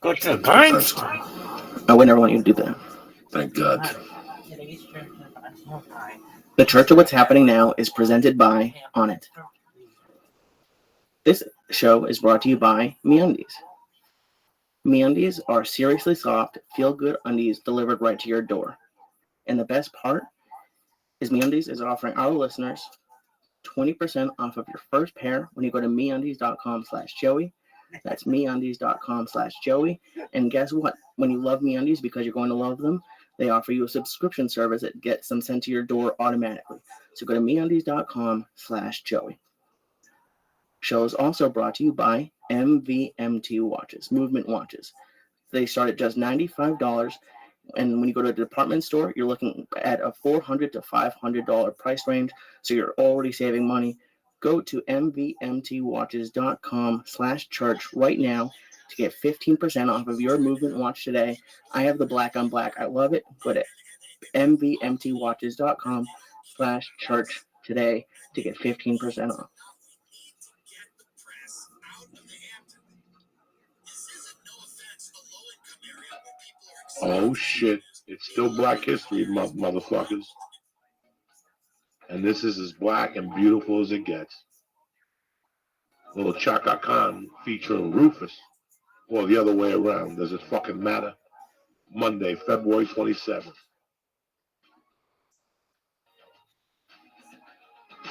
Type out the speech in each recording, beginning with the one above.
Go to the grind. I would never want you to do that. Thank God. The Church of What's Happening Now is presented by On It. This show is brought to you by MeUndies. MeUndies are seriously soft, feel-good undies delivered right to your door. And the best part is MeUndies is offering our listeners 20% off of your first pair when you go to MeUndies.com/Joey. That's MeUndies.com/Joey. And guess what? When you love MeUndies, because you're going to love them, they offer you a subscription service that gets them sent to your door automatically. So go to MeUndies.com/Joey. Show is also brought to you by MVMT watches, movement watches. They start at just $95, and when you go to a department store, you're looking at a $400 to $500 price range, so you're already saving money. Go to mvmtwatches.com/church right now to get 15% off of your movement watch today. I have the black on black. I love it. Go to mvmtwatches.com/church today to get 15% off. Oh shit! It's still Black History Month, motherfuckers. And this is as black and beautiful as it gets. Little Chaka Khan featuring Rufus. Or the other way around. Does it fucking matter? Monday, February 27th.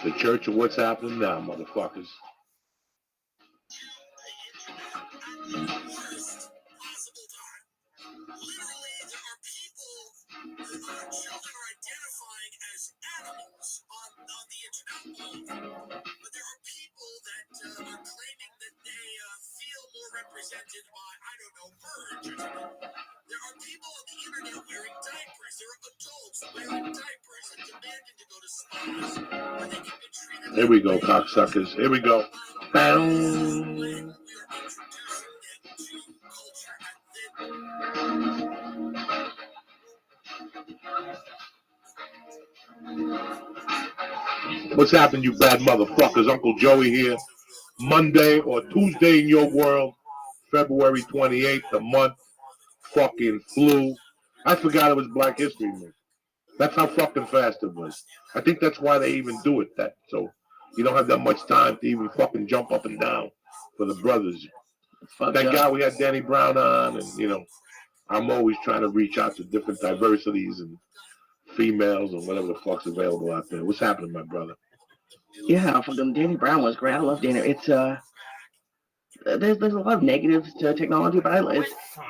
The Church of What's Happening Now, motherfuckers. Children are identifying as animals on the internet, but there are people that are claiming that they feel more represented by, I don't know, birds. There are people on the internet wearing diapers. There are adults wearing diapers and demanding to go to spas where they can be treated. Here we go, cocksuckers. Here we go. Bound. We are introducing them to culture and then What's happened, you bad motherfuckers? Uncle Joey here. Monday or Tuesday in your world, February 28th, the month fucking flew. I forgot it was Black History Month. That's how fucking fast it was. I think that's why they even do it that. So you don't have that much time to even fucking jump up and down for the brothers. Thank God we had Danny Brown on, and you know, I'm always trying to reach out to different diversities and females and whatever the fuck's available out there. What's happening, my brother? Yeah, fucking Danny Brown was great. I love Danny. It's there's a lot of negatives to technology, but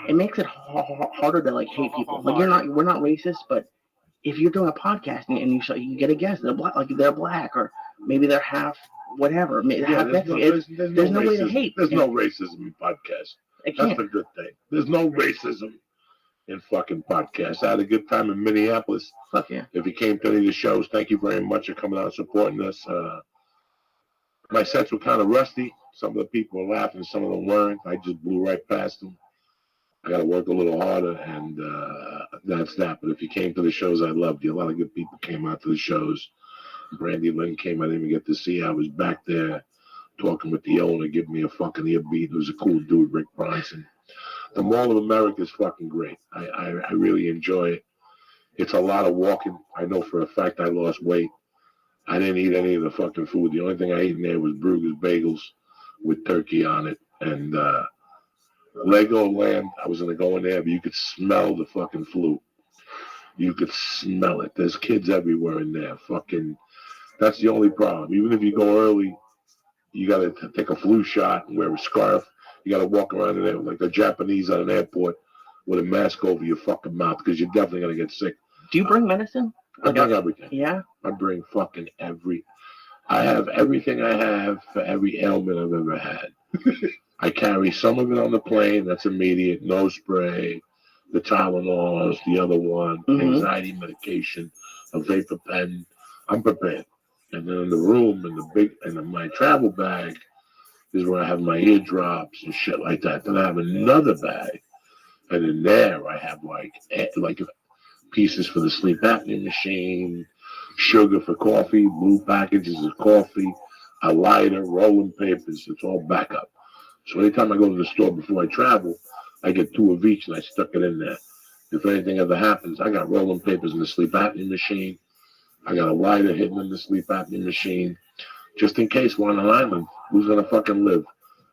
it makes it harder to like hate people. Like we're not racist, but if you're doing a podcast and you get a guest, they're black, or maybe they're half whatever. Yeah, there's no way to hate. There's no racism in podcasts. That's a good thing. There's no racism in fucking podcasts. I had a good time in Minneapolis. Fuck yeah. If you came to any of the shows, thank you very much for coming out and supporting us. My sets were kind of rusty. Some of the people were laughing, some of them weren't. I just blew right past them. I got to work a little harder, and that's that. But if you came to the shows, I loved you. A lot of good people came out to the shows. Brandy Lynn came. I didn't even get to see. I was back there talking with the owner, giving me a fucking ear beat. It was a cool dude, Rick Bronson. The Mall of America is fucking great. I really enjoy it. It's a lot of walking. I know for a fact I lost weight. I didn't eat any of the fucking food. The only thing I ate in there was Bruegger's bagels with turkey on it. And Legoland, I was going to go in there, but you could smell the fucking flu. You could smell it. There's kids everywhere in there. Fucking, that's the only problem. Even if you go early, you got to take a flu shot and wear a scarf. You got to walk around in there like the Japanese at an airport with a mask over your fucking mouth because you're definitely going to get sick. Do you bring medicine? I bring everything. Yeah? I bring fucking I have everything I have for every ailment I've ever had. I carry some of it on the plane. That's immediate. Nose spray, the Tylenols, the other one, anxiety medication, a vapor pen. I'm prepared. And then in the room, in my travel bag, is where I have my eardrops and shit like that. Then I have another bag, and in there I have like pieces for the sleep apnea machine, sugar for coffee, blue packages of coffee, a lighter, rolling papers. It's all backup. So anytime I go to the store before I travel, I get 2 of each, and I stuck it in there. If anything ever happens, I got rolling papers in the sleep apnea machine. I got a lighter hidden in the sleep apnea machine. Just in case we're on an island, who's going to fucking live?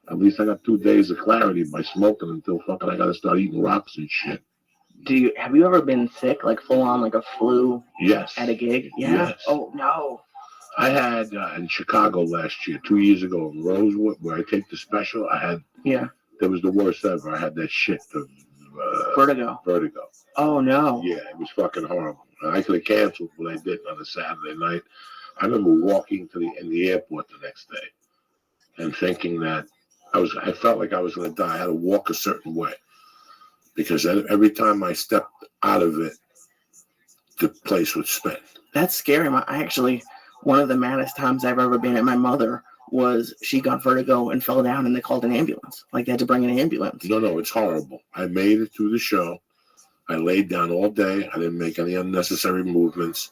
At least I got 2 days of clarity by smoking until fucking I got to start eating rocks and shit. Have you ever been sick, like full on, like a flu? Yes. At a gig? Yeah. Yes. Oh no. I had in Chicago last year, 2 years ago in Rosewood, where I take the special. Yeah. That was the worst ever. I had that shit, Vertigo. Oh no. Yeah, it was fucking horrible. I could have canceled, but I didn't on a Saturday night. I remember walking in the airport the next day and thinking that I felt like I was going to die. I had to walk a certain way because every time I stepped out of it, the place would spin. That's scary. One of the maddest times I've ever been at my mother was she got vertigo and fell down and they called an ambulance. Like they had to bring an ambulance. No, it's horrible. I made it through the show. I laid down all day. I didn't make any unnecessary movements.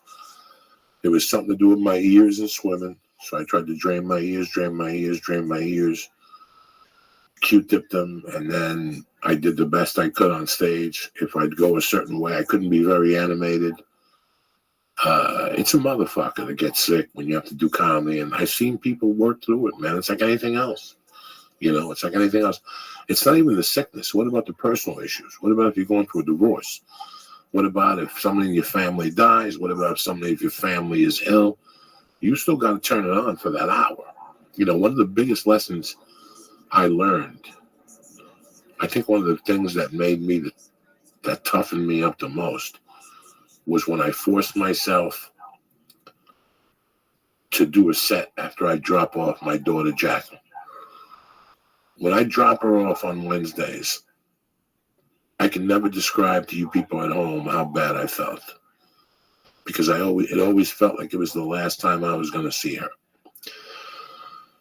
It was something to do with my ears and swimming. So I tried to drain my ears, Q-tipped them, and then I did the best I could on stage. If I'd go a certain way, I couldn't be very animated. It's a motherfucker to get sick when you have to do comedy, and I've seen people work through it, man. It's like anything else. It's like anything else. It's not even the sickness. What about the personal issues? What about if you're going through a divorce? What about if somebody in your family dies? What about if somebody if your family is ill? You still got to turn it on for that hour. One of the biggest lessons I learned, I think one of the things that made me, that toughened me up the most, was when I forced myself to do a set after I drop off my daughter, Jacqueline. When I drop her off on Wednesdays, I can never describe to you people at home how bad I felt. Because it always felt like it was the last time I was going to see her.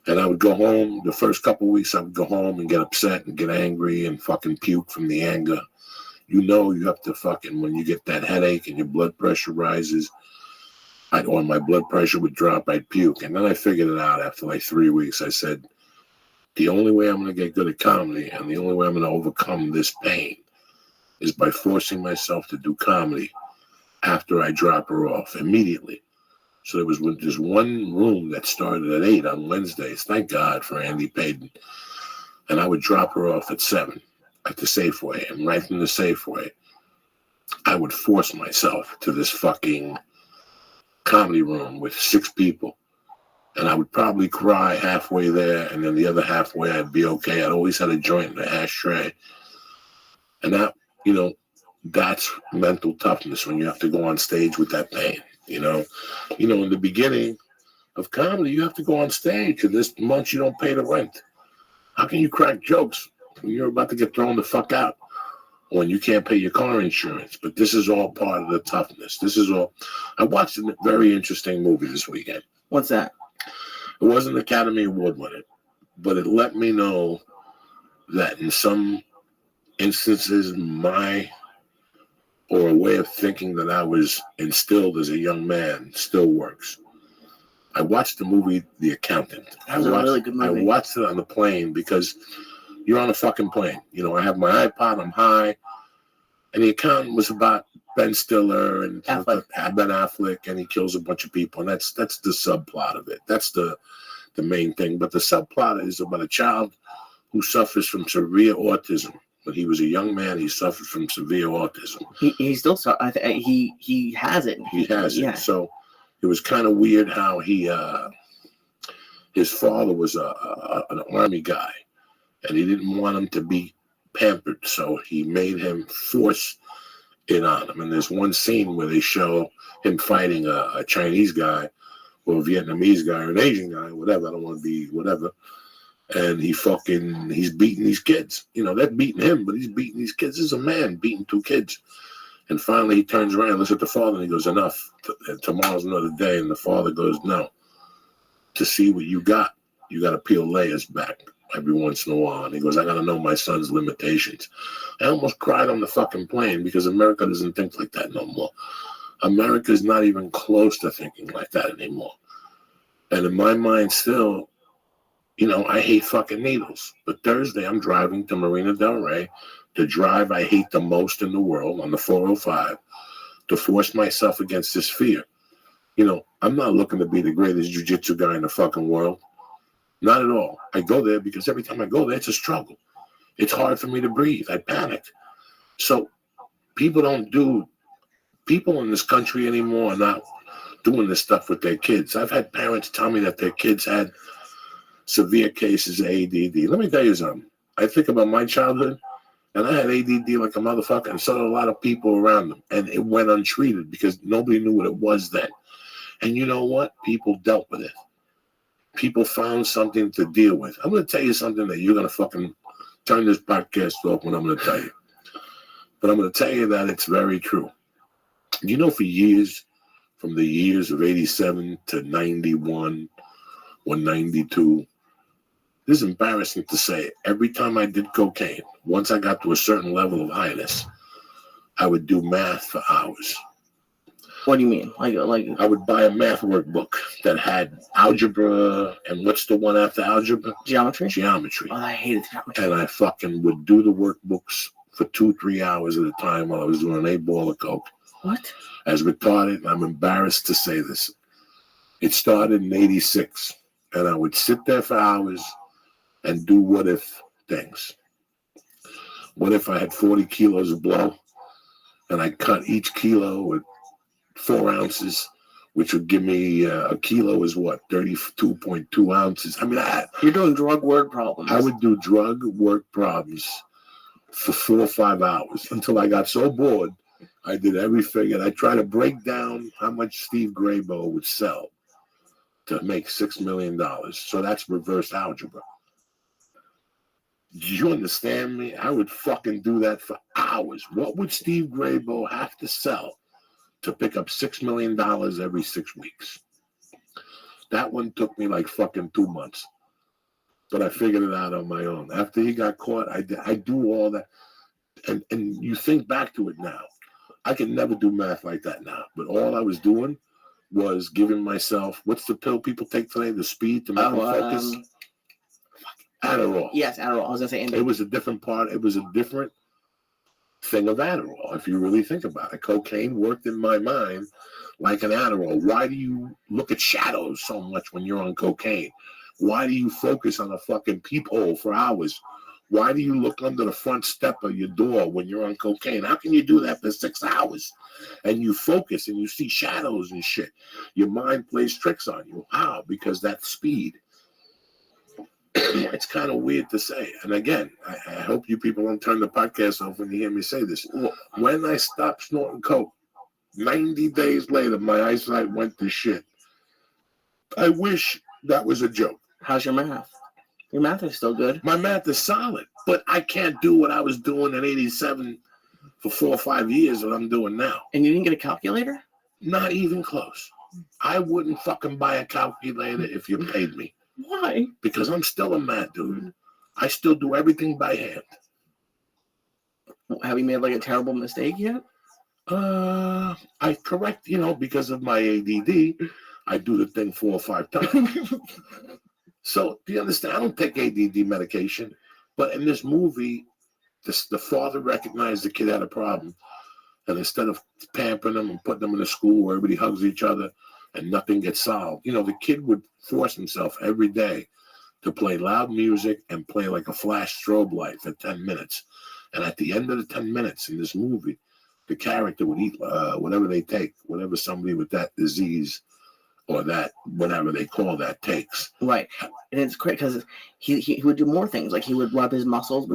And I would go home, the first couple of weeks I would go home and get upset and get angry and fucking puke from the anger. You have to fucking, when you get that headache and your blood pressure rises, or my blood pressure would drop, I'd puke. And then I figured it out after like 3 weeks. I said, the only way I'm going to get good at comedy and the only way I'm going to overcome this pain is by forcing myself to do comedy after I drop her off immediately. So there was just one room that started at 8 on Wednesdays. Thank God for Andy Payton. And I would drop her off at 7 at the Safeway. And right from the Safeway, I would force myself to this fucking comedy room with 6 people. And I would probably cry halfway there, and then the other halfway I'd be okay. I'd always had a joint in the ashtray. And that, that's mental toughness when you have to go on stage with that pain. In the beginning of comedy, you have to go on stage, and this month you don't pay the rent. How can you crack jokes when you're about to get thrown the fuck out? When you can't pay your car insurance? But this is all part of the toughness. I watched a very interesting movie this weekend. What's that? It wasn't an Academy Award winner, but it let me know that in some instances, or a way of thinking that I was instilled as a young man still works. I watched the movie The Accountant. That was a really good movie. I watched it on the plane because you're on a fucking plane. I have my iPod, I'm high, and The Accountant was about Ben Stiller and Ben Affleck, and he kills a bunch of people, and that's the subplot of it. That's the main thing. But the subplot is about a child who suffers from severe autism. When he was a young man, he suffered from severe autism. He still suffers. He has it. He has it. So it was kind of weird how his father was an army guy, and he didn't want him to be pampered, so he made him force it on him. And there's one scene where they show him fighting a Chinese guy or a Vietnamese guy or an Asian guy, whatever. I don't want to be whatever. And he's beating these kids. They're beating him, but he's beating these kids. This is a man beating 2 kids. And finally he turns around and looks at the father and he goes, enough. Tomorrow's another day. And the father goes, no. To see what you got to peel layers back every once in a while. And he goes, I got to know my son's limitations. I almost cried on the fucking plane because America doesn't think like that no more. America's not even close to thinking like that anymore. And in my mind still, I hate fucking needles. But Thursday, I'm driving to Marina Del Rey the drive I hate the most in the world on the 405 to force myself against this fear. You know, I'm not looking to be the greatest jiu-jitsu guy in the fucking world. Not at all. I go there because every time I go there, it's a struggle. It's hard for me to breathe. I panic. So people in this country anymore are not doing this stuff with their kids. I've had parents tell me that their kids had severe cases of ADD. Let me tell you something. I think about my childhood, and I had ADD like a motherfucker, and so did a lot of people around them. And it went untreated because nobody knew what it was then. And you know what? People dealt with it. People found something to deal with. I'm going to tell you something that you're going to fucking turn this podcast off when I'm going to tell you. But I'm going to tell you that it's very true. You know, for years, from the years of 87 to 91 or 92, this is embarrassing to say. Every time I did cocaine, once I got to a certain level of highness, I would do math for hours. What do you mean? Like I would buy a math workbook that had algebra, and what's the one after algebra? geometry? Geometry. Oh, I hated geometry. And I fucking would do the workbooks for 2-3 hours at a time while I was doing an 8-ball of coke. What? As retarded, and I'm embarrassed to say this. It started in 86, and I would sit there for hours and do what if things. What if I had 40 kilos of blow, and I cut each kilo with 4 ounces, which would give me a kilo is what, 32.2 ounces. I mean, You're doing drug word problems. I would do drug work problems for 4 or 5 hours until I got so bored. I did every figure. I tried to break down how much Steve Graybo would sell to make $6 million. So that's reverse algebra. Do you understand me? I would fucking do that for hours. What would Steve Graybo have to sell to pick up $6 million every 6 weeks? That one took me like fucking 2 months. But I figured it out on my own. After he got caught, I do all that. And you think back to it now. I can never do math like that now. But all I was doing was giving myself, what's the pill people take today? The speed to make them focus? Adderall. Yes, Adderall. I was going to say It was a different part. It was a different thing of Adderall, if you really think about it. Cocaine worked in my mind like an Adderall. Why do you look at shadows so much when you're on cocaine? Why do you focus on a fucking peephole for hours? Why do you look under the front step of your door when you're on cocaine? How can you do that for 6 hours? And you focus and you see shadows and shit. Your mind plays tricks on you. How? Because that speed. It's kind of weird to say. And again, I hope you people don't turn the podcast off when you hear me say this. When I stopped snorting coke, 90 days later, my eyesight went to shit. I wish that was a joke. How's your math? Your math is still good. My math is solid, but I can't do what I was doing in 87 for 4 or 5 years that I'm doing now. And you didn't get a calculator? Not even close. I wouldn't fucking buy a calculator if you paid me. Why? Because I'm still a mad dude. I still do everything by hand. Have you made like a terrible mistake yet? I correct, because of my ADD, I do the thing 4 or 5 times. So, do you understand? I don't take ADD medication, but in this movie, the father recognized the kid had a problem, and instead of pampering him and putting him in a school where everybody hugs each other and nothing gets solved, the kid would force himself every day to play loud music and play like a flash strobe light for 10 minutes. And at the end of the 10 minutes in this movie, the character would eat whatever they take, whatever somebody with that disease or that, whatever they call that, takes. Right. And it's great because he would do more things. Like he would rub his muscles.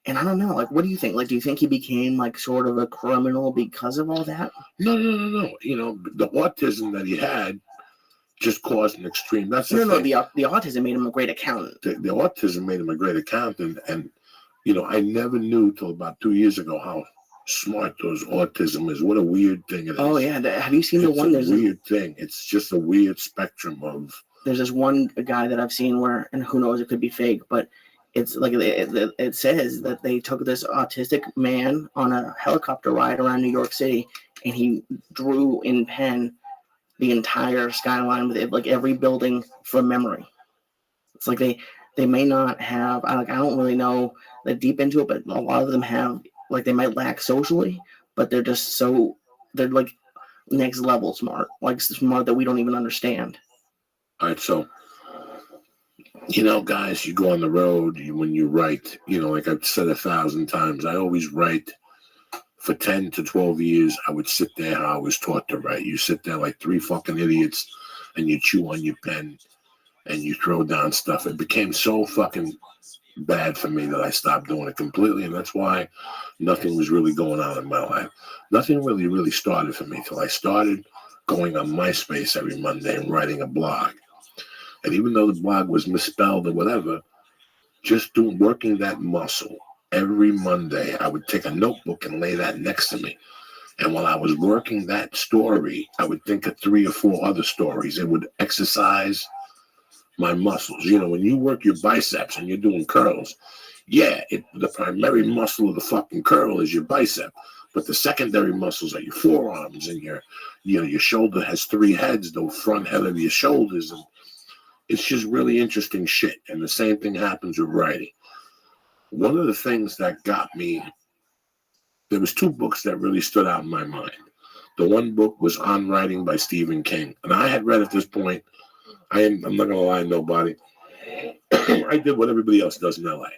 And I don't know, like, what do you think? Like, do you think he became like sort of a criminal because of all that? No. The autism that he had just caused an extreme. That's the thing. The autism made him a great accountant. The autism made him a great accountant. And, I never knew till about 2 years ago how smart those autism is. What a weird thing it is. Oh, yeah. Have you seen the one? It's a weird thing. It's just a weird spectrum of. There's this one guy that I've seen where, and who knows, it could be fake, but it's like it says that they took this autistic man on a helicopter ride around New York City, and he drew in pen the entire skyline with it, like every building from memory. It's like they may not have. I don't really know like deep into it, but a lot of them have like they might lack socially, but they're like next level smart, like smart that we don't even understand. All right, so guys, you go on the road when you write. Like I've said 1,000 times, I always write. For 10 to 12 years, I would sit there how I was taught to write. You sit there like three fucking idiots, and you chew on your pen, and you throw down stuff. It became so fucking bad for me that I stopped doing it completely, and that's why nothing was really going on in my life. Nothing really started for me till I started going on MySpace every Monday and writing a blog. And even though the blog was misspelled or whatever, just working that muscle. Every Monday, I would take a notebook and lay that next to me. And while I was working that story, I would think of 3 or 4 other stories. It would exercise my muscles. When you work your biceps and you're doing curls, the primary muscle of the fucking curl is your bicep. But the secondary muscles are your forearms, and your shoulder has 3 heads, the front head of your shoulders. And it's just really interesting shit. And the same thing happens with writing. One of the things that got me, there was 2 books that really stood out in my mind. The one book was On Writing by Stephen King. And I had read at this point, I'm not going to lie to nobody, I did what everybody else does in LA.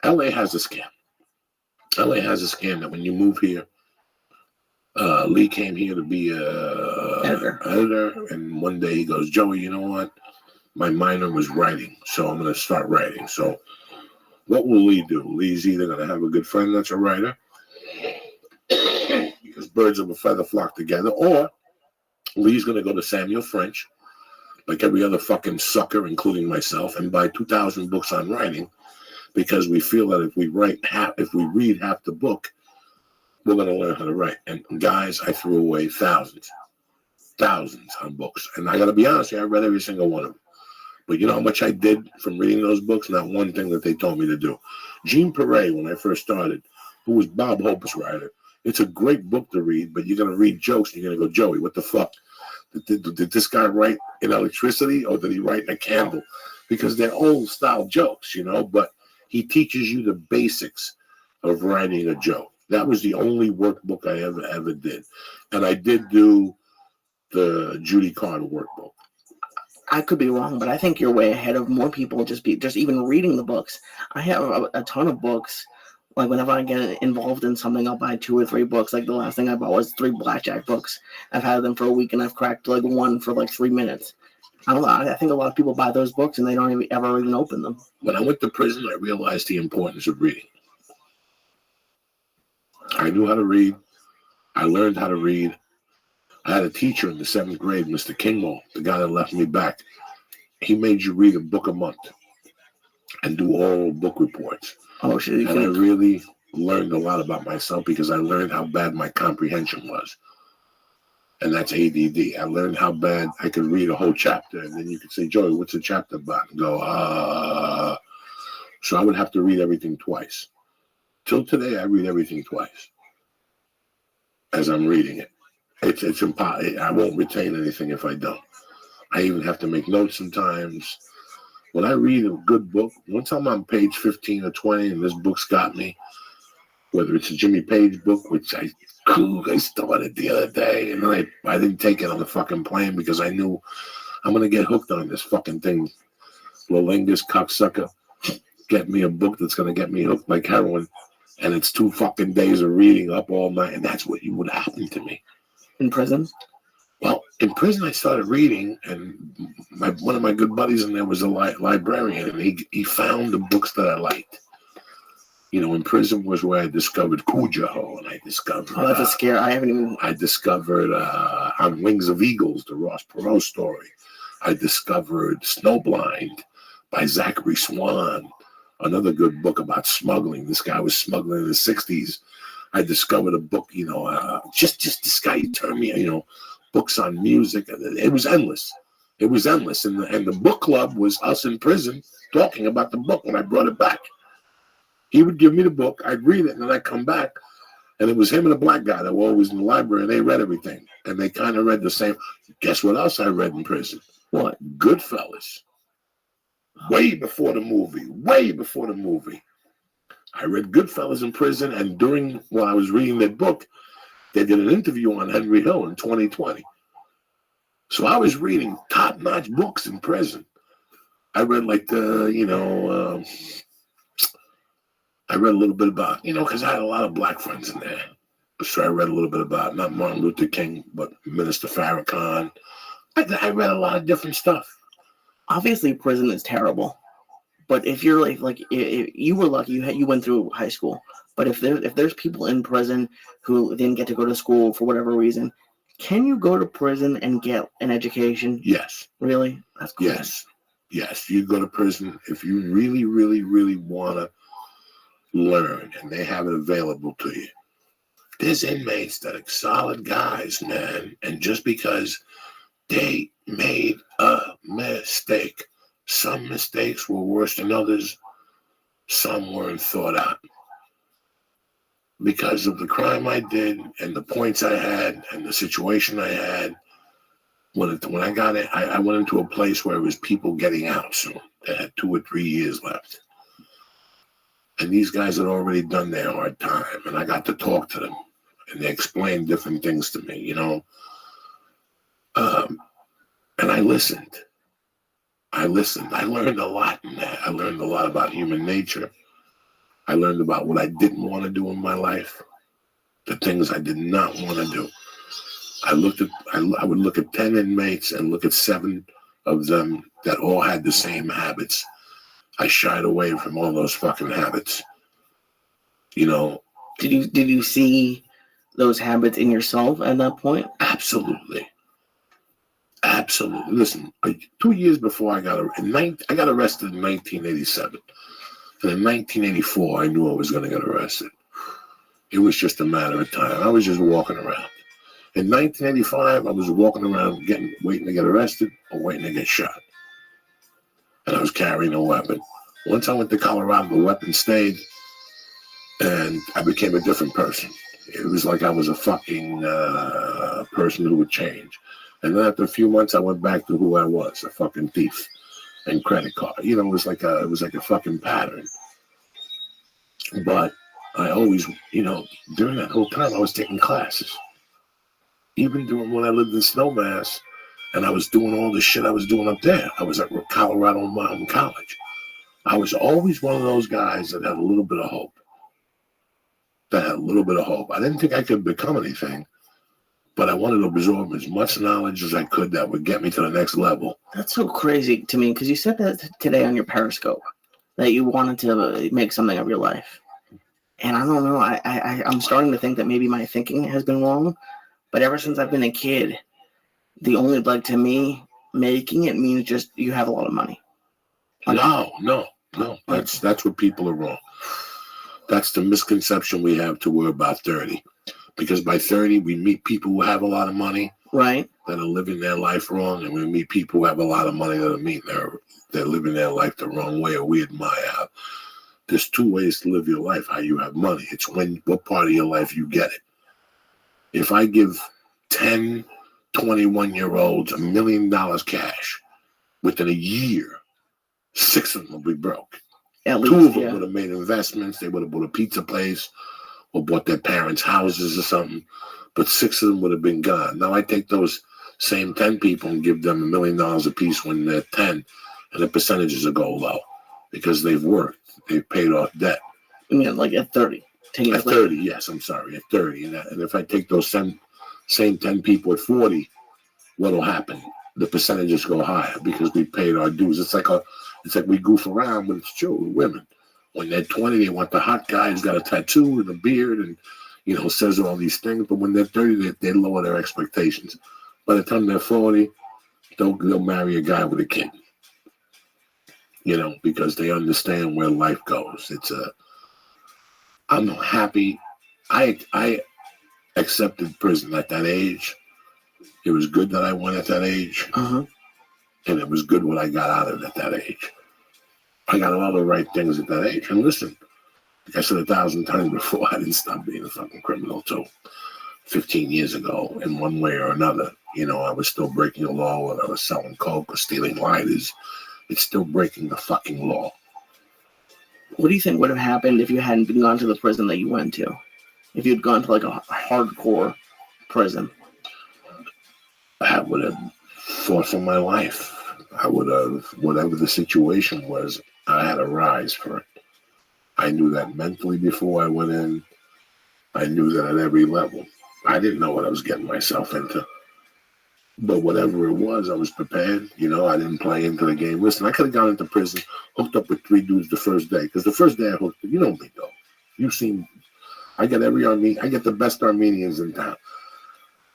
LA has a scam. LA has a scam that when you move here, Lee came here to be editor, and one day he goes, Joey, you know what? My minor was writing, so I'm going to start writing. So what will Lee do? Lee's either going to have a good friend that's a writer, because birds of a feather flock together, or Lee's going to go to Samuel French, like every other fucking sucker, including myself, and buy 2,000 books on writing, because we feel that if we read half the book, we're going to learn how to write. And guys, I threw away thousands on books. And I got to be honest with you, I read every single one of them. But you know how much I did from reading those books? Not one thing that they told me to do. Jean Perret, when I first started, who was Bob Hope's writer, it's a great book to read, but you're going to read jokes and you're going to go, Joey, what the fuck? Did this guy write in electricity, or did he write in a candle? Because they're old style jokes, but he teaches you the basics of writing a joke. That was the only workbook I ever did. And I did do the Judy Carter workbook. I could be wrong, but I think you're way ahead of more people just even reading the books. I have a ton of books. Like whenever I get involved in something, I'll buy 2 or 3 books. Like the last thing I bought was 3 blackjack books. I've had them for a week and I've cracked like one for like 3 minutes. I don't know. I think a lot of people buy those books and they don't ever even open them. When I went to prison, I realized the importance of reading. I knew how to read. I learned how to read. I had a teacher in the 7th grade, Mr. Kingmo, the guy that left me back. He made you read a book a month and do oral book reports. Oh, shit. And I really learned a lot about myself, because I learned how bad my comprehension was. And that's ADD. I learned how bad I could read a whole chapter, and then you could say, Joey, what's the chapter about? And go, So I would have to read everything twice. Till today, I read everything twice as I'm reading it. It's impossible. I won't retain anything if I don't. I even have to make notes sometimes. When I read a good book, once I'm on page 15 or 20 and this book's got me, whether it's a Jimmy Page book, which I started the other day, and then I didn't take it on the fucking plane because I knew I'm going to get hooked on this fucking thing. Lolingus cocksucker, get me a book that's going to get me hooked like heroin, and it's 2 fucking days of reading up all night, and that's what would happen to me. In prison? Well, in prison, I started reading, and one of my good buddies in there was a librarian, and he found the books that I liked. In prison was where I discovered Cujo, and I discovered... Oh, that's a scare. I haven't even... I discovered On Wings of Eagles, the Ross Perot story. I discovered Snowblind by Zachary Swan, another good book about smuggling. This guy was smuggling in the 60s. I discovered a book, just this guy turned me, books on music. It was endless. It was endless. And the book club was us in prison talking about the book when I brought it back. He would give me the book, I'd read it, and then I'd come back, and it was him and a black guy that were always in the library, and they read everything. And they kind of read the same. Guess what else I read in prison? What? Goodfellas. Way before the movie. I read Goodfellas in prison, and while I was reading that book, they did an interview on Henry Hill in 2020. So I was reading top-notch books in prison. I read I read a little bit about, because I had a lot of black friends in there. So I read a little bit about, not Martin Luther King, but Minister Farrakhan. I read a lot of different stuff. Obviously, prison is terrible. But if you're if you were lucky, you went through high school. But if there's people in prison who didn't get to go to school for whatever reason, can you go to prison and get an education? Yes. Really? That's cool. Yes. You go to prison if you really, really, really want to learn, and they have it available to you. There's inmates that are solid guys, man, and just because they made a mistake, some mistakes were worse than others, some weren't thought out. Because of the crime I did and the points I had and the situation I had, when I got it, I went into a place where it was people getting out soon. They had 2 or 3 years left. And these guys had already done their hard time, and I got to talk to them, and they explained different things to me, and I listened. I learned a lot in that. I learned a lot about human nature. I learned about what I didn't want to do in my life, the things I did not want to do. I would look at 10 inmates and look at 7 of them that all had the same habits. I shied away from all those fucking habits. Did you see those habits in yourself at that point? Absolutely. Listen, 2 years before I got arrested in 1987. And in 1984, I knew I was going to get arrested. It was just a matter of time. I was just walking around. In 1985, I was walking around waiting to get arrested or waiting to get shot. And I was carrying a weapon. Once I went to Colorado, the weapon stayed, and I became a different person. It was like I was a fucking person who would change. And then after a few months, I went back to who I was, a fucking thief and credit card. It was like a fucking pattern. But I always, during that whole time, I was taking classes. Even during when I lived in Snowmass, and I was doing all the shit I was doing up there. I was at Colorado Mountain College. I was always one of those guys that had a little bit of hope. I didn't think I could become anything, but I wanted to absorb as much knowledge as I could that would get me to the next level. That's so crazy to me, because you said that today on your Periscope, that you wanted to make something of your life. And I don't know, I'm starting to think that maybe my thinking has been wrong, but ever since I've been a kid, the only, to me, making it means just you have a lot of money. No. That's where people are wrong. That's the misconception we have till we're about 30. Because by 30, we meet people who have a lot of money, right, that are living their life wrong, and we meet people who have a lot of money that they're living their life the wrong way, or we admire. There's 2 ways to live your life, how you have money. It's what part of your life you get it. If I give 10 21-year-olds $1 million cash, within a year, 6 of them will be broke. At least, 2 of them would have made investments. They would have bought a pizza place or bought their parents' houses or something. But 6 of them would have been gone. Now I take those same 10 people and give them $1 million a piece when they're 10, and the percentages will go low because they've worked. They've paid off debt. You mean at 30? 10 years at 30, yes, I'm sorry, at 30. And if I take those same 10 people at 40, what'll happen? The percentages go higher because we paid our dues. It's like we goof around, but it's true with women. When they're 20, they want the hot guy who's got a tattoo and a beard and, says all these things. But when they're 30, they lower their expectations. By the time they're 40, they'll marry a guy with a kid. Because they understand where life goes. I'm happy. I accepted prison at that age. It was good that I went at that age. Uh-huh. And it was good what I got out of it at that age. I got all the right things at that age. And listen, like I said 1,000 times before, I didn't stop being a fucking criminal till 15 years ago in one way or another. I was still breaking the law when I was selling coke or stealing lighters. It's still breaking the fucking law. What do you think would have happened if you hadn't been gone to the prison that you went to? If you'd gone to like a hardcore prison? I would have fought for my life. I would have, whatever the situation was, I had to rise for it. I knew that mentally before I went in. I knew that at every level. I didn't know what I was getting myself into. But whatever it was, I was prepared. You know, I didn't play into the game. Listen, I could have gone into prison, hooked up with 3 dudes the first day. Because the first day I hooked up, you know me, though. You've seen, I get the best Armenians in town.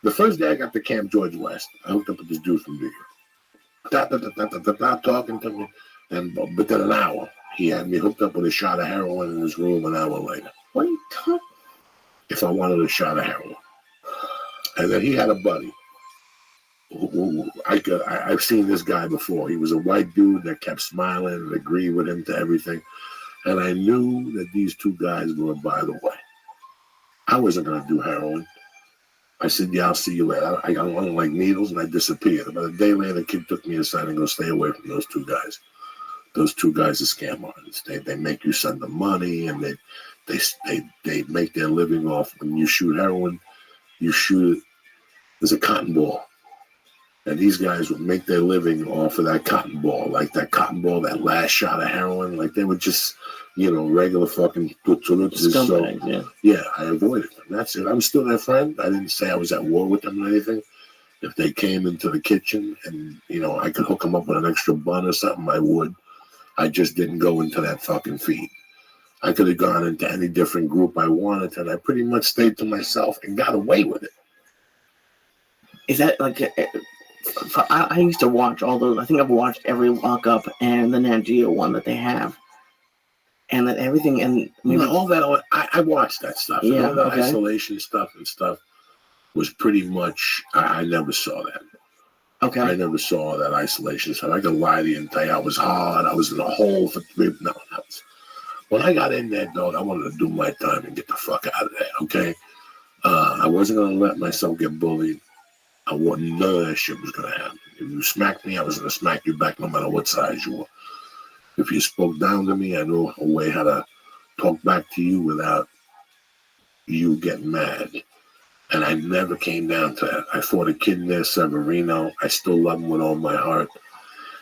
The first day I got to Camp George West, I hooked up with this dude from New York. Talking to me. And within an hour, he had me hooked up with a shot of heroin in his room an hour later. What are you talking? If I wanted a shot of heroin. And then he had a buddy. I've seen this guy before. He was a white dude that kept smiling and agreed with him to everything. And I knew that these 2 guys were by the way. I wasn't going to do heroin. I said, yeah, I'll see you later. I got one like needles and I disappeared. About a day later, the kid took me aside and goes, stay away from those 2 guys. Those 2 guys are scam artists. They make you send them money and they make their living off. When you shoot heroin, you shoot it as a cotton ball. And these guys would make their living off of that cotton ball, like that cotton ball, that last shot of heroin. Like they would just, regular fucking scumbags, so, yeah, I avoided them. That's it. I was still their friend. I didn't say I was at war with them or anything. If they came into the kitchen and, I could hook them up with an extra bun or something, I would. I just didn't go into that fucking feed. I could have gone into any different group I wanted, and I pretty much stayed to myself and got away with it. Is that like... I used to watch all those. I think I've watched every lockup and the Nat Geo one that they have, and that everything. And maybe all that. I watched that stuff. Yeah, all that okay. Isolation stuff was pretty much. I never saw that. Okay. I never saw that isolation stuff. I can lie to you and tell you I was hard. I was in a hole for 3. No, when I got in there, dog, I wanted to do my time and get the fuck out of there. Okay. I wasn't gonna let myself get bullied. I wanted none of that shit was going to happen. If you smacked me, I was going to smack you back no matter what size you were. If you spoke down to me, I knew a way how to talk back to you without you getting mad. And I never came down to that. I fought a kid in there, Severino. I still love him with all my heart.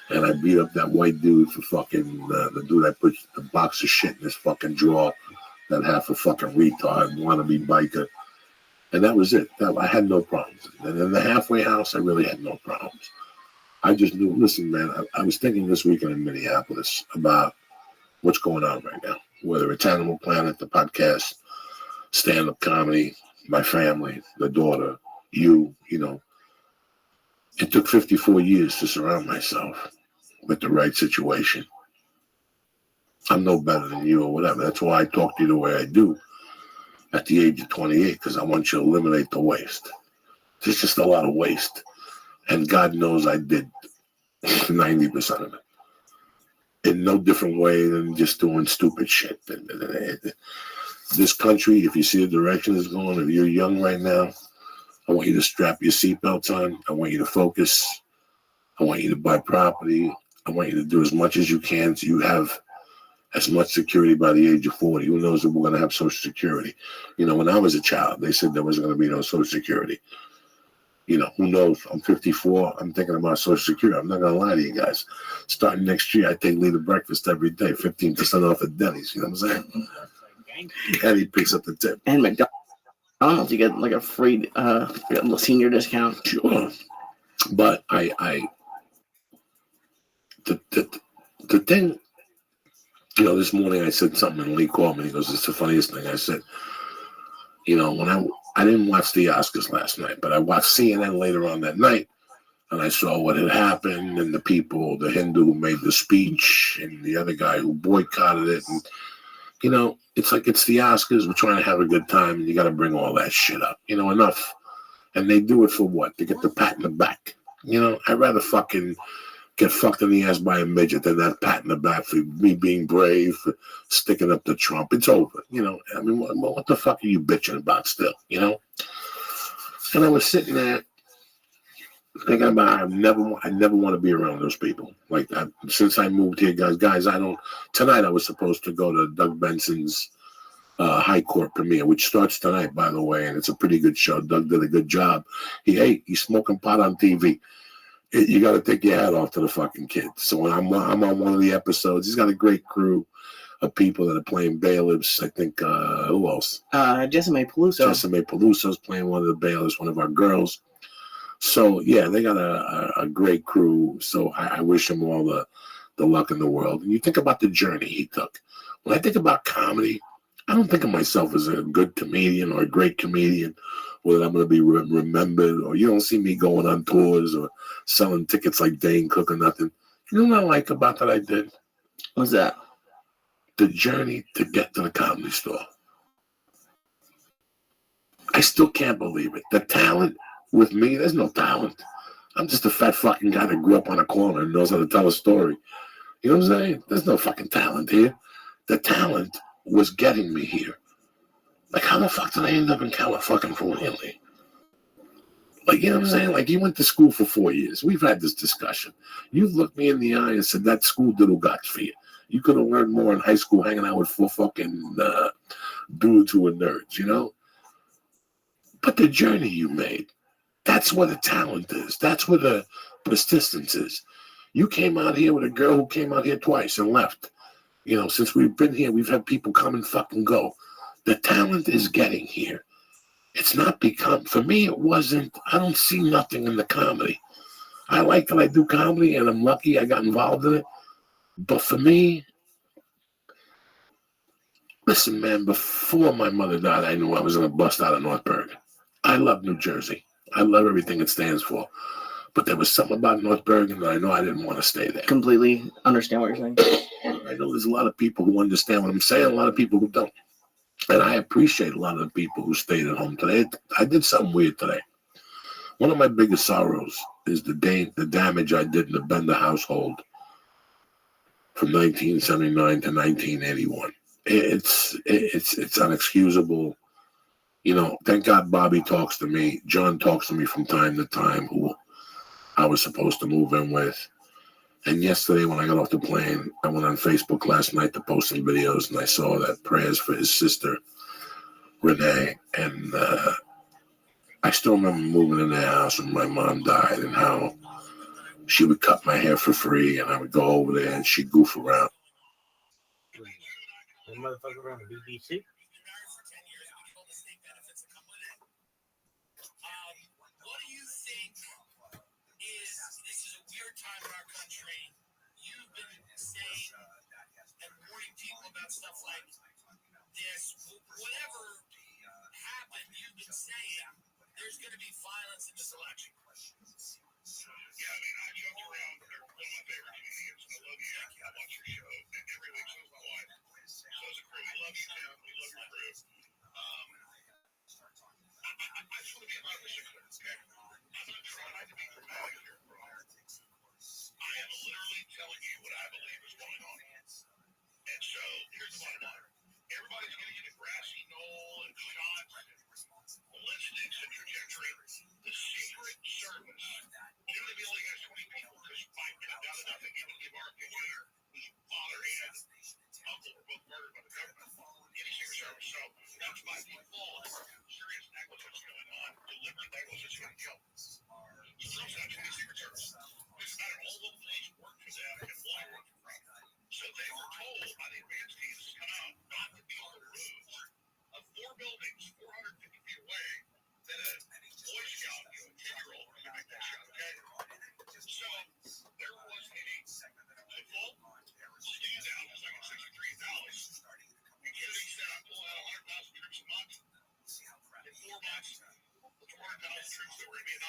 And I beat up that white dude for fucking, the dude I put the box of shit in his fucking drawer, that half a fucking retard, wannabe biker. And that was it. I had no problems. And in the halfway house, I really had no problems. I just knew, listen, man, I was thinking this weekend in Minneapolis about what's going on right now. Whether it's Animal Planet, the podcast, stand-up comedy, my family, the daughter, you. It took 54 years to surround myself with the right situation. I'm no better than you or whatever. That's why I talk to you the way I do. At the age of 28, because I want you to eliminate the waste. There's just a lot of waste. And God knows I did 90% of it. In no different way than just doing stupid shit. This country, if you see the direction it's going, if you're young right now, I want you to strap your seatbelts on. I want you to focus. I want you to buy property. I want you to do as much as you can so you have as much security by the age of 40. Who knows if we're going to have Social Security? When I was a child, they said there wasn't going to be no Social Security. Who knows? I'm 54. I'm thinking about Social Security. I'm not going to lie to you guys. Starting next year, I take Lita breakfast every day, 15% off at Denny's. You know what I'm saying? And he picks up the tip. And McDonald's, you get like a free senior discount. Sure. But the thing, this morning I said something and Lee called me. He goes, it's the funniest thing. I said, when I didn't watch the Oscars last night, but I watched CNN later on that night, and I saw what had happened and the people, the Hindu who made the speech and the other guy who boycotted it. And, it's like it's the Oscars. We're trying to have a good time, and you got to bring all that shit up. Enough. And they do it for what? To get the pat in the back. I'd rather fucking get fucked in the ass by a midget than that pat in the back for me being brave, for sticking up to Trump. It's over. What the fuck are you bitching about still? And I was sitting there thinking about, I never want to be around those people. Like, since I moved here, guys, tonight I was supposed to go to Doug Benson's High Court premiere, which starts tonight, by the way, and it's a pretty good show. Doug did a good job. He's smoking pot on TV. You got to take your hat off to the fucking kid. So when I'm on one of the episodes, he's got a great crew of people that are playing bailiffs. I think, who else? Jessime Peluso. Jessime Peluso's playing one of the bailiffs, one of our girls. So, yeah, they got a great crew. So I wish him all the luck in the world. And you think about the journey he took. When I think about comedy, I don't think of myself as a good comedian or a great comedian, or that I'm going to be remembered, or you don't see me going on tours or selling tickets like Dane Cook or nothing. You know what I like about that I did? What's that? The journey to get to the Comedy Store. I still can't believe it. The talent with me, there's no talent. I'm just a fat fucking guy that grew up on a corner and knows how to tell a story. You know what I'm saying? There's no fucking talent here. The talent was getting me here. Like, how the fuck did I end up in California? Like, you know what I'm saying? Like, you went to school for 4 years. We've had this discussion. You've looked me in the eye and said that school did guts for you. You could have learned more in high school hanging out with 4 fucking dudes who were nerds, you know? But the journey you made, that's where the talent is. That's where the persistence is. You came out here with a girl who came out here twice and left. You know, since we've been here, we've had people come and fucking go. The talent is getting here. It's not for me, it wasn't, I don't see nothing in the comedy. I like that I do comedy and I'm lucky I got involved in it. But for me, listen, man, before my mother died, I knew I was going to bust out of North Bergen. I love New Jersey. I love everything it stands for. But there was something about North Bergen that I know I didn't want to stay there. Completely understand what you're saying. I know there's a lot of people who understand what I'm saying, a lot of people who don't. And I appreciate a lot of the people who stayed at home today. I did something weird today. One of my biggest sorrows is the damage I did in the Bender household from 1979 to 1981. It's unexcusable. You know, thank God Bobby talks to me. John talks to me from time to time, who I was supposed to move in with. And yesterday when I got off the plane, I went on Facebook last night to post some videos, and I saw that prayers for his sister, Renee. And I still remember moving in their house when my mom died and how she would cut my hair for free, and I would go over there and she'd goof around. The motherfucker on the BBC? What do you think this is a weird time in our country? You've been saying and warning people about stuff like this. Whatever happened, you've been saying there's going to be violence in this election. Yeah, I mean, I joked around. They're one of my favorite comedians. I love you. I watch your show every week. So is my wife. So is the crew. We love you, Tim. We love your crew. I just want to be 100% clear, okay? I'm not trying to be dramatic here, bro. I am literally telling you what I believe is going on. And so, here's the bottom line. Everybody's going to get a grassy knoll and shots. Ballistics and trajectory. The Secret Service. Usually only has 20 people because Mike cut down to nothing. Even give our opinion, whose father and uncle were both murdered by the government. Any Secret Service. So, that's by default. Serious negligence going on. Deliberate negligence going to kill. So, there's also any Secret Service. It's not all the police work for them and why work for them. So, they were told by the advance teams to come out not to be on the roofs of 4 buildings 450 feet away that a Boy Scout, a 10-year-old, was going to make that shot, okay? So, there was a default stand-down, it was like in 63,000. Kennedy said, I'm pulling out 100,000 troops a month. In 4 months, the 400,000 troops that were in Vietnam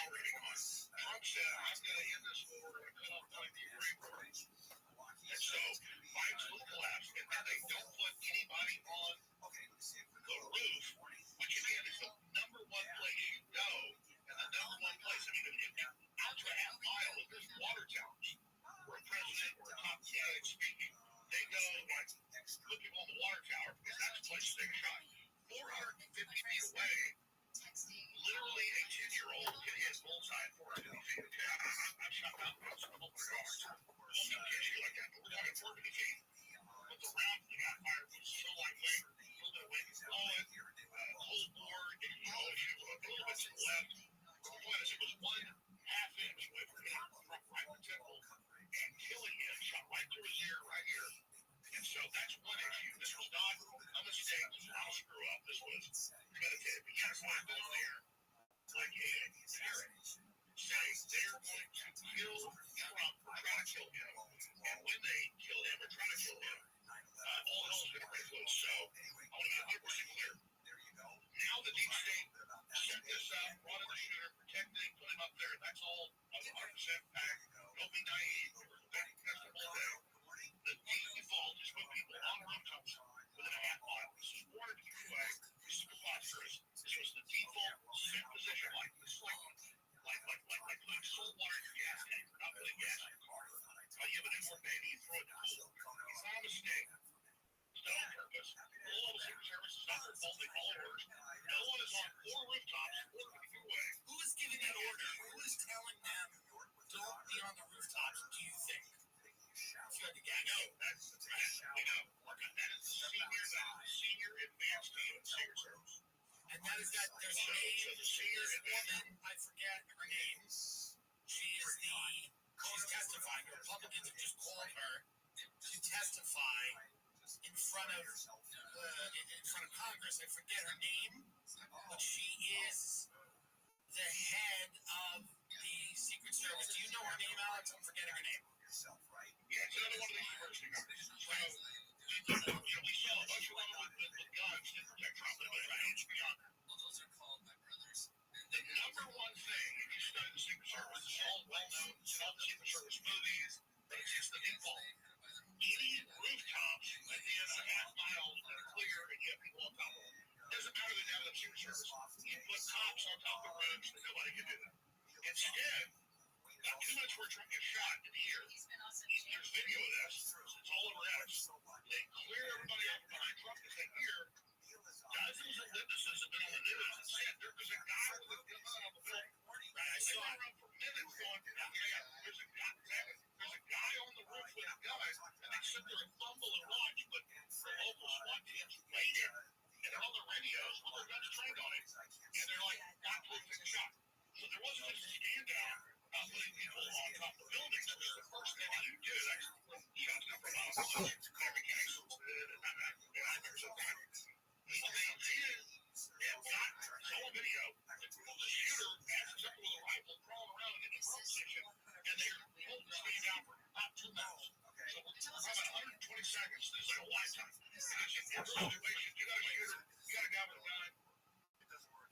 this was premeditated. But yes, I've been on air like a parent saying they're going to kill Trump or try to kill him. And when they kill him or try to kill him, all hell's going to break loose. So I want to be 100% clear. Now the deep state set this up, brought in the shooter, protected him, put him up there. That's all 100% fact. Don't be naive. That's the whole thing. The default is put people on rooftops within a half mile. This is 400 feet away. This is preposterous. This was the default set position. Like this is like putting salt water in your gas tank. We're not putting gas in your car. You have a newborn baby, you throw it in the pool. It's not a mistake. It's done on purpose. The low-level Secret Service is not their fault. They follow orders. No one is on 4 rooftops 400 feet away. Who is giving that order? Who is telling them don't be on the rooftops, do you think? If you had to guess. No, that's you know. That is the senior advanced team of Secret Service. And that is that there's a name, this woman, I forget her name. She's testifying. The Republicans have just called her to testify in front of Congress. I forget her name, but she is the head of the Secret Service. Do you know her name, Alex? I'm forgetting her name. Yeah, it's another one of these emergency numbers. So, we saw a bunch of them with guns to protect Trump, but it's beyond that. Those are called my brothers. The number one thing, if you study the Secret Service, it's all well known, it's all the Secret Service movies, but it's just the default. Any rooftops at the end of a half mile that are clear and you have people on top of them, doesn't matter the name of the Secret Service. You put cops on top of roofs that nobody can do that. Instead, about 2 minutes before Trump gets shot in the ear, there's video of this. It's all over X. They clear everybody out from behind Trump because they hear dozens of witnesses have been on the news and said there was a guy with a gun on the building. Right, I saw it for minutes going, there's a guy on the roof with a gun, and they sit there and fumble and watch, but the local SWAT teams waited, and they're on the radios with their guns trained on it, and they're like, not proof and shot. So there wasn't just a stand down about putting people on top of buildings. That was the first thing you do. That's shots up from every case. And I remember sometimes. They did have got all video. The shooter passes up with a rifle, crawling around and getting in front position, and they're holding the stand down for about 2 minutes. So we're talking about 120 seconds. This is like a lifetime. Because in every situation, you got a shooter, you got a guy with a gun,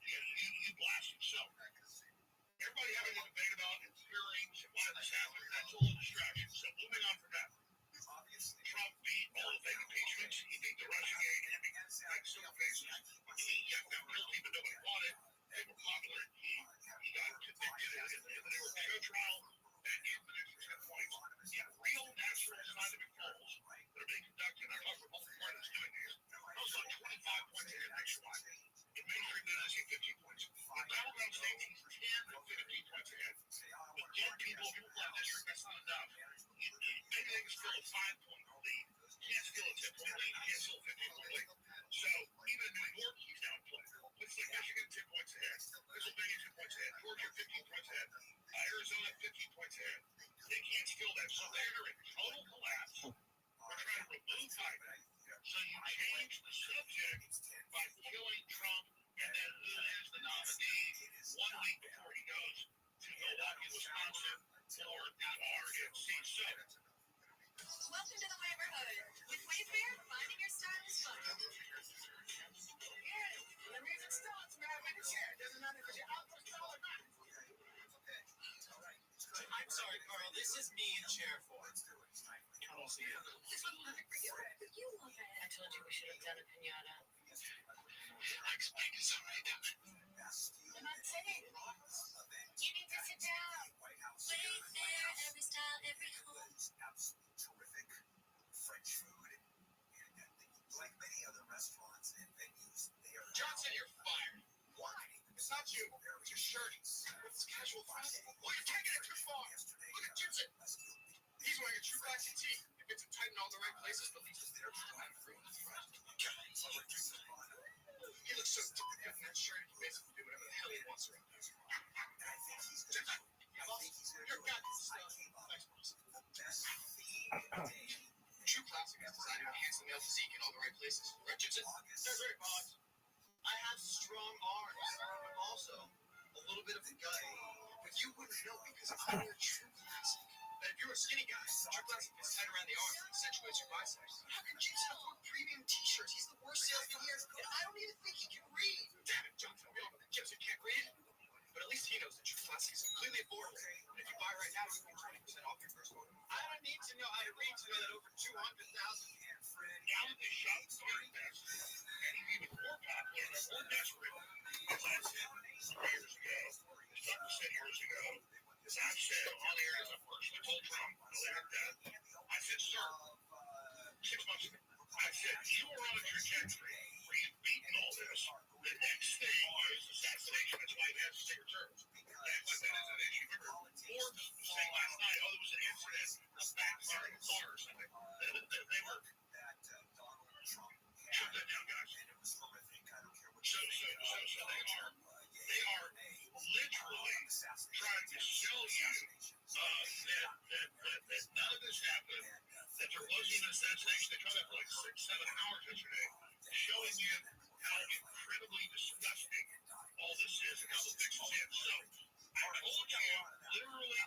you blast himself. Everybody having a debate about hearings and why this happened, that's all a distraction. So moving on from that. Trump beat all the fake impeachments. He beat the Russian aid. He beat like silver faces. He got guilty, but nobody wanted. They were popular. He got convicted in the New York show trial. That gave the next 10 points. Yeah, real natural scientific polls that are being conducted. I'm talking about the party that's doing these. Those are 25 points ahead nationwide. In mainstream news, he's 15 points. In battleground states, he's 10 or 15 points ahead. But dead people fly district, that's not enough. Maybe they can steal a 5-point lead. Can't steal a 10-point lead. Can't steal a 15-point lead. So even in New York, he's down play. Let's say Michigan 10 points ahead. Pennsylvania 10 points ahead. Georgia 15 points ahead. Arizona 15 points ahead. They can't steal that. So they're in total collapse. We're trying to remove Biden. So you change the subject by killing Trump, and then who is the nominee 1 week before he goes to Milwaukee, Wisconsin for the RNC. So welcome to the neighborhood. With Wayfair, finding your style is fun. Yeah, the music starts when I'm in the chair. Doesn't matter if you're out for style or not. I'm sorry, Carl. This is me in chair 4. I don't see you. This one perfect for you. You love it. I told you we should have done a pinata. I explained it so many times. I'm not saying. You need to sit down. Wayfair, every style, every home. Terrific French food, and like many other restaurants and venues, they are. Johnson, you're fired. Why? It's not you. It's your shirt. It's casual festival. Well, you're taking it too far. Look at Jensen. He's wearing a true classic tee. It fits him tight in all the right places, but he's just there to line free on the front. He looks so different in that shirt. He basically do whatever the hell he wants around here. You're goddamn stuff. Thanks, boss. True classic is designed to enhance the male physique in all the right places. Right, Jensen? That's right, boss. No, because I wear true classic. But if you're a skinny guy, true classic is tight around the arms and accentuates your biceps. How can Jason afford premium t-shirts? He's the worst salesman here, and I don't even think he can read. Damn it, Johnson, we all know that Gibson can't read. But at least he knows that true classic is completely affordable. And if you buy right now, you can 20% off your first order. I don't need to know how to read to know that over 200,000 Now that the shop's getting best, and even more popular and more desperate, as I said years ago, as Dr. said years ago, as I said on the air as I personally told Trump, I said, sir, 6 months ago, I said, you are on a trajectory where you've beaten all this. The next thing is assassination. That's why he has to stay returned. That's what that is an issue. Remember, Forbes was saying last night, oh, there was an incident of backfiring a car or something. They were shut that down, guys. So they are literally trying to show you that none of this happened, that there wasn't an assassination. They tried that for like 6-7 hours yesterday, showing you how incredibly disgusting all this is and how the fix is in. So I told you, literally,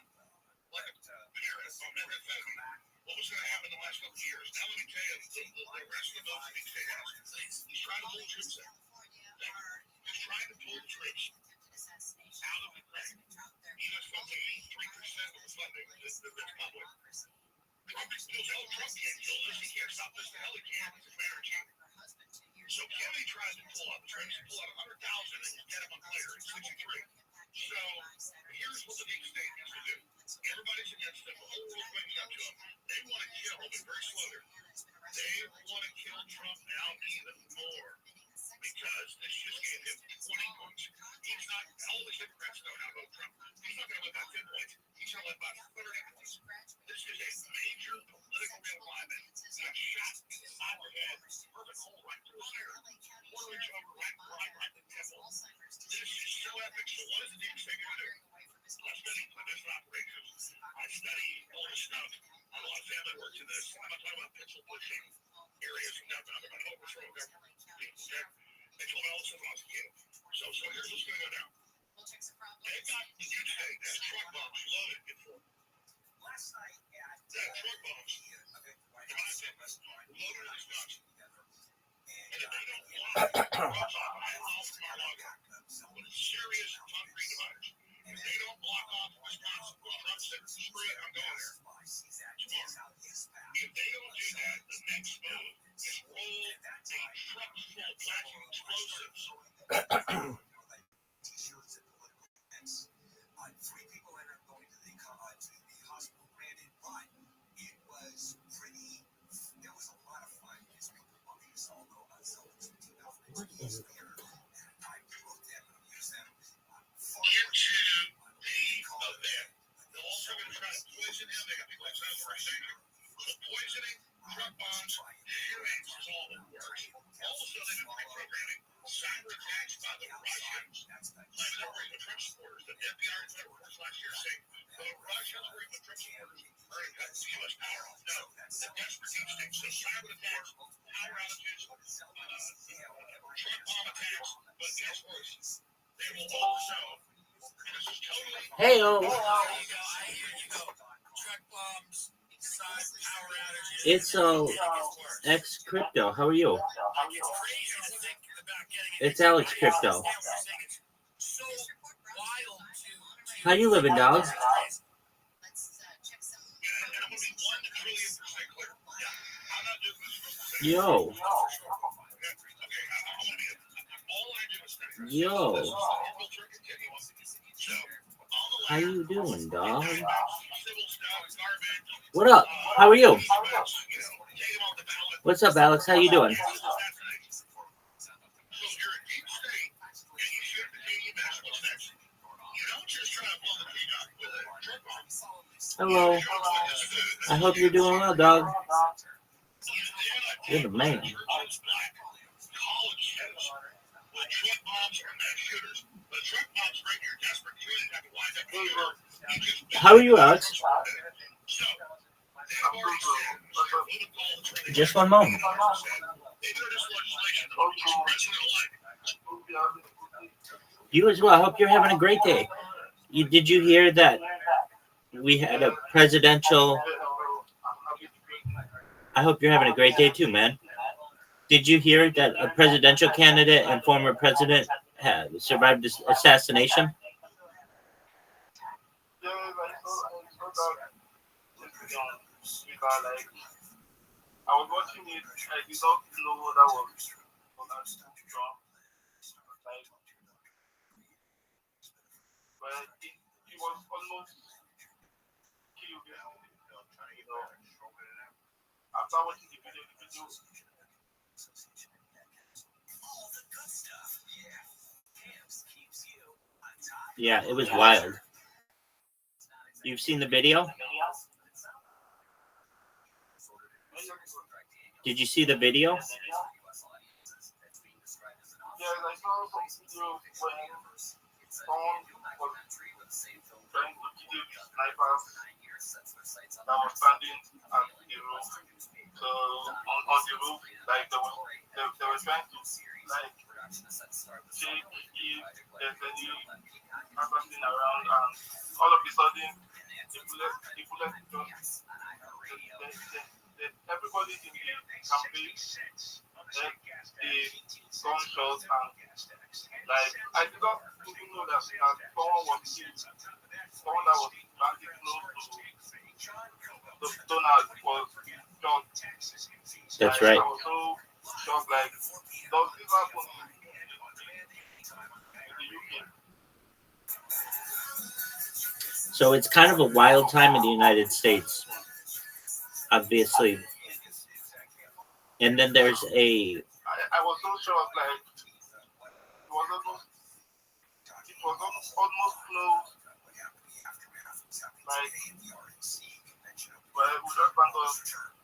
like a parent on methamphetamine, what was going to happen in the last couple of years. Now let me tell you, the rest of the votes in these state houses, he's trying to pull troops out. He's trying to pull troops out of Ukraine. U.S. funds 83% of the funding that's public. Trump can't kill this. He can't stop this. The hell he can. He's a commander in chief. So Kennedy tries to pull out the troops, pull out 100,000 and get them on clear in 63. So here's what the deep state needs to do. Everybody's against them. The whole world's waking up to them. They want to kill him. It's very slow there. They want to kill Trump now even more because this just gave him 20 points. He's not, all the Democrats know now about Trump. He's not going to win by 10 points. He's going to win by 30 points. This is a major political realignment. He got shot in the side of the head. Perfect hole right through his hair. 4-inch over, right in the temple. This is so epic. So what is the deep state going to do? I study clandestine operations. I study all this stuff. I have a lot of family works in this. I'm not talking about pencil pushing areas and nothing. I'm talking about overthrow government. They told me all this stuff when I was a kid. So here's what's going to go down. They've got the deep state has truck bombs loaded before. That truck bombs, in my opinion, loaded in Wisconsin. And if they don't block Rothschild, I involved in our logo with serious concrete dividers. If they don't block off Wisconsin, Trump said, screw it, I'm going there. Tomorrow. If they don't do that, the next move is roll a truck full of plastic explosives. T-shirts and political events. 3 people ended up going to the hospital, granted, but it was pretty. There was a lot of fun because people loved these, although unselfish in 2002 years later, I wrote them and used them. Into the event. They're also going to try to poison him. They got people like Senator Rothschild. So poisoning, truck bombs, shootings is all the worst. Also, they've been reprogramming cyber attacks by the Russians. Claiming they're working with Trump supporters. The FBI had reports last year saying the Russians working with Trump supporters are going to cut the U.S. power off. No, the desperate deep state. So cyber attacks, power outages, truck bomb attacks, but guess what? They will also. Hey, it's X Crypto. How are you? It's Alex Crypto. How you living, dog? Yo. How you doing, dog? What up? How are you? What's up, Alex? How you doing? Hello. I hope you're doing well, dog. You're the man. How are you, Alex? Just one moment. You as well. I hope you're having a great day. Did you hear that we had a presidential? I hope you're having a great day too, man. Did you hear that a presidential candidate and former president survived this assassination? I was watching it. I did not know that was Donald Trump. Like, but he was almost killed. After watching the video, Yeah, it was wild. You've seen the video? Did you see the video? yes, I saw some videos when someone was trying to kill the snipers that was standing at the roof. So on the roof, like they were trying to like check if there's any assassin around, and all of a sudden the bullet just everybody in the campaign the gunshots, and like I did not even know that someone was killed. Someone that was standing close to Donald was shot. That's right. I was so shocked. Like, does this happen in the UK? So it's kind of a wild time in the United States, obviously. And then there's I was so shocked. Like, it was almost close. Like, well, we just found out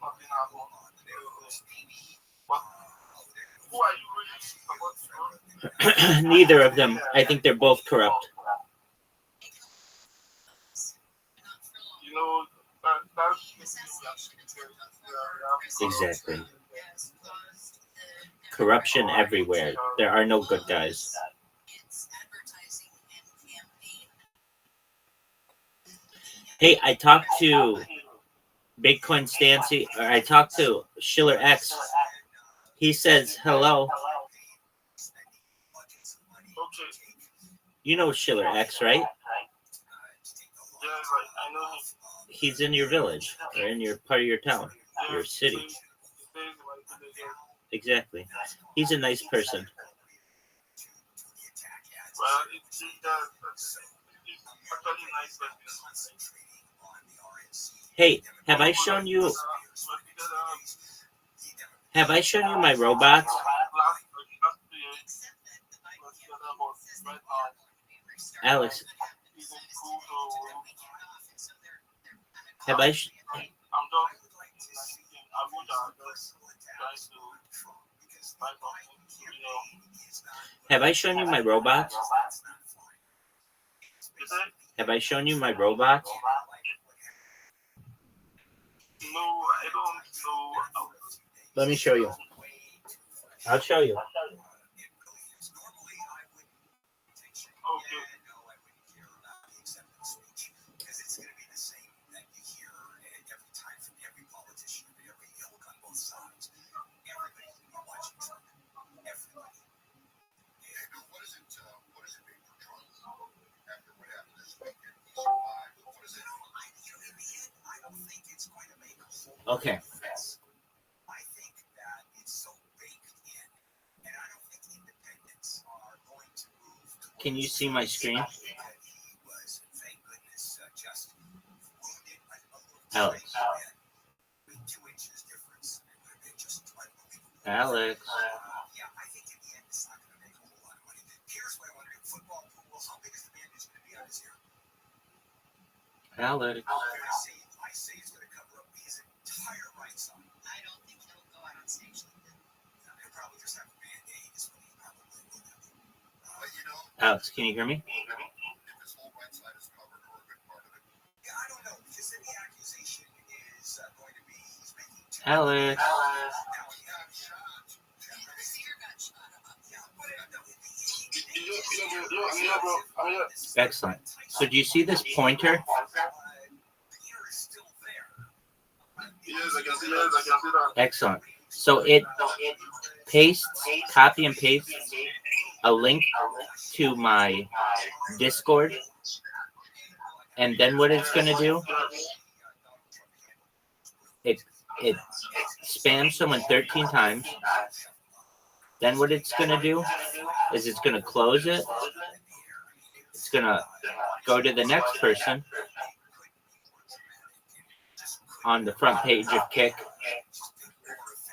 nothing happened. But who are you really supporting? neither of them. I think they're both corrupt. You know, that's Exactly. Corruption everywhere. There are no good guys. Hey, I talked to Bitcoin Stancy, or I talked to Schiller X. He says hello. okay. You know Schiller X, right? Yeah, like, I know him. He's in your village, or in your part of your town, your city. Exactly. He's a nice person. Well, it's actually nice. Hey, have I shown you my robots? Alex, have I shown you my robots? Have I shown you my robots? No, I don't know. Let me show you. I'll show you. Okay. Okay. Can you see my screen? Alex. Alex. Alex. Alex, can you hear me? Alex. You Excellent. So do you see this pointer? Yes, I can see that. Excellent. So it copy and pastes a link to my Discord. And then what it's going to do, it spams someone 13 times. Then what it's going to do is it's going to close it. It's going to go to the next person on the front page of Kick.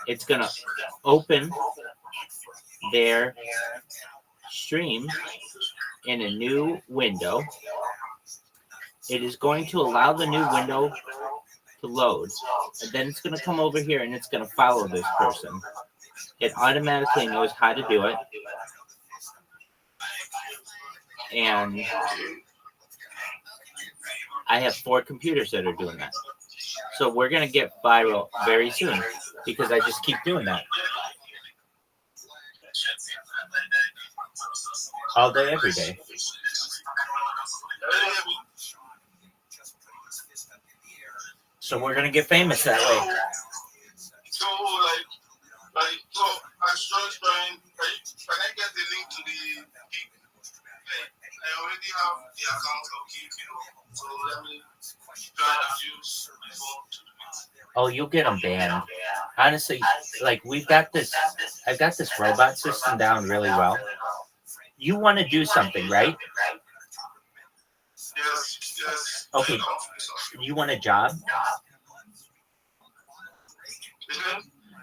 It's going to open their stream in a new window. It is going to allow the new window to load. And then it's going to come over here and it's going to follow this person. It automatically knows how to do it. And I have 4 computers that are doing that. So we're going to get viral very soon because I just keep doing that. All day, every day. So we're going to get famous that way. So, so I'm just trying, can I get the link to the Keep? I already have the account of Keep, so let me try to use my phone to do it. Oh, you'll get them banned. Honestly, like I've got this robot system down really well. You want to do something, right? Yes. Okay. You want a job?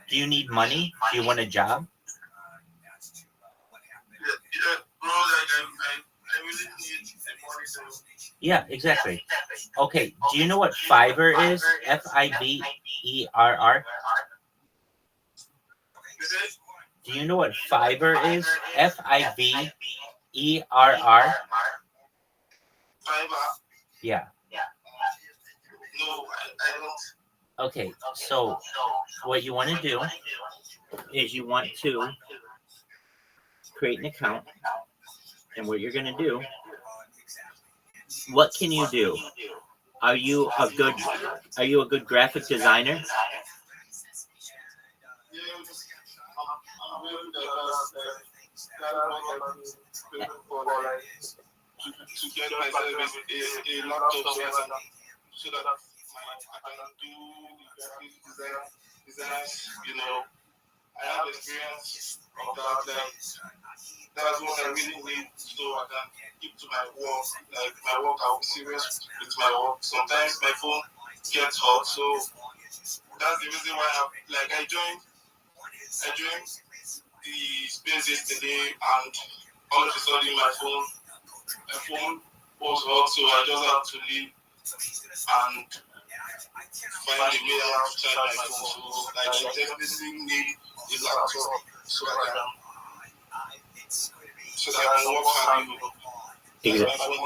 Do you need money? Do you want a job? Yeah, bro, I really need money. Yeah, exactly. Okay, do you know what Fiverr is? Fiverr? Do you know what Fiverr is? Fiverr? Fiverr? Yeah. No, I don't. Okay, so what you want to do is you want to create an account, and what you're going to do, what can you do? Are you a good graphic designer? To get myself a laptop so that I can do graphic designs, I have experience of that. That's what I really need so I can keep to my work. Like my work, I'll be serious with my work. Sometimes my phone gets hot, so that's the reason why I joined the space yesterday, and all of a sudden my phone was hot, so I just had to leave and find a way out to charge my phone. So I definitely need the laptop so that I can work hard. Exactly.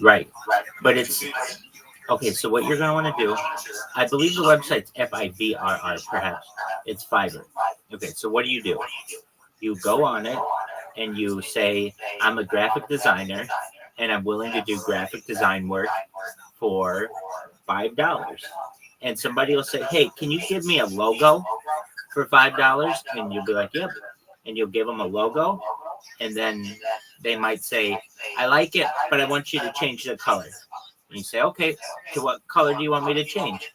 Right. But it's okay. So what you're going to want to do, I believe the website's Fiverr, perhaps. It's Fiverr. Okay. So what do? You go on it and you say, I'm a graphic designer and I'm willing to do graphic design work for $5. And somebody will say, hey, can you give me a logo for $5? And you'll be like, yep. And you'll give them a logo. And then they might say, I like it, but I want you to change the color. And you say, okay, to what color do you want me to change?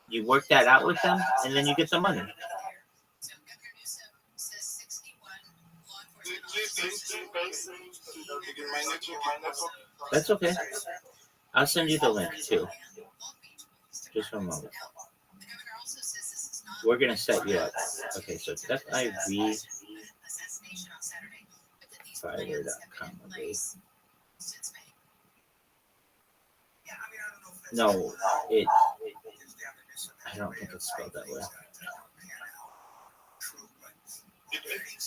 You work that out with them, and then you get the money. That's okay. I'll send you the link, too. Just for a moment. We're going to set you up. Okay, so FIV Fiverr.com. No, I don't think it's spelled that way.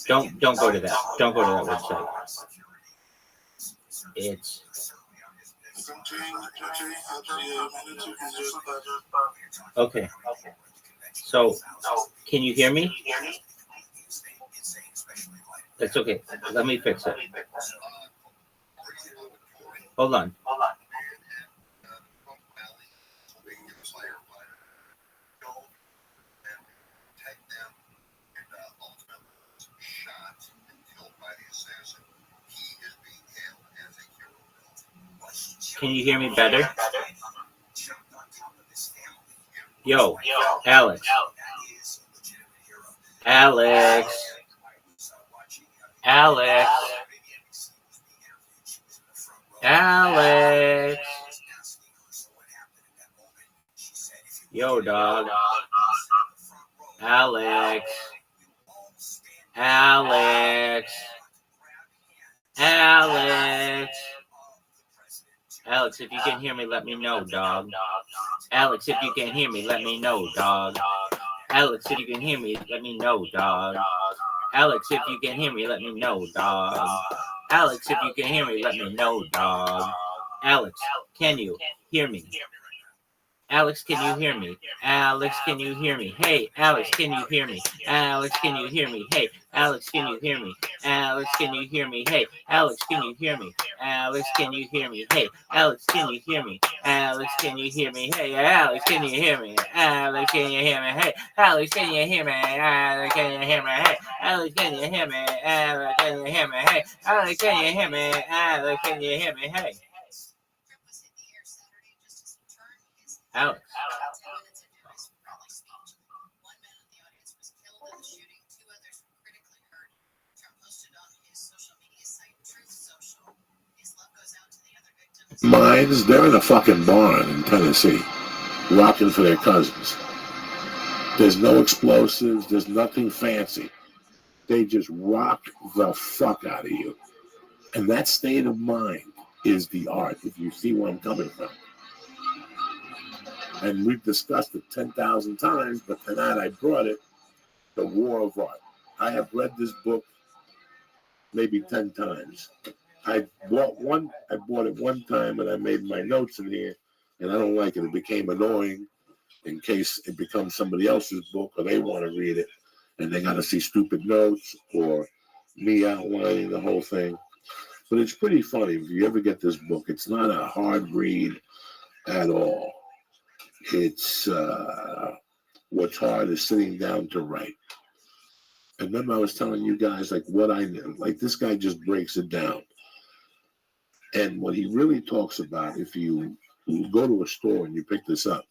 Don't go to that. Don't go to that website. It's okay. So, can you hear me? That's okay. Let me fix it. Hold on. Can you hear me better? Yo, Alex. Alex. Alex. Alex. Yo, dog. Alex. Alex. Alex. Alex, if you can hear me, let me know, dog. Alex, if you can hear me, let me know, dog. Alex, if you can hear me, let me know, dog. Alex, if you can hear me, let me know, dog. Alex, if you can hear me, let me know, dog. Alex, can you hear me? Alex, can you hear me? Alex, can you hear me? Hey, Alex, can you hear me? Alex, can you hear me? Hey, Alex, can you hear me? Alex, can you hear me? Hey, Alex, can you hear me? Alex, can you hear me? Hey, Alex, can you hear me? Alex, can you hear me? Hey, Alex, can you hear me? Alex, can you hear me? Hey, Alex, can you hear me? Alex, can you hear me? Hey, Alex, can you hear me? Alex, can you hear me? Hey, Alex, can you hear me? Alex, can you hear me? Hey, Alex. Mines, they're in a fucking barn in Tennessee, rocking for their cousins. There's no explosives, there's nothing fancy. They just rock the fuck out of you. And that state of mind is the art, if you see where I'm coming from. And we've discussed it 10,000 times, but tonight I brought it, The War of Art. I have read this book maybe 10 times. I bought it one time and I made my notes in here, and I don't like it. It became annoying in case it becomes somebody else's book or they want to read it and they got to see stupid notes or me outlining the whole thing. But it's pretty funny if you ever get this book. It's not a hard read at all. It's what's hard is sitting down to write. And remember I was telling you guys like what I knew. Like this guy just breaks it down. And what he really talks about, if you go to a store and you pick this up,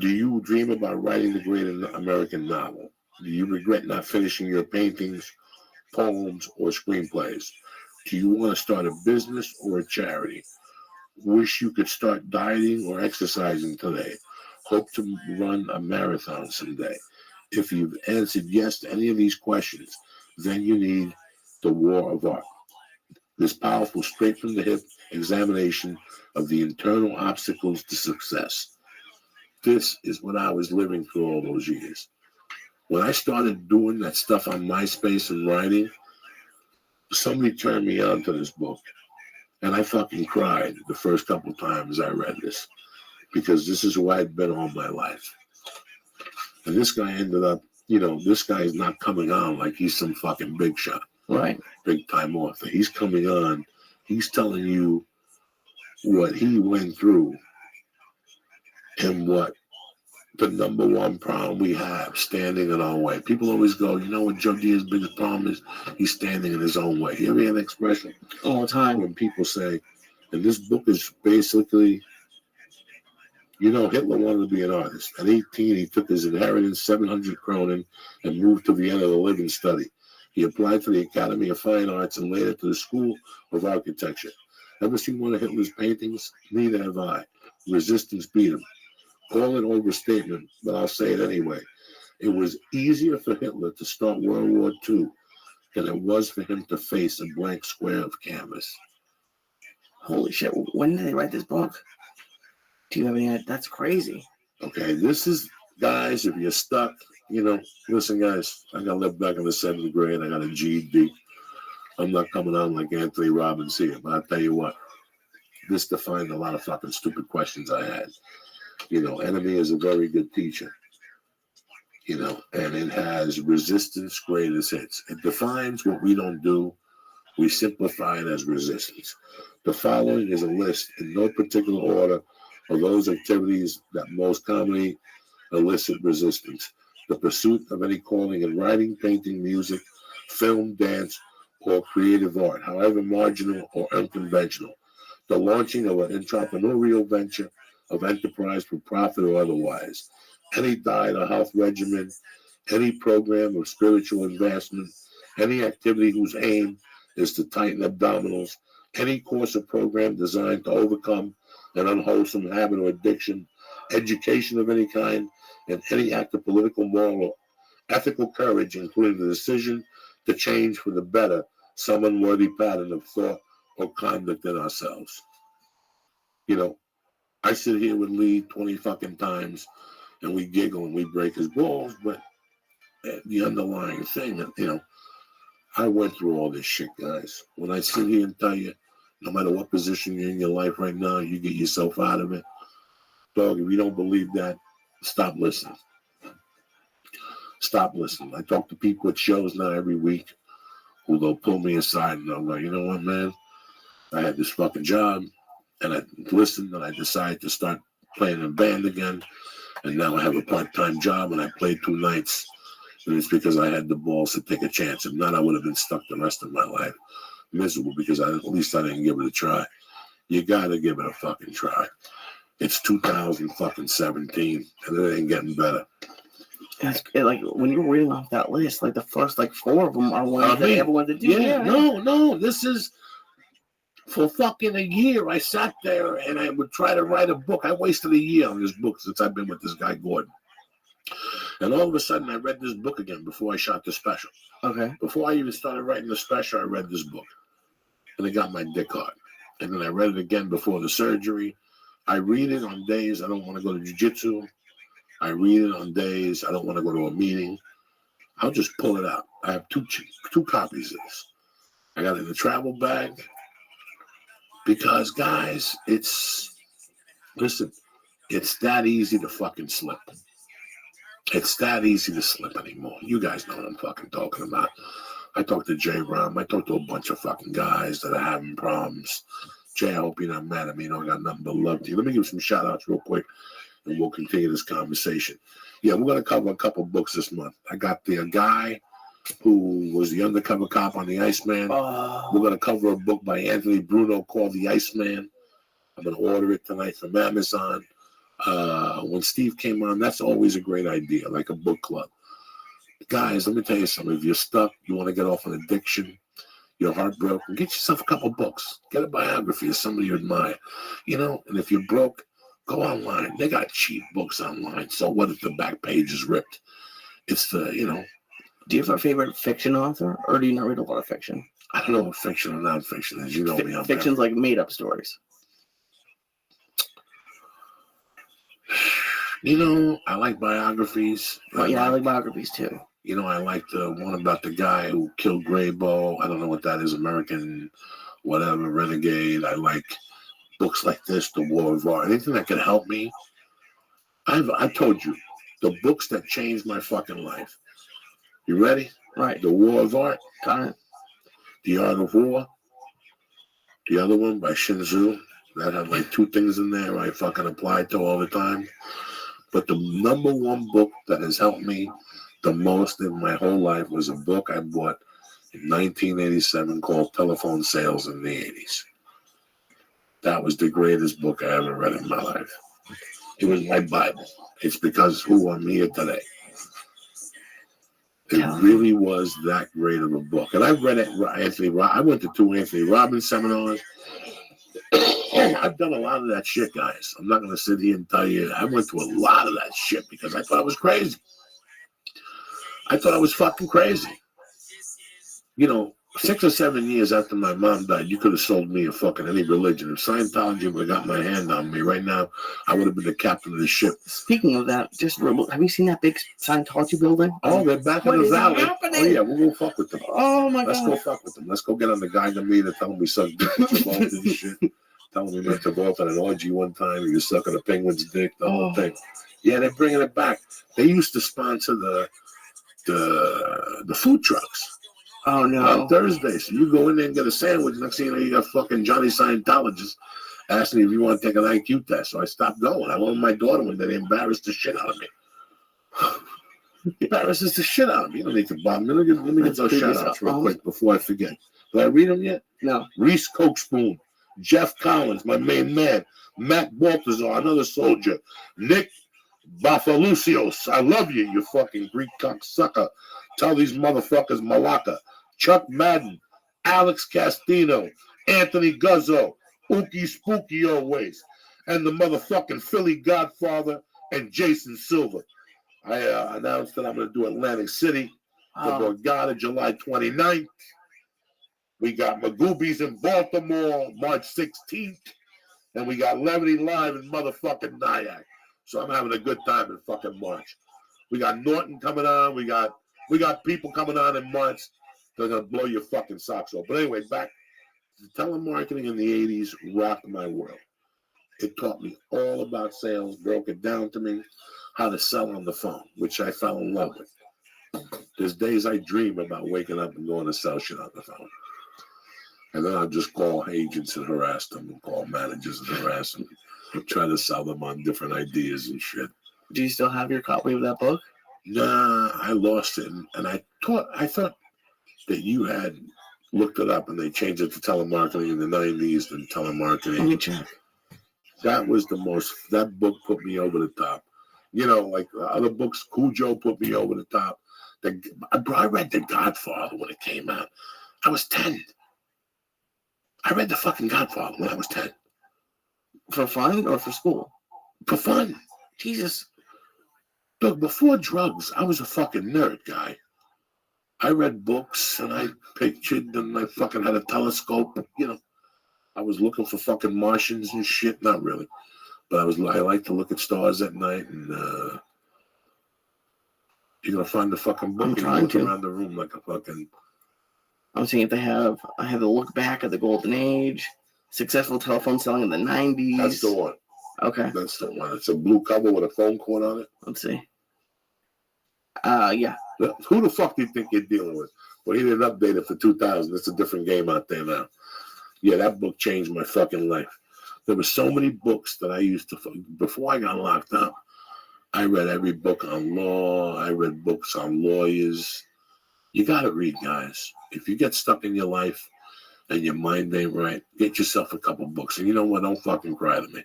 do you dream about writing the great American novel? Do you regret not finishing your paintings, poems, or screenplays? Do you want to start a business or a charity? Wish you could start dieting or exercising today? Hope to run a marathon someday? If you've answered yes to any of these questions, then you need The War of Art. This powerful, straight from the hip examination of the internal obstacles to success. This is what I was living through all those years. When I started doing that stuff on MySpace and writing, somebody turned me on to this book. And I fucking cried the first couple times I read this. Because this is who I'd been all my life. And this guy ended up, this guy is not coming on like he's some fucking big shot. Right. Big time author. He's coming on. He's telling you what he went through and what the number one problem we have, standing in our way. People always go, you know what Joe Diaz's biggest problem is? He's standing in his own way. You ever hear that expression? All the time. When people say, and this book is basically, Hitler wanted to be an artist. At 18, he took his inheritance, 700 kronen, and moved to Vienna to live and study. He applied for the Academy of Fine Arts and later to the School of Architecture. Ever seen one of Hitler's paintings? Neither have I. Resistance beat him. Call it overstatement, but I'll say it anyway. It was easier for Hitler to start World War II than it was for him to face a blank square of canvas. Holy shit. When did they write this book? Do you have any idea? That's crazy. Okay, this is, guys, if you're stuck, listen, guys, I got left back in the 7th grade. I got a GED. I'm not coming on like Anthony Robbins here, but I'll tell you what, this defined a lot of fucking stupid questions I had. Enemy is a very good teacher. you know, and it has resistance greatest hits. It defines what we don't do. We simplify it as resistance. The following is a list in no particular order of those activities that most commonly elicit resistance. The pursuit of any calling in writing, painting, music, film, dance, or creative art, however marginal or unconventional. The launching of an entrepreneurial venture of enterprise for profit or otherwise. Any diet or health regimen, any program of spiritual advancement, any activity whose aim is to tighten abdominals, any course or program designed to overcome an unwholesome habit or addiction, education of any kind, and any act of political, moral, or ethical courage, including the decision to change for the better some unworthy pattern of thought or conduct in ourselves. You know, I sit here with Lee 20 fucking times and we giggle and we break his balls, but the underlying thing that, you know, I went through all this shit, guys. When I sit here and tell you, no matter what position you're in your life right now, you get yourself out of it. Dog, if you don't believe that, stop listening. Stop listening. I talk to people at shows now every week who they'll pull me aside and I'm like, you know what, man? I had this fucking job and I listened and I decided to start playing in a band again. And now I have a part-time job and I played 2 nights. And it's because I had the balls to take a chance. If not, I would have been stuck the rest of my life miserable because at least I didn't give it a try. You gotta give it a fucking try. It's 2017 and it ain't getting better. Like when you're reading off that list, like the first like 4 of them are ones that everyone to do. Yeah, no, this is for fucking a year. I sat there and I would try to write a book. I wasted a year on this book since I've been with this guy Gordon. And all of a sudden, I read this book again before I shot the special. Okay. Before I even started writing the special, I read this book. And it got my dick hard. And then I read it again before the surgery. I read it on days I don't want to go to jiu-jitsu. I read it on days I don't want to go to a meeting. I'll just pull it out. I have two copies of this. I got it in the travel bag. Because, guys, it's that easy to fucking slip. It's that easy to slip anymore. You guys know what I'm fucking talking about. I talked to Jay Ram. I talked to a bunch of fucking guys that are having problems. Jay, I hope you're not mad at me. You know, I got nothing but love to you. Let me give some shout outs real quick and we'll continue this conversation. Yeah, we're going to cover a couple books this month. I got the guy who was the undercover cop on the Iceman. We're going to cover a book by Anthony Bruno called The Iceman. I'm going to order it tonight from Amazon. When Steve came on, that's always a great idea, like a book club. Guys, let me tell you something. If you're stuck, you want to get off an addiction, you're heartbroken, get yourself a couple books. Get a biography of somebody you admire. You know, and if you're broke, go online. They got cheap books online. So what if the back page is ripped? It's the, you know. Do you have a favorite fiction author, or do you not read a lot of fiction? I don't know what fiction or nonfiction is. You know me. Fiction's like made-up stories. You know, I like biographies. Oh, yeah, I like biographies too. You know, I like the one about the guy who killed Graybo. I don't know what that is, American, whatever, renegade. I like books like this, The War of Art. Anything that can help me. I told you, the books that changed my fucking life. You ready? Right. The War of Art. Got it. The Art of War. The other one by Shinzu. That had like 2 things in there I fucking applied to all the time. But the number one book that has helped me the most in my whole life was a book I bought in 1987 called Telephone Sales in the 80s. That was the greatest book I ever read in my life. It was my Bible. It's because who I'm here today. It really was that great of a book. And I read it, I went to 2 Anthony Robbins seminars. I've done a lot of that shit, guys. I'm not going to sit here and tell you. I went to a lot of that shit because I thought I was crazy. I thought I was fucking crazy. You know, 6 or 7 years after my mom died, you could have sold me a fucking any religion. If Scientology would have got my hand on me right now, I would have been the captain of the ship. Speaking of that, have you seen that big Scientology building? Oh, they're back in the valley. Happening? Oh, yeah, we'll go fuck with them. Oh, my God. Let's go fuck with them. Let's go get on the Geiger meter, tell them we sucked dick at Travolta and shit. Tell them we met Travolta at an orgy one time, he was sucking a penguin's dick, the whole thing. Yeah, they're bringing it back. They used to sponsor the food trucks Oh no. on Thursdays. So you go in there and get a sandwich. Next thing you know, you got fucking Johnny Scientologist asking me if you want to take an IQ test. So I stopped going. I went with my daughter when they embarrassed the shit out of me. Embarrasses the shit out of me. You don't need to bother me. Let me get those shout outs real quick before I forget. Did I read them yet? No. Reese Cokespoon, Jeff Collins, my main man, Matt Baltazar, another soldier, Nick Bafalusios, I love you, you fucking Greek cocksucker. Tell these motherfuckers Malaka, Chuck Madden, Alex Castino, Anthony Guzzo, Ookie Spooky always, and the motherfucking Philly Godfather and Jason Silva. I announced that I'm going to do Atlantic City, the Borgata, July 29th. We got Magoobies in Baltimore, March 16th. And we got Levity Live in motherfucking Nyack. So I'm having a good time in fucking March. We got Norton coming on. We got people coming on in March. They're going to blow your fucking socks off. But anyway, back to telemarketing in the 80s rocked my world. It taught me all about sales, broke it down to me, how to sell on the phone, which I fell in love with. There's days I dream about waking up and going to sell shit on the phone. And then I'll just call agents and harass them and call managers and harass them, try to sell them on different ideas and shit. Do you still have your copy of that book? Nah, I lost it. And I thought that you had looked it up and they changed it to telemarketing in the 90s and telemarketing. Let me check. That was that book put me over the top. You know, like other books, Cujo put me over the top. I read The Godfather when it came out. I was 10. I read the fucking Godfather when I was 10. For fun or for school? For fun. Jesus. Look, before drugs, I was a fucking nerd guy. I read books and I pictured and I fucking had a telescope. You know, I was looking for fucking Martians and shit. Not really. But I like to look at stars at night and you're going to find the fucking book. I'm trying to. Around the room like a fucking... I'm seeing if I have a look back at the golden age, successful telephone selling in the 90s. That's the one. Okay. That's the one. It's a blue cover with a phone cord on it. Let's see. Yeah. Who the fuck do you think you're dealing with? Well, he didn't update it for 2000. It's a different game out there now. Yeah, that book changed my fucking life. There were so many books that I used to, before I got locked up, I read every book on law. I read books on lawyers. You got to read, guys. If you get stuck in your life and your mind ain't right, get yourself a couple books. And you know what? Don't fucking cry to me.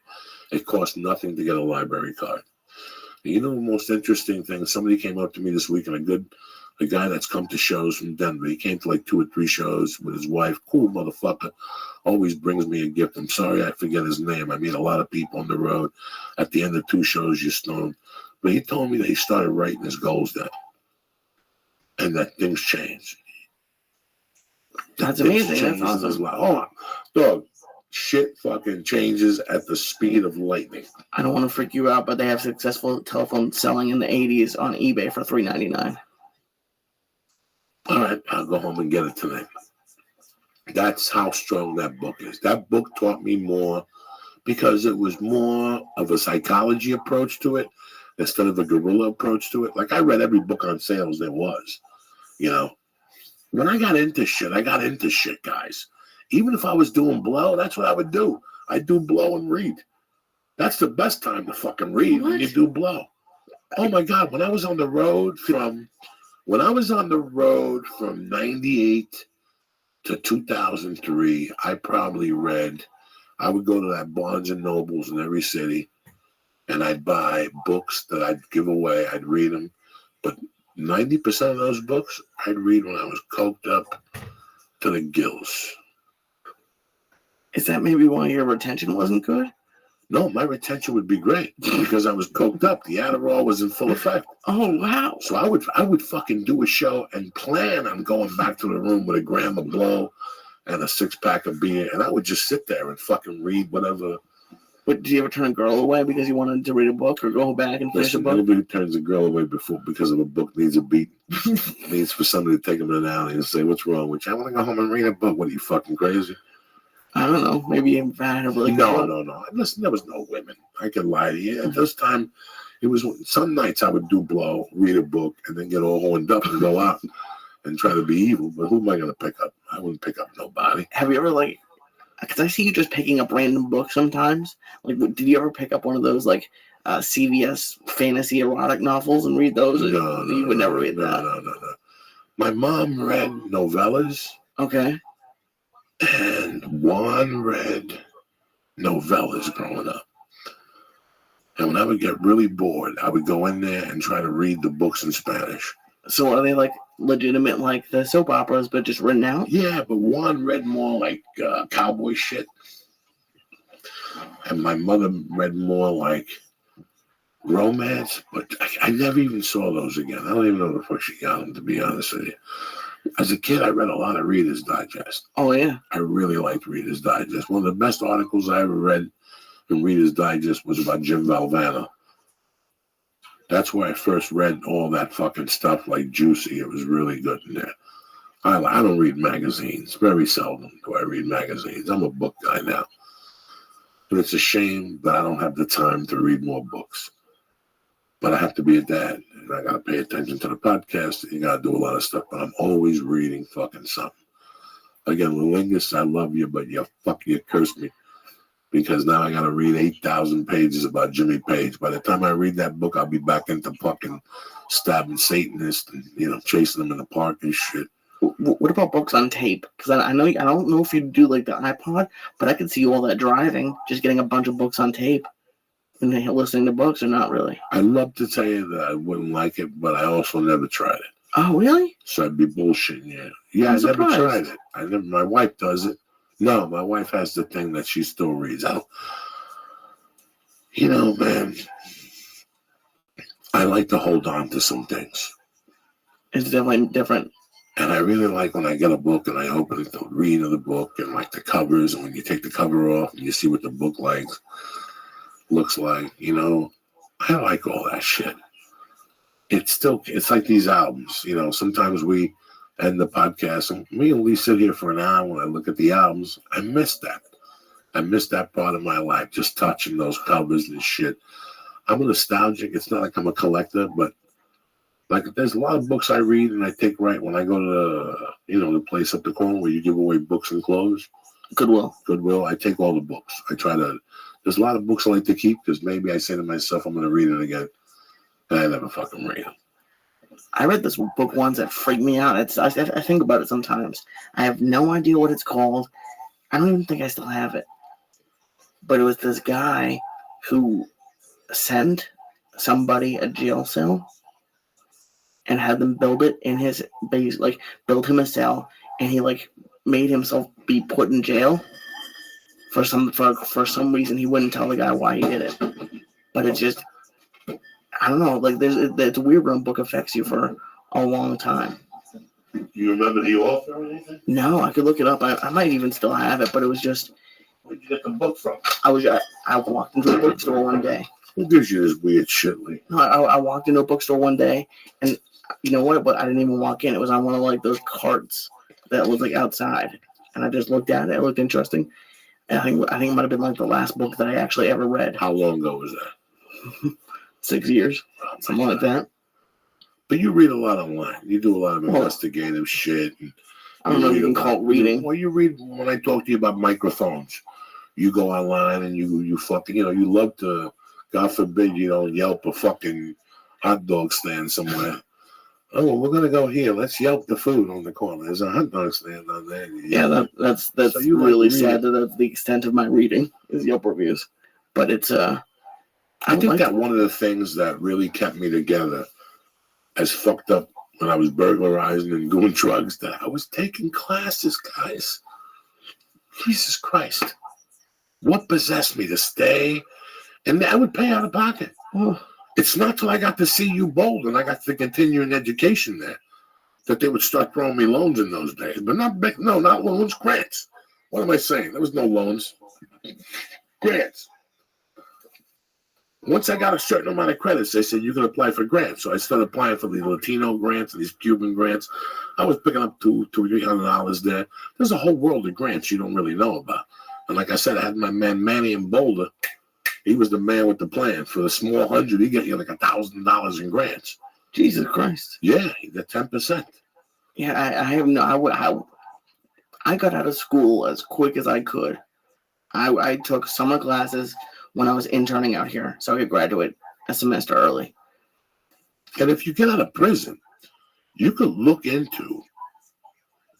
It costs nothing to get a library card. And you know the most interesting thing? Somebody came up to me this week, and a guy that's come to shows from Denver. He came to like 2 or 3 shows with his wife. Cool motherfucker. Always brings me a gift. I'm sorry I forget his name. I meet a lot of people on the road. At the end of 2 shows, you're stoned. But he told me that he started writing his goals down. And that things change. That's amazing. That's awesome. Oh, dog, shit fucking changes at the speed of lightning. I don't want to freak you out, but they have successful telephone selling in the 80s on eBay for $3.99. All right, I'll go home and get it tonight. That's how strong that book is. That book taught me more because it was more of a psychology approach to it instead of a guerrilla approach to it. Like, I read every book on sales there was, you know. When I got into shit, guys. Even if I was doing blow, that's what I would do. I'd do blow and read. That's the best time to fucking read when you do blow. Oh, my God. When I was on the road from 98 to 2003, I would go to that Barnes and Nobles in every city, and I'd buy books that I'd give away. I'd read them. But 90% of those books I'd read when I was coked up to the gills. Is that maybe why your retention wasn't good? No, my retention would be great because I was coked up. The Adderall was in full effect. Oh, wow. So I would fucking do a show and plan on going back to the room with a gram of blow and a 6-pack of beer, and I would just sit there and fucking read whatever. But did you ever turn a girl away because you wanted to read a book or go back and finish a book? Nobody turns a girl away because of a book needs a beat. Needs for somebody to take them in an alley and say, "What's wrong with you? I want to go home and read a book." What are you, fucking crazy? I don't know. Maybe you had a really good book. No. Listen, there was no women. I could lie to you. At this time, It was some nights I would do blow, read a book, and then get all horned up and go out and try to be evil. But who am I going to pick up? I wouldn't pick up nobody. Have you ever like? Because I see you just picking up random books sometimes. Like, did you ever pick up one of those like CVS fantasy erotic novels and read those? No, you would never read that. No. My mom read novellas. Okay. And Juan read novellas growing up. And when I would get really bored, I would go in there and try to read the books in Spanish. So are they like legitimate, like the soap operas, but just written out? Yeah, but Juan read more like cowboy shit. And my mother read more like romance, but I never even saw those again. I don't even know the fuck she got them, to be honest with you. As a kid, I read a lot of Reader's Digest. Oh, yeah. I really liked Reader's Digest. One of the best articles I ever read in Reader's Digest was about Jim Valvano. That's where I first read all that fucking stuff like Juicy. It was really good in there. I don't read magazines. Very seldom do I read magazines. I'm a book guy now. But it's a shame that I don't have the time to read more books. But I have to be a dad, and I got to pay attention to the podcast. You got to do a lot of stuff, but I'm always reading fucking something. Again, Lingus, I love you, but you curse me. Because now I got to read 8,000 pages about Jimmy Page. By the time I read that book, I'll be back into fucking stabbing Satanists and, chasing them in the park and shit. What about books on tape? Because I don't know if you do like the iPod, but I could see all that driving, just getting a bunch of books on tape and listening to books, or not really. I'd love to tell you that I wouldn't like it, but I also never tried it. Oh, really? So I'd be bullshitting you. Yeah, I never tried it. My wife does it. No, my wife has the thing that she still reads. Man, I like to hold on to some things. It's definitely different. And I really like when I get a book and I open it to read of the book and like the covers, and when you take the cover off and you see what the book looks like, I like all that shit. It's like these albums, sometimes we end the podcast and me and Lee sit here for an hour when I look at the albums. I miss that. I miss that part of my life, just touching those covers and shit. I'm a nostalgic. It's not like I'm a collector, but like there's a lot of books I read and I take right when I go to the place up the corner where you give away books and clothes. Goodwill. I take all the books. There's a lot of books I like to keep because maybe I say to myself, I'm going to read it again. And I never fucking read them. I read this book once that freaked me out. I think about it sometimes. I have no idea what it's called. I don't even think I still have it. But it was this guy who sent somebody a jail cell and had them build it in his base, like build him a cell, and he like made himself be put in jail for some reason. He wouldn't tell the guy why he did it. But it's just, I don't know, like it's weird when a book affects you for a long time. You remember the author or anything? No, I could look it up. I might even still have it, but it was just. Where'd you get the book from? I walked into a bookstore one day. Who gives you this weird shit, Lee? No, I walked into a bookstore one day, and you know what? But I didn't even walk in. It was on one of like those carts that was like outside, and I just looked at it. It looked interesting. And I think it might have been like the last book that I actually ever read. How long ago was that? 6 years, something like that. But you read a lot online. You do a lot of investigative shit. And I don't know if you can call it reading. Well, you read when I talk to you about microphones. You go online and you fucking, you love to, God forbid, you don't Yelp a fucking hot dog stand somewhere. Oh, well, we're gonna go here. Let's Yelp the food on the corner. There's a hot dog stand on there. Yeah, that's so really sad that that's the extent of my reading is Yelp reviews. But it's I think that one of the things that really kept me together, as fucked up when I was burglarizing and doing drugs, that I was taking classes, guys. Jesus Christ. What possessed me to stay? And I would pay out of pocket. Oh. It's not till I got to see you bold and I got to continue in education there that they would start throwing me loans in those days. But not loans, grants. What am I saying? There was no loans. Grants. Once I got a certain amount of credits, they said you can apply for grants. So I started applying for the Latino grants and these Cuban grants. I was picking up $200-$300 there. There's a whole world of grants you don't really know about. And like I said, I had my man Manny in Boulder. He was the man with the plan. For the small 100, he get you like $1,000 in grants. Jesus Christ. Yeah, he got 10%. Yeah, I have no. I got out of school as quick as I could. I took summer classes when I was interning out here, so I could graduate a semester early. And if you get out of prison, you could look into,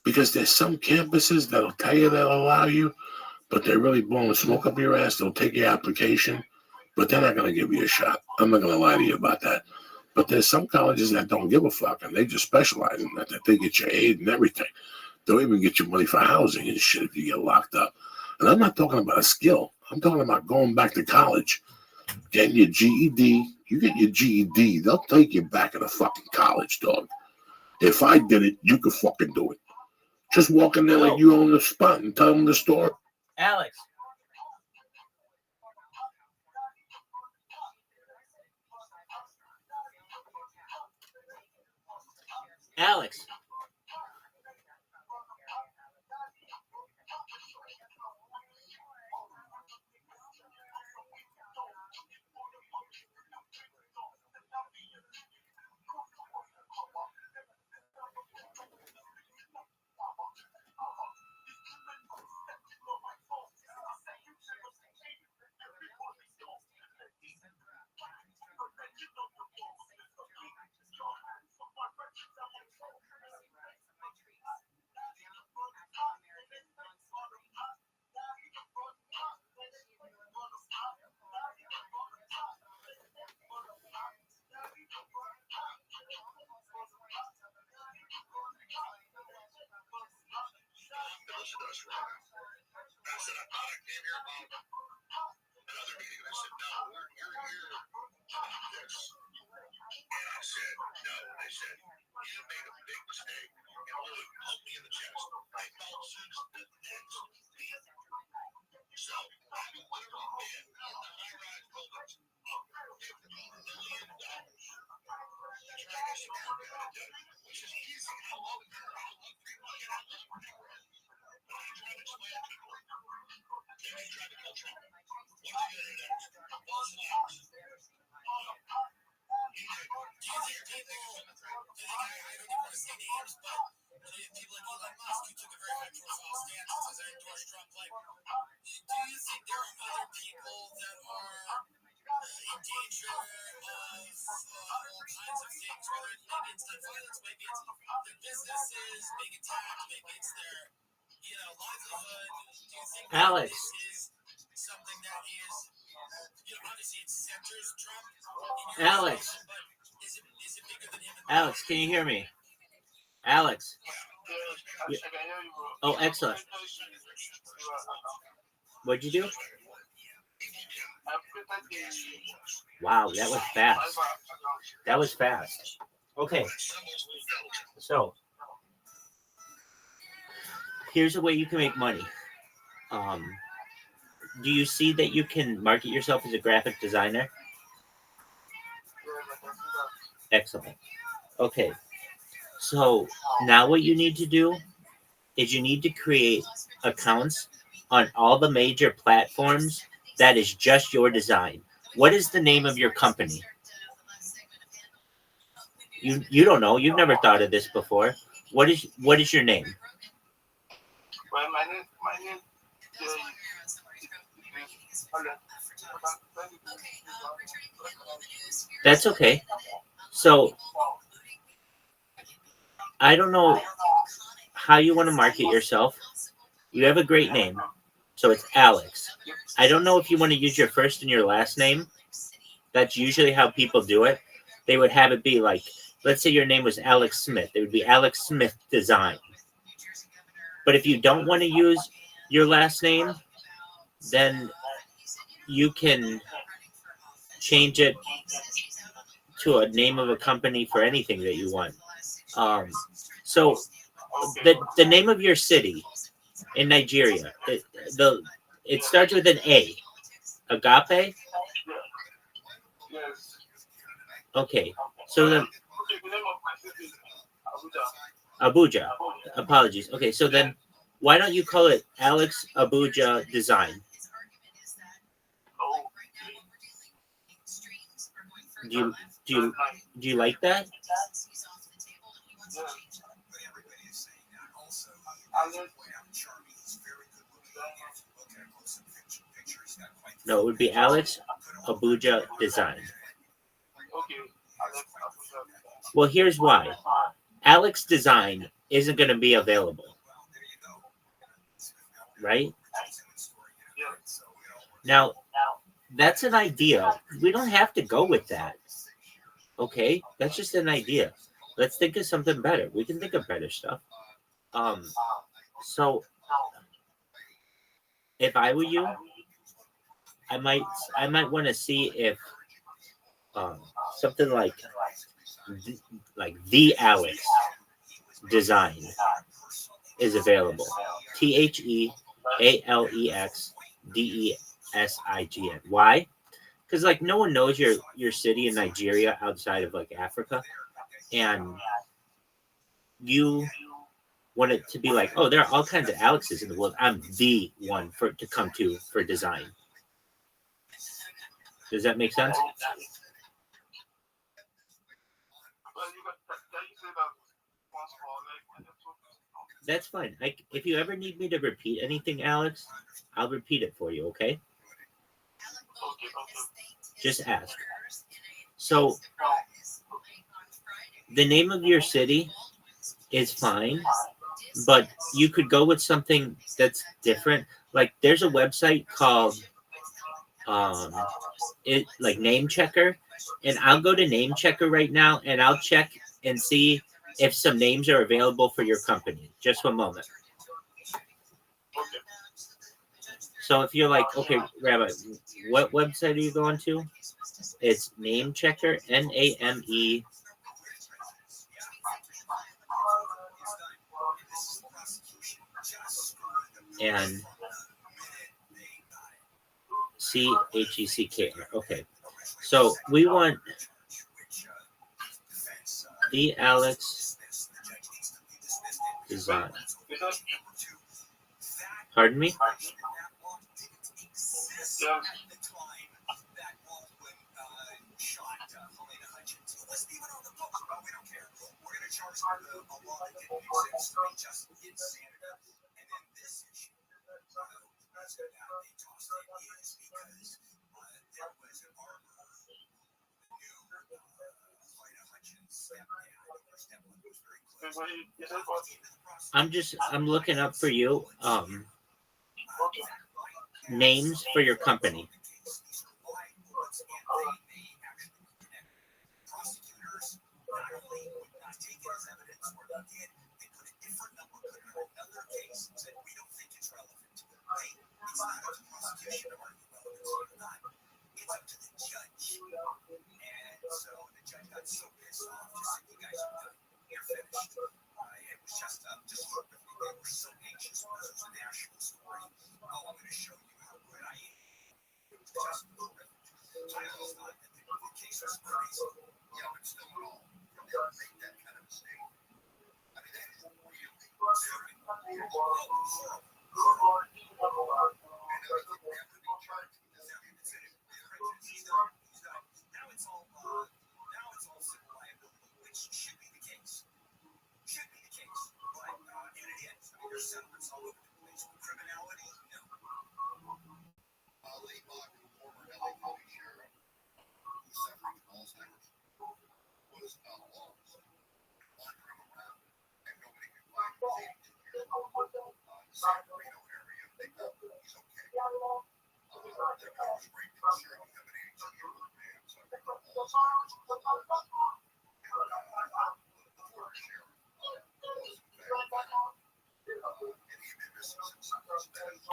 because there's some campuses that'll tell you they'll allow you, but they're really blowing smoke up your ass. They'll take your application, but they're not going to give you a shot. I'm not going to lie to you about that. But there's some colleges that don't give a fuck, and they just specialize in that they get your aid and everything. They'll even get you money for housing and shit if you get locked up. And I'm not talking about a skill. I'm talking about going back to college, getting your GED. You get your GED, they'll take you back to the fucking college, dog. If I did it, you could fucking do it. Just walk in there like you own the spot and tell them the story. Alex. Alex. I said, I thought I came here about another meeting. And I said, no, you're here about this. And I said, no. And they said, you made a big mistake. And literally poked me in the chest. I felt since the next week. So I literally did in the high-rise buildings $50 million to try to get some work out of it, which is easy. I love it here. I love people. I love people. But I try to explain to people. Then they try to kill Trump. What are they going to do next? False flags. Do you think people, I don't even want to say names, but people like Elon Musk, who took a very high profile stance and says I endorse Trump, like, do you think there are other people that are in danger of all kinds of things, whether maybe it's not violence, maybe it's their businesses being attacked, maybe it's their livelihood? Do you think Alex. this is something that is, obviously it centers Trump in your Alex. opinion, but is it bigger than him? Alex, can you hear me? Alex. I can hear you, bro. Oh, excellent. What'd you do? Wow, that was fast. That was fast. Okay. So, here's a way you can make money. Do you see that you can market yourself as a graphic designer? Excellent. Okay. So, now what you need to do is you need to create accounts on all the major platforms that is just your design. What is the name of your company? You don't know. You've never thought of this before. What is your name? Well, my name That's okay. So I don't know how you want to market yourself. You have a great name. So it's Alex. I don't know if you want to use your first and your last name. That's usually how people do it. They would have it be like, let's say your name was Alex Smith. It would be Alex Smith Design. But if you don't want to use your last name, then you can change it to a name of a company for anything that you want. So the name of your city in Nigeria, it starts with an A. Agape? Yes. Okay. So then The name of my city is Abuja. Abuja. Apologies. Okay, so then why don't you call it Alex Abuja Design? Oh, Do you do you do you like that? He's off the table and he wants to change that. But everybody is saying that. Also, he is quite out charming. He's very good looking. If you look at a close-up picture, he's got quite. No, it would be Alex Abuja Design. Okay, Alex Abuja. Well, here's why. Alex Design isn't going to be available, right? Yeah. Now, that's an idea. We don't have to go with that. Okay, that's just an idea. Let's think of something better. We can think of better stuff. So if I were you, I might want to see if something like the Alex Design is available. TheAlexDesign. Why? Because like no one knows your city in Nigeria outside of like Africa, and you want it to be like, oh, there are all kinds of Alexes in the world. I'm the one to come to for design. Does that make sense? Well, you can you say that once more, like, That's fine. If you ever need me to repeat anything, Alex, I'll repeat it for you, okay? okay. Just ask. So, the name of your city is fine, but you could go with something that's different. Like, there's a website called Name Checker, and I'll go to Name Checker right now, and I'll check and see if some names are available for your company. Just one moment. So if you're like, okay, Rabbi, what website are you going to? It's Name Checker, NAME. And CHECKR. Okay. So we want the Alex Design. Pardon me? Yeah. I'm looking up for you names for your company.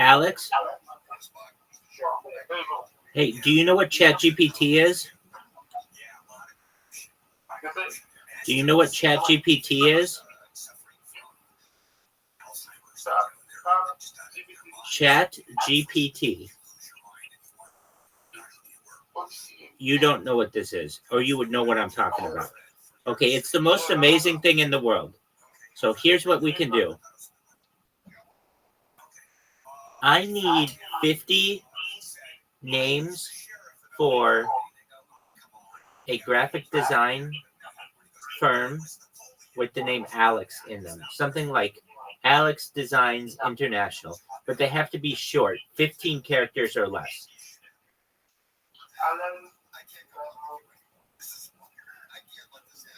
Alex? Hey, do you know what ChatGPT is? Do you know what ChatGPT is? ChatGPT. You don't know what this is, or you would know what I'm talking about. Okay, it's the most amazing thing in the world. So here's what we can do. I need 50 names for a graphic design firm with the name Alex in them. Something like Alex Designs International. But they have to be short, 15 characters or less.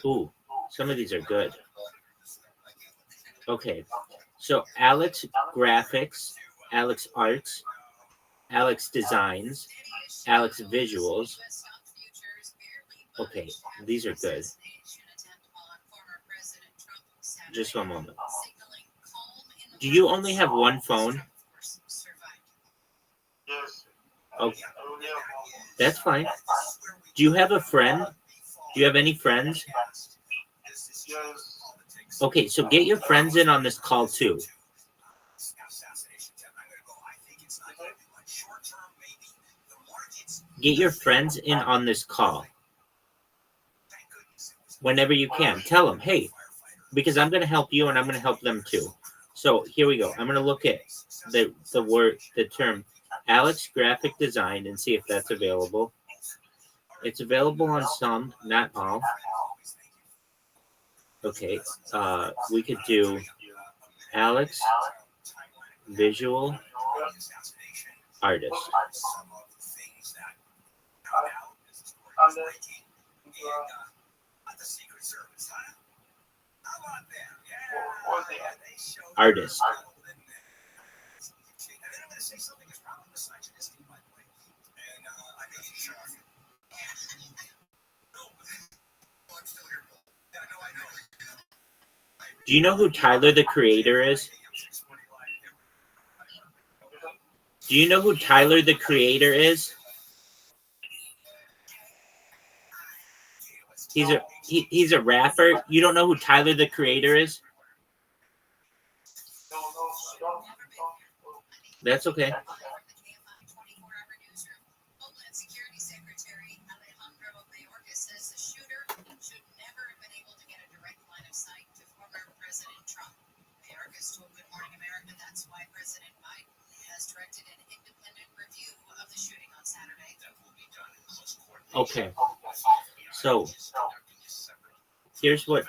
Ooh, some of these are good. Okay, so Alex Graphics, Alex Arts, Alex Designs, Alex Visuals. Okay, these are good. Just one moment. Do you only have one phone? Yes. Okay, that's fine. Do you have a friend? Do you have any friends? Yes. Okay, so get your friends in on this call too. Get your friends in on this call whenever you can. Tell them, hey, because I'm going to help you and I'm going to help them too. So here we go. I'm going to look at the term Alex Graphic Design and see if that's available. It's available on some, not all. Okay, we could do Alex Visual Artist. Artist. Do you know who Tyler the Creator is? Do you know who Tyler the Creator is? He's a rapper. You don't know who Tyler the Creator is? That's okay. Okay. So here's what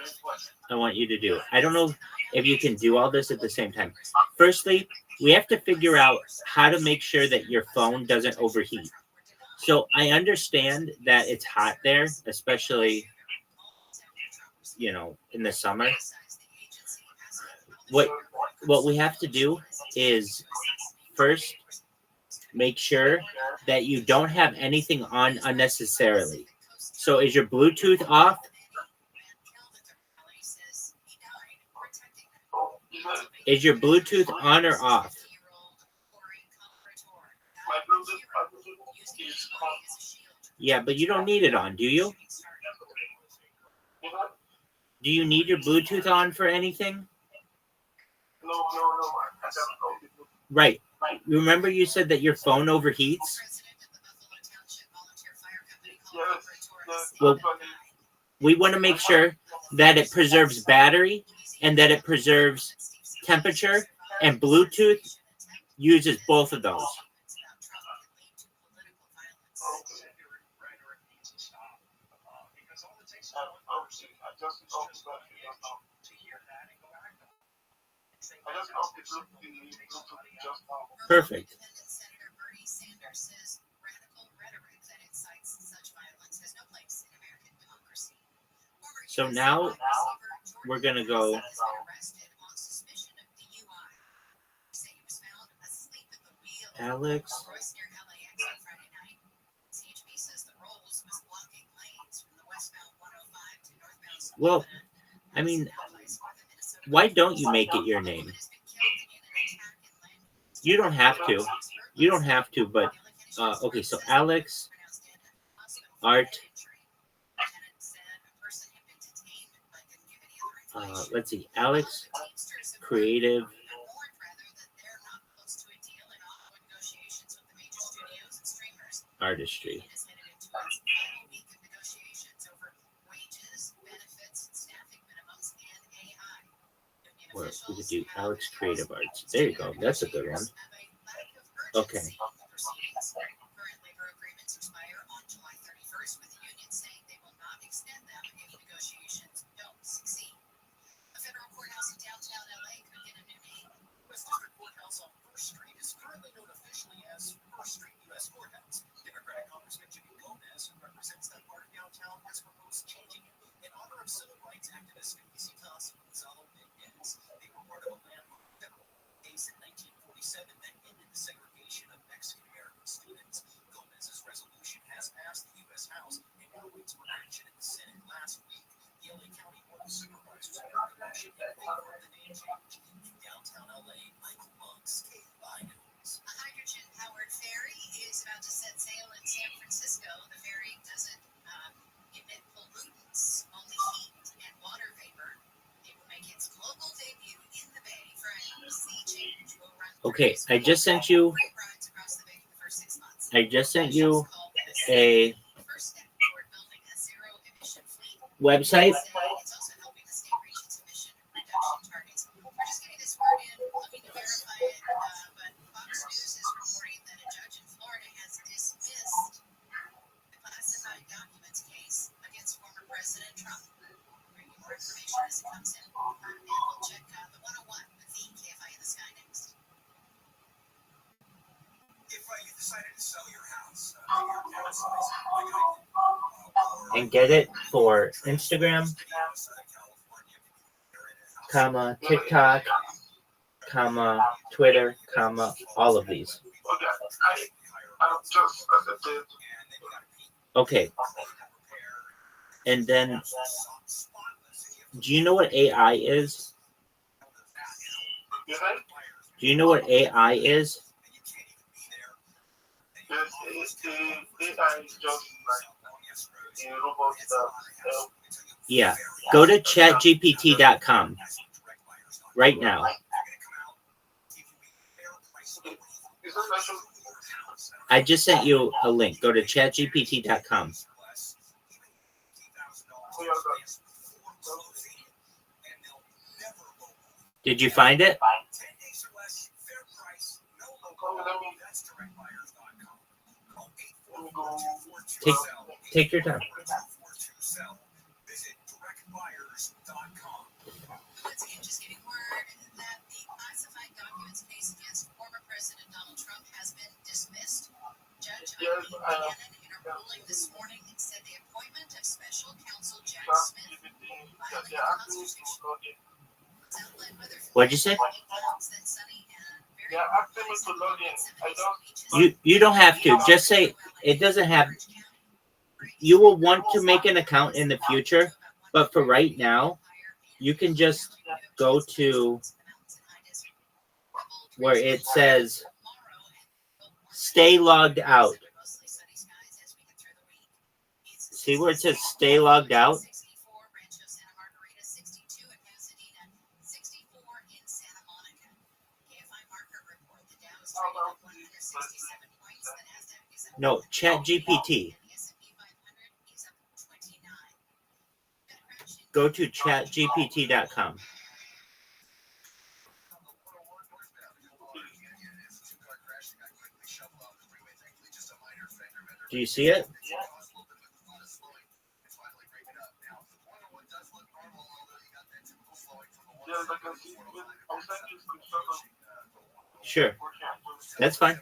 I want you to do. I don't know if you can do all this at the same time. Firstly, we have to figure out how to make sure that your phone doesn't overheat. So I understand that it's hot there, especially, you know, in the summer. What we have to do is first make sure that you don't have anything on unnecessarily. So is your Bluetooth off? Is your Bluetooth on or off? My Bluetooth is on. Yeah, but you don't need it on, do you? Do you need your Bluetooth on for anything? No. I don't know. Right. Remember you said that your phone overheats? Yes. Well, we want to make sure that it preserves battery and that it preserves temperature, and Bluetooth uses both of those. Perfect. So now we're going to go Alex. Well, I mean, why don't you make it your name? You don't have to. You don't have to, but okay, so Alex Art. Let's see, Alex Creative Artistry. Or we could do Alex Creative Arts. There you go. That's a good one. Okay. activist Visitas Gonzalo Mendez. They were part of a landmark case in 1947 that ended the segregation of Mexican-American students. Gomez's resolution has passed the U.S. House and now waits for action in the Senate. Last week, the LA County Board of Supervisors approved a motion in favor of the name change. In downtown LA, Michael Monks, KFI News. A hydrogen-powered ferry is about to set sail in San Francisco. The ferry doesn't emit pollutants, only heat and water vapor. It will make its global debut in the Bay for a sea change. Will run Okay, I just sent you. great rides across the Bay for the first 6 months. I just sent you This a first step toward building a zero-emission fleet. website. It's also helping the state reach its emission reduction targets. We're just getting this word in, looking to verify it, but Fox News is reporting that a judge in Florida has dismissed the classified documents case against former President Trump. Bringing more information as it comes in, and we'll check the 101 with the KFI in the Sky next. If you decided to sell your house, your downsize, like I did, And get it for Instagram, comma, TikTok, comma, Twitter, comma, all of these. Okay, I'm just accepted. Okay. And then, do you know what AI is? You know? Do you know what AI is? Yes, AI is just like a robot that helps. Yeah. Go to chatgpt.com right now. Is that special? I just sent you a link. Go to chatgpt.com. Did you find it? Take your time. Let's see, I'm just getting word that the classified documents case against former President Donald Trump has been dismissed. Judge Eileen Cannon, in her ruling this morning, said the appointment of special counsel Jack Smith violated the Constitution. Outlet weather What'd you say? clouds that sunny and very Yeah, warm asking me highs to of log in. I 70s don't. beaches. You don't have to. Just say it doesn't have. You will want to make an account in the future, but for right now, you can just go to where it says stay logged out. See where it says stay logged out? No, ChatGPT. Go to chatgpt.com. Do you see it? Yes, I can see it. I'll send you a screenshot of Sure. That's fine.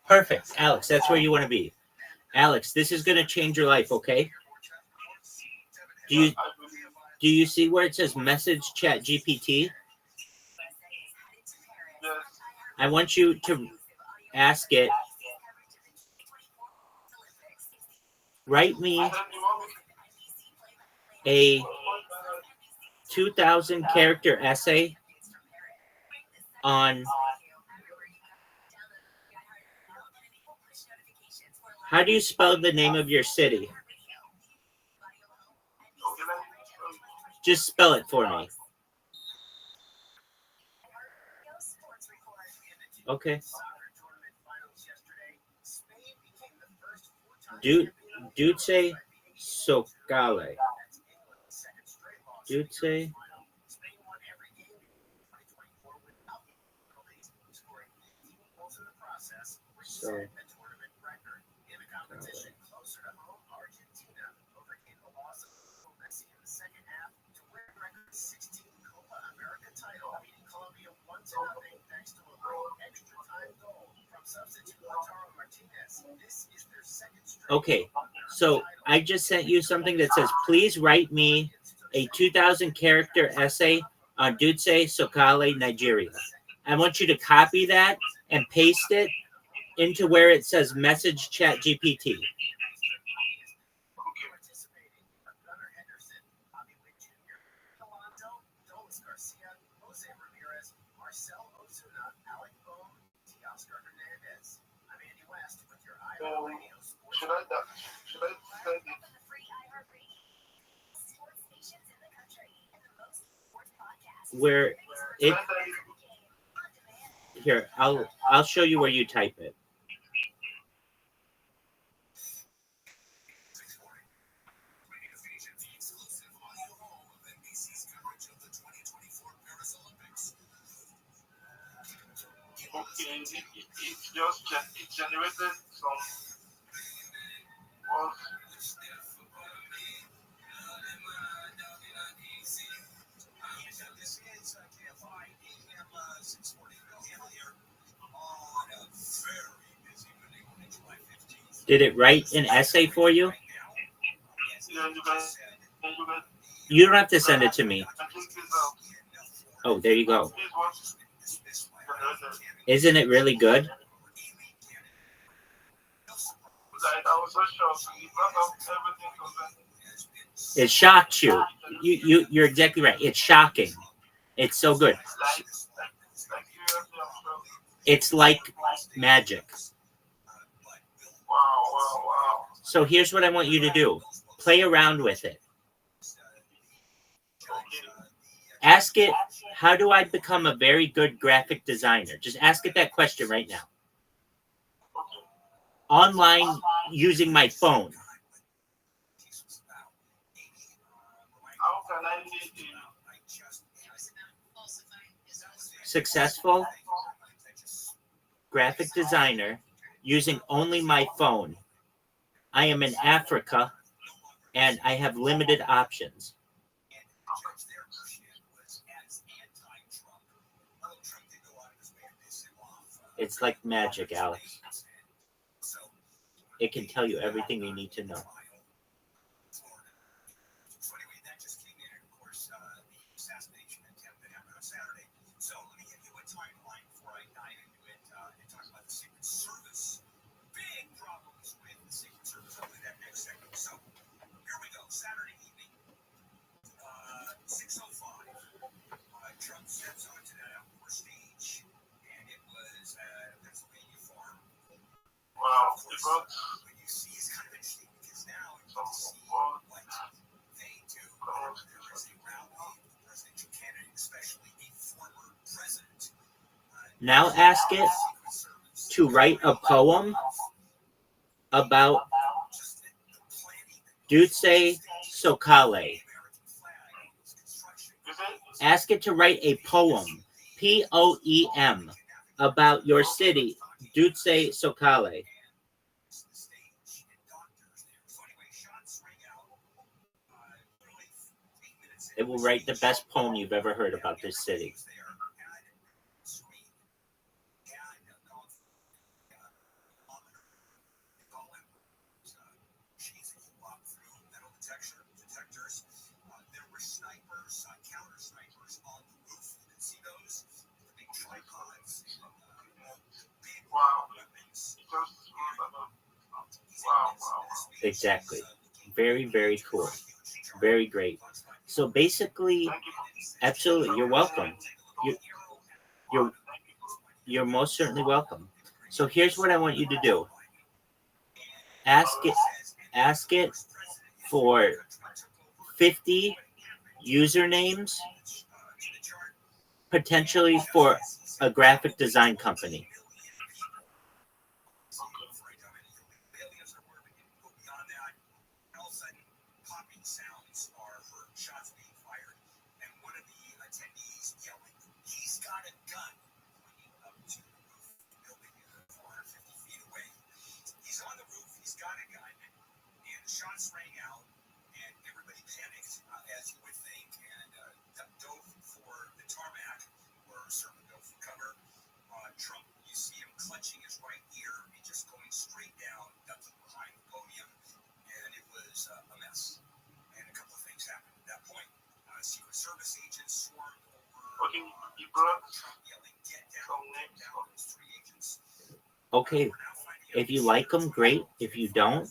Perfect. Alex, that's where you want to be. Alex, this is going to change your life, okay? Do you see where it says message chat GPT? I want you to ask it, write me a 2,000 character essay on how do you spell the name of your city? Just spell it for me. Okay. Duce Socale. Duce. So. America title, beating Colombia 1-0 thanks to a late extra time goal from substitute Lautaro Martinez. This is their second straight. Okay, so I just sent you something that says, please write me a 2,000 character essay on Dutse Sokale, Nigeria. I want you to copy that and paste it into where it says message chat GPT. Should I send it? Where it here, I'll show you where you type it. Okay, it just it generated some. Well, Did it write an essay for you? yeah, you guys. You don't have to send it to me. Oh, there you go. Isn't it really good? It shocked you. You're exactly right. It's shocking. It's so good. It's like magic. Wow. So here's what I want you to do. Play around with it. Ask it, how do I become a very good graphic designer? Just ask it that question right now. Online using my phone. How can I lead you? Successful graphic designer using only my phone. I am in Africa and I have limited options. It's like magic, Alex. It can tell you everything you need to know. Saturday evening, 6:05. Trump steps onto that outdoor stage, and it was a Pennsylvania farm. Wow, When you see, it's kind of interesting because now you get to see what they do. There is a rally with presidential candidate, especially a former president. Now ask it to write a poem about Dutse Sokale. Ask it to write a poem, Poem, about your city, Dutse Sokale. It will write the best poem you've ever heard about this city. There were snipers, counter snipers on the roof. You can see those, the big tripods, big weapons. Exactly. Very, very cool. Very great. So basically, absolutely, you're welcome. You're most certainly welcome. So here's what I want you to do. Ask it for 50 usernames, potentially for a graphic design company. Shots rang out, and everybody panicked, as you would think, and dove Secret Service agents swarmed over. Okay, you brought Yelling, "Get down!" some names. Down those 3 agents. Okay, if you like them, great. If you don't,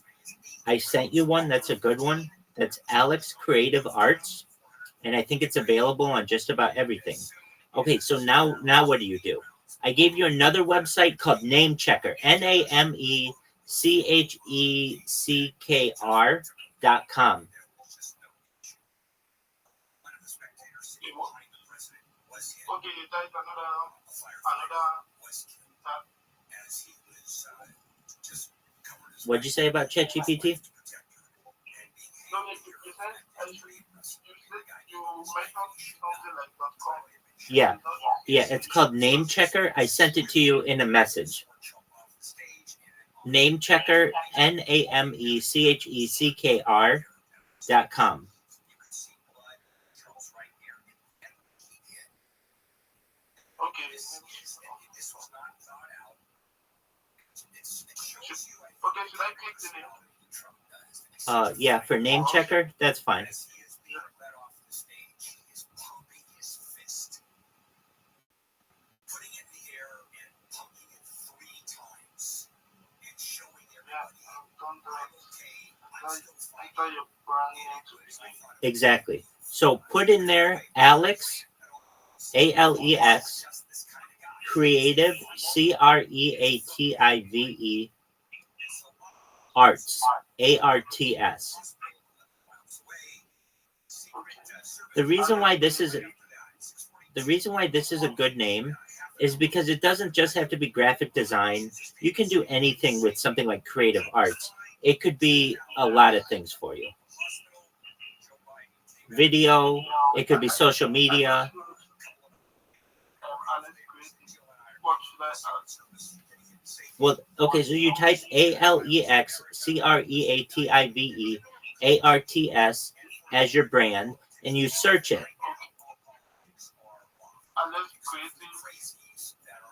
I sent you one that's a good one. That's Alex Creative Arts, and I think it's available on just about everything. Okay, so now what do? I gave you another website called Name Checker, NameCheckr.com. Okay, there is another tab. What'd you say about ChatGPT? No, you said you mentioned something like .com. Yeah, it's called Name Checker. I sent it to you in a message. Name Checker, NameCheckr.com. Okay. Okay, should I click the name? Yeah, for Name Checker, that's fine. Exactly. So put in there Alex, Alex, Creative, Creative, Arts, Arts. The reason why this is a good name is because it doesn't just have to be graphic design. You can do anything with something like Creative Arts. It could be a lot of things for you. Video, it could be social media. Well, okay, so you type Alex Creative Arts as your brand, and you search it.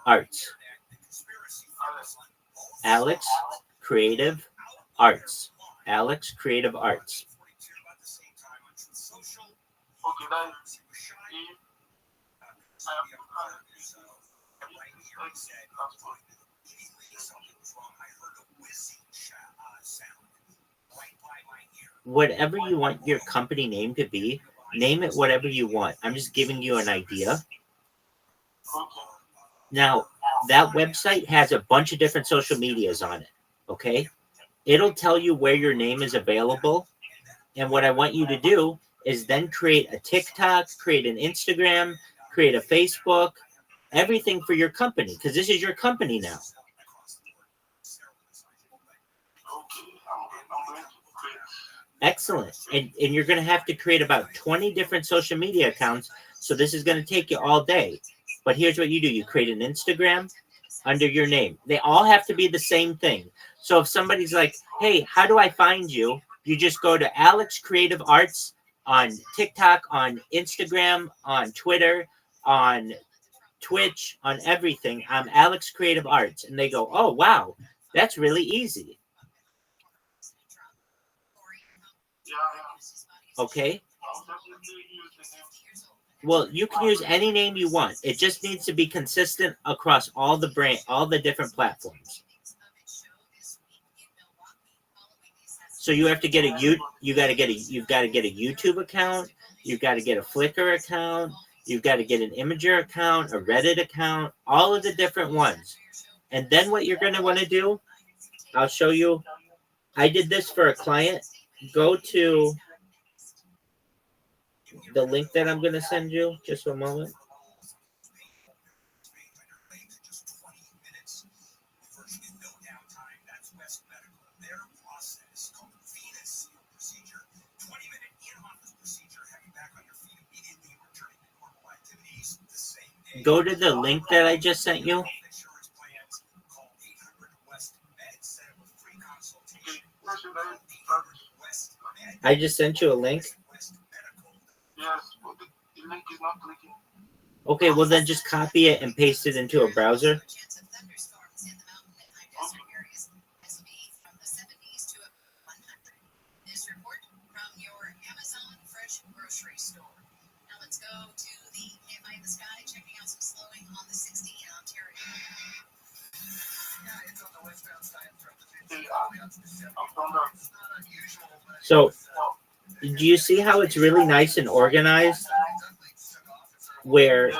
Arts. Alex Creative Arts. Alex Creative Arts. Okay, that is Whatever you want your company name to be, name it whatever you want. I'm just giving you an idea. Now, that website has a bunch of different social medias on it, okay? It'll tell you where your name is available. And what I want you to do is then create a TikTok, create an Instagram, create a Facebook, everything for your company, because this is your company now. Excellent. And you're going to have to create about 20 different social media accounts. So this is going to take you all day. But here's what you do. You create an Instagram under your name. They all have to be the same thing. So if somebody's like, hey, how do I find you? You just go to Alex Creative Arts on TikTok, on Instagram, on Twitter, on Twitch, on everything. I'm Alex Creative Arts. And they go, oh, wow, that's really easy. Okay. Well, you can use any name you want. It just needs to be consistent across all the different platforms. So you have to get you've got to get a YouTube account, you've got to get a Flickr account, you've got to get an Imager account, a Reddit account, all of the different ones. And then what you're going to want to do, I'll show you. I did this for a client. Go to the link that I'm going to send you. Just a moment. Go to the link that I just sent you. I just sent you a link. yes, but the link is not clicking. Okay, well then just copy it and paste it into a browser. So, do you see how it's really nice and organized? Where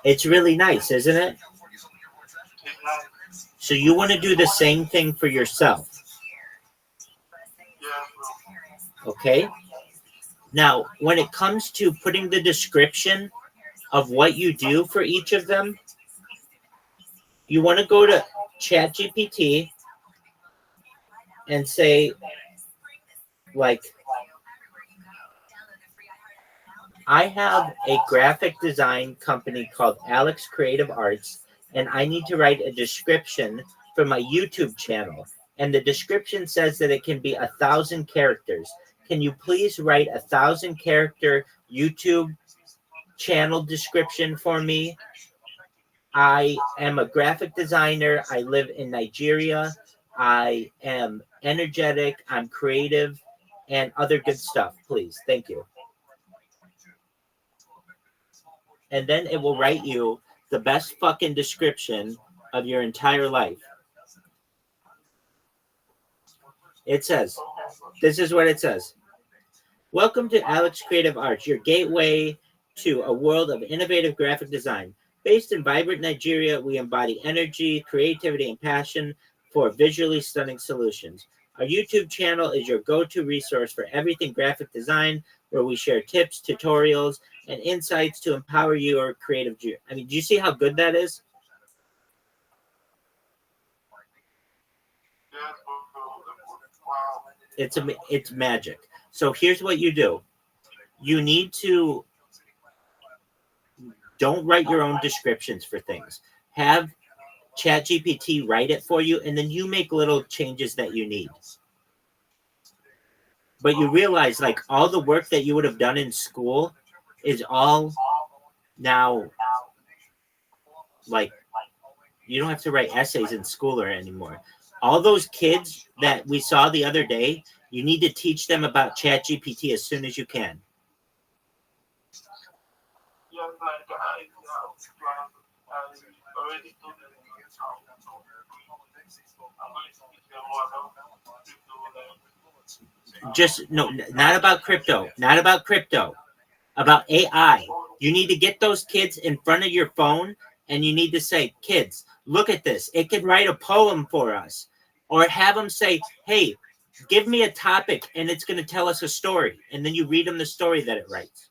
it's really nice, isn't it? So you want to do the same thing for yourself, okay? Now, when it comes to putting the description of what you do for each of them, you want to go to ChatGPT and say, like, I have a graphic design company called Alex Creative Arts, and I need to write a description for my YouTube channel. And the description says that it can be 1,000 characters. Can you please write 1,000-character YouTube channel description for me? I am a graphic designer. I live in Nigeria. I am energetic. I'm creative, and other good stuff. Please. Thank you. And then it will write you the best fucking description of your entire life. It says, this is what it says. Welcome to Alex Creative Arts, your gateway to a world of innovative graphic design. Based in vibrant Nigeria, we embody energy, creativity, and passion for visually stunning solutions. Our YouTube channel is your go-to resource for everything graphic design, where we share tips, tutorials, and insights to empower your creative journey. I mean, do you see how good that is? It's magic. So here's what you do. You need to don't write your own descriptions for things. Have ChatGPT write it for you, and then you make little changes that you need. But you realize, like, all the work that you would have done in school is all now, like, you don't have to write essays in school or anymore. All those kids that we saw the other day, you need to teach them about ChatGPT as soon as you can. Just no, not about crypto, about AI. You need to get those kids in front of your phone, and you need to say, kids, look at this. It can write a poem for us. Or have them say, hey, give me a topic, and it's going to tell us a story. And then you read them the story that it writes.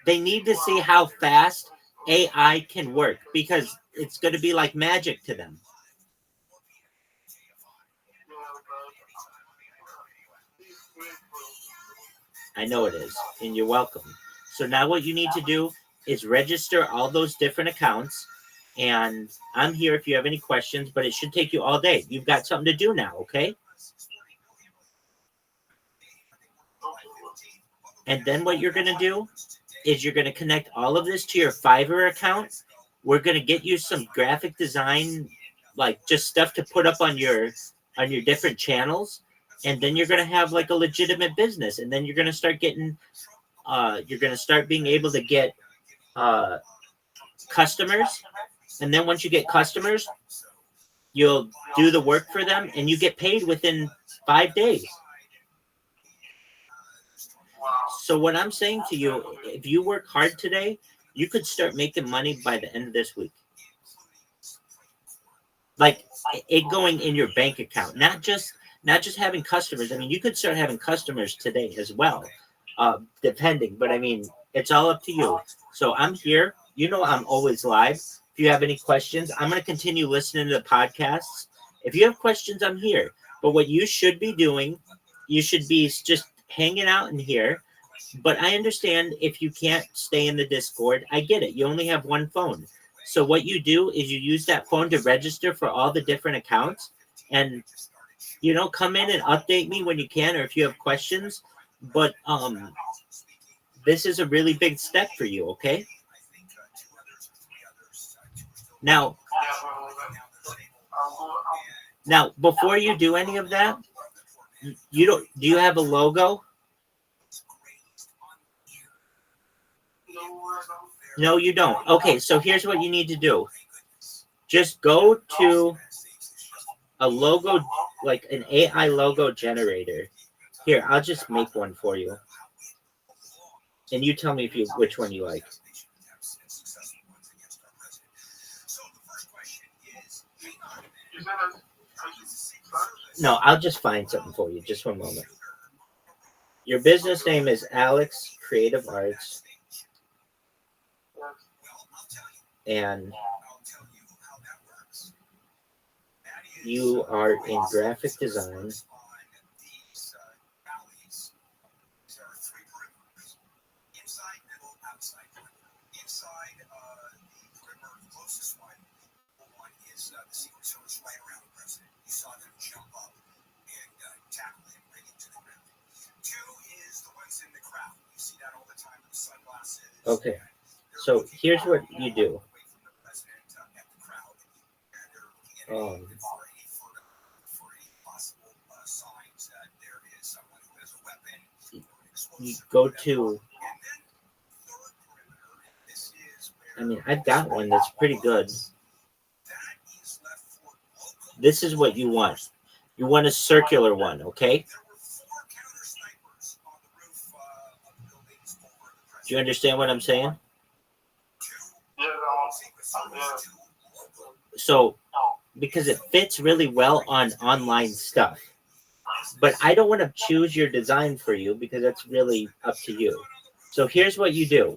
They need to see how fast AI can work, because it's going to be like magic to them. I know it is, and you're welcome. So now what you need to do is register all those different accounts, and I'm here if you have any questions, but it should take you all day. You've got something to do now, okay? And then what you're going to do is you're going to connect all of this to your Fiverr account. We're going to get you some graphic design, like just stuff to put up on your different channels. And then you're going to have like a legitimate business. And then you're going to start getting, you're going to start being able to get customers. And then once you get customers, you'll do the work for them and you get paid within 5 days. So what I'm saying to you, if you work hard today, you could start making money by the end of this week. Like it going in your bank account, not just having customers. I mean, you could start having customers today as well, depending. But I mean, it's all up to you. So I'm here. You know, I'm always live. If you have any questions, I'm going to continue listening to the podcasts. If you have questions, I'm here. But what you should be doing, you should be just hanging out in here. But I understand if you can't stay in the Discord. I get it. You only have one phone. So what you do is you use that phone to register for all the different accounts. And, you know, come in and update me when you can or if you have questions. But this is a really big step for you, okay? Now, now, before you do any of that, you don't. Do you have a logo? No, you don't. Okay, so here's what you need to do. Just go to a logo, like an AI logo generator. Here, I'll just make one for you, and you tell me if you which one you like. No, I'll just find something for you. Just one moment. Your business name is Alex Creative Arts, and you are in graphic design. Okay, so here's what you do. You go to, I mean, I've got one that's pretty good. This is what you want. You want a circular one, okay? Do you understand what I'm saying? So, because it fits really well on online stuff. But I don't want to choose your design for you because that's really up to you. So here's what you do.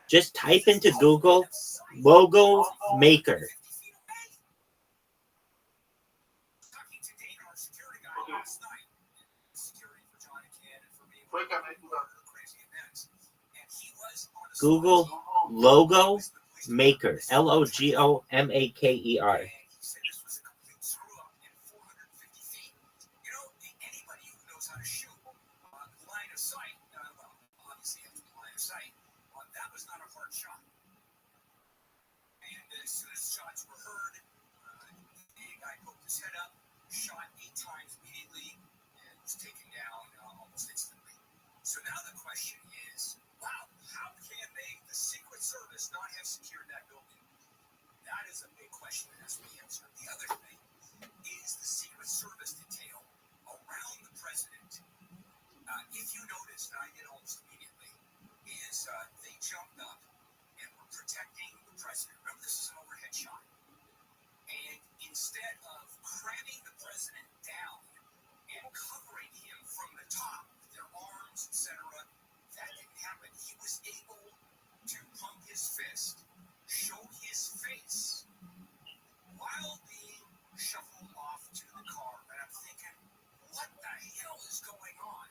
Just type into Google logo maker. Google logo maker. LOGOMAKER. So now the question is, wow, how can the Secret Service not have secured that building? That is a big question that has to be answered. The other thing is the Secret Service detail around the president. If you notice, and I did almost immediately, is they jumped up and were protecting the president. Remember, this is an overhead shot. And instead of cramming the president down and covering him from the top, their arms, etc., that didn't happen. He was able to pump his fist, show his face, while being shuffled off to the car. And I'm thinking, what the hell is going on?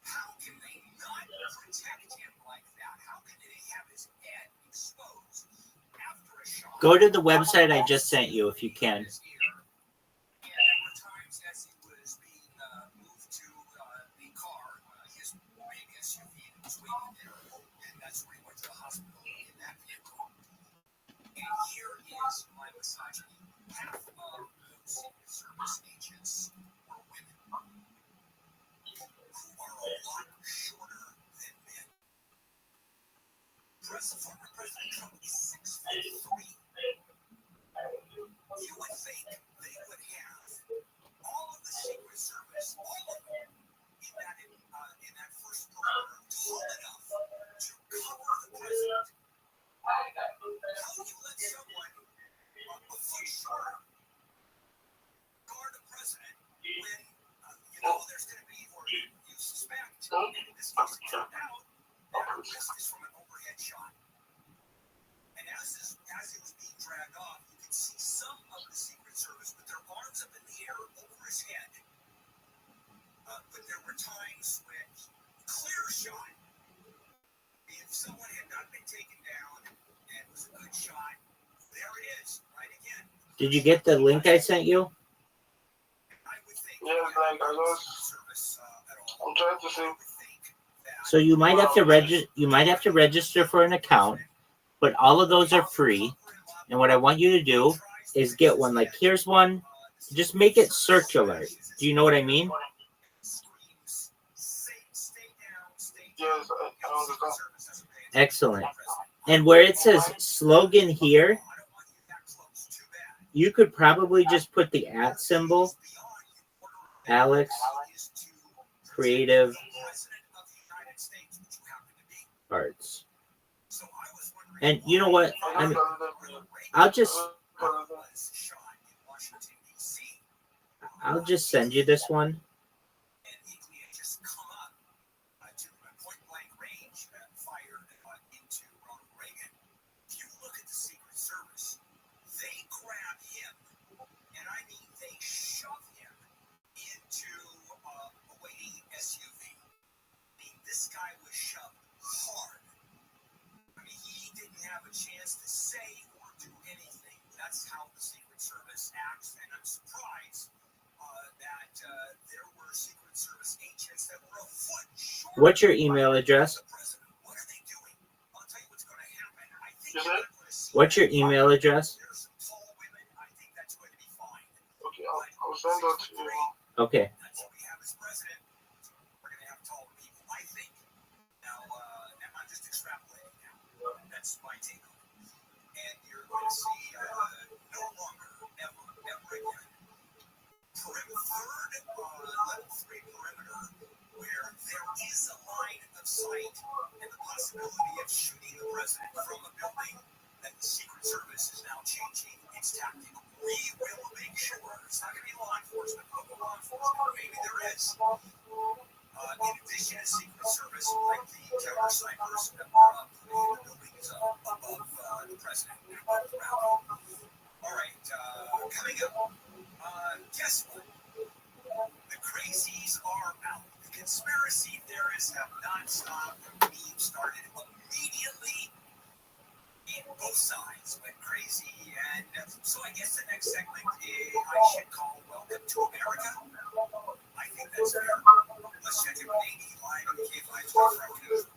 How can they not protect him like that? How can they have his head exposed after a shot? Go to the website I just sent you if you can. Half of those Secret Service agents were women who are a lot shorter than men. Former President Trump is 6'3". You would think they would have all of the Secret Service, all of them, in that first program, tall enough to cover the president. How do you let someone a foot short guard the president when you know there's going to be, or you suspect, and in this case it turned out that her wrist is from an overhead shot. And as it was being dragged off, you could see some of the Secret Service with their arms up in the air over his head. But there were times when, clear shot, if someone had not been taken down and it was a good shot, there it is, right again. Did you get the link I sent you? Yes, like I was. I'm trying to see. So you might have to register for an account, but all of those are free. And what I want you to do is get one. Like, here's one. Just make it circular. Do you know what I mean? Yes, I understand. Excellent. And where it says slogan here, you could probably just put the @ symbol. Alex Creative Arts. And you know what? I mean, I'll just send you this one. This guy was shoved hard. I mean, he didn't have a chance to say or do anything. That's how the Secret Service acts, and I'm surprised that there were Secret Service agents that were a foot short. What's your email address? What are they doing? I'll tell you what's going to happen. I think you're going to see. What's your email address? There's some tall women. I think that's going to be fine. Okay, I'll send that to you. Okay. That's what we have as president. We're going to have tall people, I think. Now, I'm just extrapolating now. That's my take on it. And you're going to see no longer, ever again, third level 3 perimeter, where there is a line of sight and the possibility of shooting the president from a building. That the Secret Service is now changing its tactic. We will make sure it's not going to be law enforcement, local law enforcement. Maybe there is. In addition to Secret Service, like the counter snipers that were up in the buildings above the president and above the rally. All right, coming up. Guess what? The crazies are out. The conspiracy theorists have not stopped. The meme started immediately. Both sides went crazy, and so I guess the next segment I should call Welcome to America. I think that's fair. Let's check in with Amy live on the K5 News.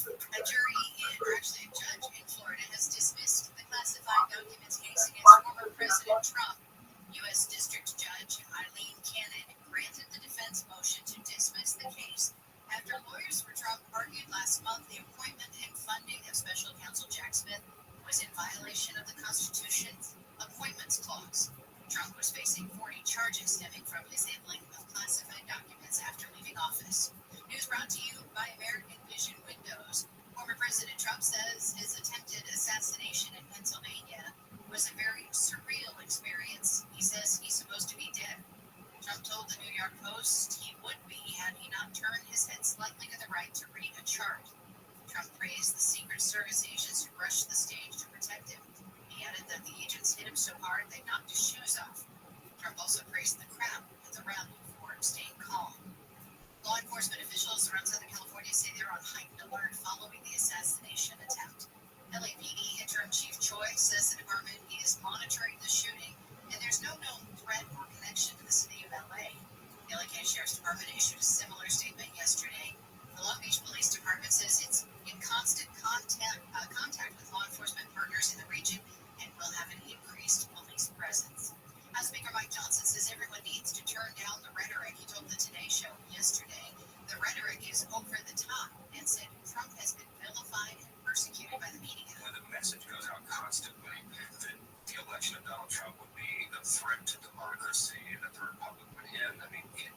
A jury or actually a judge in Florida has dismissed the classified documents case against former President Trump. U.S. District Judge Eileen Cannon granted the defense motion to dismiss the case after lawyers for Trump argued last month the appointment and funding of special counsel Jack Smith was in violation of the Constitution's Appointments Clause. Trump was facing 40 charges stemming from his handling of classified documents after leaving office. News brought to you by American Vision Windows. Former President Trump says his attempted assassination in Pennsylvania was a very surreal experience. He says he's supposed to be dead. Trump told the New York Post he would be had he not turned his head slightly to the right to read a chart. Trump praised the Secret Service agents who rushed the stage to protect him. He added that the agents hit him so hard they knocked his shoes off. Trump also praised the crowd at the rally for staying calm. Law enforcement officials around Southern California say they're on heightened alert following the assassination attempt. LAPD Interim Chief Choi says the department is monitoring the shooting, and there's no known threat or connection to the city of LA. The LA County Sheriff's Department issued a similar statement yesterday. The Long Beach Police Department says it's in constant contact with law enforcement partners in the region and will have an increased police presence. House Speaker Mike Johnson says everyone needs to turn down the rhetoric. He told the Today Show yesterday the rhetoric is over the top and said Trump has been vilified and persecuted by the media. When the message goes out constantly that the election of Donald Trump would be a threat to democracy and that the Republic would end, I mean, it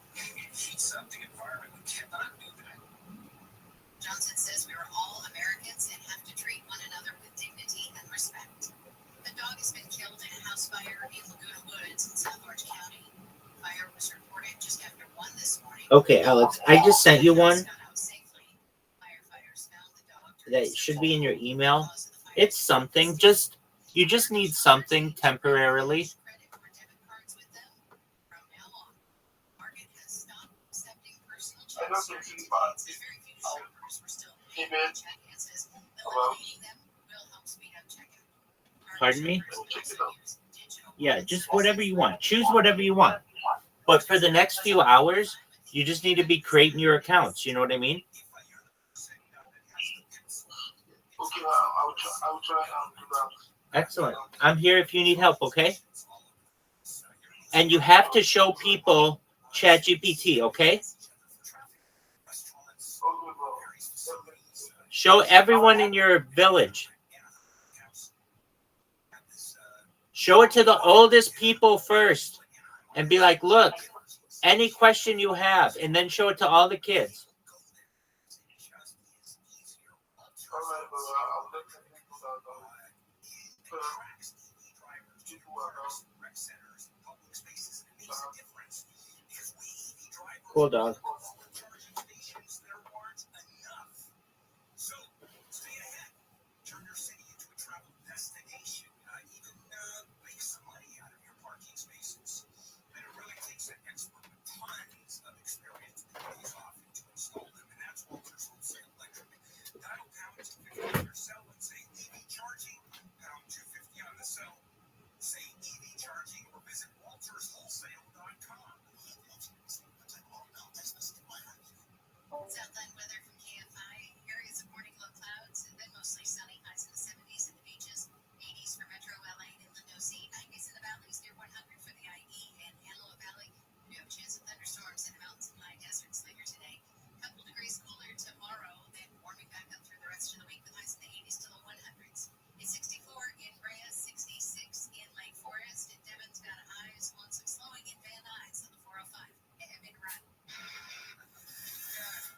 heats up the environment. We cannot do that. Johnson says we are all Americans and have to treat one another with dignity and respect. A dog has been killed in a house fire in Laguna Woods in South Orange County. Fire was reported just after 1 this morning. Okay, Alex, I just sent you one that should be in your email. It's something. You just need something temporarily. I know some things about it. Keep it. Pardon me? Check it out. Yeah, just whatever you want. Choose whatever you want. But for the next few hours, you just need to be creating your accounts. You know what I mean? Okay, I will try and do that. Excellent. I'm here if you need help, okay? And you have to show people ChatGPT, okay? Okay, bro. Show everyone in your village. Show it to the oldest people first and be like, look, any question you have, and then show it to all the kids. All right, bro. I'll definitely do that. You do well, bro. Cool, dog. So stay ahead. Turn your city into a travel destination. Even make some money out of your parking spaces. And it really takes an expert with tons of experience to pull these off and to install them. And that's Walter's Wholesale Electric. Dial pound 250 on your cell and say EV charging. Pound 250 on the cell. Say EV charging or visit walterswholesale.com. Southland weather from KFI. Areas of morning low clouds and then mostly sunny. Highs in the 70s in the beaches. 80s for Metro LA and Inland OC. 90s in the valleys near 100 for the IE and Antelope Valley. We have a chance of thunderstorms in the mountains and high deserts later today. Couple degrees cooler tomorrow, then warming back up through the rest of the week with highs in the 80s to low 100s. It's 64 in Brea, 66 in Lake Forest, and Devon's got highs on some slowing in Van Nuys on the 405. Big run.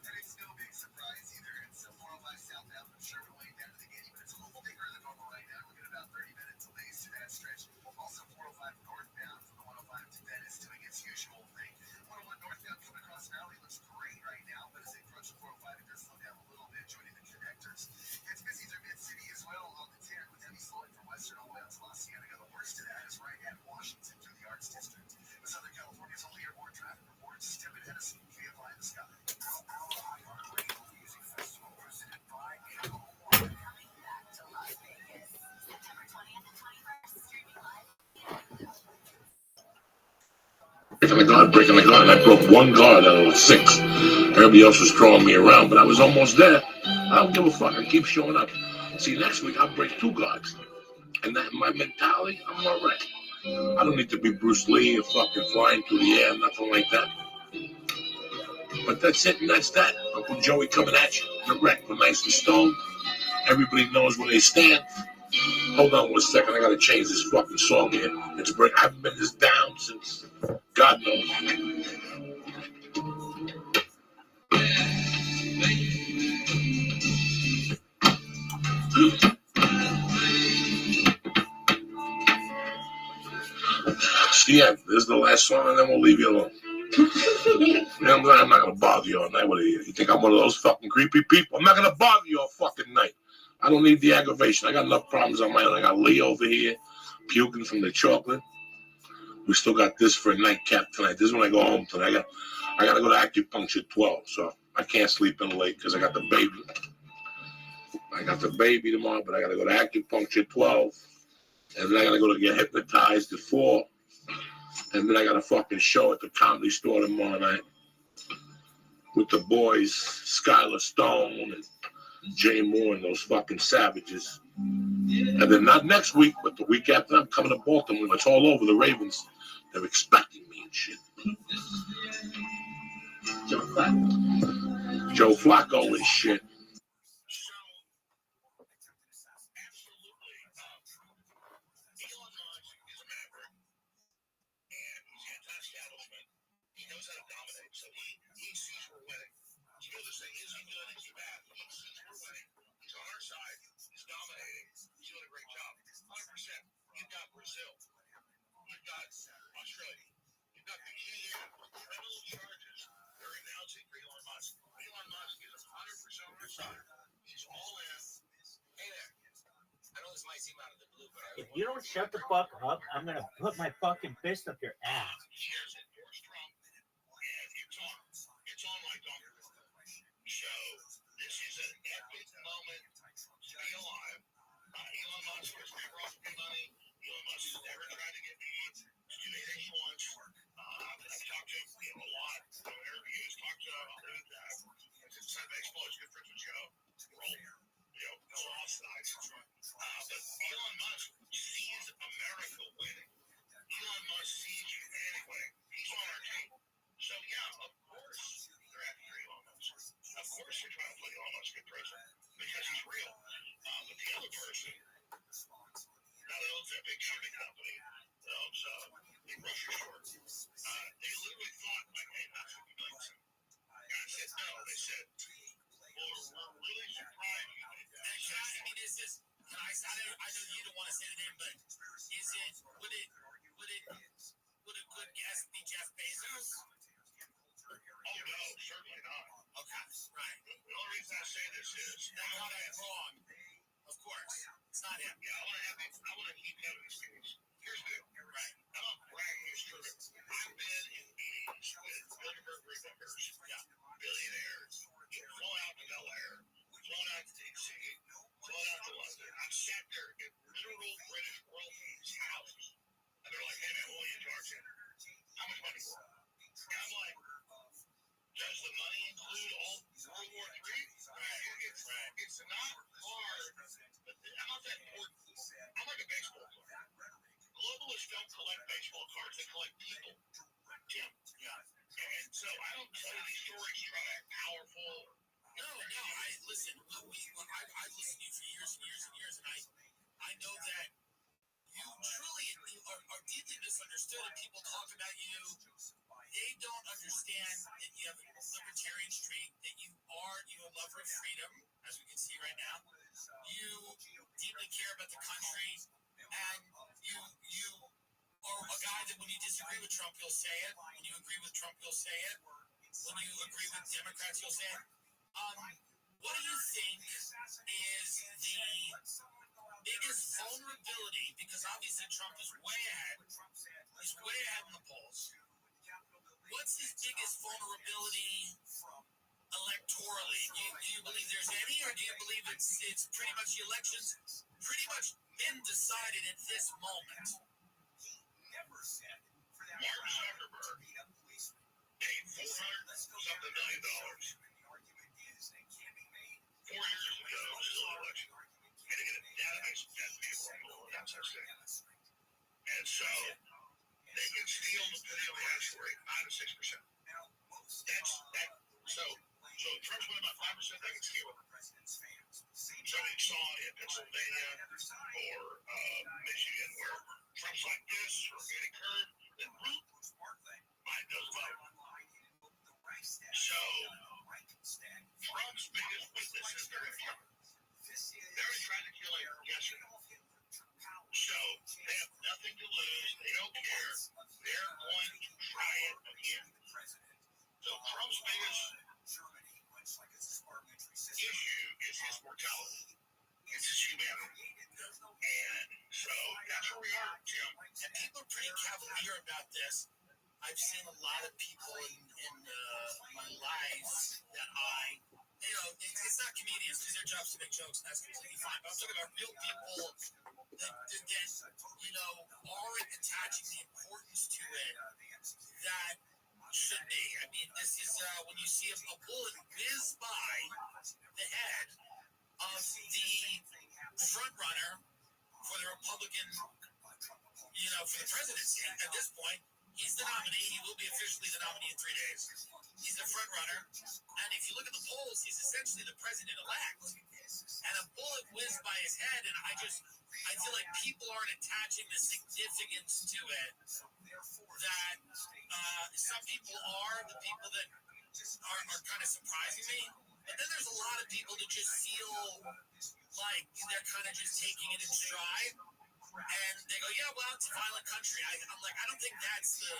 And it's no big surprise either. It's 405 southbound from Sherman Way down to the Getty, but it's a little bigger than normal right now. We're getting about 30-minute delays to that stretch. Also, 405 northbound from the 105 to Venice doing its usual thing. 101 northbound coming across Valley looks great right now, but as they approach the 405, it does slow down a little bit, joining the connectors. It's busy through Mid-City as well on the 10 with heavy slowing from Western all the way out to La Cienega. The worst of that is right at Washington through the Arts District. The Southern California's only airborne traffic reports. Step ahead of some KFI in the sky. Music Festival presented by Coming back to Las Vegas, September 20th and 21st, streaming live. Breaking the guard, and I broke one guard out of 6. Everybody else was throwing me around, but I was almost there. I don't give a fuck. I keep showing up. See, next week I'll break 2 guards. And that my mentality, I'm all right. I don't need to be Bruce Lee or fucking flying through the air, nothing like that. But that's it, and that's that. Uncle Joey coming at you. Direct, but nice and stoned. Everybody knows where they stand. Hold on 1 second, I gotta change this fucking song here. I haven't been this down since God knows. So yeah, this is the last song, and then we'll leave you alone. I'm not gonna bother you all night. What are you? You think I'm one of those fucking creepy people? I'm not gonna bother you all fucking night. I don't need the aggravation. I got enough problems on my own. I got Lee over here, puking from the chocolate. We still got this for a nightcap tonight. This is when I go home tonight. I gotta go to acupuncture 12, so I can't sleep in late because I got the baby. I got the baby tomorrow, but I gotta go to acupuncture 12, and then I gotta go to get hypnotized at 4. And then I got a fucking show at the Comedy Store tomorrow night with the boys, Skylar Stone and Jay Moore and those fucking savages. And then not next week, but the week after, I'm coming to Baltimore. It's all over. The Ravens, they're expecting me and shit. Joe Flacco and shit. Brazil. You've got Australia. You've got the EU criminal charges they're announcing for Elon Musk. Elon Musk is 100% on our side. He's all in. Hey there. I know this might seem out of the blue, but If you don't shut the fuck up, I'm gonna put my fucking fist up your ass. Cheers, endorsed Trump. And it's on like Dr. So this is an epic moment to be alive. Elon Musk has never offered me money. Elon Musk has never tried to get me to do anything he wants. I've talked to him a lot. Whenever he has talked to him, since I'm baseball, he's good friends with Joe. Roll. lost tonight. But Elon Musk sees America winning. Elon Musk sees you anyway. He's on our team. So, yeah, of course they're after Elon Musk. Of course they're trying to play Elon Musk get president because he's real. But the other person, now that owns that big shipping company, that owns the grocery store, they literally thought, like, hey, that's what we like. And I said, no. They said, well, we're really surprised you did that. And I mean, is this? Can I know you don't want to say the name, but is it? Would a good guess be Jeff Bezos? Oh no, certainly not. Okay, right. The only reason I say this is That's not wrong. Of course, it's not him. Yeah, I want to keep having these meetings. Here's the deal. Right. I'm not bragging. It's true. I've been in meetings with Bilderberg Group members, billionaires, flown out to Delaware, flown out to DC, flown out to London. I've sat there in literal British royalties' houses, and they're like, "Hey man, what are you charging? How much money for it?" And I'm like, "Does the money include all World War III?" It's not hard, but I'm not that important. I'm like a baseball player. Globalists don't collect baseball cards; they collect people. Jim. Yeah. And so I don't tell you these stories to try to act powerful. No. I listen. I listened to you for years and years and years, and I know that you truly are deeply misunderstood. And people talk about you. They don't understand that you have a libertarian streak, that you are a lover of freedom, as we can see right now. You deeply care about the country, and you are a guy that when you disagree with Trump, you'll say it. When you agree with Trump, you'll say it. When you agree with Democrats, you'll say it. What do you think is the biggest vulnerability? Because obviously Trump is way ahead. He's way ahead in the polls. What's his biggest vulnerability electorally? Do you believe there's any, or do you believe it's pretty much the elections pretty much been decided at this moment? Mark Zuckerberg paid $400-something million 4 years ago to the election and to get a database of dead people in that state. And so they can steal the video hash rate 5 to 6%. So Trump's winning by 5%, they can steal it. Somebody saw in Pennsylvania or Michigan where Trump's like this or getting curved, then Biden does vote. So Trump's biggest witness is their influence. They already tried to kill him yesterday. So they have nothing to lose. They don't care. They're going to try it again. So Trump's biggest issue is his mortality. It's his humanity. And so that's where we are, Jim. And people are pretty cavalier about this. I've seen a lot of people in my life that it's not comedians because their job's to make jokes, and that's completely fine. But I'm talking about real people that aren't attaching the importance to it that should be. I mean, this is when you see a bullet whiz by the head of the front runner for the Republican, for the presidency. At this point, he's the nominee. He will be officially the nominee in 3 days. He's the front runner. And if you look at the polls, he's essentially the president-elect. And a bullet whizzed by his head, and I feel like people aren't attaching the significance to it that some people are, the people that are kind of surprising me. But then there's a lot of people that just feel like they're kind of just taking it in stride. And they go, yeah, well, it's a violent country. I'm like, I don't think that's the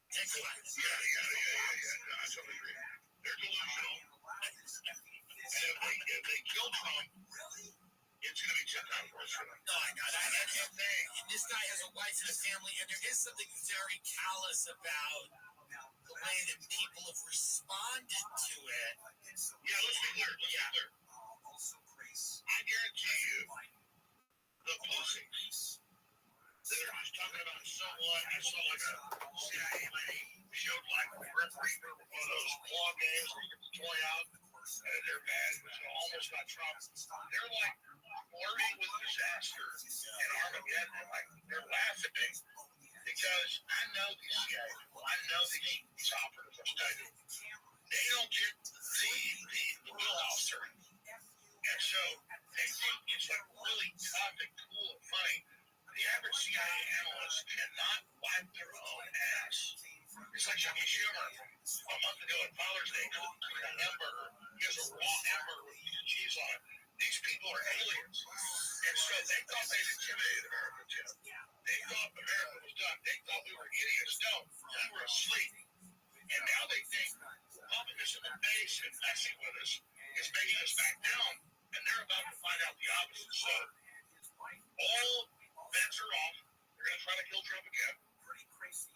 takeaway. Yeah. I totally agree. They're delusional. And if they kill Trump, it's going to be 10 times worse for them. No, I know that. And this guy has a wife and a family, and there is something very callous about the way that people have responded to it. Yeah, let's be clear. I guarantee you, the postings that are just talking about so what. I saw like a CIA lady showed like a Grim Reaper, one of those claw games where you get the toy out and they're bad. was almost got Trump. They're like flirting with disaster and Armageddon. Like they're laughing because I know these guys. I know these operatives. I've studied. They don't get the wheelhouse turn. And so they think it's like really tough and cool and funny. The average CIA analyst cannot wipe their own ass. It's like Chucky Schumer a month ago at Father's Day could eat a hamburger. He has a raw hamburger with piece of cheese on it. These people are aliens. And so they thought they'd intimidated America, Jim. They thought America was done. They thought we were idiots. No, we were asleep. And now they think pumping us in the face and messing with us is making us back down. And they're about to find out the opposite. So all bets are off. They're going to try to kill Trump again.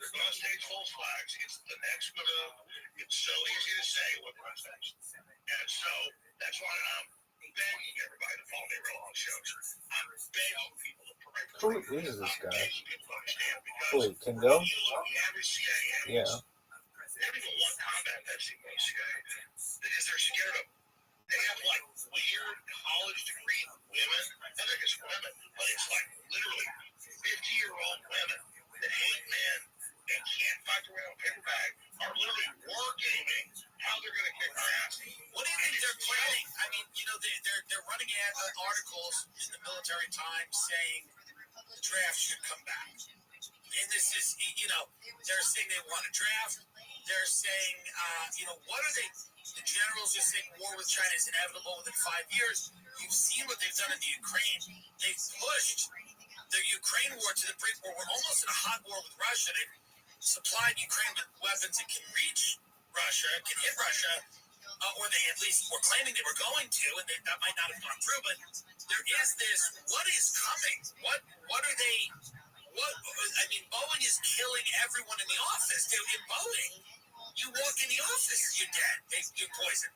They're going to stage false flags. It's the next move. It's so easy to say what comes next. And so that's why I'm begging everybody to follow me real long shows. I'm begging people to pray for me. Who is this guy? Begging people to understand because Wait, can go? when you look at the average CIA, Yeah. they don't even want combat vaccine by the CIA because they're scared of. They have like weird college degree women. I think it's women, but it's like literally 50-year-old women that hate men and can't fight their way on a paper bag are literally wargaming how they're going to kick our ass. What do you think they're planning? I mean, you know, they're running articles in the Military Times saying the draft should come back. And this is, you know, they're saying they want a draft. They're saying, you know, what are they? The generals are saying war with China is inevitable within 5 years. You've seen what they've done in the Ukraine. They've pushed the Ukraine war to the brink where we're almost in a hot war with Russia. They've supplied Ukraine with weapons that can reach Russia, can hit Russia, or they at least were claiming they were going to, and that might not have gone through. But there is this: what is coming? What are they? What I mean, Boeing is killing everyone in the office. In Boeing, you walk in the office, you're dead. You're poisoned.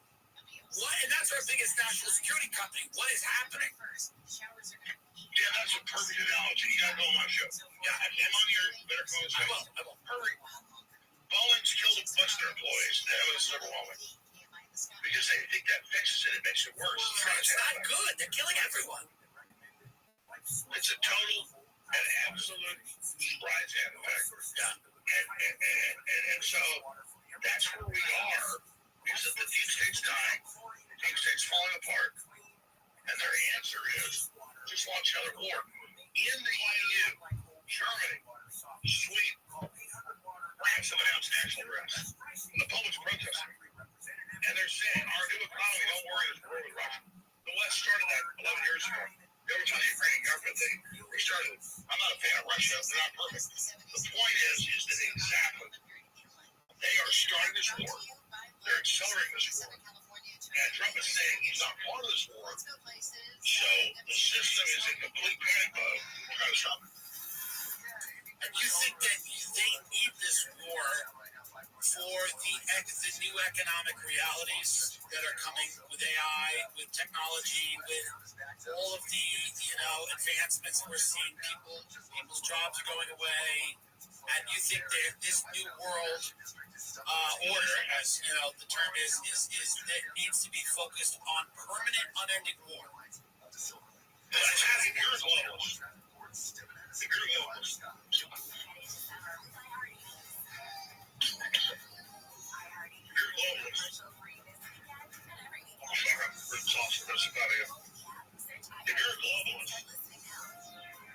What? And that's our biggest national security company. What is happening? Yeah, that's a perfect analogy. You gotta go on my show. Yeah, I'm on your better call. I will. Hurry. Boeing's killed a bunch of their employees. That was overwhelming. Because they think that fixes it. It makes it worse. It's not good. They're killing everyone. It's a total and absolute surprise effect. Yeah. And so that's where we are. Because the deep state's dying. The deep state's falling apart. And their answer is just launch another war. In the EU, Germany, Sweden, France have announced national arrest. And the public's protesting. And they're saying, our new economy, don't worry, is war with Russia. The West started that 11 years ago. They were telling the Ukrainian government they started it. I'm not a fan of Russia. They're not perfect. The point is that exactly they are starting this war. They're accelerating this war. And Trump is saying he's not part of this war. So the system is in complete panic mode to try to stop it. And you think that they need this war for the new economic realities that are coming with AI, with technology, with all of the advancements that we're seeing? People's jobs are going away, and you think that this new world order, as you know, the term is that needs to be focused on permanent, unending war. That's happening. You're a globalist. You're a globalist. You're a globalist. I'm sorry, I'm pretty soft for this about you. If you're a globalist,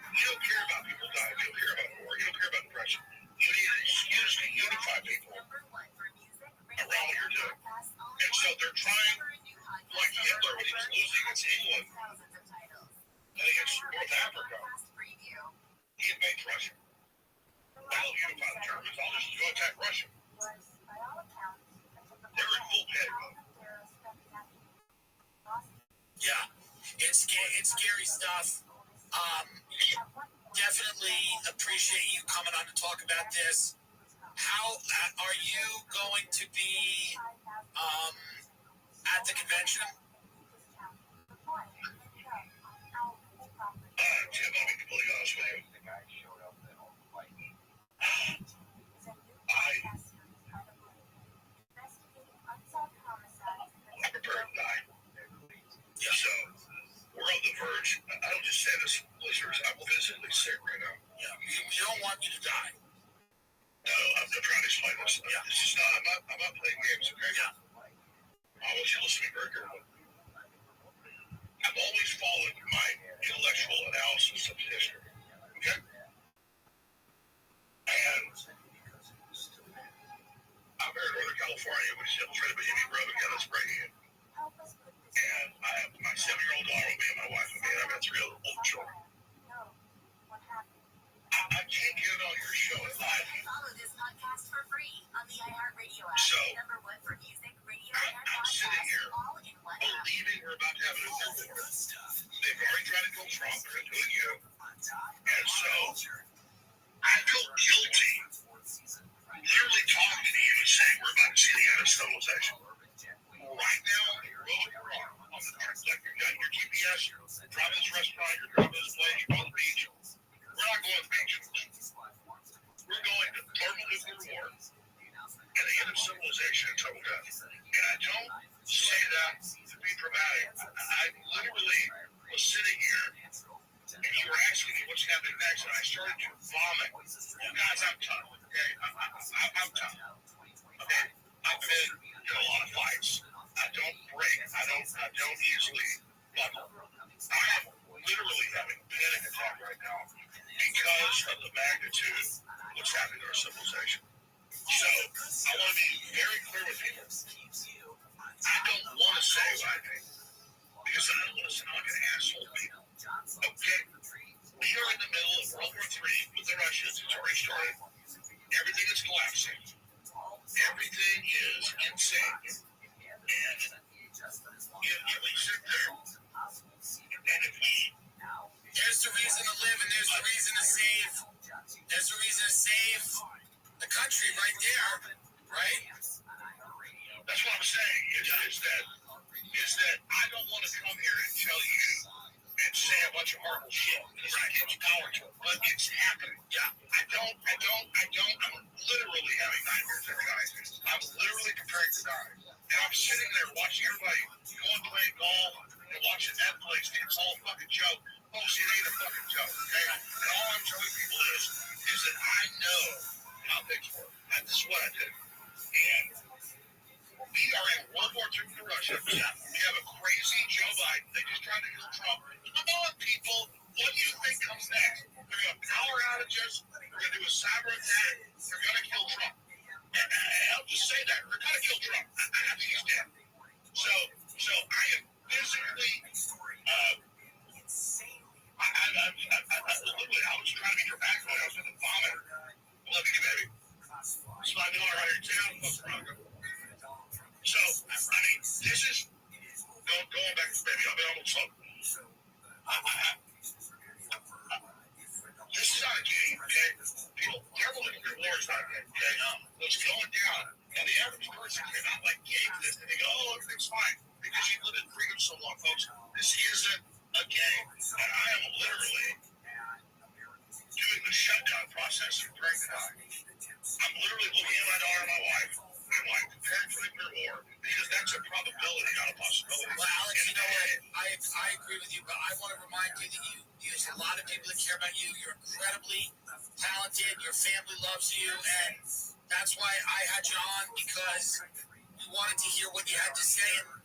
you don't care about people dying. You don't care about war. You don't care about depression. You need an excuse to unify people around what you're doing. And so they're trying, like Hitler when he was losing against England and against North Africa, he invades Russia. I'll unify the Germans. I'll just go attack Russia. They're in full panic mode. Yeah, it's scary stuff. Definitely appreciate you coming on to talk about this. How are you going to be at the convention? Jim, I'll be completely honest with you. I'm prepared to die. want you to die. No, I'm trying to explain this. Yeah. This is not, I'm not playing games, okay? Yeah. I want you to listen to me very carefully. I've always followed my intellectual analysis of history, okay? And I'm here in Northern California, which is infiltrated by heavy brother got us breaking it. And I have my 7-year-old daughter with me and my wife with me, and I've got 3 old children. I can't get it on your show at live. Follow this podcast for free on the iHeartRadio app. So, #1 for music, radio, and I'm sitting here all in one app. believing we're about to have a nuclear war. They've already tried to kill Trump, they're going to do it again. And so, I feel guilty literally talking to you and saying we're about to see the end of civilization. Right now, you're on the trip, like you've got your GPS, you're driving this restaurant, you're driving this place, you're on the beach. We're not going to the beach. We're going to thermonuclear war and the end of civilization and total death. And I don't say that to be dramatic. I literally was sitting here and you were asking me what's happening next, and I started to vomit. Well, guys, I'm tough, okay? I'm tough. Okay? I've been in a lot of fights. I don't break. I don't easily buckle. I am literally having a panic attack right now because of the magnitude of what's happening to our civilization. So, I want to be very clear with people. I don't want to say what I think because I don't want to sound like an asshole people. Okay? We are in the middle of World War III with the Russians. It's already started. Everything is collapsing. Everything is insane. And if we sit there, and if we... There's the reason to live, and there's the reason to save. There's the reason to save the country right there, right? That's what I'm saying, is that I don't want to come here and tell you and say a bunch of horrible shit because I give power to it, but it's happening. Yeah, I don't, I'm literally having nightmares every night. I'm literally preparing to die. And I'm sitting there watching everybody go and play golf and watching Netflix, and it's all a fucking joke. Folks, it ain't a fucking joke, okay? And all I'm telling people is that I know how things work. This is what I do. And we are in World War II with Russia. We have a crazy Joe Biden. They just tried to kill Trump. Come on, people. What do you think comes next? They're going to power outages. They're going to do a cyber attack. They're going to kill Trump. And I'll just say that. They're going to kill Trump. I think he's dead. So I am physically... I was trying to be dramatic. I was in the vomit. Love you, baby. It's my daughter right here, too. So, I mean, this is going back to baby. I've been almost up. This is not a game, okay? People, careful looking at war is not a game, okay? What's going down, and the average person cannot like game this, and they go, oh, everything's fine, because you've lived in freedom so long, folks. This isn't a game, and I am literally doing the shutdown process and preparing to die. I'm literally looking at my daughter and my wife. I'm like preparing for nuclear war because that's a probability, not a possibility. Well, Alex, you know what? I agree with you, but I want to remind you that there's a lot of people that care about you. You're incredibly talented. Your family loves you, and that's why I had you on, because we wanted to hear what you had to say. And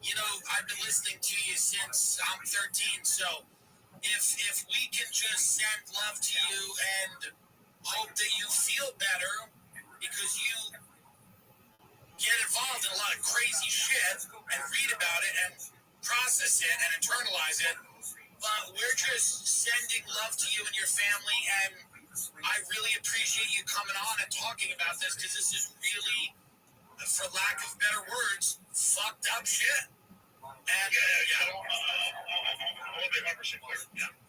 you know, I've been listening to you since I'm 13, so if we can just send love to you and hope that you feel better, because you get involved in a lot of crazy shit and read about it and process it and internalize it. But we're just sending love to you and your family, and I really appreciate you coming on and talking about this, because this is really, for lack of better words, fucked up shit. And I want to be 100% clear.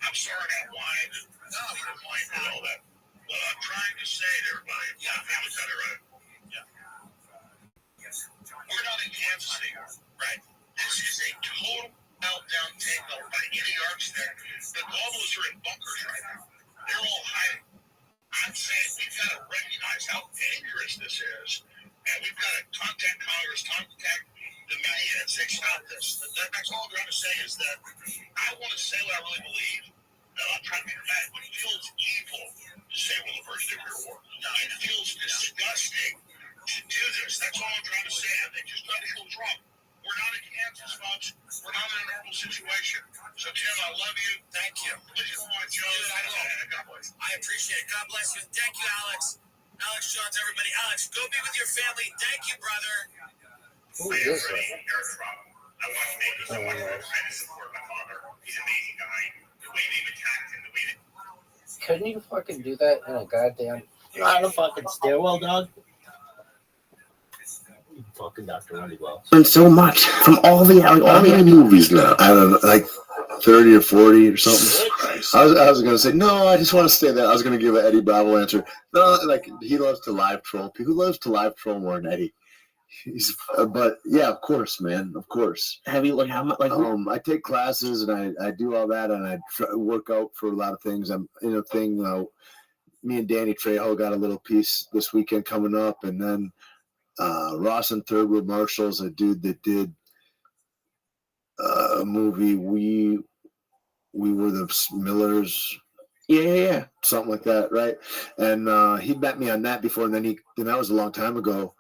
I'm sorry I whined. No, you didn't whine and all that. What I'm trying to say to everybody, family's got it right. We're not in Kansas anymore, right? This is a total meltdown takeover by any yardstick. The globalists are in bunkers right now. They're all hiding. I'm saying we've got to recognize how dangerous this is, and we've got to contact Congress, contact the media, and say stop this. That's all I'm trying to say, is that I want to say what I really believe. No, I'm trying to be dramatic, but it feels evil to say what situation. So, Tim, I love you. Thank you. Please go on, Joe. And God bless. I appreciate it. God bless you. Thank you, Alex. Alex Jones, everybody. Alex, go be with your family. Thank you, brother. Who is that? Eric's problem. I want to make you so much more trying to support my father. He's an amazing guy. The way they've attacked him, the way that. Couldn't you fucking do that in a goddamn... Not a fucking stairwell, dog. Fucking Dr. Wonderwell. Learned so much from all the How many movies now? I don't know, like 30 or 40 or something. Christ. I was going to say, no, I just want to stay there. I was going to give an Eddie Bravo answer. No, like, he loves to live troll. Who loves to live troll more than Eddie? But, yeah, of course, man. Of course. Have you, like, how much? Like, I take classes and I do all that and I work out for a lot of things. I'm in a thing. Me and Danny Trejo got a little piece this weekend coming up, and then Ross and Third World Marshall's a dude that did a movie. We were the Millers. yeah. Something like that, right? And he met me on that before, and then that was a long time ago.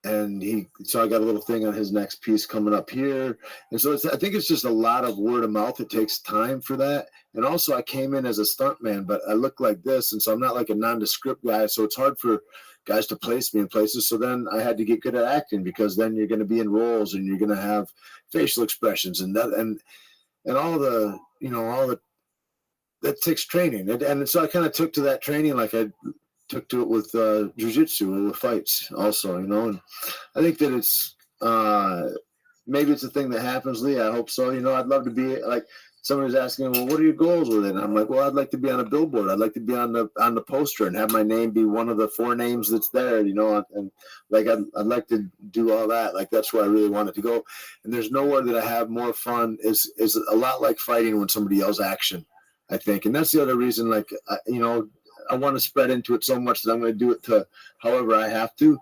And so I got a little thing on his next piece coming up here. And so I think it's just a lot of word of mouth. It takes time for that. And also I came in as a stuntman, but I look like this. And so I'm not like a nondescript guy. So it's hard for guys to place me in places. So then I had to get good at acting, because then you're going to be in roles and you're going to have facial expressions and that, and all the, that takes training. And so I kind of took to that training like I took to it with jiu-jitsu or with fights also, and I think that it's maybe it's a thing that happens, Lee. I hope so. I'd love to be like, somebody's asking, well, what are your goals with it? And I'm like, well, I'd like to be on a billboard. I'd like to be on the poster and have my name be one of the 4 names that's there, and like I'd like to do all that. Like that's where I really wanted to go. And there's nowhere that I have more fun. Is a lot like fighting when somebody yells action, I think. And that's the other reason, like, I want to spread into it so much that I'm going to do it to however I have to,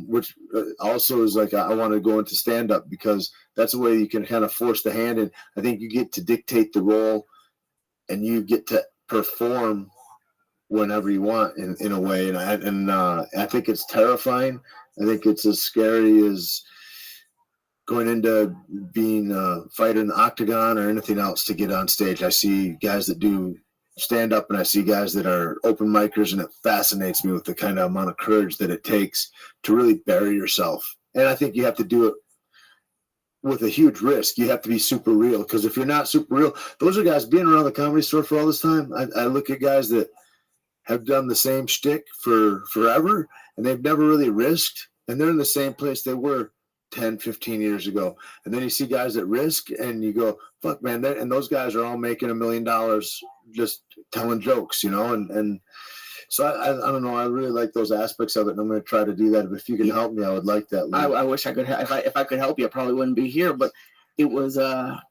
which also is like I want to go into stand-up, because that's the way you can kind of force the hand. And I think you get to dictate the role and you get to perform whenever you want in a way. And I think it's terrifying. I think it's as scary as going into being a fighter in the octagon or anything else to get on stage. I see guys that do stand up and I see guys that are open micers, and it fascinates me with the kind of amount of courage that it takes to really bury yourself. And I think you have to do it with a huge risk. You have to be super real, because if you're not super real, those are guys being around the Comedy Store for all this time. I look at guys that have done the same shtick for forever, and they've never really risked, and they're in the same place they were 10, 15 years ago. And then you see guys that risk and you go, fuck, man, and those guys are all making $1 million just telling jokes, and so I don't know. I really like those aspects of it, and I'm going to try to do that. If you can help me, I would like that. I wish I could. If I could help you, I probably wouldn't be here. But it was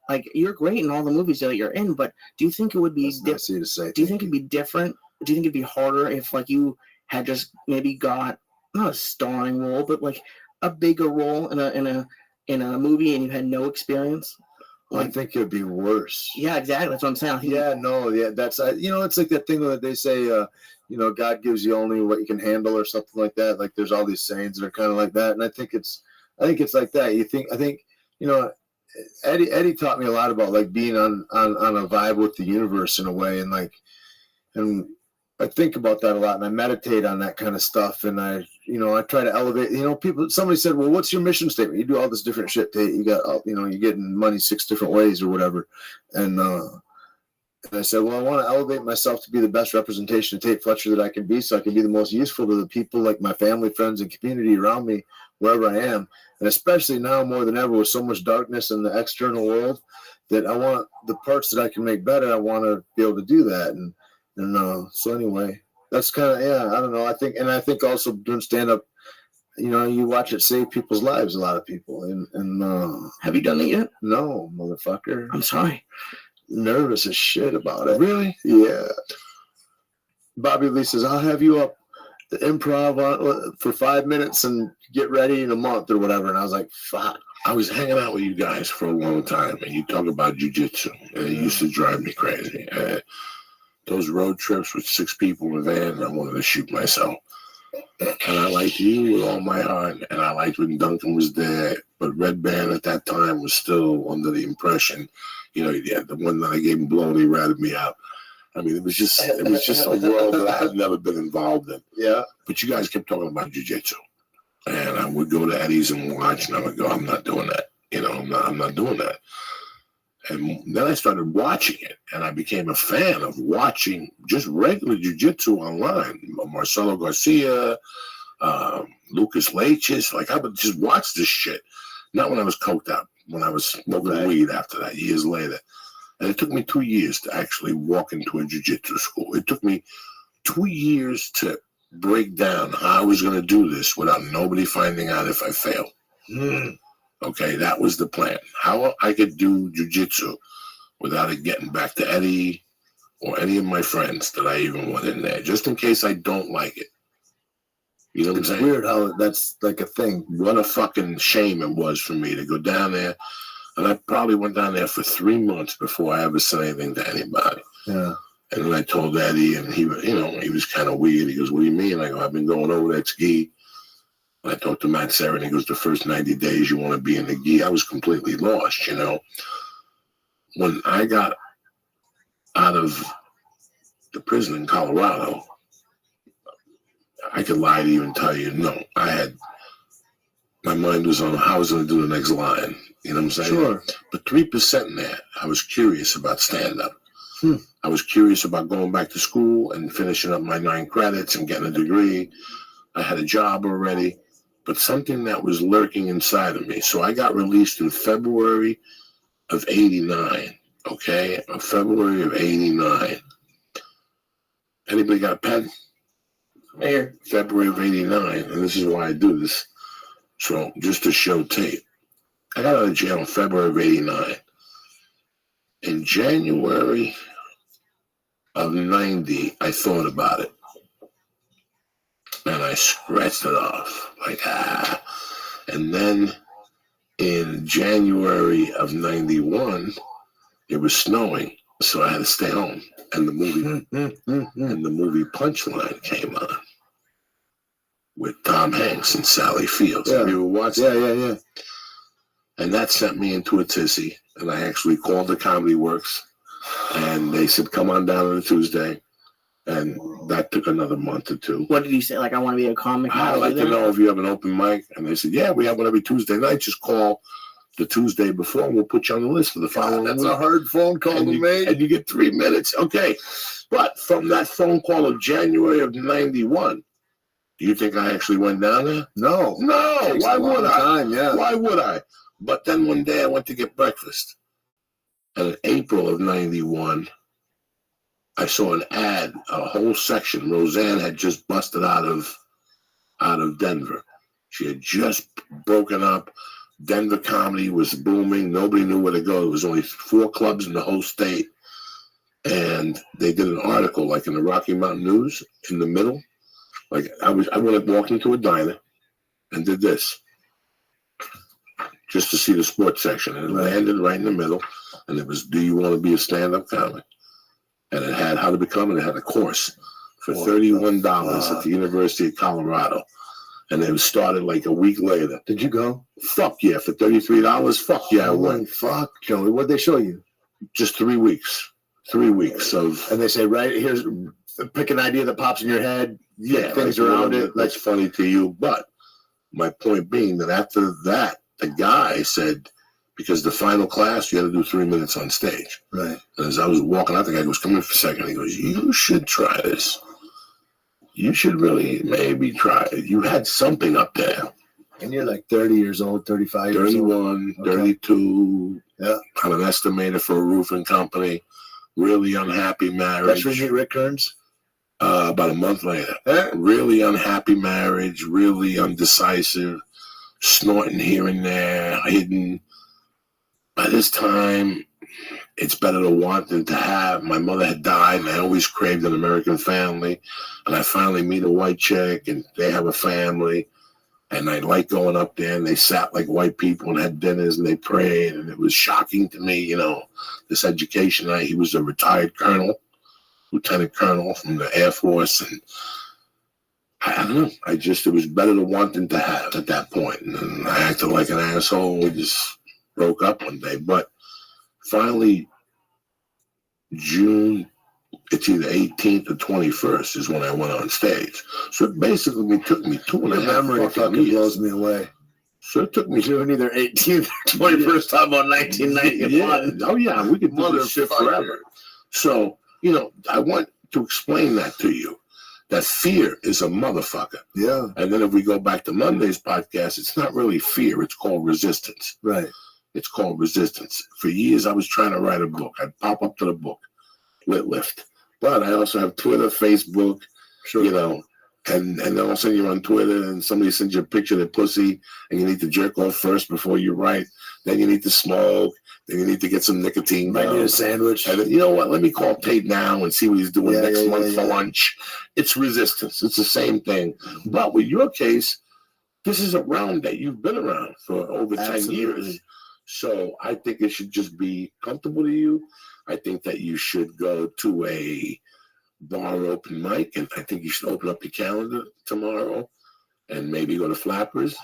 like, you're great in all the movies that you're in. But do you think it would be different? Do you think it'd be different? Do you think it'd be harder if like you had just maybe got not a starring role, but like a bigger role in a movie, and you had no experience? I think it'd be worse. Yeah, exactly. That's what I'm saying. That's it's like that thing that they say, God gives you only what you can handle or something like that. Like there's all these sayings that are kind of like that, and I think it's like that. I think Eddie taught me a lot about like being on a vibe with the universe in a way, and I think about that a lot, and I meditate on that kind of stuff, and I try to elevate. Somebody said, well, what's your mission statement? You do all this different shit. You got, you're getting money 6 different ways or whatever. And I said, well, I want to elevate myself to be the best representation of Tate Fletcher that I can be, so I can be the most useful to the people, like my family, friends, and community around me, wherever I am. And especially now more than ever with so much darkness in the external world, that I want the parts that I can make better. I want to be able to do that. And so anyway, that's kind of, I don't know. I think also doing stand up, you watch it save people's lives, a lot of people. And have you done it yet? No, motherfucker. I'm sorry. Nervous as shit about it. Really? Yeah. Bobby Lee says, I'll have you up the improv for 5 minutes and get ready in a month or whatever. And I was like, fuck. I was hanging out with you guys for a long time, and you talk about jiu-jitsu, and it used to drive me crazy. Those road trips with 6 people in a van, I wanted to shoot myself. And I liked you with all my heart, and I liked when Duncan was there. But Red Band at that time was still under the impression, yeah, the one that I gave him blow and he ratted me out. I mean, it was just a world that I had never been involved in. Yeah. But you guys kept talking about jiu-jitsu. And I would go to Eddie's and watch, and I would go, I'm not doing that. I'm not doing that. And then I started watching it, and I became a fan of watching just regular jiu-jitsu online. Marcelo Garcia, Lucas Leitchis. Like, I would just watch this shit. Not when I was coked up, when I was smoking weed after that, years later. And it took me 2 years to actually walk into a jiu-jitsu school. It took me 2 years to break down how I was going to do this without nobody finding out if I failed. Okay, that was the plan. How I could do jiu-jitsu without it getting back to Eddie or any of my friends that I even went in there, just in case I don't like it. You know what I'm saying? It's weird how that's like a thing. What a fucking shame it was for me to go down there. And I probably went down there for 3 months before I ever said anything to anybody. Yeah. And then I told Eddie, and he was kind of weird. He goes, "What do you mean?" I go, "I've been going over that gi." And I talked to Matt Serra, and he goes, "The first 90 days you want to be in the gi." I was completely lost, When I got out of the prison in Colorado, I could lie to you and tell you, no, my mind was on how I was going to do the next line. You know what I'm saying? Sure. But 3% in there, I was curious about stand-up. I was curious about going back to school and finishing up my 9 credits and getting a degree. I had a job already, but something that was lurking inside of me. So I got released in February of 89, okay? February of 89. Anybody got a pen? Here. February of 89, and this is why I do this. So just to show tape. I got out of jail in February of 89. In January of 90, I thought about it. And I scratched it off. And then in January of 91, it was snowing, so I had to stay home. And the movie Punchline came on with Tom Hanks and Sally Fields. Yeah. Have you ever watched Yeah, that? yeah. And that sent me into a tizzy. And I actually called the Comedy Works, and they said, "Come on down on a Tuesday." And that took another month or 2. What did you say? Like, I want to be a comic. I'd like to know if you have an open mic. And they said, "Yeah, we have one every Tuesday night. Just call the Tuesday before, and we'll put you on the list for the following That's week." a hard phone call to make. And you get 3 minutes. Okay. But from that phone call of January of 91, do you think I actually went down there? No. Why would I? Time, yeah. Why would I? But then one day I went to get breakfast. And in April of 91, I saw an ad, a whole section. Roseanne had just busted out of Denver. She had just broken up. Denver comedy was booming. Nobody knew where to go. There was only 4 clubs in the whole state. And they did an article like in the Rocky Mountain News in the middle. Like I walked into a diner and did this just to see the sports section. And it landed right in the middle. And it was, "Do you want to be a stand-up comic?" And it had how to become, and it had a course for $31 at the University of Colorado. And it was started like a week later. Did you go? Fuck yeah, for $33. Fuck yeah, I went. Fuck, Joey. What'd they show you? Just 3 weeks. 3 weeks of. And they say, right, here's, pick an idea that pops in your head. Yeah, things like, around it. That's funny to you. But my point being that after that, the guy said, because the final class, you had to do 3 minutes on stage. Right. And as I was walking out, the guy goes, "Come in for a second." He goes, "You should try this. You should really maybe try it. You had something up there." And you're like 30 years old, 35 years old. 31, 32. Yeah. I'm an estimator for a roofing company. Really unhappy marriage. That's where you meet Rick Kearns? About a month later. Yeah. Really unhappy marriage. Really undecisive. Snorting here and there. Hidden. By this time, it's better to want than to have. My mother had died, and I always craved an American family. And I finally meet a white chick, and they have a family. And I like going up there, and they sat like white people and had dinners, and they prayed. And it was shocking to me, this education. He was a retired colonel, lieutenant colonel from the Air Force. And I don't know. It was better to want than to have at that point. And I acted like an asshole. We just broke up one day. But finally, June, it's either 18th or 21st is when I went on stage. So it basically took me 2.5 Your memory fucking years. blows me away. So it took me Doing either 18th or 21st time on 1991. Yeah. Oh, yeah. We could do this shit forever. So, I want to explain that to you, that fear is a motherfucker. Yeah. And then if we go back to Monday's podcast, it's not really fear. It's called resistance. Right. It's called resistance. For years, I was trying to write a book. I'd pop up to the book, Lit Lift. But I also have Twitter, Facebook, and then all of a sudden you're on Twitter and somebody sends you a picture of their pussy and you need to jerk off first before you write. Then you need to smoke. Then you need to get some nicotine. Might need a sandwich. And then, you know what? Let me call Tate now and see what he's doing next month for lunch. It's resistance. It's the same thing. But with your case, this is a realm that you've been around for over 10 years. So I think it should just be comfortable to you. I think that you should go to a bar open mic, and I think you should open up your calendar tomorrow and maybe go to Flappers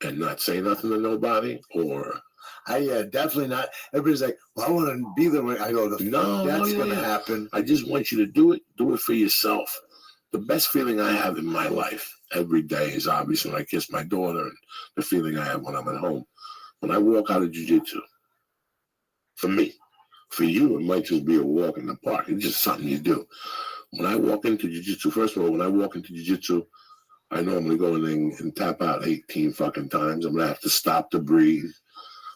and not say nothing to nobody. Or definitely not. Everybody's like, well, I want to be there. I go, no, that's going to happen. I just want you to do it for yourself. The best feeling I have in my life every day is obviously when I kiss my daughter, and the feeling I have when I'm at home. When I walk out of jiu-jitsu, for me, for you, it might just be a walk in the park. It's just something you do. When I walk into jiu-jitsu, first of all, when I walk into jiu-jitsu, I know I'm going to go in and tap out 18 fucking times. I'm going to have to stop to breathe,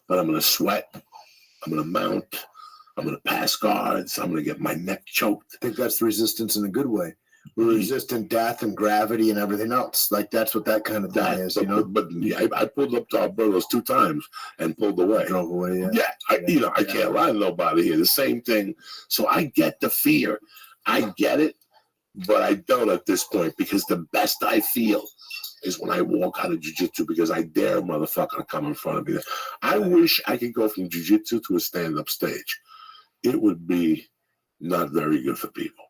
but I'm going to sweat. I'm going to mount. I'm going to pass guards. I'm going to get my neck choked. I think that's resistance in a good way. We're resisting death and gravity and everything else. Like, that's what that kind of thing is, But I pulled up to our burros 2 times and pulled away. Drove away, I can't lie to nobody here. The same thing. So I get the fear. I get it, but I don't at this point, because the best I feel is when I walk out of jiu-jitsu, because I dare a motherfucker to come in front of me. I wish I could go from jiu-jitsu to a stand-up stage. It would be not very good for people.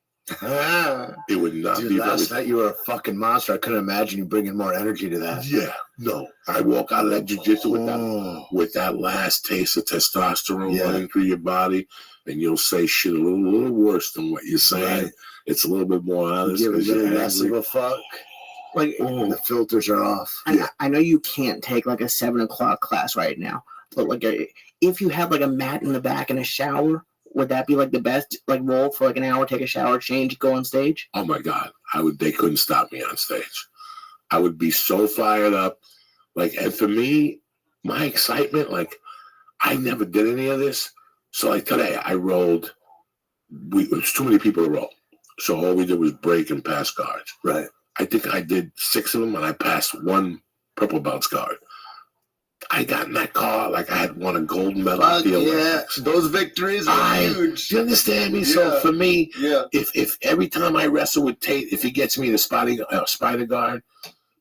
It would not be. Last night you were a fucking monster. I couldn't imagine you bringing more energy to that. Yeah, no. I walk out of that jiu-jitsu with that last taste of testosterone running through your body, and you'll say shit a little worse than what you're saying. Right. It's a little bit more honest. Give a little less of a fuck. Like, the filters are off. I know you can't take like a 7 o'clock class right now, but like if you have like a mat in the back and a shower, would that be like the best like role for like an hour? Take a shower, change, go on stage. Oh my God, they couldn't stop me on stage. I would be so fired up. Like, and for me, my excitement, like, I never did any of this. So like today, I rolled. It was too many people to roll, so all we did was break and pass guards. Right. I think I did 6 of them, and I passed 1 purple belt's guard. I got in that car like I had won a gold medal. Those victories are huge. Do you understand me? Yeah. So for me, if every time I wrestle with Tate, if he gets me the spider guard,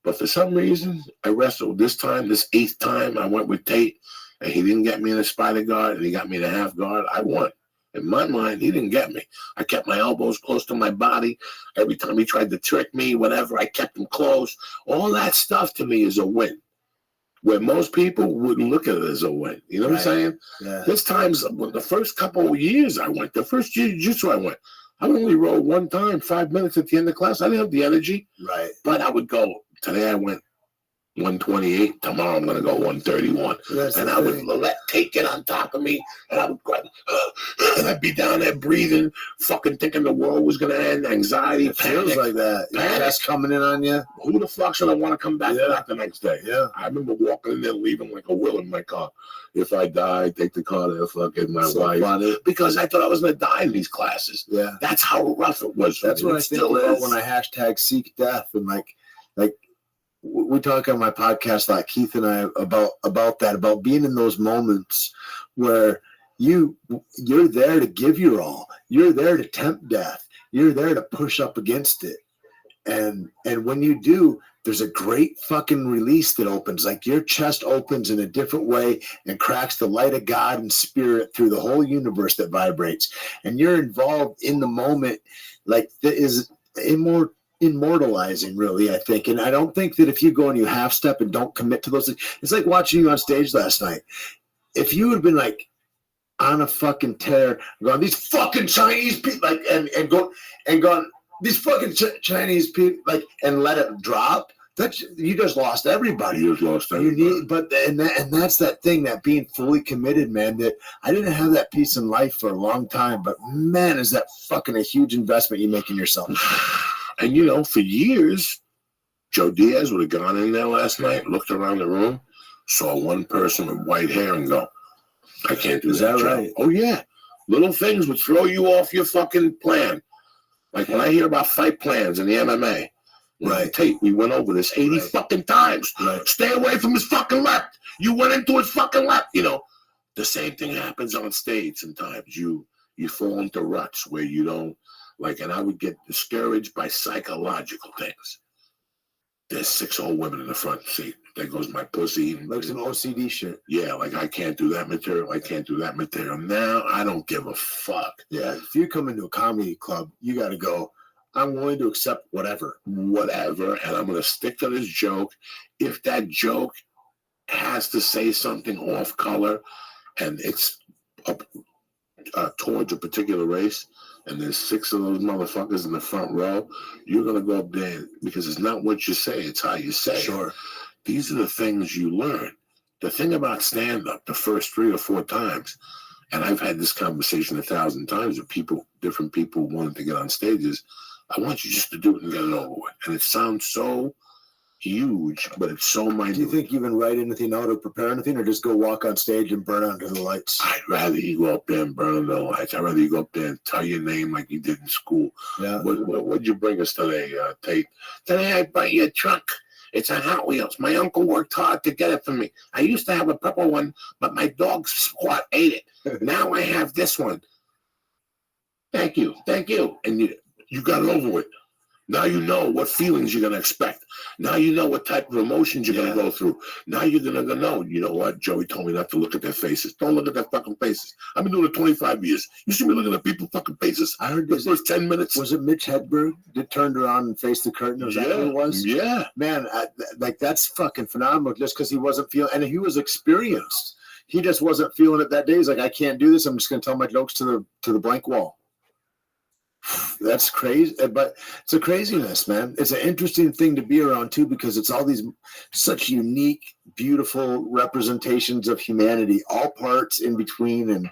but for some reason I wrestled this 8th time I went with Tate, and he didn't get me in the spider guard, and he got me in the half guard, I won. In my mind, he didn't get me. I kept my elbows close to my body. Every time he tried to trick me, whatever, I kept them close. All that stuff to me is a win, where most people wouldn't look at it as a win. You know what I'm saying? Yeah. This time's the first couple of years I went, the first jiu-jitsu I went, I would only roll 1 time, 5 minutes at the end of class. I didn't have the energy. Right. But I would go, today I went 128. Tomorrow I'm going to go 131. And I would let Tate get on top of me, and I would grab, and I'd be down there breathing, fucking thinking the world was going to end, anxiety, it feels like that. That's coming in on you. Who the fuck should I want to come back to that the next day? Yeah. I remember walking in there, leaving like a will in my car. If I die, take the car to fucking my wife. Funny. Because I thought I was going to die in these classes. Yeah. That's how rough it was for That's me. what I think about when I hashtag seek death, and like we talk on my podcast, like Keith and I, about that, about being in those moments where you're there to give your all. You're there to tempt death. You're there to push up against it. And when you do, there's a great fucking release that opens. Like, your chest opens in a different way and cracks the light of God and spirit through the whole universe that vibrates. And you're involved in the moment. Like, there is immortalizing, really, I think. And I don't think that if you go and you half step and don't commit to those things, it's like watching you on stage last night. If you had been like on a fucking tear, going, these fucking Chinese people, like, and gone, these fucking Chinese people, like, and let it drop, you just lost everybody. You just lost everybody. You need, and that's that thing, that being fully committed, man. That I didn't have that peace in life for a long time, but man, is that fucking a huge investment you make in yourself. And you know, for years, Joe Diaz would have gone in there last night, looked around the room, saw one person with white hair, and go, "I can't do Is that, that Joe." right? Oh yeah, little things would throw you off your fucking plan. Like when I hear about fight plans in the MMA. Right. Tate, we went over this 80 fucking times. Right. Stay away from his fucking left. You went into his fucking left. You know, the same thing happens on stage sometimes. You fall into ruts where you don't, like, and I would get discouraged by psychological things. There's 6 old women in the front seat. There goes my pussy. Like some OCD shit. Yeah, like I can't do that material. I can't do that material. Now I don't give a fuck. Yeah, if you come into a comedy club, you got to go, I'm willing to accept whatever, and I'm going to stick to this joke. If that joke has to say something off color and it's up, towards a particular race, and there's 6 of those motherfuckers in the front row, you're going to go up there because it's not what you say, it's how you say Sure. it. These are the things you learn. The thing about stand-up, the first 3 or 4 times, and I've had this conversation 1,000 times with people, different people wanting to get on stages, I want you just to do it and get it over with. And it sounds so huge, but it's so minute. Do you think you even write anything out or prepare anything, or just go walk on stage and burn under the lights? I'd rather you go up there and burn under the lights. I'd rather you go up there and tell your name like you did in school. Yeah. What'd you bring us today, Tate? Today I brought you a truck. It's a Hot Wheels. My uncle worked hard to get it for me. I used to have a purple one, but my dog Squat ate it. Now I have this one. Thank you. And you got it over with. Now you know what feelings you're going to expect. Now you know what type of emotions you're going to go through. Now you're going to know, you know what? Joey told me not to look at their faces. Don't look at their fucking faces. I've been doing it 25 years. You see me looking at people's fucking faces. I heard the first 10 minutes. Was it Mitch Hedberg that turned around and faced the curtain? Was that who it was? Yeah. Man, like that's fucking phenomenal just because he wasn't feeling, and he was experienced. He just wasn't feeling it that day. He's like, I can't do this. I'm just going to tell my jokes to the blank wall. That's crazy, but it's a craziness, man. It's an interesting thing to be around too, because it's all these such unique, beautiful representations of humanity, all parts in between, and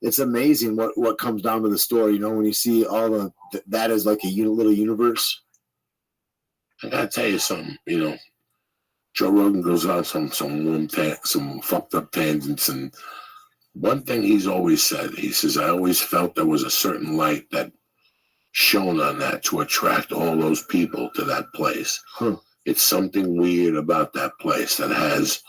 it's amazing what comes down to the story. You know, when you see all that is like a little universe. I gotta tell you something. You know, Joe Rogan goes on some fucked up tangents, and one thing he's always said, he says, I always felt there was a certain light that shone on that to attract all those people to that place. It's something weird about that place that has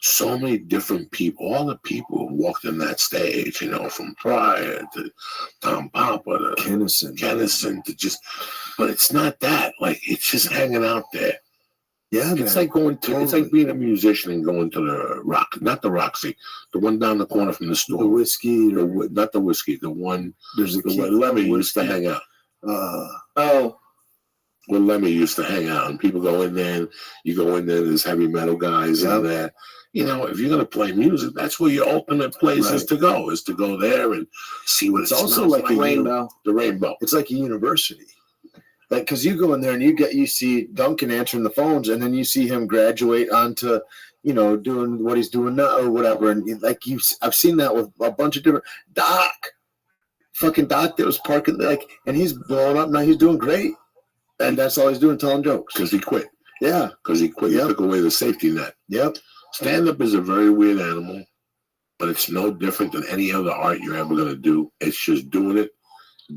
so many different people, all the people who walked in that stage, you know, from Pryor to Tom Papa to Kennison to just, but it's not that. Like, it's just hanging out there. Yeah, it's like it's like being a musician and going to the not the Roxy, the one down the corner from the store. The whiskey, not the whiskey, the one. There's a where Lemmy used to hang out. When Lemmy used to hang out, and people go in there, and you go in there, there's heavy metal guys in there. You know, if you're gonna play music, that's where your ultimate place is to go there and see what it's also like a rainbow. The rainbow. It's like a university. Like, because you go in there and you see Duncan answering the phones, and then you see him graduate onto, you know, doing what he's doing now or whatever. And like I've seen that with a bunch of different fucking Doc that was parking like, and he's blowing up now. He's doing great, and that's all he's doing, telling jokes. Because he quit. Yeah, because he quit. Yep. He took away the safety net. Yep. Stand up is a very weird animal, but it's no different than any other art you're ever gonna do. It's just doing it.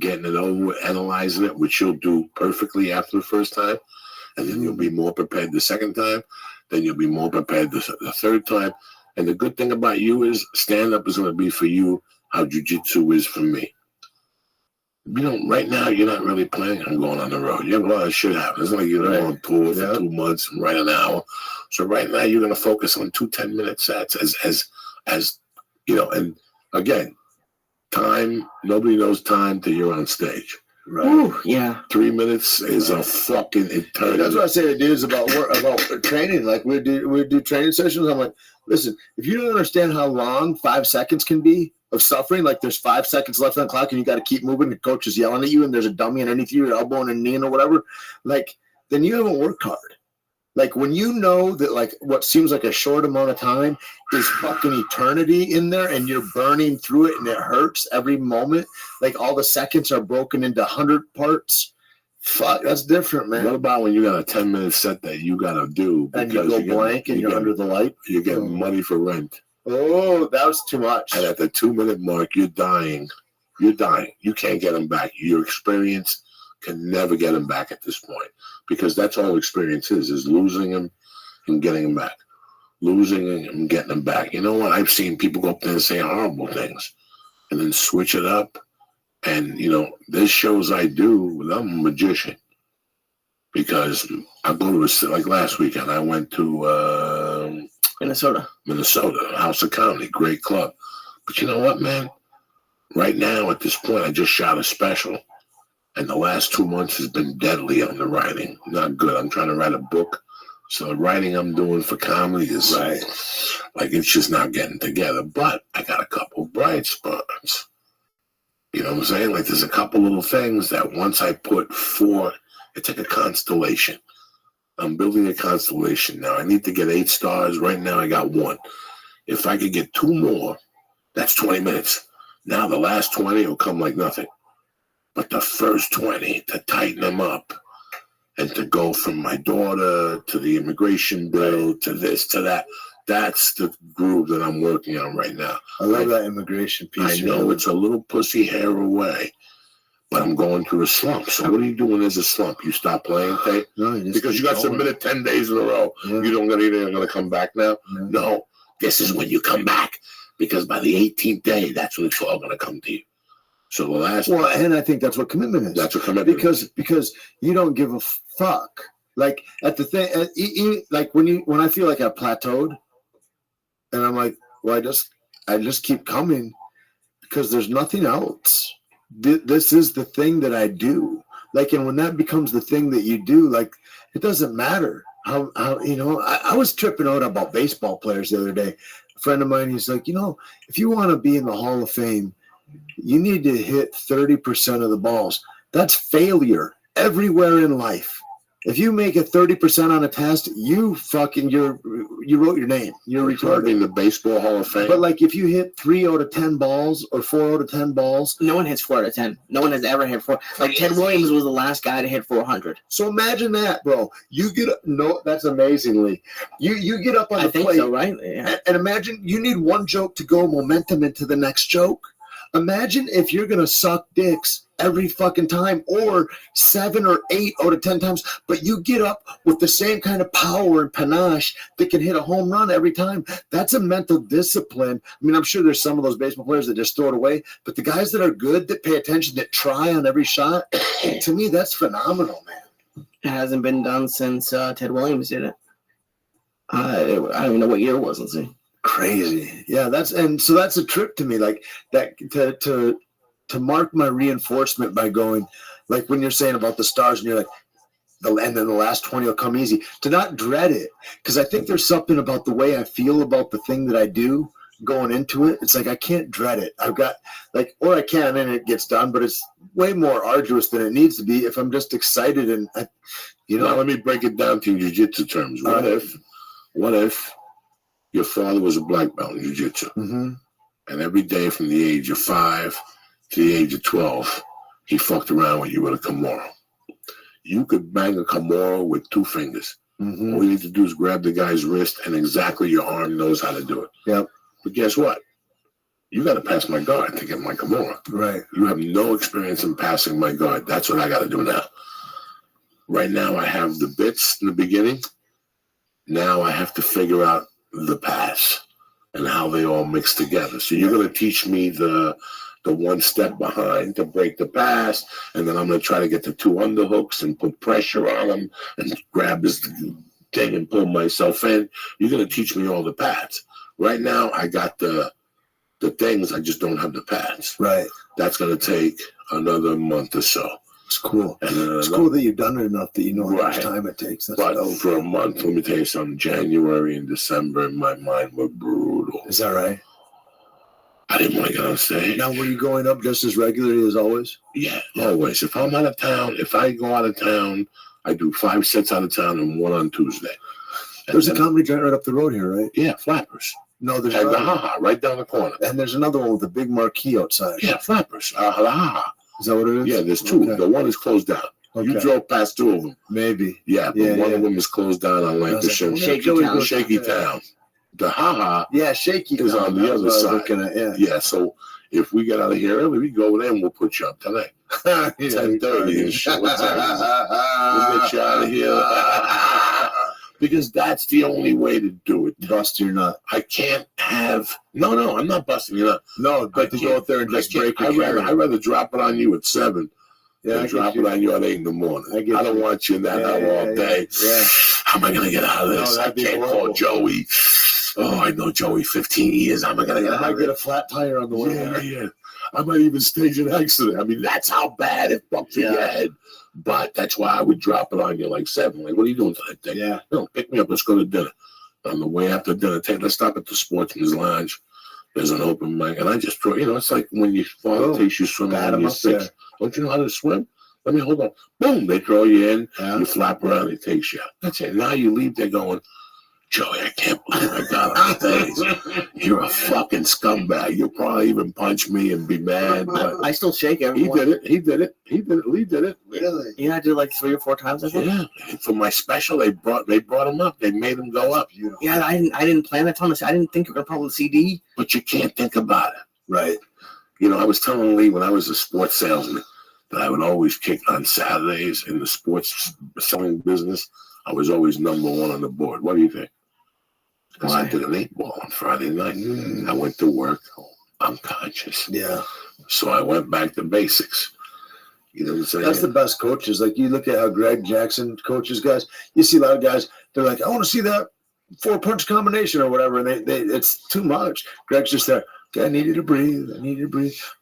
Getting it over, analyzing it, which you'll do perfectly after the first time, and then you'll be more prepared the second time, then you'll be more prepared the third time. And the good thing about you is stand-up is going to be for you how jiu-jitsu is for me. You know, right now, you're not really planning on going on the road. You have a lot of shit happen. It's like you're on tour for 2 months and write an hour. So right now, you're going to focus on 2 10-minute sets as you know, and again, time, nobody knows time till you're on stage. Right. Ooh, yeah. 3 minutes is a fucking eternity. That's what I say to dudes about training. Like we do training sessions. I'm like, listen, if you don't understand how long 5 seconds can be of suffering, like there's 5 seconds left on the clock and you got to keep moving. The coach is yelling at you and there's a dummy underneath you, your elbow and a knee or whatever. Like then you haven't worked hard. Like when you know that like what seems like a short amount of time is fucking eternity in there and you're burning through it and it hurts every moment. Like all the seconds are broken into 100 parts. Fuck, that's different, man. What about when you got a 10-minute set that you got to do? And you go blank and you're under the light? You get money for rent. Oh, that was too much. And at the 2-minute mark, you're dying. You're dying. You can't get them back. Your experience can never get them back at this point. Because that's all experience is losing them and getting them back. Losing and getting them back. You know what? I've seen people go up there and say horrible things and then switch it up. And, you know, there's shows I do, I'm a magician. Because I go to, like last weekend, I went to Minnesota, House of Comedy, great club. But you know what, man? Right now, at this point, I just shot a special. And the last 2 months has been deadly on the writing. Not good. I'm trying to write a book. So the writing I'm doing for comedy is like it's just not getting together. But I got a couple bright spots. You know what I'm saying? Like there's a couple little things that once I put forth, it's like a constellation. I'm building a constellation now. I need to get 8 stars. Right now I got 1. If I could get 2 more, that's 20 minutes. Now the last 20 will come like nothing. But the first 20, to tighten them up and to go from my daughter to the immigration bill to this, to that, that's the groove that I'm working on right now. I love that immigration piece. I know it's a little pussy hair away, but I'm going through a slump. So what are you doing when there's a slump? You stop playing tape? No, because you got submitted 10 days in a row. Yeah. You don't think you're going to come back now? Yeah. No, this is when you come back. Because by the 18th day, that's when it's all going to come to you. So the last and I think that's what commitment is. That's what commitment is. Because you don't give a fuck. Like at the thing, like when I feel like I plateaued, and I'm like, well, I just keep coming because there's nothing else. This is the thing that I do. Like, and when that becomes the thing that you do, like it doesn't matter how you know. I was tripping out about baseball players the other day. A friend of mine, he's like, you know, if you want to be in the Hall of Fame, you need to hit 30% of the balls. That's failure everywhere in life. If you make it 30% on a test, you wrote your name. You're retarded. In the Baseball Hall of Fame. But like if you hit 3 out of 10 balls or 4 out of 10 balls. No one hits 4 out of 10. No one has ever hit 4. Like Ted Williams was the last guy to hit 400. So imagine that, bro. You get that's amazingly. You get up on the plate. I think so, right? Yeah. And imagine you need one joke to go momentum into the next joke. Imagine if you're going to suck dicks every fucking time or 7 or 8 out of 10 times, but you get up with the same kind of power and panache that can hit a home run every time. That's a mental discipline. I mean, I'm sure there's some of those baseball players that just throw it away, but the guys that are good, that pay attention, that try on every shot, to me, that's phenomenal, man. It hasn't been done since Ted Williams did it. I don't even know what year it was. Let's see. Crazy. Yeah, that's a trip to me, like that to mark my reinforcement by going, like when you're saying about the stars and you're like, and then the last 20 will come easy, to not dread it. Because I think there's something about the way I feel about the thing that I do going into it. It's like I can't dread it. I've got like, or I can and it gets done, but it's way more arduous than it needs to be if I'm just excited and Now, let me break it down to jiu-jitsu terms. What if your father was a black belt in jiu-jitsu, and every day from the age of 5 to the age of 12, he fucked around with you with a Kimura. You could bang a Kimura with 2 fingers. All you need to do is grab the guy's wrist, and exactly your arm knows how to do it. Yep. But guess what? You got to pass my guard to get my Kimura. Right. You have no experience in passing my guard. That's what I got to do now. Right now, I have the bits in the beginning. Now I have to figure out the pass and how they all mix together. So you're going to teach me the one step behind to break the pass, and then I'm going to try to get the 2 underhooks and put pressure on him and grab his thing and pull myself in. You're going to teach me all the pads. Right now, I got the things, I just don't have the pads. Right. That's going to take another month or so. It's cool. And It's cool that you've done it enough that you know how much Right. time it takes. That's But dope. for a month, let me tell you something. January and December in my mind were brutal. Is that right? I didn't want to get on stage. Now, were you going up just as regularly as always? Yeah, always. If I'm out of town, if I go out of town, I do 5 sets out of town and 1 on Tuesday. And There's a then- comedy joint right up the road here, right? Yeah, Flappers. No, there's And the another, Ha-Ha right down the corner. and there's another one with a big marquee outside. Yeah, Flappers. The Ha-Ha. Is that what it is? Yeah, there's 2. Okay. The one is closed down. You Okay. drove past 2 of them. Maybe. Yeah, but Yeah, one yeah. of them is closed down on I was like, Lancashire. well, Shaky Joey Town. goes- Shaky Town. The Ha-Ha. Yeah, Shaky Is Town. on the That's other what I was side. looking at, yeah. Yeah, so if we get out of here early, we go over there and we'll put you up tonight. 10:30 and shit. What time is it? We'll get you out of here. Because that's the only way to do it. Bust your nut. I can't have... No, I'm not busting you up. No, I but to go can't- out there and just break your I'd camera. rather drop it on you at 7 Yeah, I than get drop you. it on you at 8 in the morning. I get I don't you. want you in that Yeah, hour yeah, all yeah, day. yeah. How am I going to get out of No, this? I that'd be can't call horrible. Joey. Oh, I know Joey 15 years. How am I going to get I out might of get it? a flat tire on the way Yeah, there. yeah. I might even stage an accident. I mean, that's how bad it fucks in your Yeah. head. But that's why I would drop it on you like 7. Like, what are you doing tonight, Dick? Yeah. No, pick me up. Let's go to dinner. On the way after dinner, let's stop at the Sportsman's Lounge. There's an open mic. And I just throw, it's like when your father Oh, takes you swimming bat when 'em you're up 6. there. Don't you know how to swim? Let me hold on. Boom, they throw you in. Yeah. You flap around, he takes you out. That's it. Now you leave there going, Joey, I can't believe I got on stage. You're a fucking scumbag. You'll probably even punch me and be mad. But I still shake he everyone. did it. He did it. Lee did it. Really? Yeah, I did like 3 or 4 times. I think. Yeah. For my special, they brought him up. They made him go up. Beautiful. Yeah, I didn't plan that. I didn't think you were gonna put on the CD. But you can't think about it. Right. I was telling Lee when I was a sports salesman that I would always kick on Saturdays in the sports selling business. I was always number 1 on the board. What do you think? Because I did an 8 ball on Friday night. I went to work unconscious. Yeah. So I went back to basics. You know what I'm saying? That's the best coaches. Like, you look at how Greg Jackson coaches guys. You see a lot of guys, they're like, I want to see that 4-punch combination or whatever. And they it's too much. Greg's just there. Okay, I need you to breathe.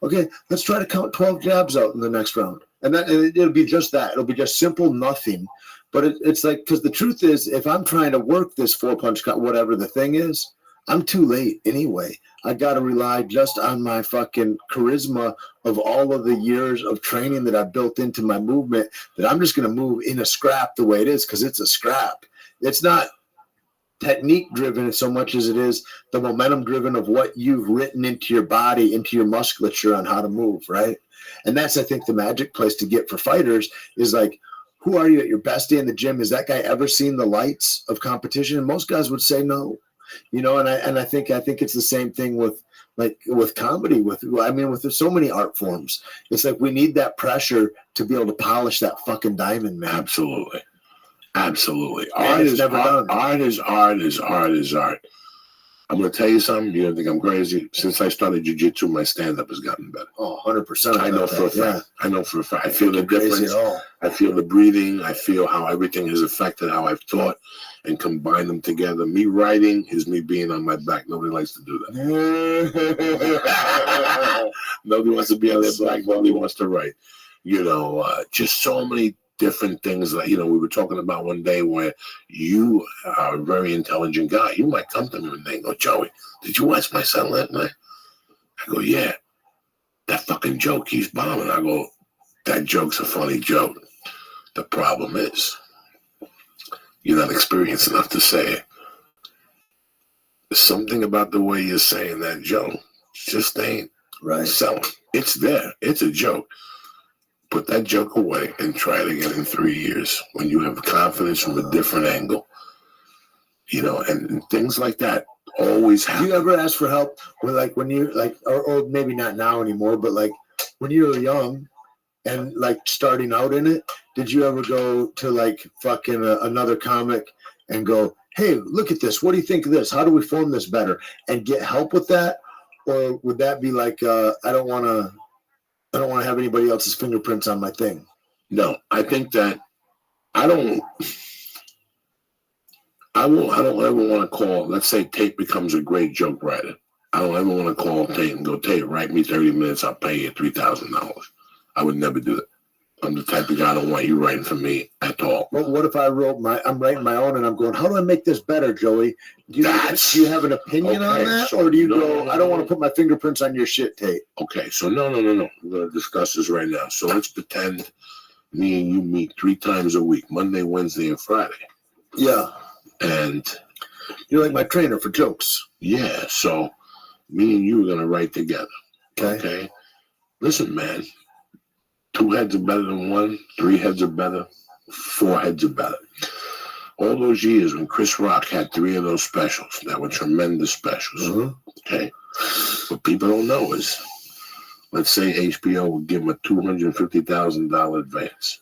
Okay, let's try to count 12 jabs out in the next round. And it'll be just that. It'll be just simple nothing. But it's like, because the truth is, if I'm trying to work this 4-punch, whatever the thing is, I'm too late anyway. I got to rely just on my fucking charisma of all of the years of training that I've built into my movement, that I'm just going to move in a scrap the way it is, because it's a scrap. It's not technique driven so much as it is the momentum driven of what you've written into your body, into your musculature on how to move, right? And that's, I think, the magic place to get for fighters is like, who are you at your best day in the gym? Has that guy ever seen the lights of competition? And most guys would say no. And I think it's the same thing with comedy, with so many art forms. It's like we need that pressure to be able to polish that fucking diamond, man. Absolutely. Absolutely. Man, Art it's is never art. done. Art is art is art is art. I'm going to tell you something. You're going to think I'm crazy. Since I started jiu-jitsu, my stand-up has gotten better. Oh, 100%. I know for a fact. I know for a fact. I feel the Crazy difference. at all. I feel the breathing. I feel how everything has affected how I've taught and combined them together. Me writing is me being on my back. Nobody likes to do that. Nobody wants to be on their back. Nobody wants to write. Just so many different things that, we were talking about one day where you are a very intelligent guy. You might come to me and they go, Joey, did you watch my son last night? I go, yeah. That fucking joke, he's bombing. I go, that joke's a funny joke. The problem is, you're not experienced enough to say it. There's something about the way you're saying that joke just ain't Right. selling. It's there. It's a joke. Put that joke away and try it again in 3 years when you have confidence from a different angle. And things like that always Do happen. you ever ask for help when you or maybe not now anymore, but like when you were young and like starting out in it, did you ever go to like fucking another comic and go, hey, look at this. What do you think of this? How do we form this better? And get help with that? Or would that be like, I don't want to have anybody else's fingerprints on my thing? No, I think that I don't ever want to call, let's say Tate becomes a great joke writer. I don't ever want to call Tate and go, Tate, write me 30 minutes, I'll pay you $3,000. I would never do that. I'm the type of guy I don't want you writing for me at all. Well, what if I'm writing my own and I'm going, how do I make this better, Joey? Do you have an opinion on that? So or do you no, I don't want to put my fingerprints on your shit tape? Okay, so no. We're going to discuss this right now. So let's pretend me and you meet 3 times a week, Monday, Wednesday, and Friday. Yeah. And you're like my trainer for jokes. Yeah, so me and you are going to write together. Okay? Listen, man. 2 heads are better than 1. 3 heads are better. 4 heads are better. All those years when Chris Rock had 3 of those specials that were tremendous specials. Okay? What people don't know is, let's say HBO would give him a $250,000 advance.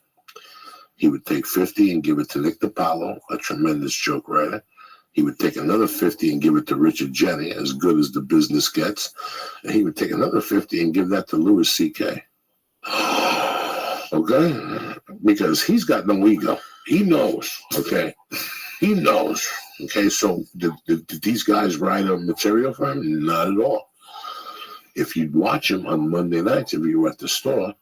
He would take 50 and give it to Nick DiPaolo, a tremendous joke writer. He would take another 50 and give it to Richard Jeni, as good as the business gets. And he would take another 50 and give that to Louis C.K. Okay? Because he's got no ego. He knows, okay? He knows. Okay, so did these guys write a material for him? Not at all. If you'd watch him on Monday nights, if you were at the store,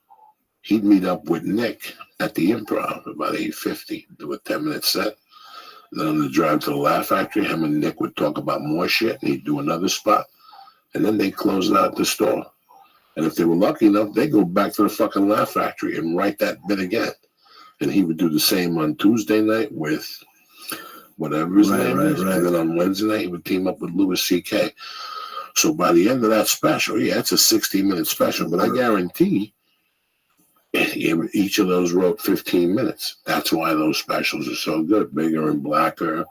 he'd meet up with Nick at the Improv about 8:50, do a 10-minute set. Then on the drive to the Laugh Factory, him and Nick would talk about more shit, and he'd do another spot. And then they'd close it out at the store. And if they were lucky enough, they'd go back to the fucking Laugh Factory and write that bit again. And he would do the same on Tuesday night with whatever his name is. And then on Wednesday night, he would team up with Louis C.K. So by the end of that special, yeah, it's a 60-minute special, but I guarantee each of those wrote 15 minutes. That's why those specials are so good. Bigger and Blacker,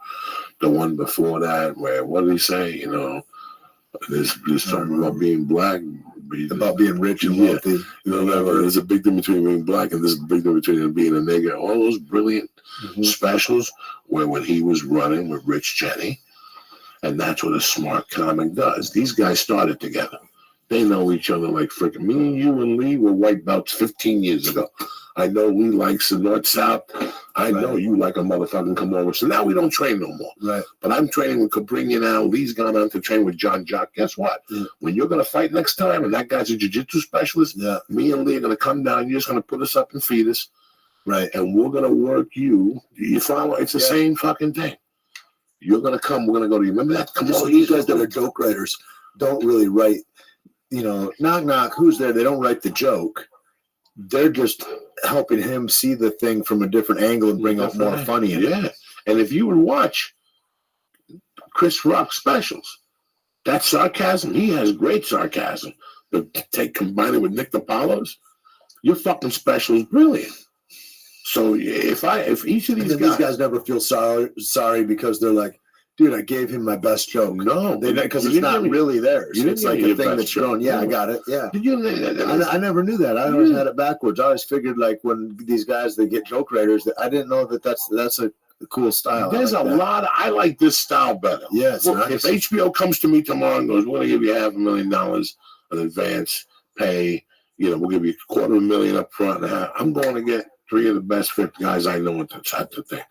the one before that, where, what did he say? You know, there's something about being black. About being rich and wealthy. You know, there's a big difference between being black and there's a big difference between being a nigger. All those brilliant specials where when he was running with Rich Jeni, and that's what a smart comic does. These guys started together. They know each other like freaking. Me and you and Lee were white belts 15 years ago. I know Lee likes the North-South. I know you like a motherfucking come over. So now we don't train no more. Right. But I'm training with Cabrini now. Lee's gone on to train with John Jock. Guess what? When you're going to fight next time and that guy's a jiu-jitsu specialist, me and Lee are going to come down. You're just going to put us up and feed us. Right. And we're going to work you. You follow? It's the same fucking thing. You're going to come. We're going to go to you. Remember that? Come on. These guys that are joke writers don't really write, you know, knock, knock, who's there? They don't write the joke. They're just helping him see the thing from a different angle and bring out more funny in it. Yeah. And if you would watch Chris Rock specials, that sarcasm, he has great sarcasm. But combine it with Nick DiPaolo's, your fucking special is brilliant. So if each of these guys never feel sorry because they're like, dude, I gave him my best joke. No, because it's not really theirs. It's like a thing that's grown. Yeah, I got it. Yeah. Did you? I never knew that. I always had it backwards. I always figured like when these guys they get joke writers, that I didn't know that that's a cool style. There's a lot. I like this style better. Yes. Well, if HBO comes to me tomorrow and goes, "We're going to give you $500,000 in advance pay. You know, we'll give you $250,000 up front," I'm going to get 3 of the best fit guys I know at the type of thing.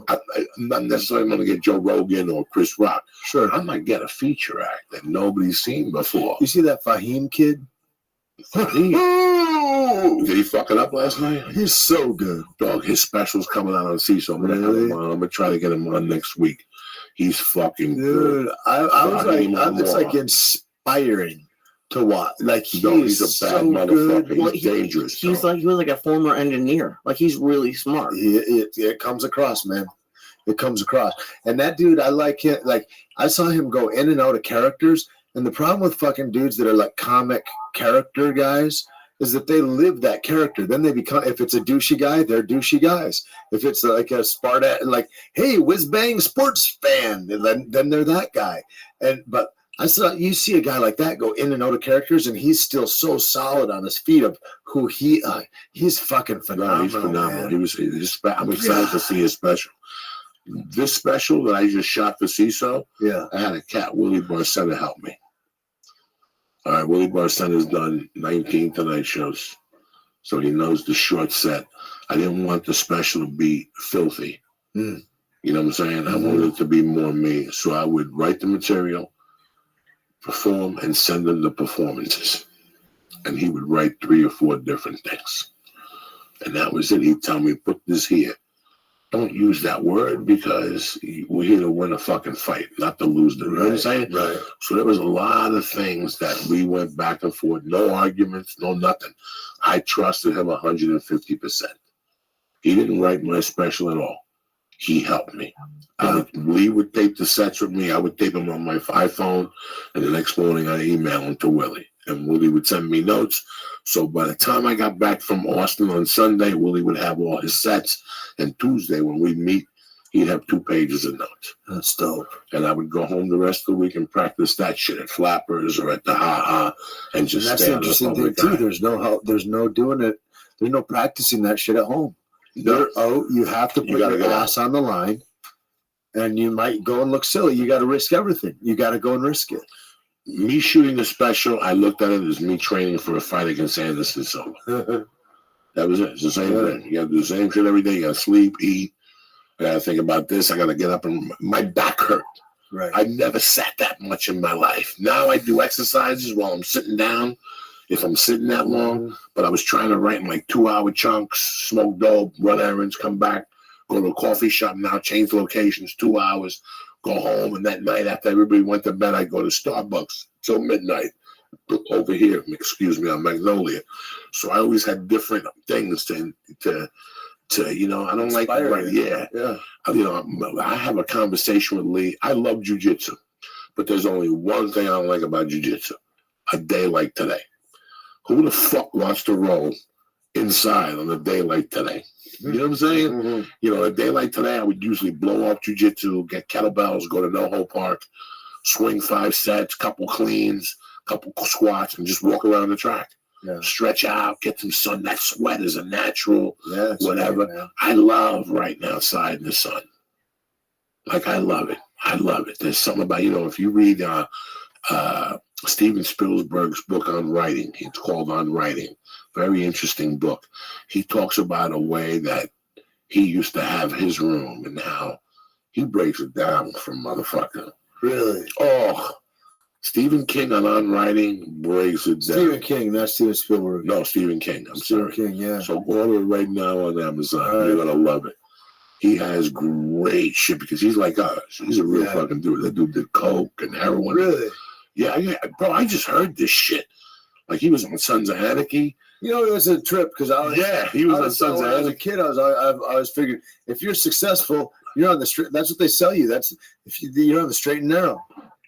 I'm not necessarily going to get Joe Rogan or Chris Rock. Sure. I might get a feature act that nobody's seen before. You see that Fahim kid? Did he fuck it up last night? He's so good. Dog, his special's coming out on CISO. I'm going to try to get him on next week. He's fucking good. Dude, I was like, it's like inspiring to watch. Like he's a bad motherfucker. Well, he's dangerous. He was like a former engineer. Like he's really smart. It comes across, man. It comes across. And that dude, I like him. Like I saw him go in and out of characters. And the problem with fucking dudes that are like comic character guys is that they live that character. Then they become, if it's a douchey guy, they're douchey guys. If it's like a Sparta, like, hey, whiz bang sports fan, then they're that guy. But I saw you see a guy like that go in and out of characters, and he's still so solid on his feet of who he's fucking phenomenal. No, he's phenomenal. Man. I'm excited to see his special. This special that I just shot for CISO, I had a cat, Willie Barcena, help me. All right, Willie Barcena's done 19 Tonight shows, so he knows the short set. I didn't want the special to be filthy. You know what I'm saying? I wanted it to be more me, so I would write the material, perform, and send him the performances. And he would write 3 or 4 different things. And that was it. He'd tell me, put this here. Don't use that word because we're here to win a fucking fight, not to lose the. You know what I'm saying? Right. So there was a lot of things that we went back and forth. No arguments, no nothing. I trusted him 150%. He didn't write my special at all. He helped me. Lee would tape the sets with me. I would tape them on my iPhone, and the next morning I'd email them to Willie. And Willie would send me notes. So by the time I got back from Austin on Sunday, Willie would have all his sets. And Tuesday, when we meet, he'd have 2 pages of notes. That's dope. And I would go home the rest of the week and practice that shit at Flappers or at the Ha-Ha and just And that's stay the on the interesting public thing, too. eye. There's no doing it. There's no practicing that shit at home. No. You have to You put gotta your get ass on the line, and you might go and look silly. You got to risk everything. You got to go and risk it. Me shooting the special, I looked at it as me training for a fight against Anderson Silva. That was it. It's the same thing. You got to do the same shit every day. You got to sleep, eat. I got to think about this. I got to get up, and my back hurt. Right. I never sat that much in my life. Now I do exercises while I'm sitting down, if I'm sitting that long. But I was trying to write in like 2-hour chunks, smoke dope, run errands, come back, go to a coffee shop now, change locations, 2 hours, go home. And that night after everybody went to bed, I'd go to Starbucks till midnight over here, excuse me, on Magnolia. So I always had different things to you know, I don't like right. Yeah. You know, I have a conversation with Lee. I love jiu-jitsu, but there's only one thing I don't like about jiu-jitsu. A day like today. Who the fuck wants to roll inside on a day like today? You know what I'm saying? Mm-hmm. You know, a day like today, I would usually blow off jiu-jitsu, get kettlebells, go to NoHo Park, swing 5 sets, couple cleans, couple squats, and just walk around the track. Yeah. Stretch out, get some sun. That sweat is a natural, whatever. Right, I love riding outside in the sun. Like, I love it. I love it. There's something about, you know, if you read Steven Spielberg's book on writing, it's called On Writing. Very interesting book. He talks about a way that he used to have his room and how he breaks it down from motherfucker. Really? Oh, Stephen King on Writing breaks it down. Stephen King, not Steven Spielberg. No, Stephen King. I'm Stephen sorry. King, yeah. So order it right now on Amazon. You're gonna love it. He has great shit because he's like us. He's a real fucking dude. That dude did coke and heroin. Really? Yeah, bro. I just heard this shit. Like he was on Sons of Anarchy. You know, it was a trip because he was on Sons of Anarchy. As a kid, I was figuring if you're successful, you're on the straight. That's what they sell you. That's if you're on the straight and narrow.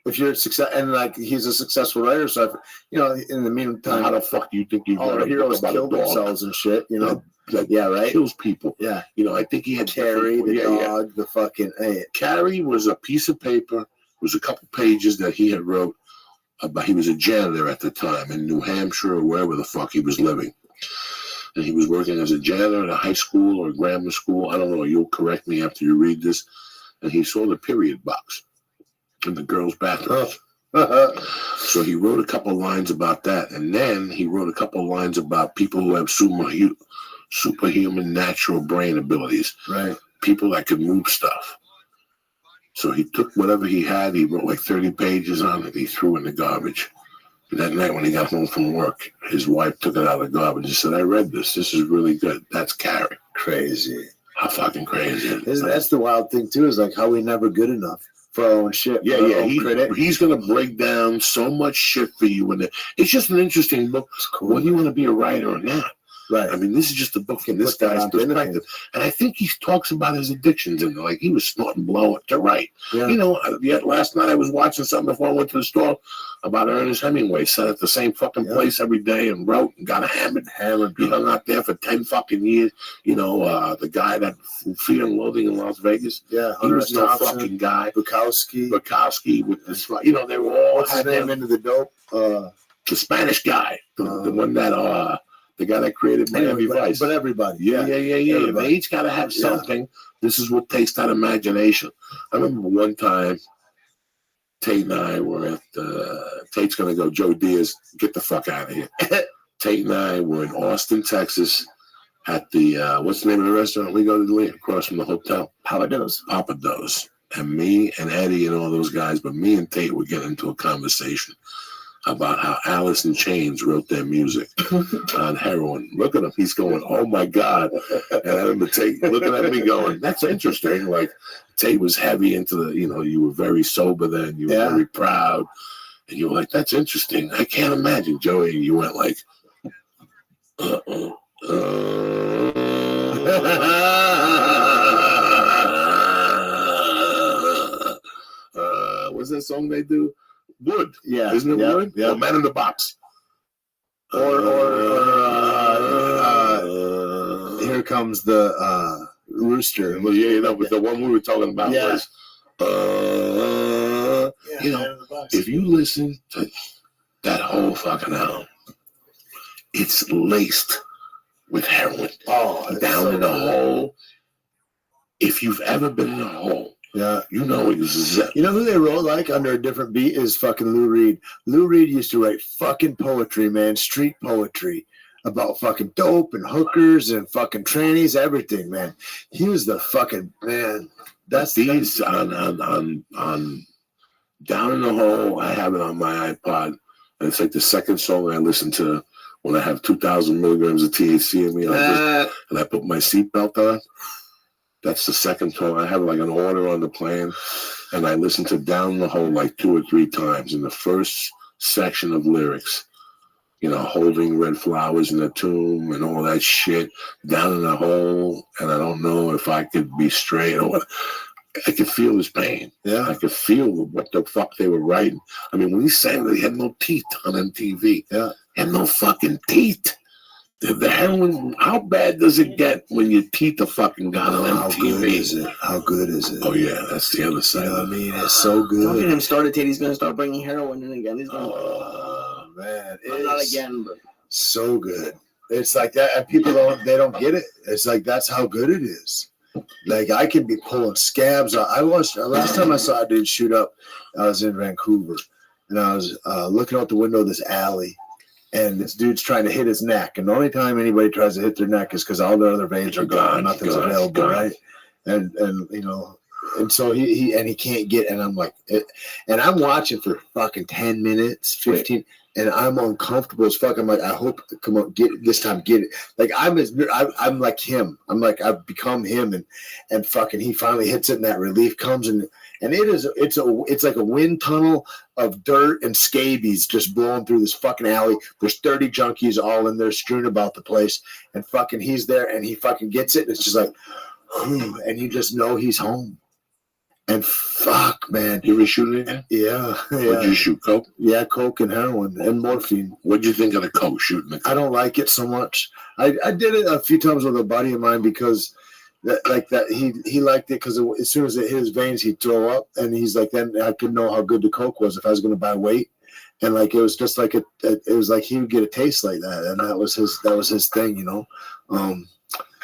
If you're success, and like he's a successful writer, so you know, in the meantime, how the fuck do you think you all our heroes kill themselves and shit? You know, like right? Kills people. Yeah, you know, I think he had Carrie the dog, the fucking. Carrie was a piece of paper. Was a couple pages that he had wrote about. He was a janitor at the time in New Hampshire or wherever the fuck he was living, and he was working as a janitor at a high school or grammar school. I don't know. You'll correct me after you read this. And he saw the period box in the girls' bathrooms. So he wrote a couple lines about that. And then he wrote a couple lines about people who have superhuman natural brain abilities. Right. People that could move stuff. So he took whatever he had, he wrote like 30 pages on it, he threw it in the garbage. And that night when he got home from work, his wife took it out of the garbage and said, I read this. This is really good. That's Carrie. Crazy. How fucking crazy. That's the wild thing, too, is like how we never good enough for our own shit. Yeah. He's going to break down so much shit for you. And it's just an interesting book. Cool. Whether you want to be a writer or not. Right. I mean, this is just a book from this guy's perspective. And I think he talks about his addictions and like he was snorting blow to write. Yeah. You know, last night I was watching something before I went to the store about Ernest Hemingway. Sat at the same fucking place every day and wrote and got hammered. He hung out there for 10 fucking years. You know, the guy that Fear and Loathing in Las Vegas. Yeah. He was no fucking guy. Bukowski with this, you know, they were all. What's his name into the dope? The Spanish guy. The one that, the guy that created Miami Vice. But everybody. Yeah. Everybody. They each got to have something. Yeah. This is what takes that imagination. I remember one time, Tate and I were at, Tate's going to go, Joe Diaz, get the fuck out of here. Tate and I were in Austin, Texas, at the, what's the name of the restaurant we go to, across from the hotel? Papados. And me and Eddie and all those guys, but me and Tate were getting into a conversation. about how Alice in Chains wrote their music on heroin. Look at him. He's going, oh, my God. And I remember Tate looking at me going, that's interesting. Like, Tate was heavy into the, you were very sober then. You were very proud. And you were like, that's interesting. I can't imagine, Joey. You went like, what's that song they do? Wood. Yeah. Isn't it Wood? Yeah. Or Man in the Box. Here comes the rooster. But the one we were talking about was, if you listen to that whole fucking album, it's laced with heroin. Oh, down in a hole. If you've ever been in a hole, you know exactly. You know who they wrote like under a different beat is fucking Lou Reed. Lou Reed used to write fucking poetry, man, street poetry about fucking dope and hookers and fucking trannies, everything, man. He was the fucking man. That's these on Down in the Hole. I have it on my iPod, and it's like the second song I listen to when I have 2,000 milligrams of THC in me, and I put my seatbelt on. That's the second song. I have like an order on the plane, and I listen to Down the Hole like 2 or 3 times. In the first section of lyrics, holding red flowers in a tomb and all that shit, down in the hole, and I don't know if I could be straight or what. I could feel his pain. Yeah. I could feel what the fuck they were writing. I mean, when he sang that he had no teeth on MTV. Yeah. He had no fucking teeth. The heroin, how bad does it get when your teeth are fucking gone on How MTV? good is it? How good is it? Oh, yeah, that's the other side. I mean, it's so good. Look at him started. He's going to start bringing heroin in again. He's going to. Oh, man. Not again, but. So good. It's like that. And people don't get it. It's like, that's how good it is. Like, I can be pulling scabs. I watched, last time I saw a dude shoot up, I was in Vancouver, and I was looking out the window of this alley, and this dude's trying to hit his neck. And the only time anybody tries to hit their neck is because all their other veins are gone. Nothing's available, right? And and so he can't get, and I'm like, and I'm watching for fucking 10 minutes, 15, and I'm uncomfortable as fuck. I'm like, I hope, come on, get it this time, get it. Like I'm like him. I'm like, I've become him, and fucking he finally hits it, and that relief comes, and it's like a wind tunnel of dirt and scabies just blowing through this fucking alley. There's 30 junkies all in there strewn about the place, and fucking he's there, and he fucking gets it, and it's just like, and you just know he's home. And fuck, man. You were shooting again? Yeah. What'd you shoot, coke? Yeah, coke and heroin and morphine. What'd you think of the coke shooting the coke? I don't like it so much. I did it a few times with a buddy of mine because he liked it because as soon as it hit his veins, he'd throw up. And he's like, then I could know how good the coke was if I was going to buy weight. And like, it was just like, it was like he would get a taste like that. And that was his thing,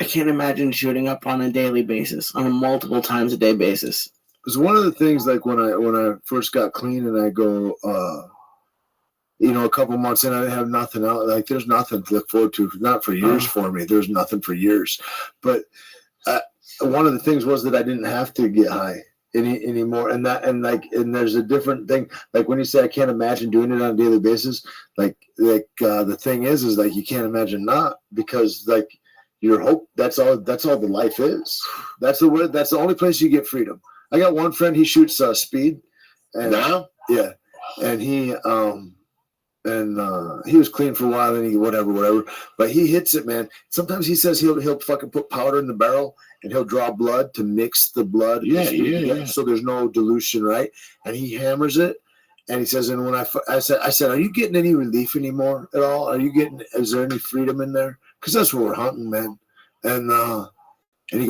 I can't imagine shooting up on a daily basis, on a multiple times a day basis. It was one of the things, like when I first got clean and I go, a couple months in, I didn't have nothing else. Like there's nothing to look forward to, not for years for me. There's nothing for years. But one of the things was that I didn't have to get high anymore. And there's a different thing. Like when you say I can't imagine doing it on a daily basis, the thing is like you can't imagine not, because like your hope, that's all the life is. That's the only place you get freedom. I got one friend, he shoots speed. And now? Yeah. And he was clean for a while, and he whatever. But he hits it, man. Sometimes he says he'll fucking put powder in the barrel and he'll draw blood to mix the blood. Yeah. So there's no dilution, right? And he hammers it. And he says, and when I said, are you getting any relief anymore at all? Is there any freedom in there? Because that's what we're hunting, man. And he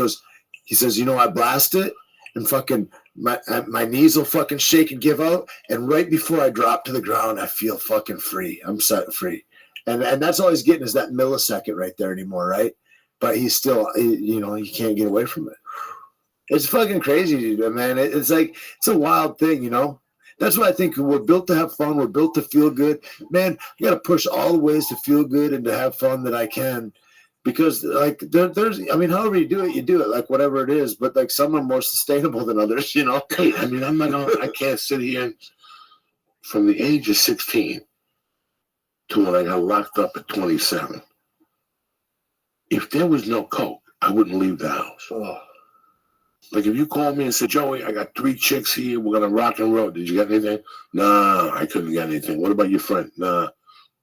says, I blast it. And fucking my knees will fucking shake and give out. And right before I drop to the ground, I feel fucking free. I'm set free. And that's all he's getting is that millisecond right there anymore, right? But he's still, he can't get away from it. It's fucking crazy, dude, man. It's like, it's a wild thing, That's why I think we're built to have fun. We're built to feel good. Man, I got to push all the ways to feel good and to have fun that I can. Because like there's, however you do it, like whatever it is. But like some are more sustainable than others, I can't sit here from the age of 16 to when I got locked up at 27. If there was no coke, I wouldn't leave the house. Oh. Like if you called me and said, Joey, I got 3 chicks here, we're gonna rock and roll. Did you get anything? Nah, I couldn't get anything. What about your friend? Nah,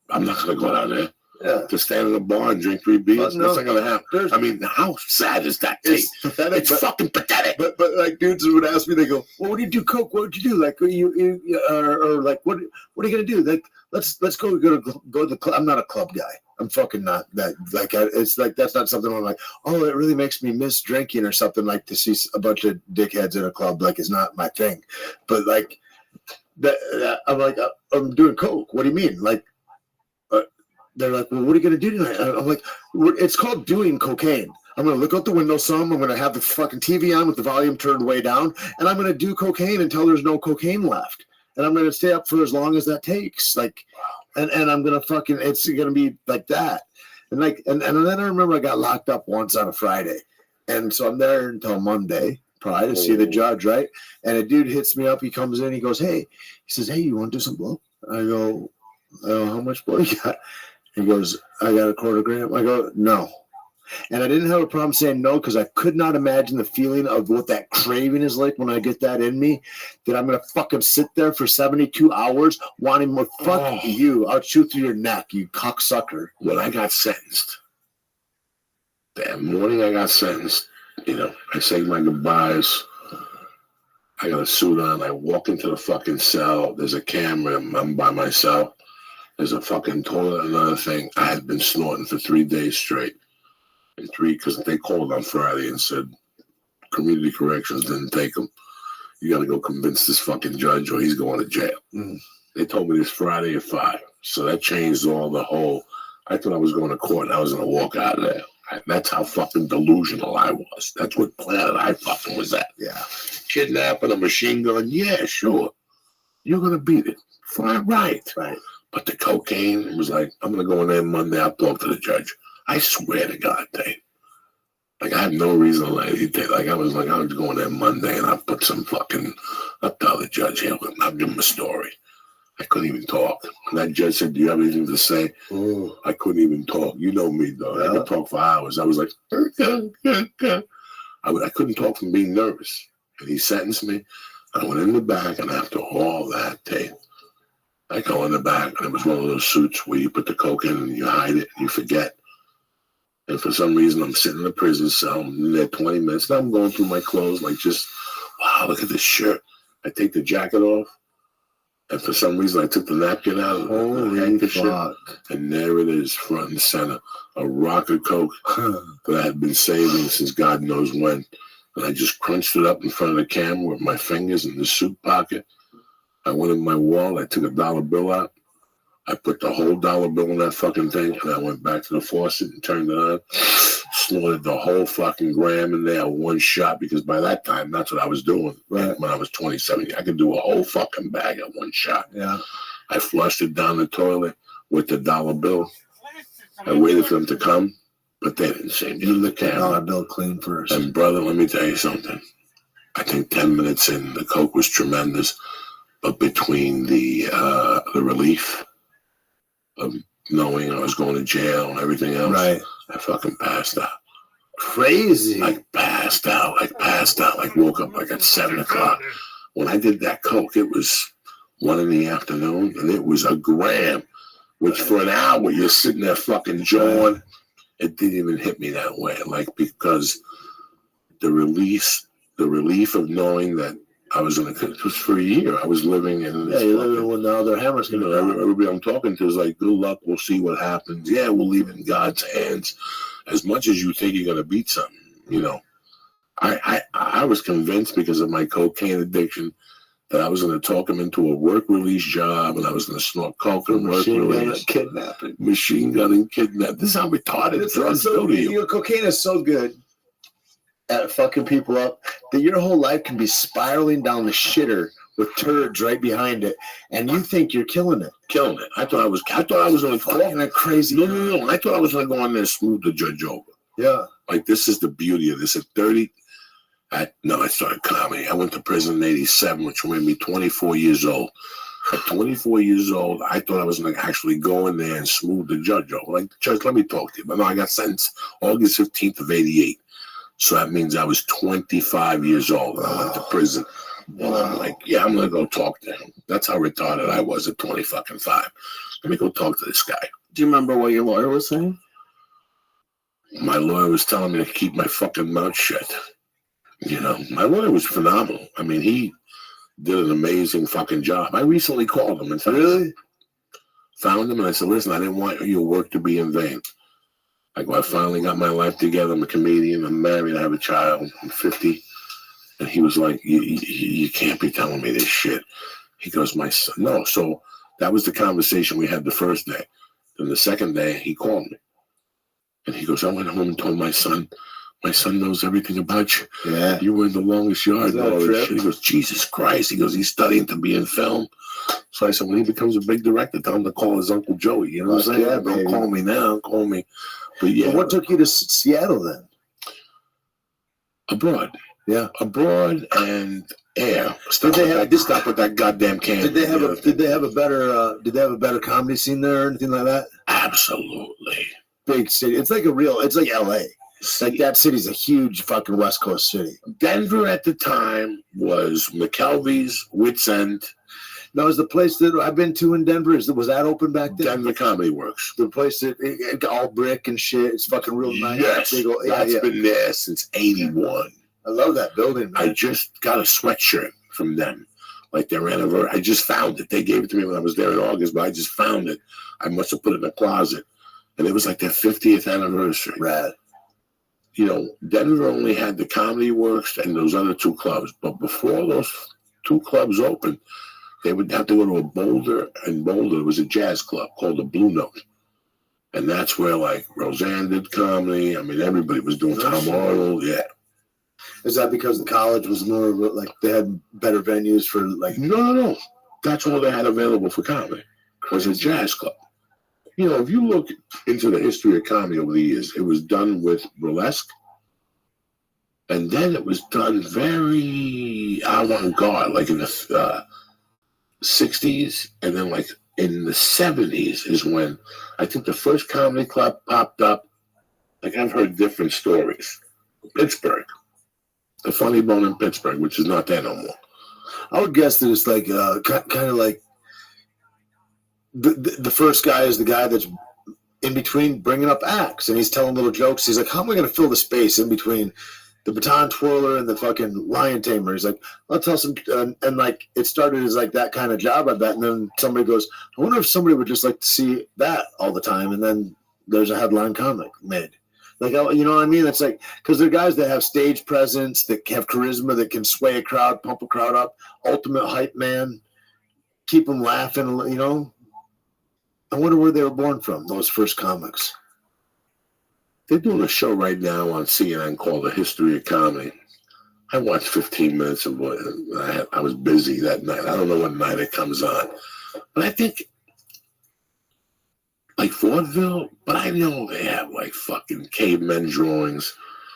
I'm not gonna go down there. Yeah. To stand in a bar and drink 3 beers, No, that's not gonna happen. I mean, how sad is that? It's pathetic. It's fucking pathetic. But like dudes would ask me, they go, "Well, what do you do coke? What would you do? Like or like what are you gonna do? Like let's go to the club. I'm not a club guy. I'm fucking not that. Like it's like that's not something I'm like. Oh, it really makes me miss drinking or something. Like to see a bunch of dickheads in a club like is not my thing. But like that I'm like I'm doing coke. What do you mean? Like. They're like, well, what are you going to do tonight? I'm like, it's called doing cocaine. I'm going to look out the window some. I'm going to have the fucking TV on with the volume turned way down. And I'm going to do cocaine until there's no cocaine left. And I'm going to stay up for as long as that takes. Like, and I'm going to fucking, it's going to be like that. And like, and then I remember I got locked up once on a Friday. And so I'm there until Monday, probably to see the judge, right? And a dude hits me up. He comes in. He goes, he says, hey, you want to do some blow? I go, how much blow you got? He goes, I got a $250 grand. I go, no. And I didn't have a problem saying no because I could not imagine the feeling of what that craving is like when I get that in me, that I'm going to fucking sit there for 72 hours wanting more. Fuck you. I'll shoot through your neck, you cocksucker. When I got sentenced, that morning I got sentenced, I say my goodbyes. I got a suit on. I walk into the fucking cell. There's a camera. I'm by myself. There's a fucking toilet, another thing. I had been snorting for 3 days straight. And because they called on Friday and said, community corrections didn't take him. You got to go convince this fucking judge or he's going to jail. Mm. They told me this Friday at 5. So that changed all the whole. I thought I was going to court and I was going to walk out of there. That's how fucking delusional I was. That's what planet I fucking was at. Yeah. Kidnapping, a machine gun. Yeah, sure. You're going to beat it. Fine, right. But the cocaine was like, I'm going to go in there Monday. I'll talk to the judge. I swear to God, Dave. Like, I have no reason to lie to you, Dave. Like, I was going there Monday and I'll tell the judge here, I'll give him a story. I couldn't even talk. And that judge said, do you have anything to say? Ooh. I couldn't even talk. You know me, though. Yeah. I could talk for hours. I was like, I couldn't talk from being nervous. And he sentenced me. I went in the back, and after all that, Dave, I go in the back, and it was one of those suits where you put the coke in and you hide it and you forget. And for some reason, I'm sitting in a prison cell. I'm in there 20 minutes. And I'm going through my clothes like just, wow, look at this shirt. I take the jacket off. And for some reason, I took the napkin out of the handkerchief. And there it is, front and center. A rock of coke that I had been saving since God knows when. And I just crunched it up in front of the camera with my fingers in the suit pocket. I went in my wallet. I took a dollar bill out. I put the whole dollar bill in that fucking thing, and I went back to the faucet and turned it on. Snorted the whole fucking gram in there, one shot, because by that time, that's what I was doing. Right. When I was 27, I could do a whole fucking bag at one shot. Yeah. I flushed it down the toilet with the dollar bill. I waited for them to come, but they didn't seem to. The camera. Dollar bill clean first. And brother, let me tell you something. I think 10 minutes in, the coke was tremendous, but between the relief of knowing I was going to jail and everything else, right. I fucking passed out. Crazy. Like passed out. Like woke up like at 7 o'clock. When I did that coke, it was 1 PM, and it was a gram, which for an hour you're sitting there fucking jawing. It didn't even hit me that way, like, because the relief of knowing that I was it was for a year. I was living in this. Yeah, you're living with the other hammers. Everybody I'm talking to is like, good luck. We'll see what happens. Yeah, we'll leave it in God's hands. As much as you think you're going to beat something, I was convinced because of my cocaine addiction that I was going to talk him into a work release job and I was going to snort coke and work release. Machine gun and kidnapping. This is how retarded drugs go to you. Your cocaine is so good at fucking people up that your whole life can be spiraling down the shitter with turds right behind it, and you think you're killing it. I thought I was going to fucking a crazy. No. I thought I was going to go in there and smooth the judge over. Yeah. Like, this is the beauty of this. At 30, I started comedy. I went to prison in 87, which made me 24 years old. At 24 years old, I thought I was going to actually go in there and smooth the judge over. Like, Judge, let me talk to you. But no, I got sentenced August 15th of 88. So that means I was 25 years old and I went to prison. And I'm like, yeah, I'm going to go talk to him. That's how retarded I was at 25. Let me go talk to this guy. Do you remember what your lawyer was saying? My lawyer was telling me to keep my fucking mouth shut. You know, my lawyer was phenomenal. I mean, he did an amazing fucking job. I recently called him and found him, and I said, listen, I didn't want your work to be in vain. I finally got my life together. I'm a comedian. I'm married. I have a child. I'm 50. And he was like, you can't be telling me this shit. He goes, my son. No. So that was the conversation we had the first day. Then the second day, he called me. And he goes, I went home and told my son knows everything about you. Yeah. You were in the longest yard. Is that And all a this trip? shit. He goes, Jesus Christ. He goes, he's studying to be in film. So I said, when he becomes a big director, tell him to call his Uncle Joey. You know what I'm saying? Yeah, Don't baby. call me now. Call me. But yeah, What took you to Seattle then? abroad. Yeah. Abroad and air. Stop Did they with have- that, stop with that goddamn can. Did they have a better comedy scene there or anything like that? Absolutely. Big city. It's like LA. Like that city's a huge fucking West Coast city. Denver at the time was McKelvey's, Wits End, Now, is the place that I've been to in Denver, was that open back then? Denver Comedy Works. The place that it got all brick and shit. It's fucking real nice. Yes, Big old- that's been there since 81. I love that building, man. I just got a sweatshirt from them, like their anniversary. I just found it. They gave it to me when I was there in August, but I just found it. I must have put it in a closet. And it was like their 50th anniversary. Rad. You know, Denver only had the Comedy Works and those other two clubs. But before those two clubs opened, they would have to go to a Boulder. And Boulder was a jazz club called the Blue Note. And that's where, like, Roseanne did comedy. I mean, everybody was doing Tom Arnold. Yeah. Is that because the college was more of like they had better venues for like? No. That's all they had available for comedy. Was a jazz club. You know, if you look into the history of comedy over the years, it was done with burlesque. And then it was done very avant-garde, like in the 60s. And then like in the 70s is when I think the first comedy club popped up. Like I've heard different stories. Pittsburgh. The Funny Bone in Pittsburgh, which is not there no more. I would guess that it's like kind of like the first guy is the guy that's in between bringing up acts, and he's telling little jokes. He's like, how am I going to fill the space in between the baton twirler and the fucking lion tamer? He's like, I'll tell some, and like it started as like that kind of job, I bet. And then somebody goes, I wonder if somebody would just like to see that all the time. And then there's a headline comic made. Like, you know what I mean? It's like, because they're guys that have stage presence, that have charisma, that can sway a crowd, pump a crowd up, ultimate hype man, keep them laughing, you know? I wonder where they were born from, those first comics. They're doing a show right now on CNN called The History of Comedy. I watched 15 minutes of it. I was busy that night. I don't know what night it comes on. But I think, like Vaudeville, but I know they have like fucking cavemen drawings.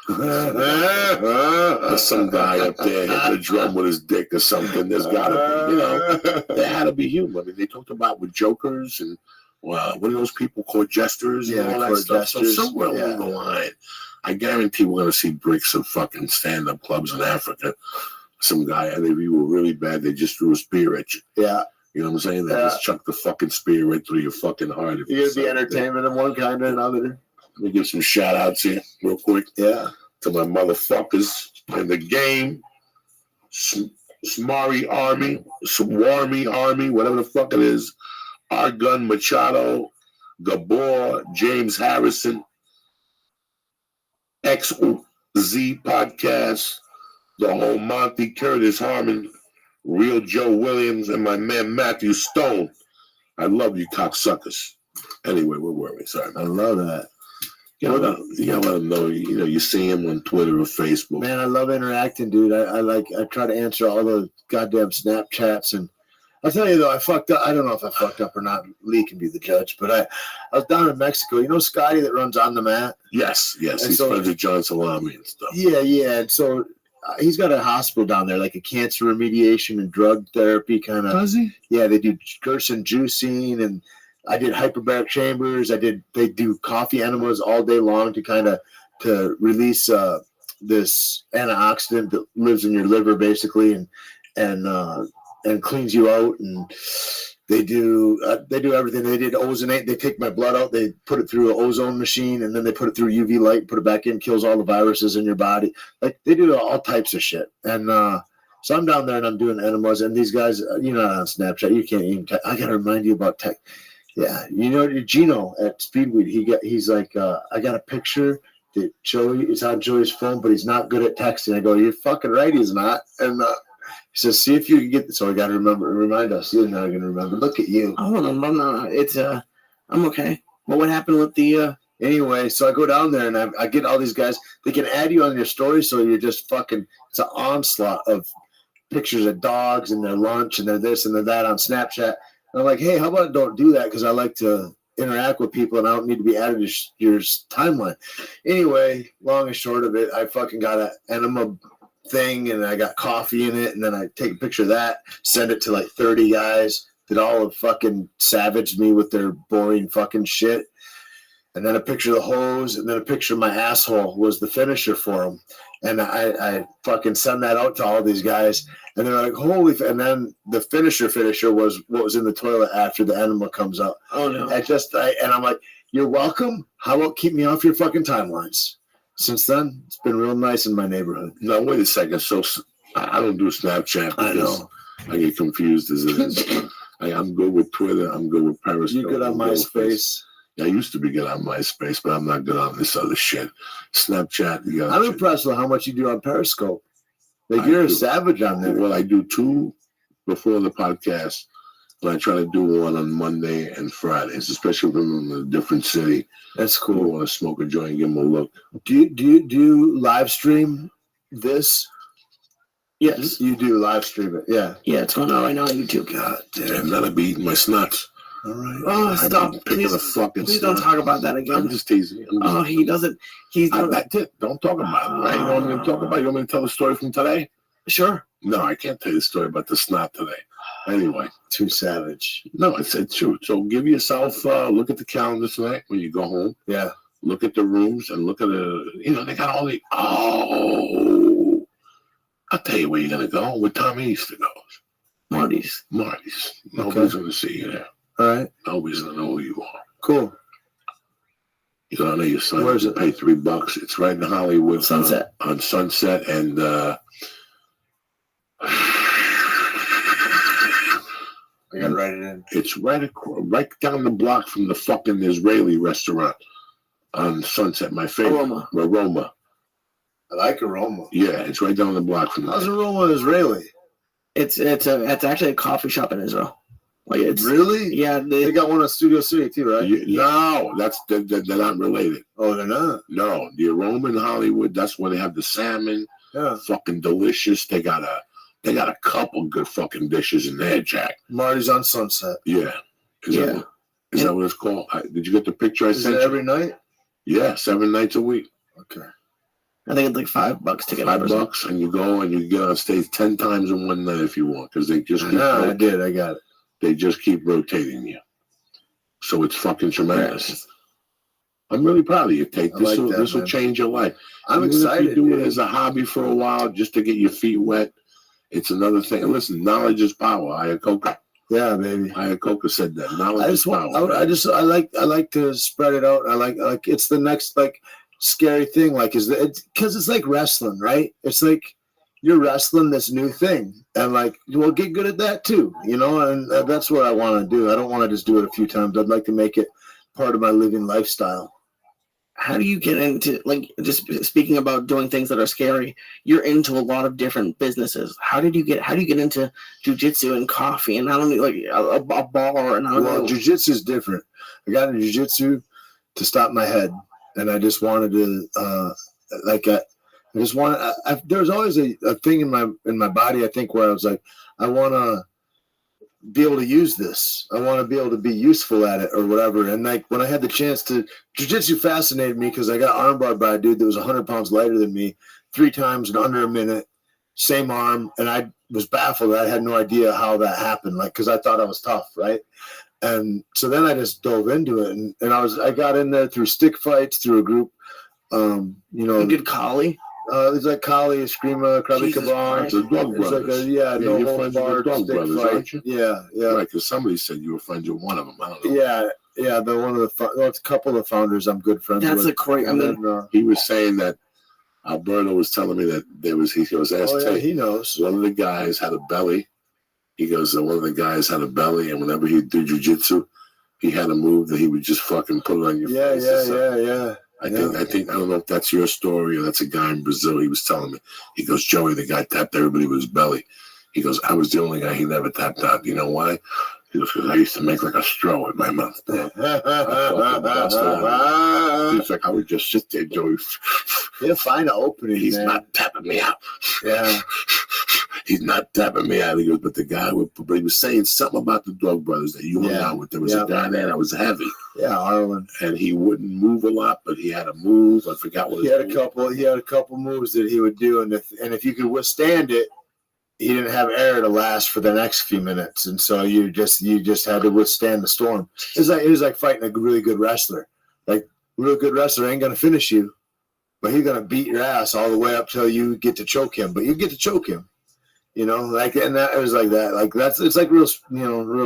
There's some guy up there hitting the drum with his dick or something. There's got to be, you know, there had to be humor. I mean, they talked about with jokers and what are those people called, jesters and all that stuff. So somewhere along the line, I guarantee we're going to see bricks of fucking stand-up clubs in Africa. Some guy, and if you were really bad, they just threw a spear at you. Yeah. You know what I'm saying? They just chucked the fucking spear right through your fucking heart. You're going to be entertainment in one kind or another. Let me give some shout-outs here real quick. Yeah. To my motherfuckers in the game. Swarmy Army, whatever the fuck it is. Argun Machado, Gabor, James Harrison, XZ Podcast, the whole Monty Curtis Harmon, Real Joe Williams, and my man Matthew Stone. I love you cocksuckers. Anyway, where were we? Sorry. I love that. You gotta let them know, you know, you see him on Twitter or Facebook. Man, I love interacting, dude. I try to answer all the goddamn Snapchats, and I'll tell you though, I fucked up. I don't know if I fucked up or not. Lee can be the judge, but I was down in Mexico. You know Scotty that runs On the Mat? Yes. And He's so- friends with John Salami and stuff. Yeah. And so he's got a hospital down there, like a cancer remediation and drug therapy kind of. Does he? Yeah, they do Gerson juicing, and I did hyperbaric chambers. They do coffee enemas all day long to release this antioxidant that lives in your liver basically, and cleans you out. And they do everything. They did ozonate. They take my blood out. They put it through an ozone machine, and then they put it through UV light, put it back in, kills all the viruses in your body. Like they do all types of shit. And so I'm down there and I'm doing enemas. And these guys, you're not on Snapchat. You can't even. I gotta remind you about tech. Yeah, you know Gino at Speedweed. He's like, I got a picture that Joey is on Joey's phone, but he's not good at texting. I go, you're fucking right, he's not. And he says, see if you can get this. So I got to remind us. You're not going to remember. Look at you. Oh, no. It's, I'm okay. Well, what happened with the, Anyway, so I go down there and I get all these guys. They can add you on your story, so you're just fucking, it's an onslaught of pictures of dogs and their lunch and their this and their that on Snapchat. And I'm like, hey, how about don't do that? Because I like to interact with people and I don't need to be added to your timeline. Anyway, long and short of it, I fucking got an enema thing and I got coffee in it, and then I take a picture of that, send it to like 30 guys that all have fucking savaged me with their boring fucking shit. And then a picture of the hose, and then a picture of my asshole was the finisher for them. And I fucking send that out to all these guys, and they're like, holy, and then the finisher was what was in the toilet after the enema comes out. oh no. And I'm like, you're welcome. How about keep me off your fucking timelines? Since then, it's been real nice in my neighborhood. Now, wait a second. So I don't do Snapchat I because know. I get confused as it is. I'm good with Twitter. I'm good with Periscope. You're good on I'm good with MySpace. I used to be good on MySpace, but I'm not good on this other shit. Snapchat. I'm impressed with how much you do on Periscope. Like, you're a savage on there. Well, I do 2 before the podcast, but I try to do one on Monday and Fridays, especially if I'm in a different city. That's I cool. want to smoke a joint and give them a look. Do you live stream this? Yes. You do live stream it. Yeah. Yeah, it's going on right now on YouTube. God damn, then I'd be eating my snuts. All right. Oh, I'd stop. be picking a fucking Please don't snot. talk about that I'm again. just teasing you. Oh, he doesn't. He's doing That's it. Don't talk about it, right? You know what I'm going to talk about? You want me to tell the story from today? Sure. No, I can't tell you the story about the snot today. Anyway. Too savage. No, it's true. So give yourself, look at the calendar tonight when you go home. Yeah. Look at the rooms and look at they got all the, I'll tell you where you're going to go, where Tommy Easter goes. Marty's. Nobody's going to see you there. All right. Nobody's going to know who you are. Cool. You go down there, you sign Where up, is you it? pay $3. It's right in Hollywood. Sunset. On Sunset and, I gotta write it in. it's right down the block from the fucking Israeli restaurant on Sunset, my favorite. Aroma. I like Aroma. Yeah, it's right down the block from How's there. Aroma Israeli? It's actually a coffee shop in Israel. Like it's Really? yeah. They got one in Studio City too, right? No, they're not related. Oh, they're not. No, the Aroma in Hollywood, that's where they have the salmon. Yeah. Fucking delicious. They got a couple good fucking dishes in there, Jack. Marty's on Sunset. Yeah. Is that what it's called? Did you get the picture I Is sent it you? every night? Yeah, 7 nights a week. Okay. I think it's like $5 to get $5, and you go and you get on stage 10 times in one night if you want, because they just I did. I got it. they just keep rotating you. So it's fucking tremendous. I'm really proud of you, Tate. I like that, This will man. change your life. I'm Even excited. If you do dude. it as a hobby for a while, just to get your feet wet, it's another thing. And listen, knowledge is power. Ayakoka. Yeah, baby. Ayakoka said that. Knowledge I is just want. power. I like to spread it out. I like it's the next scary thing. Because it's like wrestling, right? It's like you're wrestling this new thing, and we'll get good at that too, And that's what I want to do. I don't want to just do it a few times. I'd like to make it part of my living lifestyle. How do you get into, just speaking about doing things that are scary, you're into a lot of different businesses. How do you get into jujitsu and coffee and not only a bar and Well, jujitsu is different. I got into jujitsu to stop my head, and I just wanted to there's always a thing in my body, I think, where I was like, I want to be able to use this. I want to be able to be useful at it or whatever. And like when I had the chance to, jiu-jitsu fascinated me because I got armbarred by a dude that was 100 pounds lighter than me 3 times in under a minute, same arm. And I was baffled. I had no idea how that happened. Like, cause I thought I was tough. Right. And so then I just dove into it and I got in there through stick fights, through a group, you know. You did Kali? It's like Kali, Eskrima, Krabi Jesus Kaban. It's the Drug It's like Brothers. no you're hold friends with the barred Drug stick Brothers, fight. aren't you? Yeah. Right, because somebody said you were friends with one of them. I don't know. Yeah. The one of the it's a couple of the founders I'm good friends That's with. a great. I mean, He was saying that Alberto was telling me that there was. He goes, he knows. one of the guys had a belly. He goes, one of the guys had a belly, and whenever he'd do jiu-jitsu, he had a move that he would just fucking put it on your face. Yeah. I think I don't know if that's your story or that's a guy in Brazil. He was telling me. He goes, Joey, the guy tapped everybody with his belly. He goes, I was the only guy he never tapped out. You know why? He goes, because I used to make like a straw with my mouth. I fucking busted out. He's like, I would just sit there, Joey. He'll find an opening. He's man. not tapping me out. Yeah. He's not tapping me out. He goes, but he was saying something about the Drug Brothers that you hung out with. There was a guy there that was heavy. Yeah, Harlan. And he wouldn't move a lot, but he had a move. I forgot what he had a couple moves that he would do, and if you could withstand it, he didn't have air to last for the next few minutes, and so you just had to withstand the storm. It was like fighting a really good wrestler. Like a real good wrestler ain't gonna finish you, but he's gonna beat your ass all the way up till you get to choke him. But you get to choke him. You know, like, and that it was like that. Like it's like real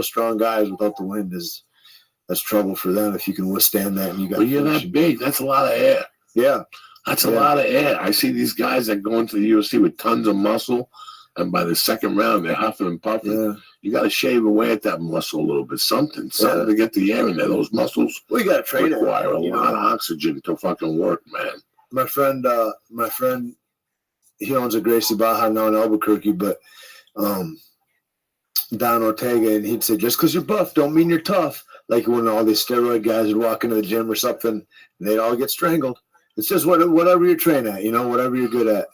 strong guys without the wind that's trouble for them if you can withstand that. And you got. Well, you're that big. That's a lot of air. Yeah, that's a lot of air. I see these guys that go into the UFC with tons of muscle, and by the second round they're huffing and puffing. Yeah. You got to shave away at that muscle a little bit. Something to get the air in there. Those muscles. Well, you got to train require a lot of oxygen to fucking work, man. My friend. He owns a Gracie Baja now in Albuquerque, but Don Ortega, and he'd say, just because you're buff don't mean you're tough. Like when all these steroid guys would walk into the gym or something, and they'd all get strangled. It's just whatever you're trained at, whatever you're good at.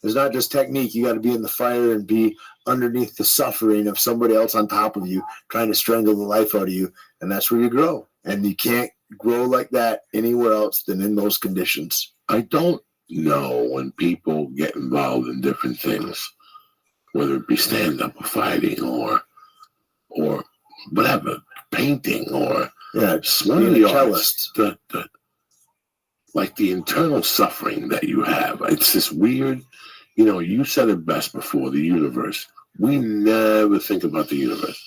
It's not just technique. You got to be in the fire and be underneath the suffering of somebody else on top of you trying to strangle the life out of you, and that's where you grow. And you can't grow like that anywhere else than in those conditions. I don't know when people get involved in different things, whether it be stand-up or fighting or whatever, painting or one of the artists, like the internal suffering that you have. It's this weird, you said it best before, the universe. We never think about the universe.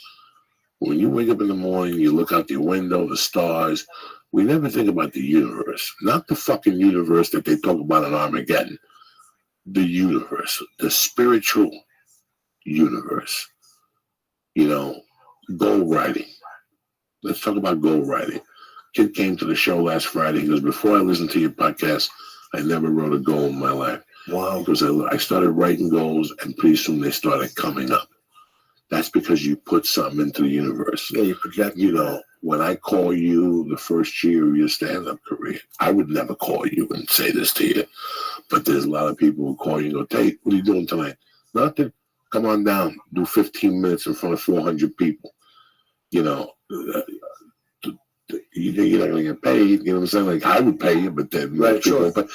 When you wake up in the morning, you look out your window, the stars. We never think about the universe. Not the fucking universe that they talk about in Armageddon. The universe. The spiritual universe. Goal writing. Let's talk about goal writing. Kid came to the show last Friday. He goes, before I listened to your podcast, I never wrote a goal in my life. Wow. Because I started writing goals, and pretty soon they started coming up. That's because you put something into the universe. Yeah, you project. When I call you the first year of your stand-up career, I would never call you and say this to you. But there's a lot of people who call you and go, Tate, what are you doing tonight? Nothing. Come on down. Do 15 minutes in front of 400 people. You're not going to get paid. You know what I'm saying? Like, I would pay you, but then most people won't pay.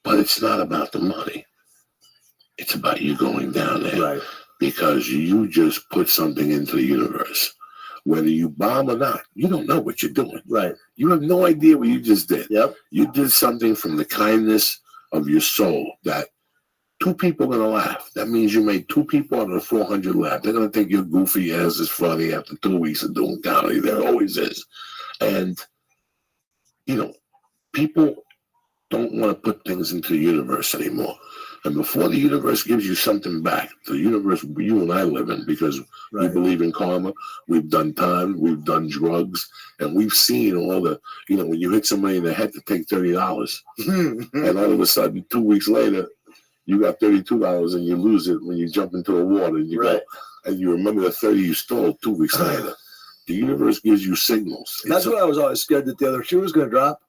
But it's not about the money. It's about you going down there. Right. Because you just put something into the universe. Whether you bomb or not, you don't know what you're doing. Right. You have no idea what you just did. Yep. You did something from the kindness of your soul that 2 people are going to laugh. That means you made 2 people out of the 400 laugh. They're going to think you're goofy ass is funny after 2 weeks of doing comedy. There always is. And, people don't want to put things into the universe anymore. And before the universe gives you something back, the universe you and I live in, because we believe in karma, we've done time, we've done drugs, and we've seen all the, when you hit somebody in the head to take $30, and all of a sudden, 2 weeks later, you got $32 and you lose it when you jump into the water, and you go, and you remember the 30 you stole 2 weeks later. The universe gives you signals. That's what I was always scared that the other shoe was going to drop.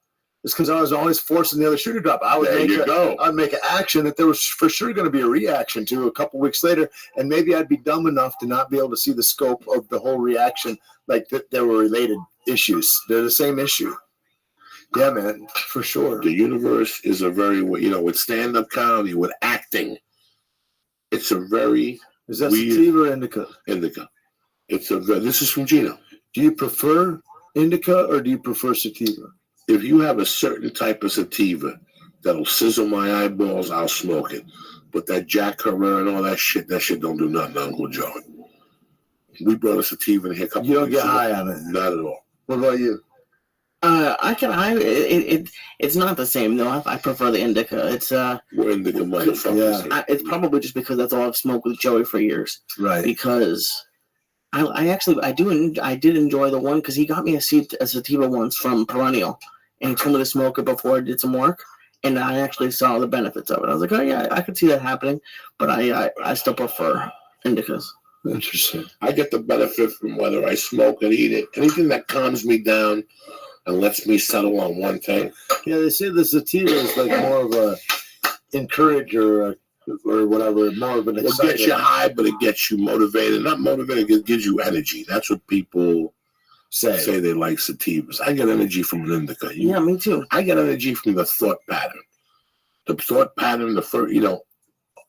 It's because I was always forcing the other shoe to drop. I would I'd make an action that there was for sure going to be a reaction to a couple weeks later, and maybe I'd be dumb enough to not be able to see the scope of the whole reaction, like that there were related issues. They're the same issue. Yeah, man, for sure. The universe is a very, with stand-up comedy, with acting, it's a very Is that weird, sativa or indica? Indica. This is from Gino. Do you prefer indica or do you prefer sativa? If you have a certain type of sativa that'll sizzle my eyeballs, I'll smoke it. But that Jack Herrera and all that shit don't do nothing to Uncle Joe. We brought a sativa in here a couple You don't weeks get ago. high on it. Not at all. What about you? It's not the same though. I prefer the indica. It's We're indica motherfuckers. Yeah. it's probably just because that's all I've smoked with Joey for years. Right. Because I did enjoy the one because he got me a sativa once from Perennial, and he told me to smoke it before I did some work, and I actually saw the benefits of it. I was like, oh yeah, I could see that happening, but I still prefer indicas. Interesting. I get the benefit from whether I smoke and eat it. Anything that calms me down and lets me settle on one thing. Yeah, they say the sativa is like more of a encourager or whatever, more of an It excitement. gets you high, but it gets you motivated. Not motivated, it gives you energy. That's what people say they like sativas. I get energy from an indica. Yeah, me too. I get energy from the thought pattern. The thought pattern, the first,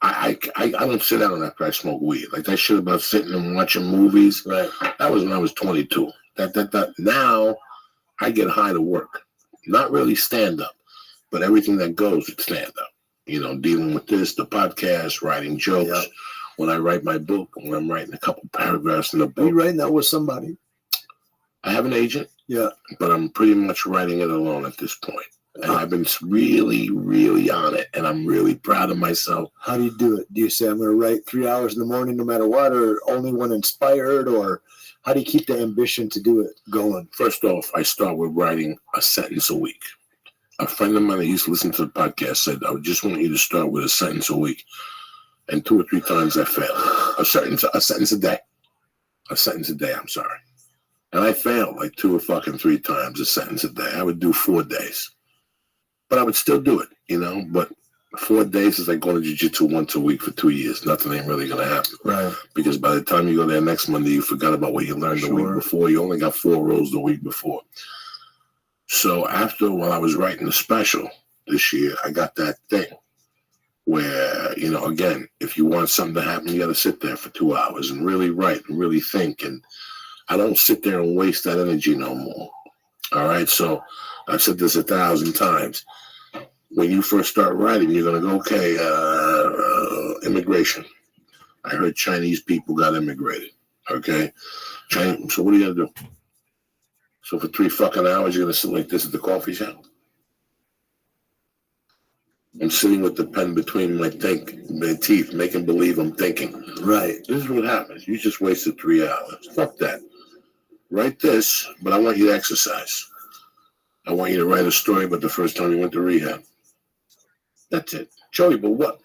I don't sit down after I smoke weed. Like that shit about sitting and watching movies. Right. That was when I was 22. Now I get high to work. Not really stand up, but everything that goes with stand up. Dealing with this, the podcast, writing jokes. Yeah. When I write my book, when I'm writing a couple paragraphs in the Are book. you writing that with somebody? I have an agent. Yeah. But I'm pretty much writing it alone at this point. And I've been really, really on it, and I'm really proud of myself. How do you do it? Do you say, I'm going to write 3 hours in the morning no matter what, or only when inspired, or how do you keep the ambition to do it going? First off, I start with writing a sentence a week. A friend of mine that used to listen to the podcast said, I just want you to start with a sentence a week. And 2 or 3 times I failed. A sentence a day. A sentence a day, I'm sorry. And I failed like 2 or fucking 3 times a sentence a day. I would do 4 days. But I would still do it, But 4 days is like going to jiu-jitsu once a week for 2 years. Nothing ain't really going to happen. Right. Because by the time you go there next Monday, you forgot about what you learned the week before. You only got 4 rolls the week before. So while I was writing the special this year, I got that thing where, again, if you want something to happen, you got to sit there for 2 hours and really write and really think. And I don't sit there and waste that energy no more. All right. So I've said this 1,000 times. When you first start writing, you're going to go, okay, immigration. I heard Chinese people got immigrated. Okay. So what are you going to do? So for 3 fucking hours, you're going to sit like this at the coffee shop? I'm sitting with the pen between my teeth, making believe I'm thinking. Right. This is what happens. You just wasted 3 hours. Fuck that. Write this, but I want you to exercise. I want you to write a story about the first time you went to rehab. That's it. Joey, but what?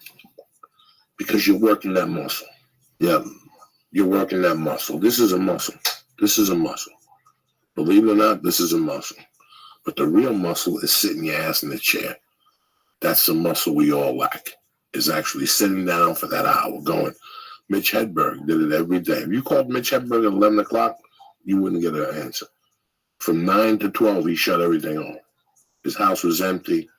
Because you're working that muscle. Yeah. You're working that muscle. This is a muscle. This is a muscle. Believe it or not, this is a muscle. But the real muscle is sitting your ass in the chair. That's the muscle we all lack, is actually sitting down for that hour going. Mitch Hedberg did it every day. If you called Mitch Hedberg at 11 o'clock, you wouldn't get an answer. From 9 to 12, he shut everything on. His house was empty.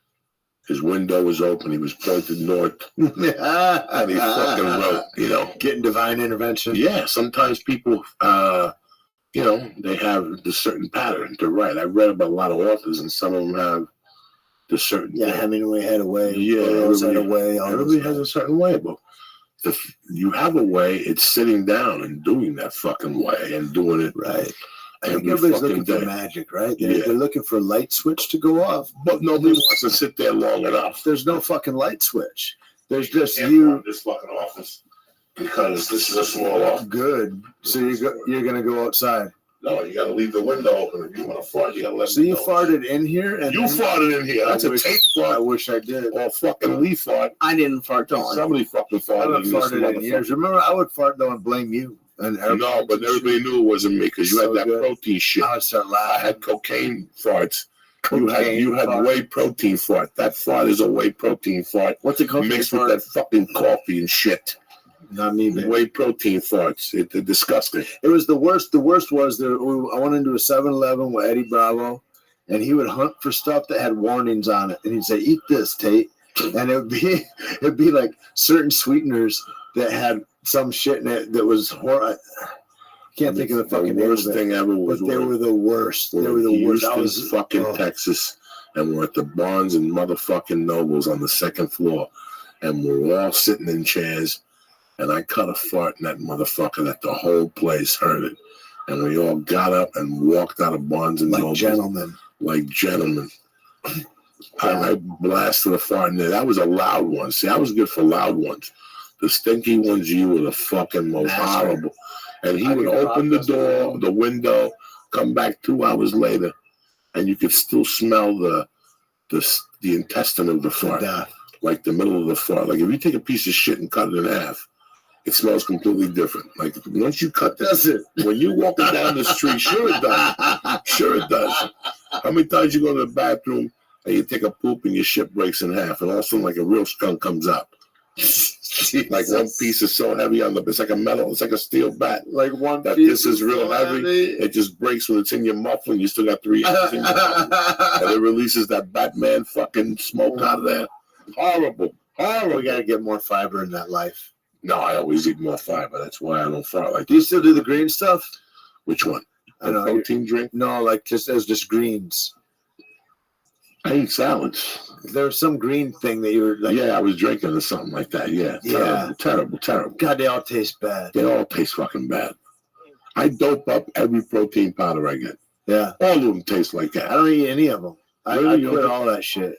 His window was open. He was pointed north. And he fucking wrote, Getting divine intervention. Yeah, sometimes people, they have the certain pattern to write. I've read about a lot of authors, and some of them have the certain. Yeah, Hemingway had a way. Yeah, Burroughs had a way. Everybody has a certain way, but if you have a way, it's sitting down and doing that fucking way and doing it right. I think every everybody's fucking looking day. for magic, right? Yeah. They're looking for a light switch to go off. But nobody wants to sit there long enough. There's no fucking light switch. There's just Can't you. run this fucking office because this is a small office. Good. So you're going to go outside. No, you got to leave the window open. If you want to fart, you got to let So me you know. farted in here? And You farted in here. That's a tape I fart. wish I did. Or fucking Lee fart. I didn't fart on. Somebody fucking I farted haven't in this farted in years. motherfucker. Remember, I would fart though and blame you. And No, but everybody knew it wasn't me because you So had that good. protein shit. I would start I laughing. had cocaine farts You had whey protein fart. That fart is a whey protein fart. What's it called? Mixed with that fucking coffee and shit. Not me, man. Whey protein farts. They're disgusting. It was the worst. The worst was I went into a 7-Eleven with Eddie Bravo, and he would hunt for stuff that had warnings on it, and he'd say, "Eat this, Tate," and it'd be like certain sweeteners that had some shit in it that was horrible. Can't think of the fucking worst thing ever was. But they were the worst. They were the worst. I was fucking Texas, and we're at the Barnes and motherfucking Nobles on the second floor, and we're all sitting in chairs, and I cut a fart in that motherfucker that the whole place heard it, and we all got up and walked out of Barnes and Nobles like gentlemen. I blasted a fart in there. That was a loud one. See, I was good for loud ones. The stinky ones, you were the fucking most horrible. And he would open the door, the window, come back 2 hours later, and you could still smell the intestine of the fart, like the middle of the fart. Like if you take a piece of shit and cut it in half, it smells completely different. Like once you cut that, when you walk down the street, sure it does. Sure it does. How many times you go to the bathroom and you take a poop and your shit breaks in half, and all of a sudden like a real skunk comes out. Like one piece is so heavy on it's like a metal, it's like a steel bat. Like one that piece this is real heavy. It just breaks when it's in your muffler and you still got 3 inches in your muffler. And it releases that Batman fucking smoke out of there. Horrible. We gotta get more fiber in that life. No, I always eat more fiber. That's why I don't fart like Do you still do the green stuff? Which one? I know, protein drink? No, like just greens. I eat salads. There's some green thing that you were like. Yeah, I was drinking or something like that. Yeah. Terrible. God, they all taste bad. They all taste fucking bad. I dope up every protein powder I get. Yeah. All of them taste like that. I don't eat any of them. Really? I quit all that shit.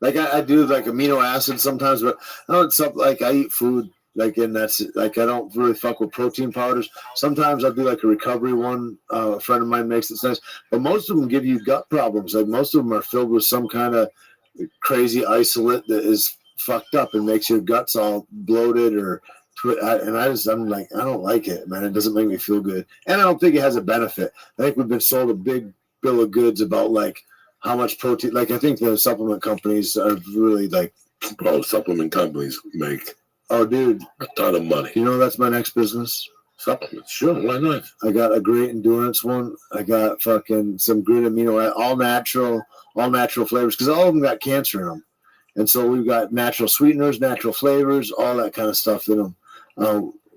Like I do like amino acids sometimes, but I don't like I eat food. Like, and that's like I don't really fuck with protein powders. Sometimes I'll do like a recovery one. A friend of mine makes it's nice, but most of them give you gut problems. Like most of them are filled with some kind of crazy isolate that is fucked up and makes your guts all bloated or. I'm like, I don't like it, man. It doesn't make me feel good, and I don't think it has a benefit. I think we've been sold a big bill of goods about like how much protein. Like I think the supplement companies are really like. Bro, supplement companies make. Oh, dude, a ton of money. You know that's my next business. Supplements, sure, why not? I got a great endurance one. I got fucking some good amino, all natural flavors because all of them got cancer in them, and so we've got natural sweeteners, natural flavors, all that kind of stuff in them.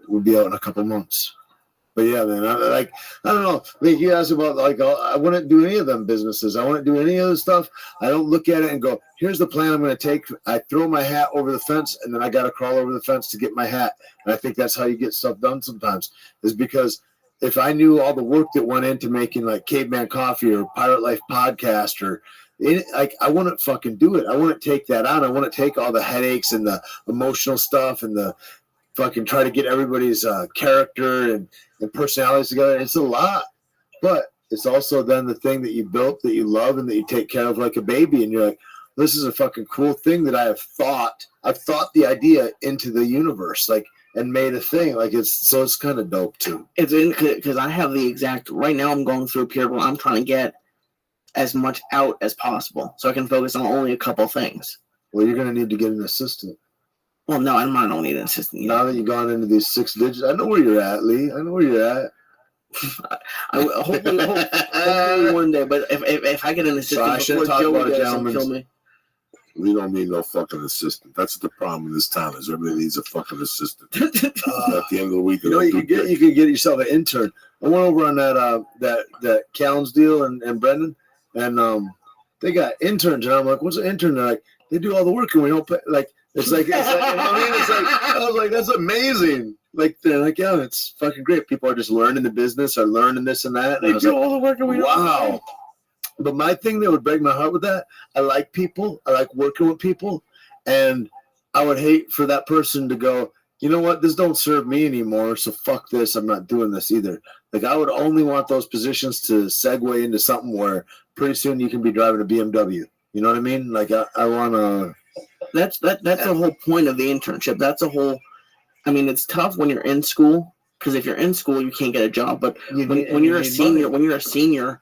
We'll be out in a couple months. But yeah, man, I don't know. Like you asked about like I wouldn't do any of them businesses. I wouldn't do any of the stuff. I don't look at it and go, here's the plan I'm going to take. I throw my hat over the fence, and then I got to crawl over the fence to get my hat. And I think that's how you get stuff done sometimes. Is because if I knew all the work that went into making like Caveman Coffee or Pirate Life Podcast or like I wouldn't fucking do it. I wouldn't take that on. I wouldn't take all the headaches and the emotional stuff and the fucking try to get everybody's character and personalities together. It's a lot, but it's also then the thing that you built that you love and that you take care of like a baby. And you're like, this is a fucking cool thing that I've thought the idea into the universe, like, and made a thing. Like it's kind of dope too. It's because I have the exact, right now I'm going through a period where I'm trying to get as much out as possible so I can focus on only a couple things. Well, you're going to need to get an assistant. Well, no, I don't need an assistant. Now that you've gone into these 6 digits, I know where you're at, Lee. I know where you're at. Hopefully one day, but if I get an assistant before Joey does, he'll kill me. We don't need no fucking assistant. That's the problem in this town is everybody needs a fucking assistant. At the end of the week, you could get yourself an intern. I went over on that Callens deal and Brendan, and they got interns, and I'm like, what's an intern? They're like, they do all the work, and we don't pay. Like, it's like, you know what I mean? It's like, I was like, that's amazing. Like, they're like, yeah, it's fucking great. People are just learning the business, are learning this and that. And they do all the work, and we wow. But my thing that would break my heart with that, I like people. I like working with people. And I would hate for that person to go, you know what, this don't serve me anymore, so fuck this. I'm not doing this either. Like, I would only want those positions to segue into something where pretty soon you can be driving a BMW. You know what I mean? Like, I want to... That's the whole point of the internship. That's a whole. I mean, it's tough when you're in school because if you're in school, you can't get a job. But when you're a senior,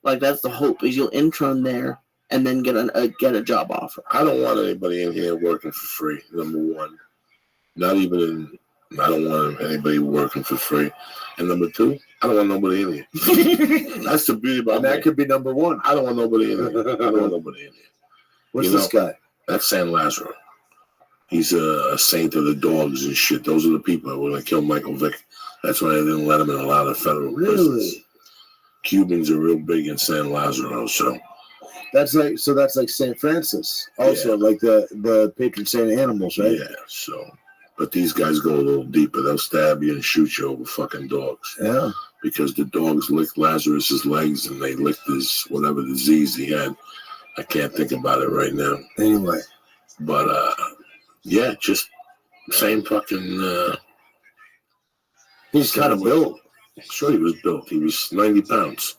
Like that's the hope is you'll intern there and then get a job offer. I don't want anybody in here working for free. Number one, not even in. I don't want anybody working for free. And number two, I don't want nobody in here. That's the beauty about And that me. could be number one. I don't want nobody in here. I don't want nobody in here. What's this guy? That's San Lazaro. He's a saint of the dogs and shit. Those are the people that were going to kill Michael Vick. That's why they didn't let him in a lot of federal prisons. Cubans are real big in San Lazaro, so. That's like St. Francis, also like the patron saint of animals, right? Yeah, so. But these guys go a little deeper. They'll stab you and shoot you over fucking dogs. Yeah. Because the dogs licked Lazarus's legs and they licked his whatever disease he had. I can't think about it right now. Anyway. But yeah, just same fucking he's kind of built. Sure he was built. He was 90 pounds.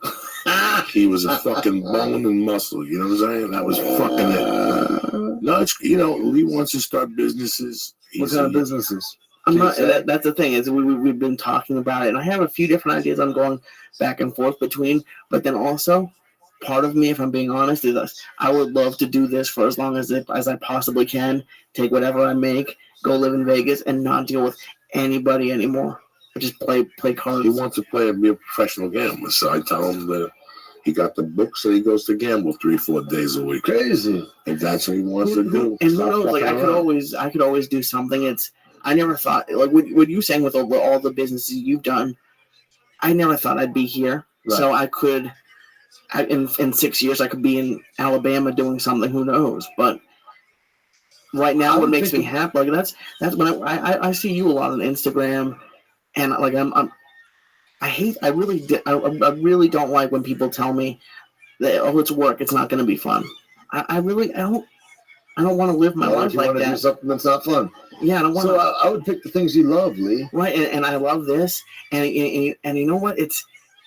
He was a fucking bone and muscle, you know what I'm saying? That was fucking it. No, it's Lee wants to start businesses. What kind of businesses? I'm not. That's the thing is we've been talking about it, and I have a few different ideas I'm going back and forth between. But then also, part of me, if I'm being honest, is this: I would love to do this for as long as I possibly can. Take whatever I make, go live in Vegas, and not deal with anybody anymore. Just play cards. He wants to be a professional gambler, so I tell him that he got the books and he goes to gamble 3-4 days a week. Crazy. If that's what he wants to do. And who knows? Like I could always do something. I never thought like what you saying with all the businesses you've done. I never thought I'd be here. Right. So I could, in 6 years, I could be in Alabama doing something. Who knows? But right now, what makes me happy, like that's when I see you a lot on Instagram, and like I really don't like when people tell me that it's work, it's not going to be fun. I don't want to live my life like that. You want to do something that's not fun. Yeah, I don't want. So I would pick the things you love, Lee. Right, and I love this, and you know what? It's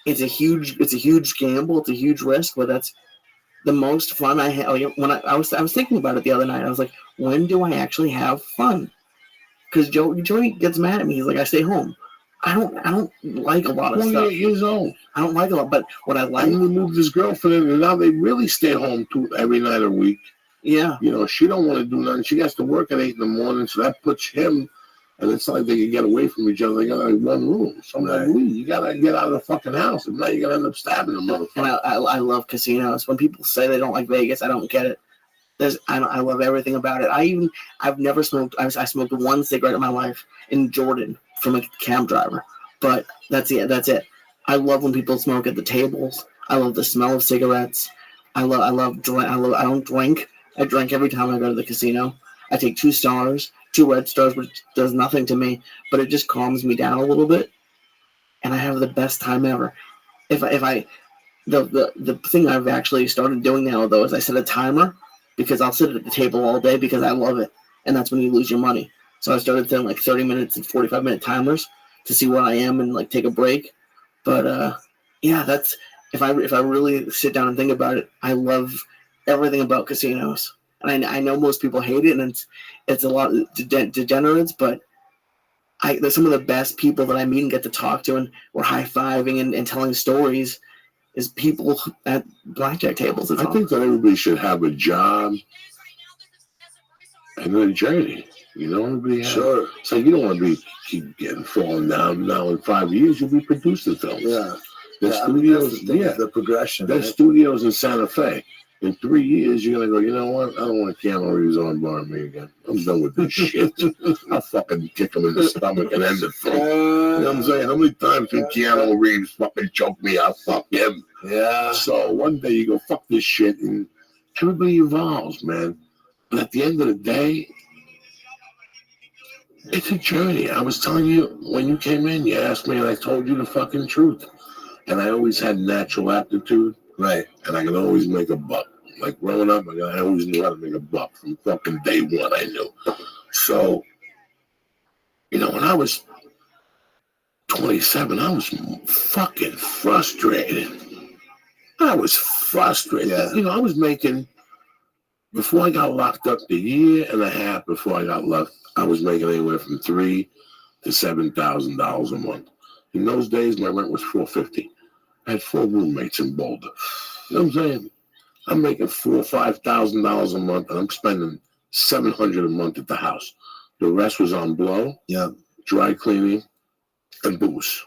a huge gamble. It's a huge risk, but that's the most fun I have. When I was thinking about it the other night, I was like, when do I actually have fun? Because Joey gets mad at me. He's like, I stay home. I don't like a lot of stuff. 28 years old. I don't like a lot, but what I like. And he moved his girlfriend, and now they really stay home every night a week. Yeah. She don't want to do nothing. She has to work at 8 in the morning, so that puts him, and it's not like they can get away from each other. They got like one room. So I'm like, you got to get out of the fucking house. If not, you're going to end up stabbing the motherfucker. And I love casinos. When people say they don't like Vegas, I don't get it. I love everything about it. I've never smoked. I smoked one cigarette in my life in Jordan from a cab driver, but that's it. I love when people smoke at the tables. I love the smell of cigarettes. I don't drink. I drink every time I go to the casino. I take 2 stars, 2 red stars, which does nothing to me, but it just calms me down a little bit, and I have the best time ever. The thing I've actually started doing now though is I set a timer. Because I'll sit at the table all day because I love it. And that's when you lose your money. So I started setting like 30 minutes and 45-minute timers to see where I am and like take a break. But yeah, that's if I really sit down and think about it, I love everything about casinos. And I know most people hate it, and it's a lot of degenerates, but there's some of the best people that I meet and get to talk to, and we're high-fiving and telling stories is people at blackjack tables. I think that everybody should have a job and a journey. Everybody has. Sure. So you don't want to keep getting falling down. Now in 5 years, you'll be producing films. Yeah. There's studios. The progression. There's studios in Santa Fe. In 3 years, you're going to go, you know what? I don't want Keanu Reeves on bar me again. I'm done with this shit. I'll fucking kick him in the stomach and end it for him. You know what I'm saying? How many times can Keanu Reeves fucking choke me out? Fuck him. Yeah. So one day you go, fuck this shit. And everybody evolves, man. But at the end of the day, it's a journey. I was telling you, when you came in, you asked me, and I told you the fucking truth. And I always had natural aptitude. Right. And I could always make a buck. Like growing up, I always knew how to make a buck from fucking day one. I knew. So, when I was 27, I was fucking frustrated. I was frustrated. Yeah. I was making, before I got locked up, the year and a half before I got left, I was making anywhere from $3,000 to $7,000 a month. In those days, my rent was $450. I had 4 roommates in Boulder. You know what I'm saying? I'm making $4,000 or $5,000 a month, and I'm spending $700 a month at the house. The rest was on blow, dry cleaning, and booze.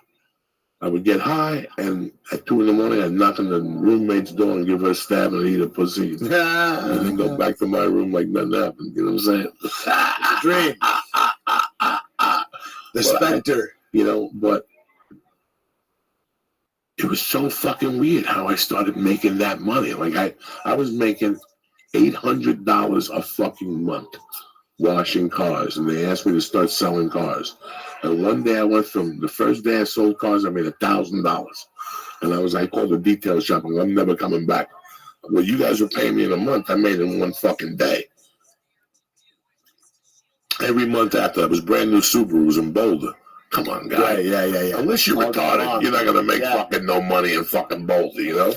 I would get high, and at 2 a.m, I'd knock on the roommate's door and give her a stab and eat a pussy, and then go back to my room like nothing happened. You know what I'm saying? It's a dream. The specter. But it was so fucking weird how I started making that money. Like I was making $800 a fucking month washing cars, and they asked me to start selling cars. And one day I went from the first day I sold cars, I made $1,000, and I called the detail shop, and I'm never coming back. Well, you guys were paying me in a month. I made it in one fucking day. Every month after that was brand new Subarus in Boulder. Come on, guy. Yeah. Unless you're retarded, you're not gonna make fucking no money in fucking Boulder,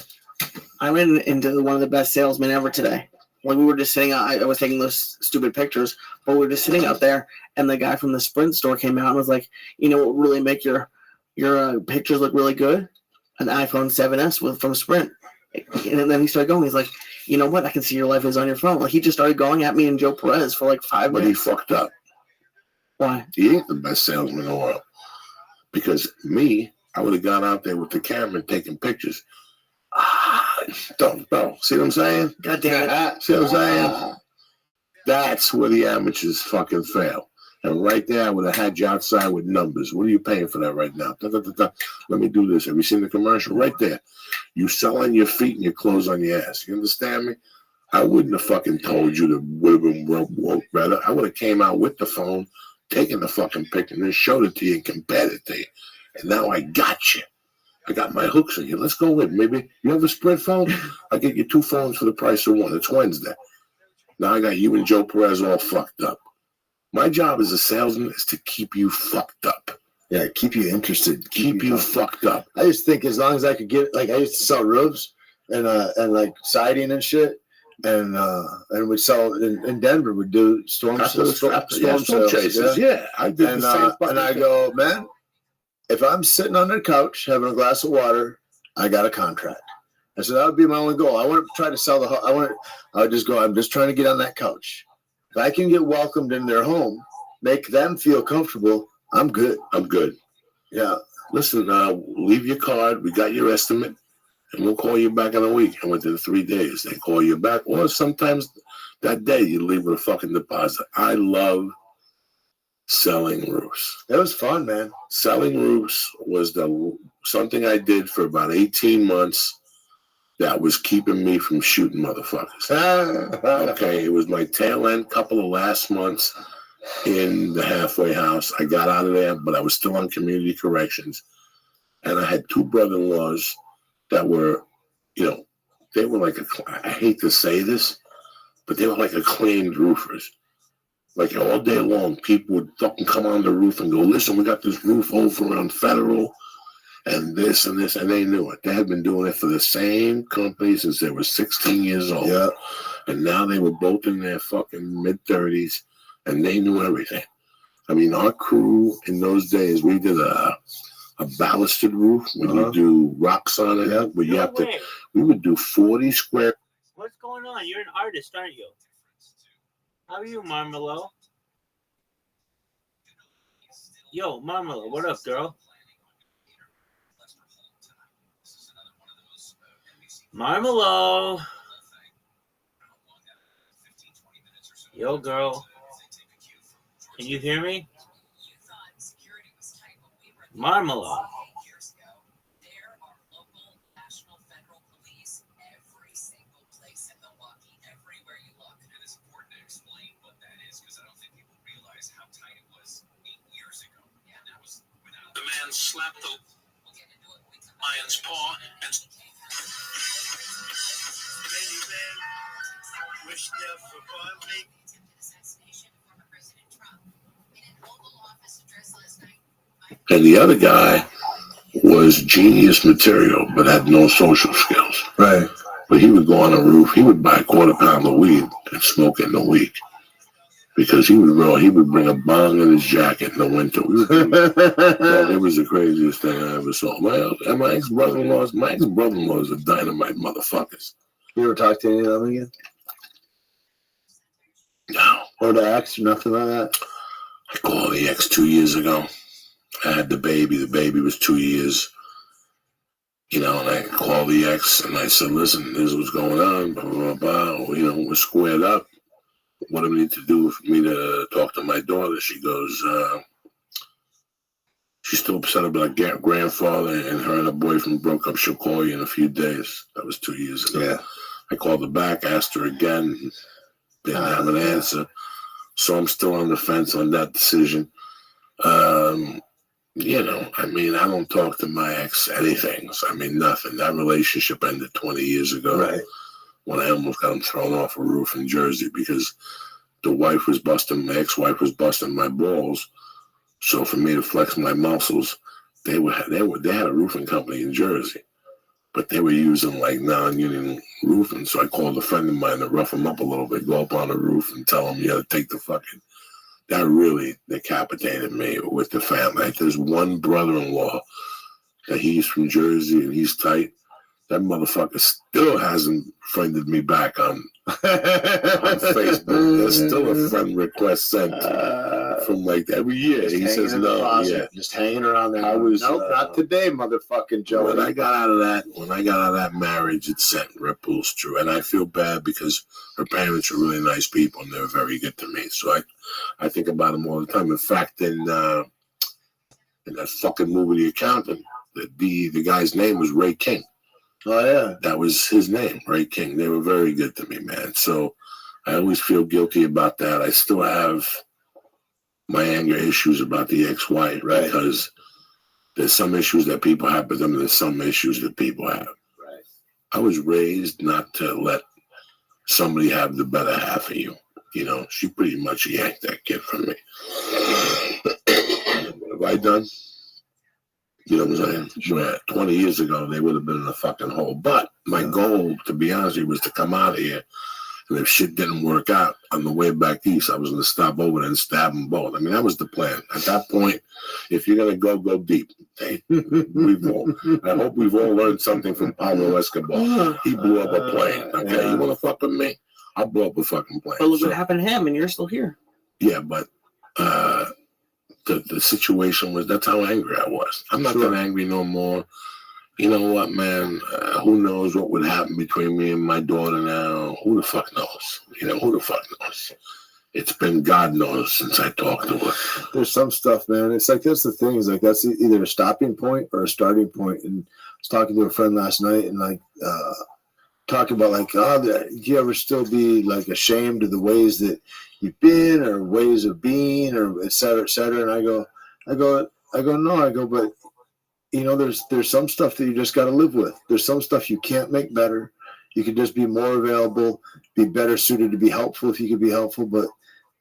I ran into one of the best salesmen ever today. When we were just sitting out, I was taking those stupid pictures, but we were just sitting out there, and the guy from the Sprint store came out and was like, "You know what would really make your pictures look really good? An iPhone 7S from Sprint." And then he started going. He's like, "You know what? I can see your life is on your phone." Like, he just started going at me and Joe Perez for like 5 minutes. But he fucked up. Why? He ain't the best salesman in the world. Because I would have gone out there with the camera and taken pictures. Don't. See what I'm saying? God damn it. See what I'm saying? That's where the amateurs fucking fail. And right there, I would have had you outside with numbers. What are you paying for that right now? Let me do this. Have you seen the commercial? Right there. You sell on your feet and your clothes on your ass. You understand me? I wouldn't have fucking told you that would have been work better. I would have came out with the phone, taken the fucking picture, and then showed it to you and compared it to you. And now I got you. I got my hooks on you. Let's go with maybe. You have a Sprint phone? I'll get you 2 phones for the price of 1. It's Wednesday. Now I got you and Joe Perez all fucked up. My job as a salesman is to keep you fucked up. Yeah, keep you interested. Keep you fucked up. I just think as long as I could get, like, I used to sell roofs and like siding and shit. And we'd sell in Denver. We'd do storm sales. Yeah, I did the same. And I go, man, if I'm sitting on the couch having a glass of water, I got a contract. And so that would be my only goal. I wouldn't try to sell I would just go, I'm just trying to get on that couch. If I can get welcomed in their home, make them feel comfortable, I'm good. Yeah. Listen, leave your card. We got your estimate. And we'll call you back in a week. And within 3 days, they call you back. Or sometimes that day you leave with a fucking deposit. I love selling roofs. It was fun, man. Selling roofs was something I did for about 18 months that was keeping me from shooting motherfuckers. Okay, it was my tail end couple of last months in the halfway house. I got out of there, but I was still on community corrections. And I had 2 brother-in-laws that were, they were like, I hate to say this, but they were like acclaimed roofers. Like all day long, people would fucking come on the roof and go, listen, we got this roof over on Federal and this, and they knew it. They had been doing it for the same company since they were 16 years old. Yeah. And now they were both in their fucking mid-30s, and they knew everything. I mean, our crew in those days, we did a ballasted roof. We would do rocks on it. Yeah. We would do 40 square. What's going on? You're an artist, aren't you? How are you, Marmelo? Yo, Marmelo, what up, girl? Marmelo. Yo, girl. Can you hear me? Marmelo. The man slapped the lion's paw and wish death upon me. And the other guy was genius material, but had no social skills. Right. But he would go on a roof. He would buy a quarter pound of weed and smoke it in a week. because he would bring a bong in his jacket in the winter. It was the craziest thing I ever saw. My ex-brother-in-law is a dynamite motherfuckers. You ever talk to any of them again? No. Or the ex, nothing like that? I called the ex 2 years ago. I had the baby. The baby was 2 years. And I called the ex and I said, listen, this is what's going on, blah, blah, blah. We're squared up. What do we need to do for me to talk to my daughter? She goes, she's still upset about her grandfather, and her and her boyfriend broke up. She'll call you in a few days. That was 2 years ago. Yeah. I called her back, asked her again, didn't have an answer. So I'm still on the fence on that decision. I don't talk to my ex anything. So, nothing. That relationship ended 20 years ago. Right. When I almost got him thrown off a roof in Jersey because my ex-wife was busting my balls. So for me to flex my muscles, they had a roofing company in Jersey, but they were using like non-union roofing. So I called a friend of mine to rough him up a little bit, go up on the roof and tell him, to take the fucking. That really decapitated me with the family. Like, there's one brother-in-law that he's from Jersey and he's tight. That motherfucker still hasn't friended me back on Facebook. There's still a friend request sent from like every year. He says no. Yeah, just hanging around there. Nope, not today, motherfucking Joe. When I got out of that marriage, it sent ripples through, and I feel bad because her parents are really nice people and they're very good to me. So I think about them all the time. In fact, in that fucking movie, The Accountant, the guy's name was Ray King. Oh, yeah. That was his name, Ray King. They were very good to me, man. So I always feel guilty about that. I still have my anger issues about the ex-wife, right? Because there's some issues that people have, but then there's some issues that people have. Right. I was raised not to let somebody have the better half of you. She pretty much yanked that kid from me. What have I done? You know what I'm saying? Sure. 20 years ago, they would have been in a fucking hole. But my goal, to be honest with you, was to come out of here. And if shit didn't work out on the way back east, I was going to stop over there and stab them both. That was the plan. At that point, if you're going to go deep. Hey, I hope we've all learned something from Pablo Escobar. He blew up a plane. Okay, you want to fuck with me? I'll blow up a fucking plane. But look what happened to him, and you're still here. Yeah, but the situation was, that's how angry I was. I'm not that angry no more. You know what, man? Who knows what would happen between me and my daughter now? Who the fuck knows? Who the fuck knows? It's been God knows since I talked to her. There's some stuff, man. It's like, that's the thing. Is like, that's either a stopping point or a starting point. And I was talking to a friend last night and talking about do you ever still be ashamed of the ways that you've been or ways of being or et cetera, et cetera. And I go, no, but there's some stuff that you just got to live with. There's some stuff you can't make better. You can just be more available, be better suited to be helpful if you could be helpful. But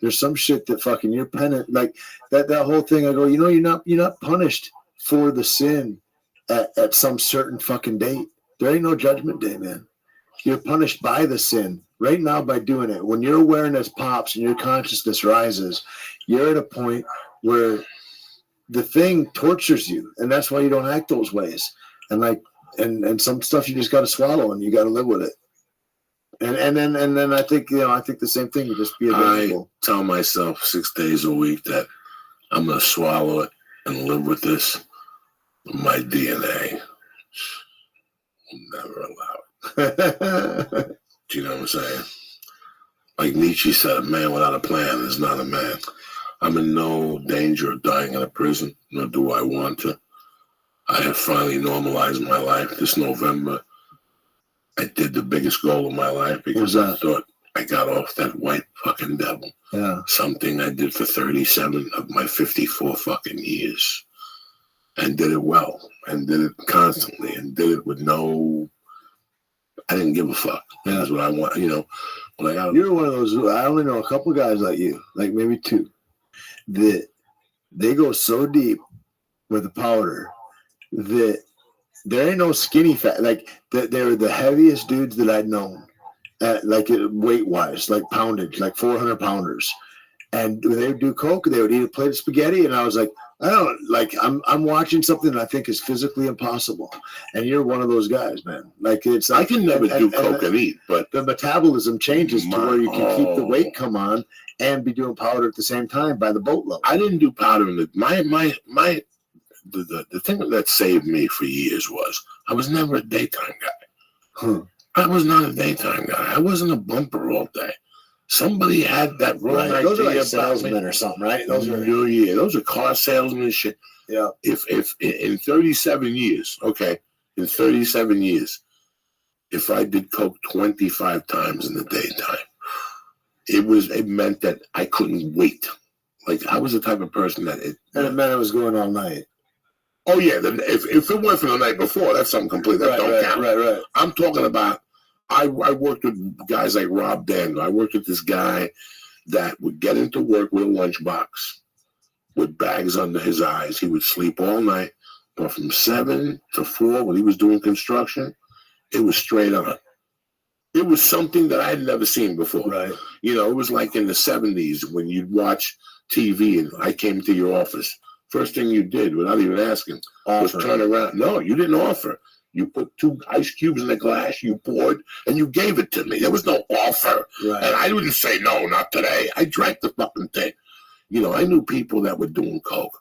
there's some shit that fucking you're penitent, like that whole thing. I go, you're not punished for the sin at some certain fucking date. There ain't no judgment day, man. You're punished by the sin right now by doing it. When your awareness pops and your consciousness rises, you're at a point where the thing tortures you, and that's why you don't act those ways. And some stuff you just got to swallow, and you got to live with it. And then I think the same thing. You just be available. I tell myself 6 days a week that I'm gonna swallow it and live with this. My DNA will never allow it. Do you know what I'm saying? Like Nietzsche said, a man without a plan is not a man. I'm in no danger of dying in a prison, nor do I want to. I have finally normalized my life this November. I did the biggest goal of my life because I thought I got off that white fucking devil. Yeah. Something I did for 37 of my 54 fucking years. And did it well. And did it constantly. And did it with I didn't give a fuck. That's what I want. You're one of those. I only know a couple guys like you, like maybe two, that they go so deep with the powder that there ain't no skinny fat. Like they're the heaviest dudes that I'd known, weight wise, like poundage, like 400 pounders, And when they would do coke, they would eat a plate of spaghetti, and I was like, I don't like. I'm watching something that I think is physically impossible, and you're one of those guys, man. Like it's I like, can never do coke and eat, but the metabolism changes to where you can keep the Oh. weight come on and be doing powder at the same time by the boatload. I didn't do powder in it. The thing that saved me for years was I was never a daytime guy. Huh. I was not a daytime guy. I wasn't a bumper all day. Somebody had that wrong Right. idea Those are like about me. salesmen or something, right? Those are Those are car salesmen shit. yeah. If in 37 years, okay, in 37 years, if I did coke 25 times in the daytime, it meant that I couldn't wait. Like I was the type of person that And it meant it was going all night. oh yeah, if it went for the night before, that's something complete. That don't count. Right. I'm talking about. I worked with guys like Rob Dangle. I worked with this guy that would get into work with a lunchbox, with bags under his eyes. He would sleep all night, but from 7 to 4 when he was doing construction, it was straight on. It was something that I had never seen before. Right. You know, it was like in the 70s when you'd watch TV and I came to your office. First thing you did, without even asking, was turn around. No, you didn't offer. You put 2 ice cubes in a glass, you poured, and you gave it to me. There was no offer. Right. And I didn't say, no, not today. I drank the fucking thing. You know, I knew people that were doing coke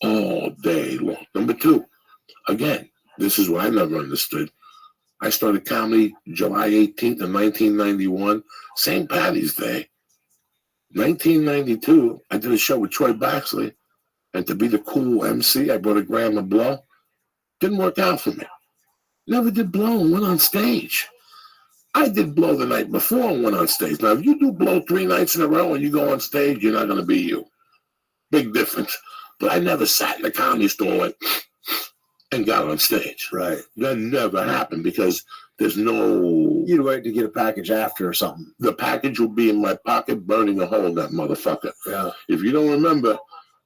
all day long. Number 2, again, this is what I never understood. I started comedy July 18th of 1991, St. Patty's Day. 1992, I did a show with Troy Baxley, and to be the cool MC, I brought a gram of blow. Didn't work out for me. Never did blow and went on stage. I did blow the night before and went on stage. Now, if you do blow 3 nights in a row and you go on stage, you're not going to be you. Big difference. But I never sat in the comedy store and got on stage. Right. That never happened because there's no... You'd wait to get a package after or something. The package will be in my pocket burning a hole in that motherfucker. Yeah. If you don't remember,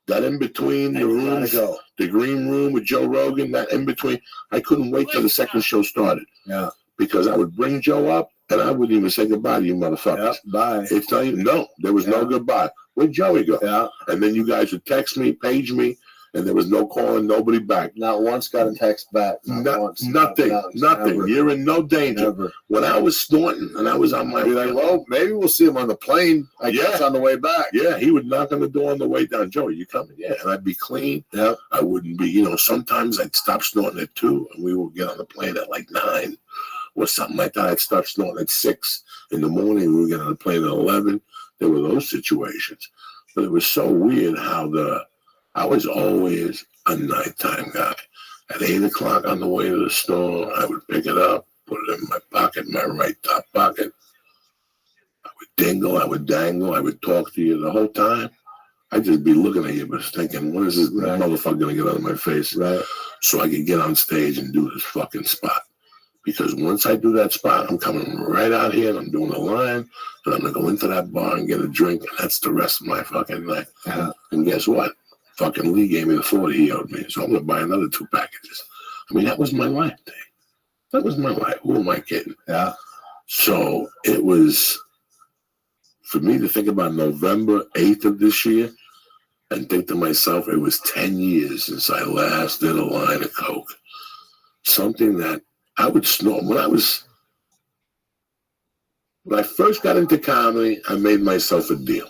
that in between the rooms, the green room with Joe Rogan, that in between, I couldn't wait till the second show started. Yeah. Because I would bring Joe up and I wouldn't even say goodbye to you motherfuckers. Yep, bye. It's not even, no, there was no goodbye. Where'd Joey go? Yeah. And then you guys would text me, page me, and there was no calling, nobody back. Not once got a text back. Nothing. Never. You're in no danger. Never. When I was snorting and I was on my Be like, well, maybe we'll see him on the plane. I guess on the way back. Yeah, he would knock on the door on the way down. Joey, you coming? Yeah, and I'd be clean. Yeah. I wouldn't be, sometimes I'd stop snorting at 2 and we would get on the plane at like 9 or something like that. I'd start snorting at 6 in the morning. We would get on the plane at 11. There were those situations. But it was so weird how I was always a nighttime guy. At 8 o'clock on the way to the store, I would pick it up, put it in my pocket, my right top pocket. I would dingle, I would dangle, I would talk to you the whole time. I'd just be looking at you, but thinking, when is this motherfucker going to get out of my face? Right. So I could get on stage and do this fucking spot. Because once I do that spot, I'm coming right out here and I'm doing a line and I'm going to go into that bar and get a drink and that's the rest of my fucking night. Yeah. And guess what? Fucking Lee gave me the 40 he owed me, so I'm going to buy another 2 packages. I mean, that was my life, Dave. That was my life. Who am I kidding? Yeah. So it was, for me to think about November 8th of this year and think to myself, it was 10 years since I last did a line of coke. Something that I would snort. When I first got into comedy, I made myself a deal.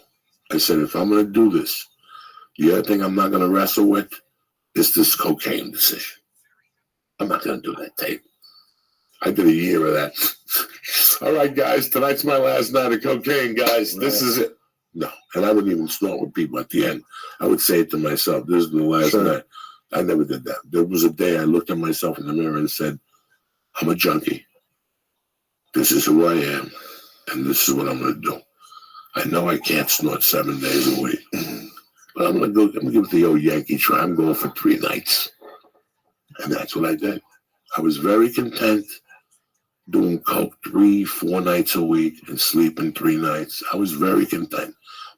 I said, if I'm going to do this, the other thing I'm not going to wrestle with is this cocaine decision. I'm not going to do that tape. I did a year of that. All right, guys, tonight's my last night of cocaine, guys. This is it. No, and I wouldn't even snort with people at the end. I would say it to myself, this is the last night. I never did that. There was a day I looked at myself in the mirror and said, I'm a junkie. This is who I am, and this is what I'm going to do. I know I can't snort 7 days a week. But I'm going to give it the old Yankee try. I'm going for 3 nights. And that's what I did. I was very content doing coke 3-4 nights a week and sleeping 3 nights. I was very content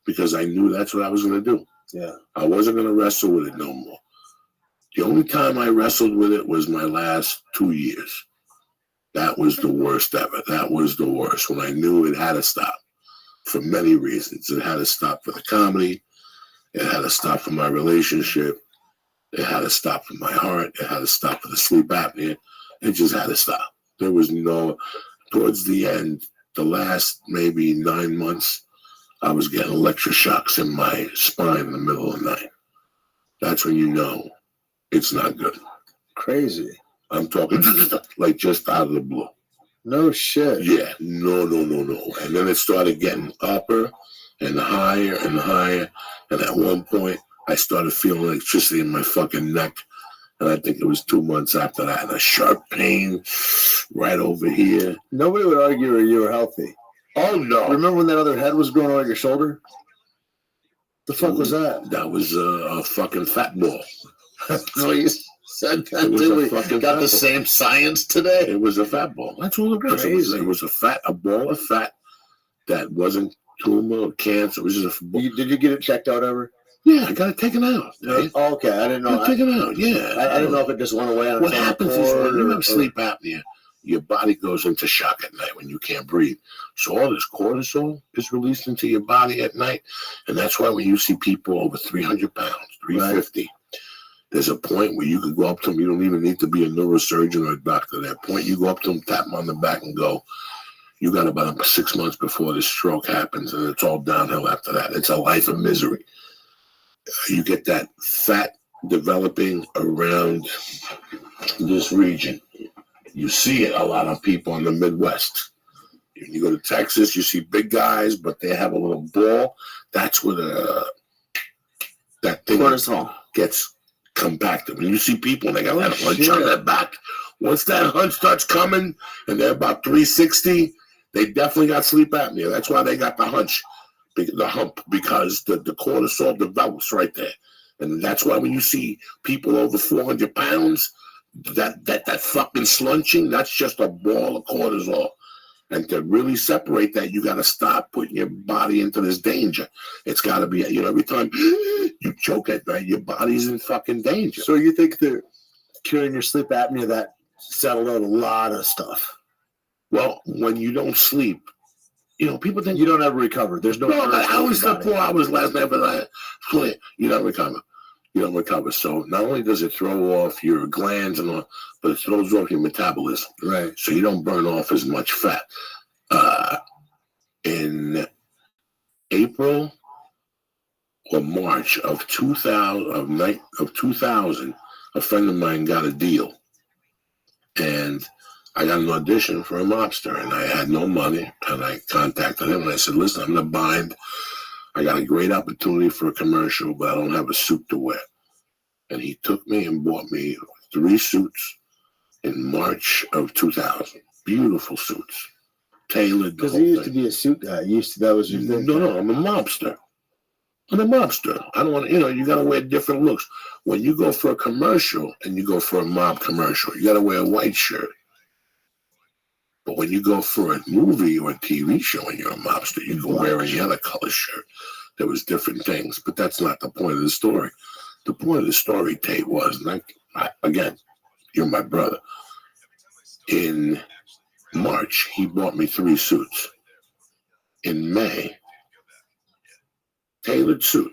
because I knew that's what I was going to do. Yeah. I wasn't going to wrestle with it no more. The only time I wrestled with it was my last 2 years. That was the worst ever. That was the worst when I knew it had to stop. for many reasons. It had to stop for the comedy. It had to stop for my relationship. It had to stop for my heart. It had to stop for the sleep apnea. It just had to stop. There was no, towards the end, the last maybe 9 months, I was getting electroshocks in my spine in the middle of the night. That's when you know it's not good. Crazy. I'm talking like just out of the blue. No shit. Yeah, no. And then it started getting upper and higher and higher. And at one point, I started feeling electricity in my fucking neck. And I think it was 2 months after that. And a sharp pain right over here. Nobody would argue you were healthy. Oh, no. Remember when that other head was growing on your shoulder? The fuck was that? That was a fucking fat ball. So you said that, It was did a we? fucking Got fat the ball. same science today? It was a fat ball. That's all it was. Crazy. It was a ball of fat that wasn't tumor or cancer. It was just a ball. Did you get it checked out ever? Yeah, I got it taken out. Right? Oh, okay, I didn't know. Taken out, yeah. I didn't know if it just went away on What its own happens is accord when you or- have sleep apnea, your body goes into shock at night when you can't breathe. So all this cortisol is released into your body at night. And that's why when you see people over 300 pounds, 350, there's a point where you could go up to them. You don't even need to be a neurosurgeon or a doctor. At that point, you go up to them, tap them on the back and go, you got about 6 months before this stroke happens, and it's all downhill after that. It's a life of misery. You get that fat developing around this region. You see it a lot of people in the Midwest. You go to Texas, you see big guys, but they have a little ball. That's where that thing Cortisol. gets compacted. When you see people and they got that hunch on their back, once that hunch starts coming and they're about 360, they definitely got sleep apnea. That's why they got the hunch, the hump, because the cortisol develops right there. And that's why when you see people over 400 pounds, that fucking slunching, that's just a ball of cortisol. And to really separate that, you got to stop putting your body into this danger. It's got to be, every time you choke at night, your body's in fucking danger. So you think that curing your sleep apnea, that settled out a lot of stuff? Well, when you don't sleep, people think you don't ever recover. There's no. I only slept 4 hours last night, but you don't recover. You don't recover. So not only does it throw off your glands and all, but it throws off your metabolism. Right. So you don't burn off as much fat. In April or March of 2000, a friend of mine got a deal, and I got an audition for a mobster, and I had no money, and I contacted him, and I said, listen, I'm in a bind. I got a great opportunity for a commercial, but I don't have a suit to wear. And he took me and bought me 3 suits in March of 2000. Beautiful suits. Tailored. Because he used to be a suit guy. That was your thing. No, I'm a mobster. I don't want to, you got to wear different looks. When you go for a commercial and you go for a mob commercial, you got to wear a white shirt. But when you go for a movie or a TV show and you're a mobster, you can wear any other color shirt. There was different things, but that's not the point of the story. The point of the story, Tate, was, again, you're my brother. In March, he bought me 3 suits. In May, tailored suit,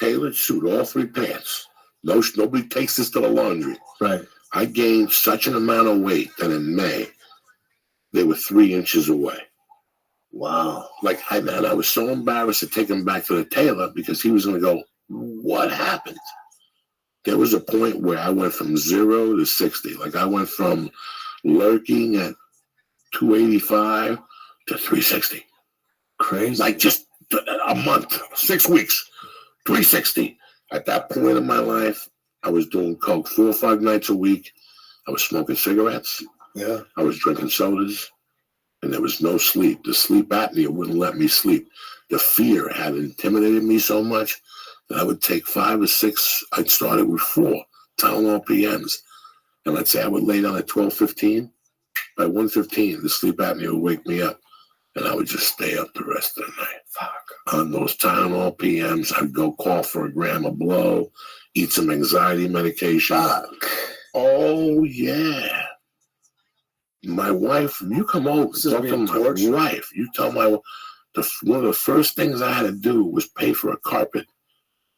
all 3 pants. Nobody takes this to the laundry. Right. I gained such an amount of weight that in May, they were 3 inches away. Wow. I was so embarrassed to take him back to the tailor because he was going to go, what happened? There was a point where I went from 0 to 60. I went from lurking at 285 to 360. Crazy. Just a month, 6 weeks, 360. At that point in my life, I was doing coke 4 or 5 nights a week. I was smoking cigarettes. Yeah. I was drinking sodas, and there was no sleep. The sleep apnea wouldn't let me sleep. The fear had intimidated me so much that I would take 5 or 6. I'd started with 4 Tylenol PMs, and let's say I would lay down at 12:15. By 1:15, the sleep apnea would wake me up, and I would just stay up the rest of the night. Fuck. On those Tylenol PMs, I'd go call for a gram of blow, eat some anxiety medication. Fuck. Oh, yeah. My wife, you come over, talk to my wife. You tell my wife, one of the first things I had to do was pay for a carpet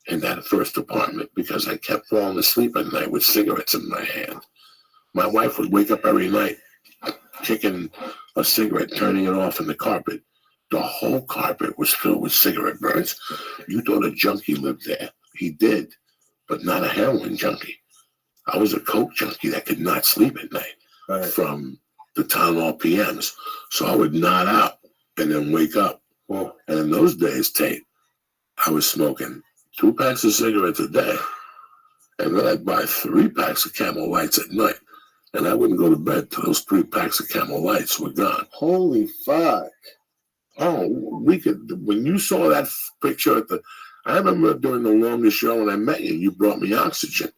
in that first apartment because I kept falling asleep at night with cigarettes in my hand. My wife would wake up every night kicking a cigarette, turning it off in the carpet. The whole carpet was filled with cigarette burns. You thought a junkie lived there. He did, but not a heroin junkie. I was a coke junkie that could not sleep at night from the town hall PMs. So I would nod out and then wake up. Well, and in those days, Tate, I was smoking 2 packs of cigarettes a day. And then I'd buy 3 packs of Camel Lights at night. And I wouldn't go to bed till those 3 packs of Camel Lights were gone. Holy fuck. Oh, when you saw that picture I remember during the longest show when I met you, you brought me oxygen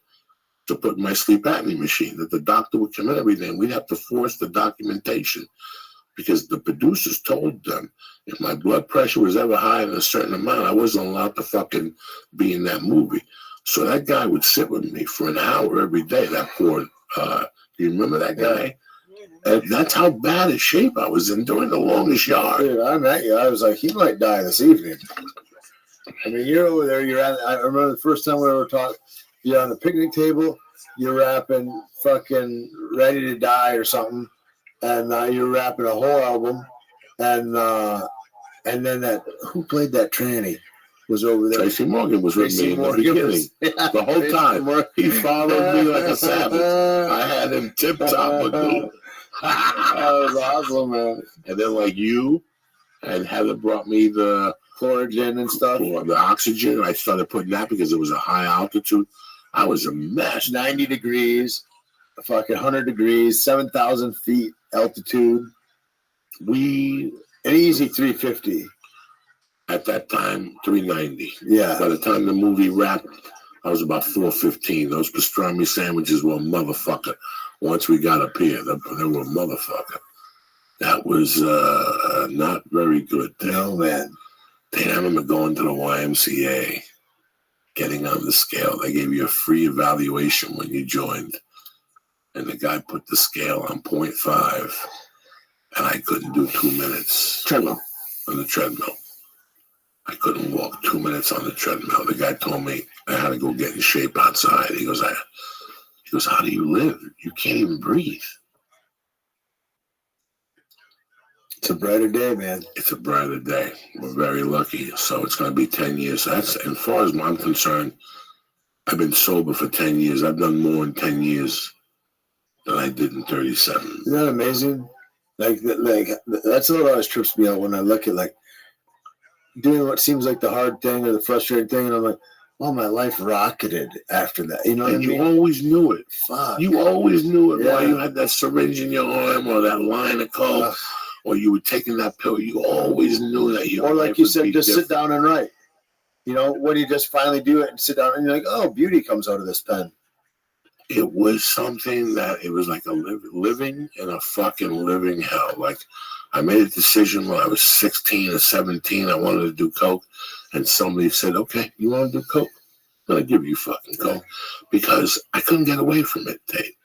to put in my sleep apnea machine, that the doctor would come in every day and we'd have to force the documentation because the producers told them if my blood pressure was ever higher than a certain amount, I wasn't allowed to fucking be in that movie. So that guy would sit with me for an hour every day, that poor, do you remember that guy? And that's how bad a shape I was in during the longest yard. Dude, I met you. I was like, he might die this evening. I mean, you're over there. I remember the first time we ever talked. You're on the picnic table. You're rapping fucking Ready to Die or something. And you're rapping a whole album. And then who played that tranny was over there. Tracy Morgan was with me in the beginning. The whole time. He followed me like a savage. I had him tip-top with me. That was awesome, man. And then like you and Heather brought me the Chlorogen and stuff. Or the oxygen. I started putting that because it was a high altitude. I was a mess. 90 degrees, fucking 100 degrees, 7,000 feet altitude. An easy 350. At that time, 390. Yeah. By the time the movie wrapped, I was about 415. Those pastrami sandwiches were a motherfucker. Once we got up here, they were a motherfucker. That was not very good. No, man. I remember going to the YMCA, getting on the scale. They gave you a free evaluation when you joined. And the guy put the scale on 0.5. And I couldn't do 2 minutes treadmill on the treadmill. I couldn't walk 2 minutes on the treadmill. The guy told me I had to go get in shape outside. He goes, how do you live? You can't even breathe. It's a brighter day, man. It's a brighter day. We're very lucky. So it's going to be 10 years. That's, as far as I'm concerned, I've been sober for 10 years. I've done more in 10 years than I did in 37. Isn't that amazing? Like that's what always trips me out when I look at like doing what seems like the hard thing or the frustrating thing, and I'm like, oh, my life rocketed after that. You know what I mean? You always knew it. Fuck. You always knew it. Yeah. While you had that syringe in your arm or that line of coke or you were taking that pill, you always knew that you. Or like you said, just sit down and write. You know, when you just finally do it and sit down and you're like, oh, beauty comes out of this pen. It was something that it was like a living in a fucking living hell. Like I made a decision when I was 16 or 17. I wanted to do coke, and somebody said, "Okay, you want to do coke? I'm gonna give you fucking coke," because I couldn't get away from it, Tate.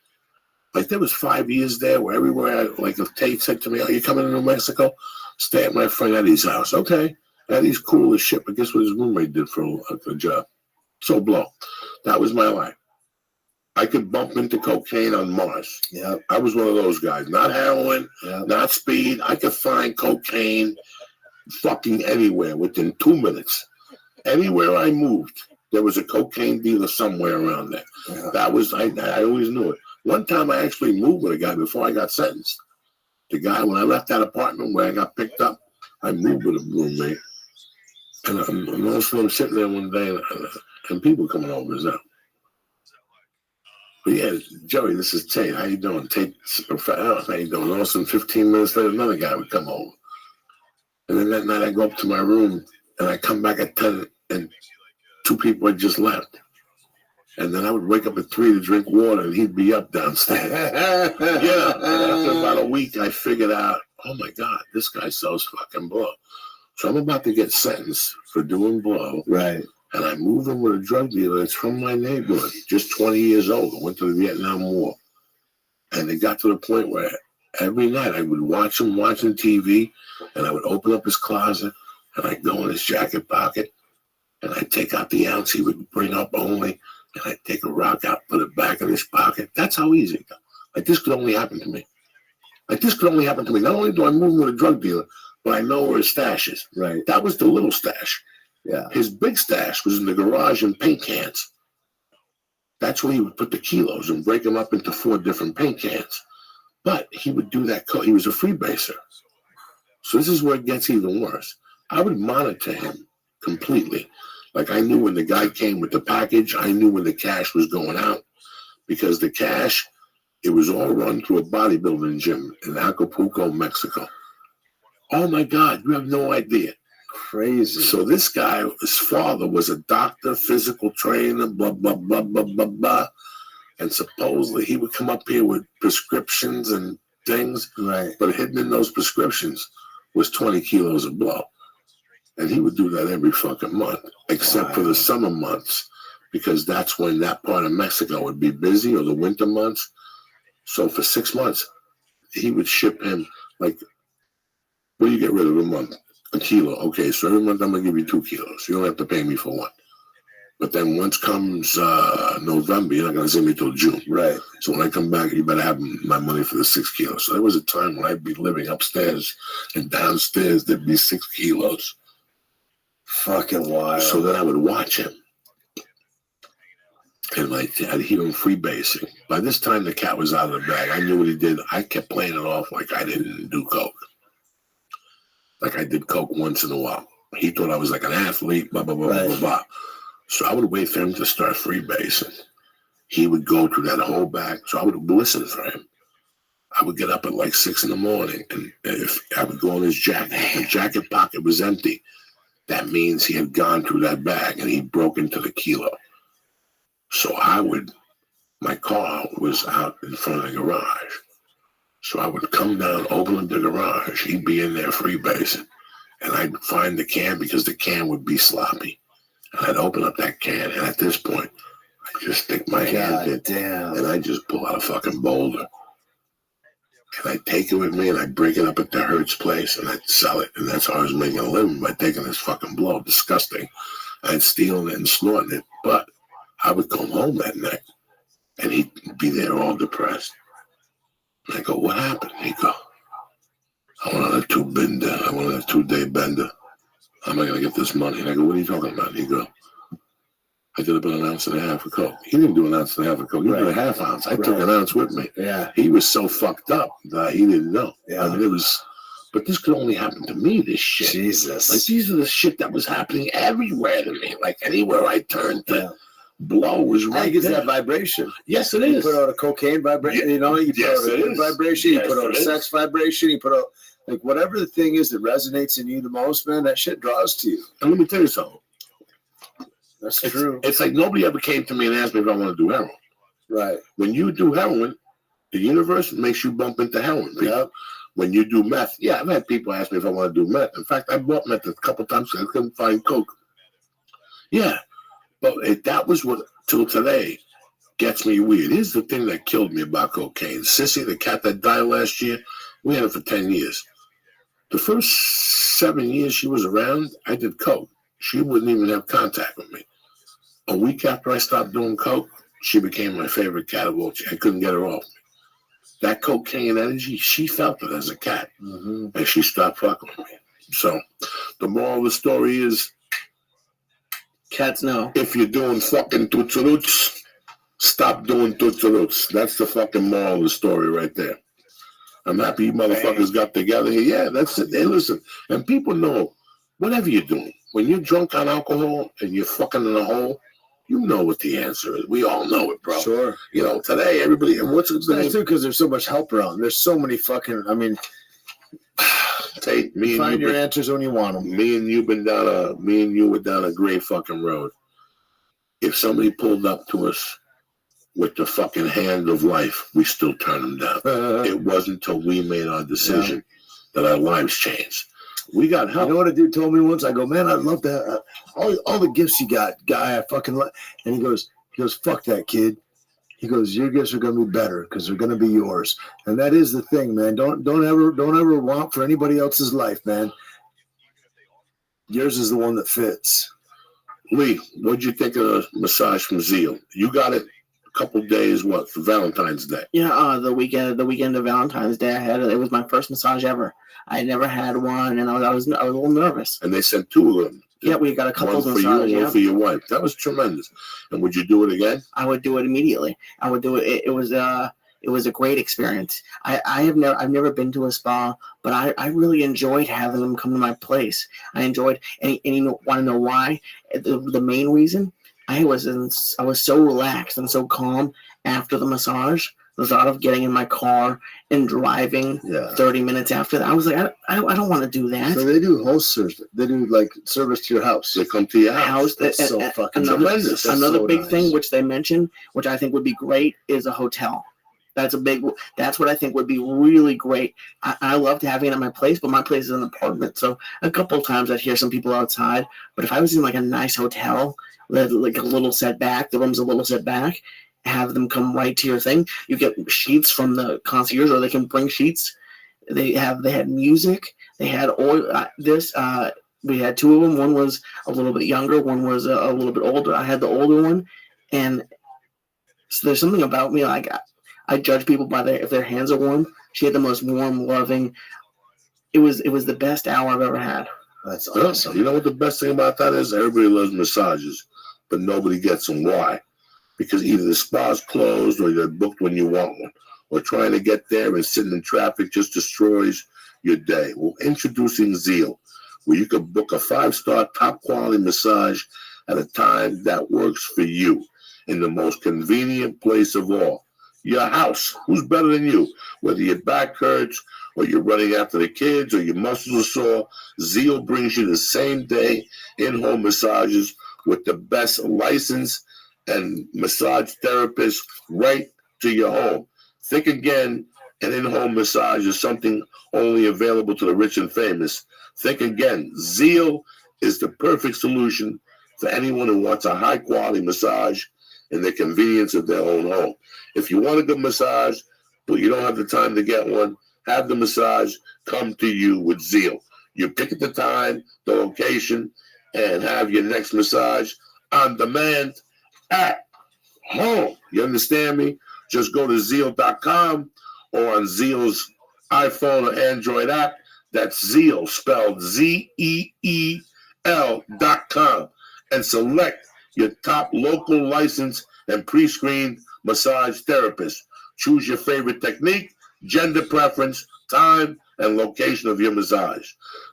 Like there was 5 years there where everywhere, like if Tate said to me, "Are you coming to New Mexico? Stay at my friend Eddie's house." Okay, Eddie's cool as shit, but guess what his roommate did for a job? So blow. That was my life. I could bump into cocaine on Mars. Yeah, I was one of those guys. Not heroin, not speed. I could find cocaine fucking anywhere within 2 minutes. Anywhere I moved, there was a cocaine dealer somewhere around there. Yeah. That was, I always knew it. One time I actually moved with a guy before I got sentenced. The guy, when I left that apartment where I got picked up, I moved with a roommate. And also I'm sitting there one day and people coming over as well. But yeah, Joey, this is Tate. How you doing? Tate, how you doing? All of a sudden, 15 minutes later, another guy would come over. And then that night I go up to my room and I come back at 10 and 2 people had just left. And then I would wake up at 3 to drink water and he'd be up downstairs. Yeah. And after about a week, I figured out, oh my God, this guy sells fucking blow. So I'm about to get sentenced for doing blow. Right. And I moved in with a drug dealer that's from my neighborhood, just 20 years old. I went to the Vietnam War. And it got to the point where Every night I would watch him watching TV, and I would open up his closet, and I'd go in his jacket pocket, and I'd take out the ounce he would bring up only, and I'd take a rock out, put it back in his pocket. That's how easy it got. Like, this could only happen to me. Not only do I move with a drug dealer, but I know where his stash is. Right. That was the little stash. Yeah. His big stash was in the garage in paint cans. That's where he would put the kilos and break them up into 4 different paint cans. But he would do that. He was a freebaser. So this is where it gets even worse. I would monitor him completely. Like, I knew when the guy came with the package, I knew when the cash was going out, because the cash, it was all run through a bodybuilding gym in Acapulco, Mexico. Oh my God, you have no idea. Crazy. So this guy, his father was a doctor, physical trainer, blah, blah, blah, blah, blah, blah. And supposedly he would come up here with prescriptions and things. Right. But hidden in those prescriptions was 20 kilos of blow. And he would do that every fucking month, except for the summer months, because that's when that part of Mexico would be busy, or the winter months. So for 6 months, he would ship him, like, what do you get rid of a month? A kilo. Okay, so every month I'm going to give you 2 kilos. You don't have to pay me for 1. But then once comes November, you're not going to see me till June. Right. So when I come back, you better have my money for the 6 kilos. So there was a time when I'd be living upstairs, and downstairs there'd be 6 kilos. Fucking wild. So then I would watch him. And I'd hear him freebasing. By this time, the cat was out of the bag. I knew what he did. I kept playing it off like I didn't do coke. Like I did coke once in a while. He thought I was like an athlete, blah, blah, blah, blah, blah, blah. So I would wait for him to start freebasing. He would go through that whole bag. So I would listen for him. I would get up at like 6 in the morning, and if I would go in his jacket, if the jacket pocket was empty, that means he had gone through that bag and he broke into the kilo. So my car was out in front of the garage. So I would come down, open up the garage. He'd be in there freebasing. And I'd find the can, because the can would be sloppy. And I'd open up that can, and at this point, I'd just stick my hand in, and I'd just pull out a fucking boulder. And I'd take it with me, and I'd break it up at the Hertz place, and I'd sell it. And that's how I was making a living, by taking this fucking blow. Disgusting. I'd steal it and snorting it. But I would come home that night, and he'd be there all depressed. And I go, what happened? He'd go, I went on a 2-day bender. How am I going to get this money? And I go, what are you talking about? He'd go, I did about 1.5 ounces of coke. He didn't do 1.5 ounces of coke. He did a half ounce. I took 1 ounce with me. Yeah. He was so fucked up that he didn't know. Yeah. I mean, but this could only happen to me, this shit. Jesus. Like, these are the shit that was happening everywhere to me. Like, anywhere I turned to, blow was right. I think it's there. that vibration. Yes, it You is. put out a cocaine vibration, you know, you put out a good vibration, you put out a sex vibration, you put out, like, whatever the thing is that resonates in you the most, man, that shit draws to you. And let me tell you something. That's true. It's like nobody ever came to me and asked me if I want to do heroin. Right. When you do heroin, the universe makes you bump into heroin. Yeah. When you do meth, I've had people ask me if I want to do meth. In fact, I bought meth a couple times because I couldn't find coke. Yeah. But that was what, till today, gets me weird. Here's the thing that killed me about cocaine. Sissy, the cat that died last year, we had her for 10 years. The first 7 years she was around, I did coke. She wouldn't even have contact with me. A week after I stopped doing coke, she became my favorite cat of all. I couldn't get her off me. That cocaine energy, she felt it as a cat. Mm-hmm. And she stopped fucking with me. So the moral of the story is, Cats know. if you're doing fucking tootsie-roots, stop doing tootsie-roots. That's the fucking moral of the story right there. I'm happy you motherfuckers got together here. Yeah, that's it. Hey, listen, and people know, whatever you're doing, when you're drunk on alcohol and you're fucking in a hole, you know what the answer is. We all know it, bro. Sure. You know, today, everybody, and what's his name? That's true, because there's so much help around. There's so many fucking, I mean, Tate, find your answers when you want them. Me and you were down a great fucking road. If somebody pulled up to us with the fucking hand of life, we still turn them down. It wasn't until we made our decision that our lives changed. We got help. You know what a dude told me once? I go, man, I'd love to all the gifts you got, guy. I fucking love. And he goes, fuck that kid. He goes, your gifts are going to be better because they're going to be yours. And that is the thing, man. Don't ever want for anybody else's life, man. Yours is the one that fits. Lee, what'd you think of the massage from Zeal? You got it a couple days, for Valentine's Day? Yeah, the weekend of Valentine's Day, it was my first massage ever. I never had one, and I was a little nervous. And they sent 2 of them. Yeah, we got a couple's one for massage. you and one for your wife. That was tremendous. And would you do it again? I would do it immediately. I would do it. It was a great experience. I've never been to a spa, but I really enjoyed having them come to my place. I enjoyed, and you want to know why? The main reason, I was so relaxed and so calm after the massage. The thought of getting in my car and driving 30 minutes after that, I was like, I don't want to do that. So they do host service. They do like service to your house. They come to your house. That's so fucking tremendous. Another so big nice. thing which they mentioned, which I think would be great, is a hotel. That's what I think would be really great. I loved having it at my place, but my place is an apartment. So a couple of times I'd hear some people outside. But if I was in like a nice hotel, like a little setback, the room's a little setback, have them come right to your thing. You get sheets from the concierge, or they can bring sheets. They had music. They had we had 2 of them. One was a little bit younger. One was a little bit older. I had the older one, and so there's something about me, like I judge people by if their hands are warm. She had the most warm, loving. It was the best hour I've ever had. That's awesome. You know what the best thing about that is? Everybody loves massages, but nobody gets them. Why? Because either the spa's closed or you're booked when you want one, or trying to get there and sitting in traffic just destroys your day. Well, introducing Zeal, where you can book a 5-star top quality massage at a time that works for you in the most convenient place of all, your house. Who's better than you? Whether your back hurts or you're running after the kids or your muscles are sore, Zeal brings you the same day in-home massages with the best license and massage therapists right to your home. Think again, an in-home massage is something only available to the rich and famous. Think again, Zeal is the perfect solution for anyone who wants a high-quality massage in the convenience of their own home. If you want a good massage, but you don't have the time to get one, have the massage come to you with Zeal. You pick the time, the location, and have your next massage on demand at home. You understand me? Just go to Zeal.com or on Zeal's iPhone or Android app. That's Zeal, spelled ZEEL.com, and select your top local licensed and pre-screened massage therapist. Choose your favorite technique, gender preference, time, and location of your massage.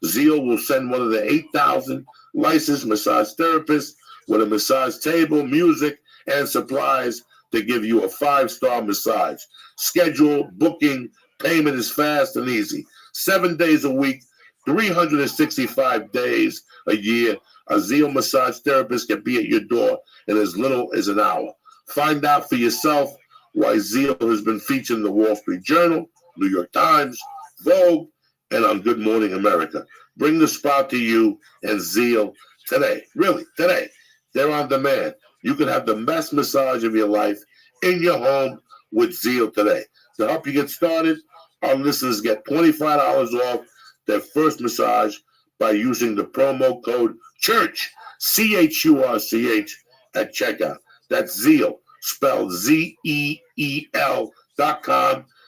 Zeal will send one of the 8,000 licensed massage therapists with a massage table, music, and supplies to give you a 5-star massage. Schedule, booking, payment is fast and easy. 7 days a week, 365 days a year, a Zeal massage therapist can be at your door in as little as an hour. Find out for yourself why Zeal has been featured in the Wall Street Journal, New York Times, Vogue, and on Good Morning America. Bring the spa to you and Zeal today. Really, today. They're on demand. You can have the best massage of your life in your home with Zeal today. To help you get started, our listeners get $25 off their first massage by using the promo code CHURCH, CHURCH, at checkout. That's Zeal, spelled ZEEL.com,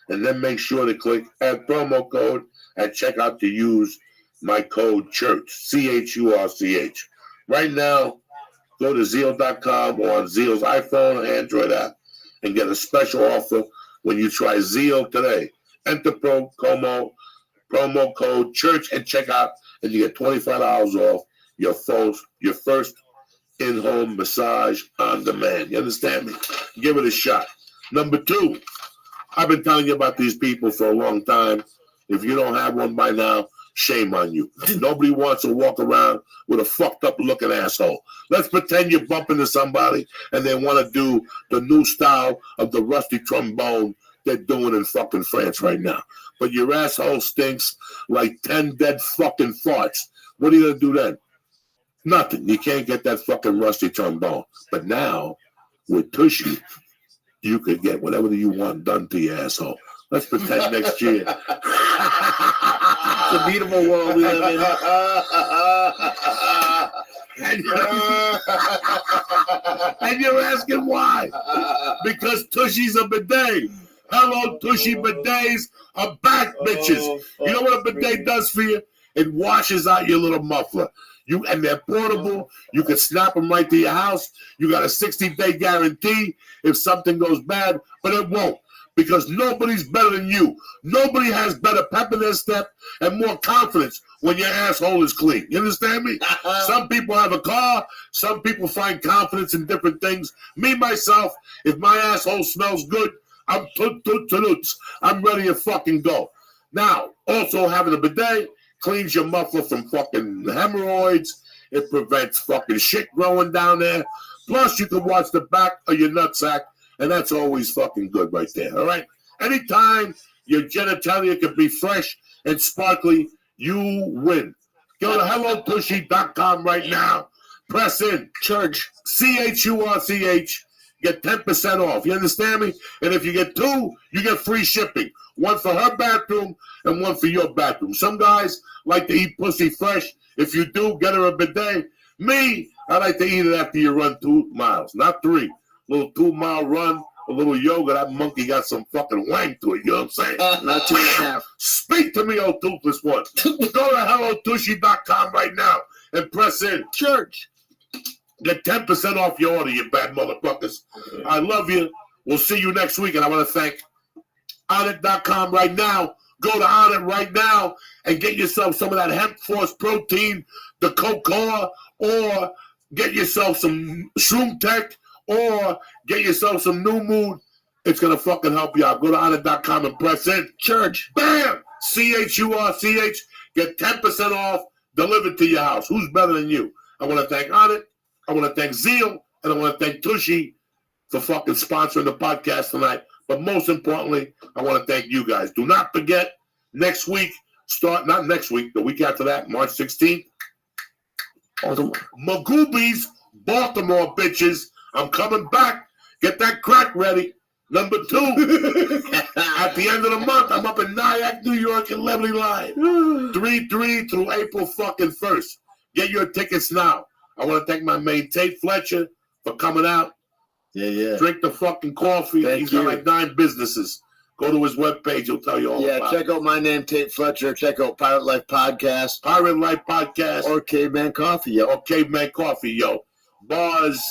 and then make sure to click add promo code at checkout to use my code CHURCH, CHURCH. Right now, go to Zeal.com or on Zeal's iPhone or Android app and get a special offer when you try Zeal today. Enter promo code CHURCH at checkout, and you get $25 off your first in-home massage on demand. You understand me? Give it a shot. Number 2, I've been telling you about these people for a long time. If you don't have one by now, shame on you. Nobody wants to walk around with a fucked up looking asshole. Let's pretend you're bumping into somebody and they want to do the new style of the rusty trombone they're doing in fucking France right now. But your asshole stinks like 10 dead fucking farts. What are you going to do then? Nothing. You can't get that fucking rusty trombone. But now, with Tushy, you could get whatever you want done to your asshole. Let's pretend next year. It's a beautiful world we live in. And you're asking why? Because Tushy's a bidet. Hello, Tushy bidets are back, bitches. You know what a bidet does for you? It washes out your little muffler. And they're portable. You can snap them right to your house. You got a 60-day guarantee if something goes bad, but it won't. Because nobody's better than you. Nobody has better pep in their step and more confidence when your asshole is clean. You understand me? Some people have a car. Some people find confidence in different things. Me, myself, if my asshole smells good, I'm I'm ready to fucking go. Now, also having a bidet cleans your muffler from fucking hemorrhoids. It prevents fucking shit growing down there. Plus, you can watch the back of your nutsack, and that's always fucking good right there, all right? Anytime your genitalia can be fresh and sparkly, you win. Go to hellotushy.com right now. Press in. Church. CHURCH. Get 10% off. You understand me? And if you get two, you get free shipping. One for her bathroom and one for your bathroom. Some guys like to eat pussy fresh. If you do, get her a bidet. Me, I like to eat it after you run 2 miles, not 3. A little 2-mile run, a little yoga. That monkey got some fucking wang to it. You know what I'm saying? Not 2.5. Speak to me, oh toothless one. Go to hellotushy.com right now and press in. Church. Get 10% off your order, you bad motherfuckers. I love you. We'll see you next week. And I want to thank Onnit.com right now. Go to Onnit right now and get yourself some of that hemp force protein, the cocoa, or get yourself some Shroom Tech, or get yourself some New Mood. It's going to fucking help you out. Go to Onnit.com and press in. Church. Bam! CHURCH. Get 10% off delivered to your house. Who's better than you? I want to thank Onnit. I want to thank Zeal, and I want to thank Tushy for fucking sponsoring the podcast tonight. But most importantly, I want to thank you guys. Do not forget, next week, not next week, the week after that, March 16th, Magoobies, Baltimore, bitches. I'm coming back. Get that crack ready. Number 2, at the end of the month, I'm up in Nyack, New York, and Lebanon Line. 3/3 through April fucking 1st. Get your tickets now. I want to thank my main Tate Fletcher for coming out. Yeah. Drink the fucking coffee. He's got like 9 businesses. Go to his webpage. He'll tell you all about it. Check out my name, Tate Fletcher. Check out Pirate Life Podcast. Or Caveman Coffee, yo. Bars,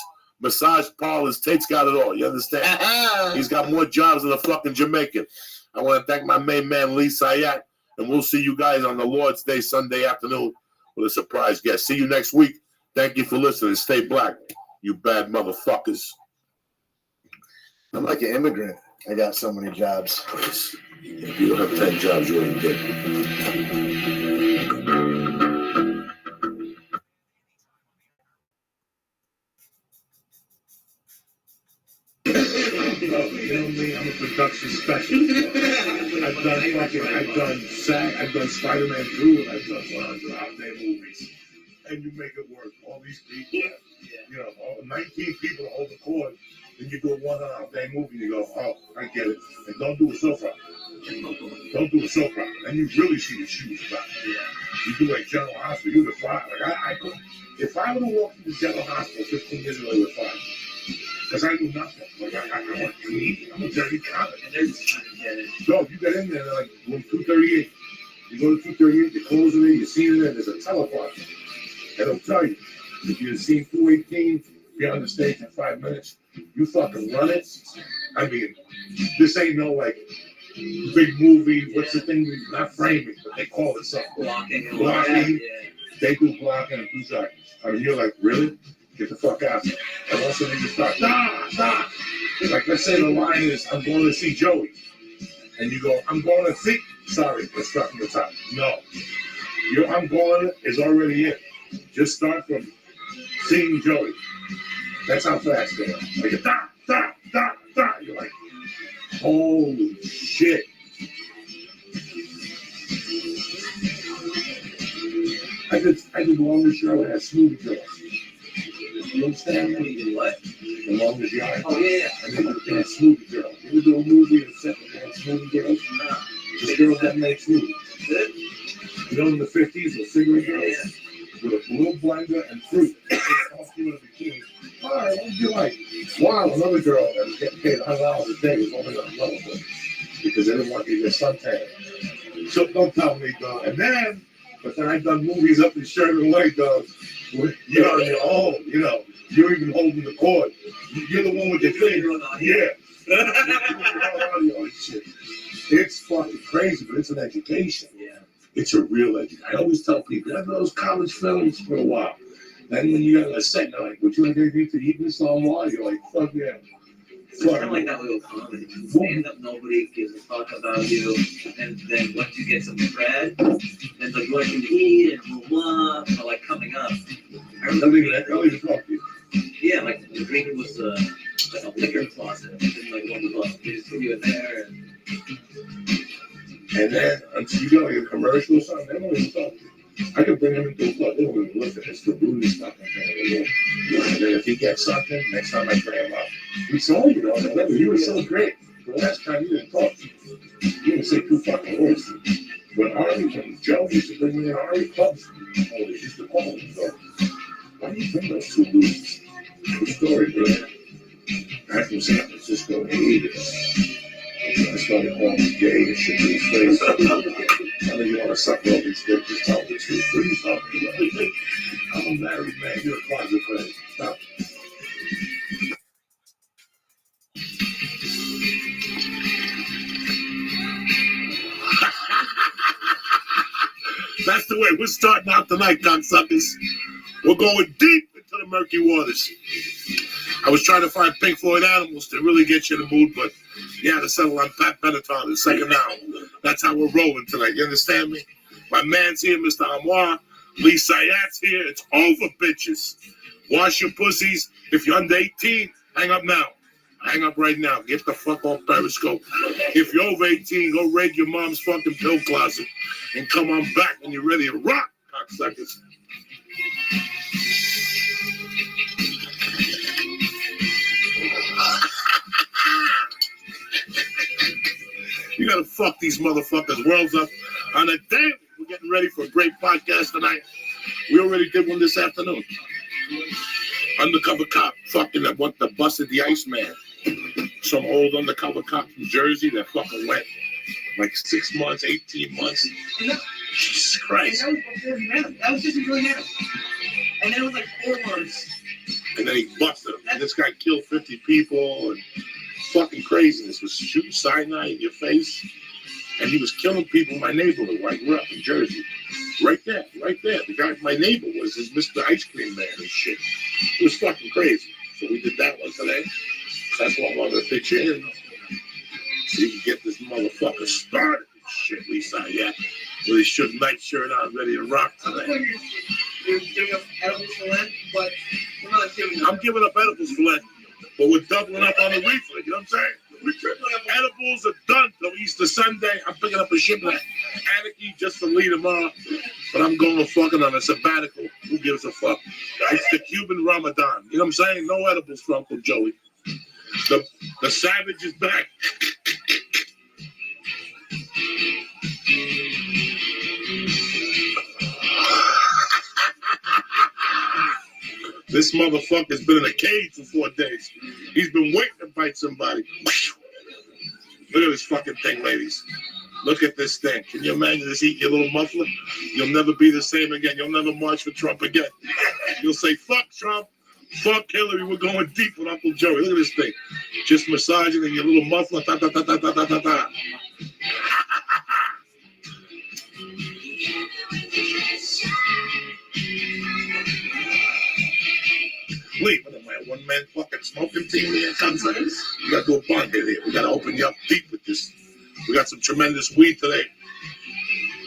massage parlors. Tate's got it all. You understand? He's got more jobs than a fucking Jamaican. I want to thank my main man, Lee Sayat. And we'll see you guys on the Lord's Day, Sunday afternoon with a surprise guest. See you next week. Thank you for listening. Stay black, you bad motherfuckers. I'm like an immigrant. I got so many jobs. If you don't have 10 jobs, you ain't good. You know me, I'm a production specialist. I've done SAG, I've done Spider-Man 2, and I've done 100 out-there movies. And you make it work. All these people, you know, 19 people to hold the cord, and you do a 100-day movie, you go, oh, I get it. And don't do it so far. Don't do it so far. And you really see the shoes about it. You do like General Hospital, you would have fired. Like, I couldn't. If I would have walked into General Hospital 15 years ago, I would have fired. Because I knew nothing. Like, I'm a comedian. I'm a dirty comic. And they're just trying to get it. So if you get in there, they're like, room 238. You go to 238, you close it in, you see it in there, there's a telephone. And it'll tell you, if you've seen 218, be on the stage in 5 minutes, you fucking run it. I mean, this ain't no, like, big movie, what's the thing, not framing, but they call it something. Blocking. They do blocking in 2 seconds. I mean, you're like, really? Get the fuck out. And also they just start, nah. Like, let's say the line is, I'm going to see Joey. And you go, I'm going to see, sorry, let's start from the top. No. Your I'm going is already in. Just start from seeing Joey. That's how fast they are. Like, da. You're like, holy shit. I did the longest show and had smoothie girls. You understand? You did what? The longest yard. Oh, yeah. And then you got Smoothie Girl. You do a movie and set with Smoothie Girl. The girls that make smoothies. You know, in the 50s, the cigarette girls with a little blender and fruit. You in a bikini. All right, what would you like? Wow, another girl that was getting paid $100 a day was only on another one because they didn't want to get suntan. So don't tell me, dog. But then I've done movies up in Sherman Lake, dog. You're on your own, you know. You're even holding the cord. You're the one with the thing. Yeah. It's fucking crazy, but it's an education. Yeah. It's a real education. I always tell people, I have those college films for a while. Then when you got a set, they're like, would you like anything to eat this on wine? You're like, fuck yeah. It's kind of like that with comedy. Stand up, nobody gives a fuck about you. And then once you get some cred, then like what you eat and blah, blah, like coming up. I remember Fuck you. yeah, like the drink was like a liquor closet. And then like one of the they just put you in there. And then until you go like a commercial or something, they don't even talk to you. I could bring him into a club. They don't even listen. It's the rudest stuff. And then if he gets something, next time I bring him up, we saw you, know, whatever. You were so great. The last time you didn't talk to me. You didn't say 2 fucking words. When Joe used to bring me in Ari clubs, they used to call him. So, why do you bring those 2 losers? True story, bro. I'm from San Francisco, they hated us. I started calling him gay and shit to his face. I know you want to suck all these dicks, just tell the truth. What are you talking about? I'm a married man. You're a closet friend. Stop. That's the way we're starting out tonight, cocksuckers. We're going deep into the murky waters. I was trying to find Pink Floyd Animals to really get you in the mood, but you had to settle on Pat Benatar in the second hour. That's how we're rolling tonight. You understand me? My man's here, Mr. Amoir. Lee Sayat's here. It's over, bitches. Wash your pussies. If you're under 18, hang up now. Hang up right now. Get the fuck off Periscope. If you're over 18, go raid your mom's fucking pill closet and come on back when you're ready to rock, cocksuckers. You gotta fuck these motherfuckers' worlds up on a daily. We're getting ready for a great podcast tonight. We already did one this afternoon. Undercover cop fucking that busted the Iceman. Some old undercover cop from Jersey that fucking went like 6 months, 18 months. Jesus Christ. That was just really narrow. And then it was like 4 months. And then he busted him. And this guy killed 50 people and fucking craziness. Was shooting cyanide in your face. And he was killing people in my neighborhood where I grew up in Jersey. Right there. The guy, my neighbor, was his Mr. Ice Cream Man and shit. It was fucking crazy. So we did that one today. So that's why I wanted to fit you in. So you can get this motherfucker started. Shit, Lisa, yeah. With his night shirt on, ready to rock today. You're giving up edibles for Lent, but we're not giving up. I'm giving up edibles for Lent, but we're doubling up on the reefer. You know what I'm saying? Edibles are done till Easter Sunday. I'm picking up a shipment of Anarchy just for Lee tomorrow. But I'm going fucking on a sabbatical. Who gives a fuck? It's the Cuban Ramadan. You know what I'm saying? No edibles for Uncle Joey. The savage is back. This motherfucker's been in a cage for 4 days. He's been waiting to bite somebody. Look at this fucking thing, ladies. Look at this thing. Can you imagine this eating your little muffler? You'll never be the same again. You'll never march for Trump again. You'll say, fuck Trump. Fuck Hillary. We're going deep with Uncle Joey. Look at this thing. Just massaging in your little muffler. Ta, ta, ta, ta, ta, ta, ta, ta. Lee, what am I, a one-man fucking smoking team here? We got to do a bond here. We got to open you up deep with this. We got some tremendous weed today.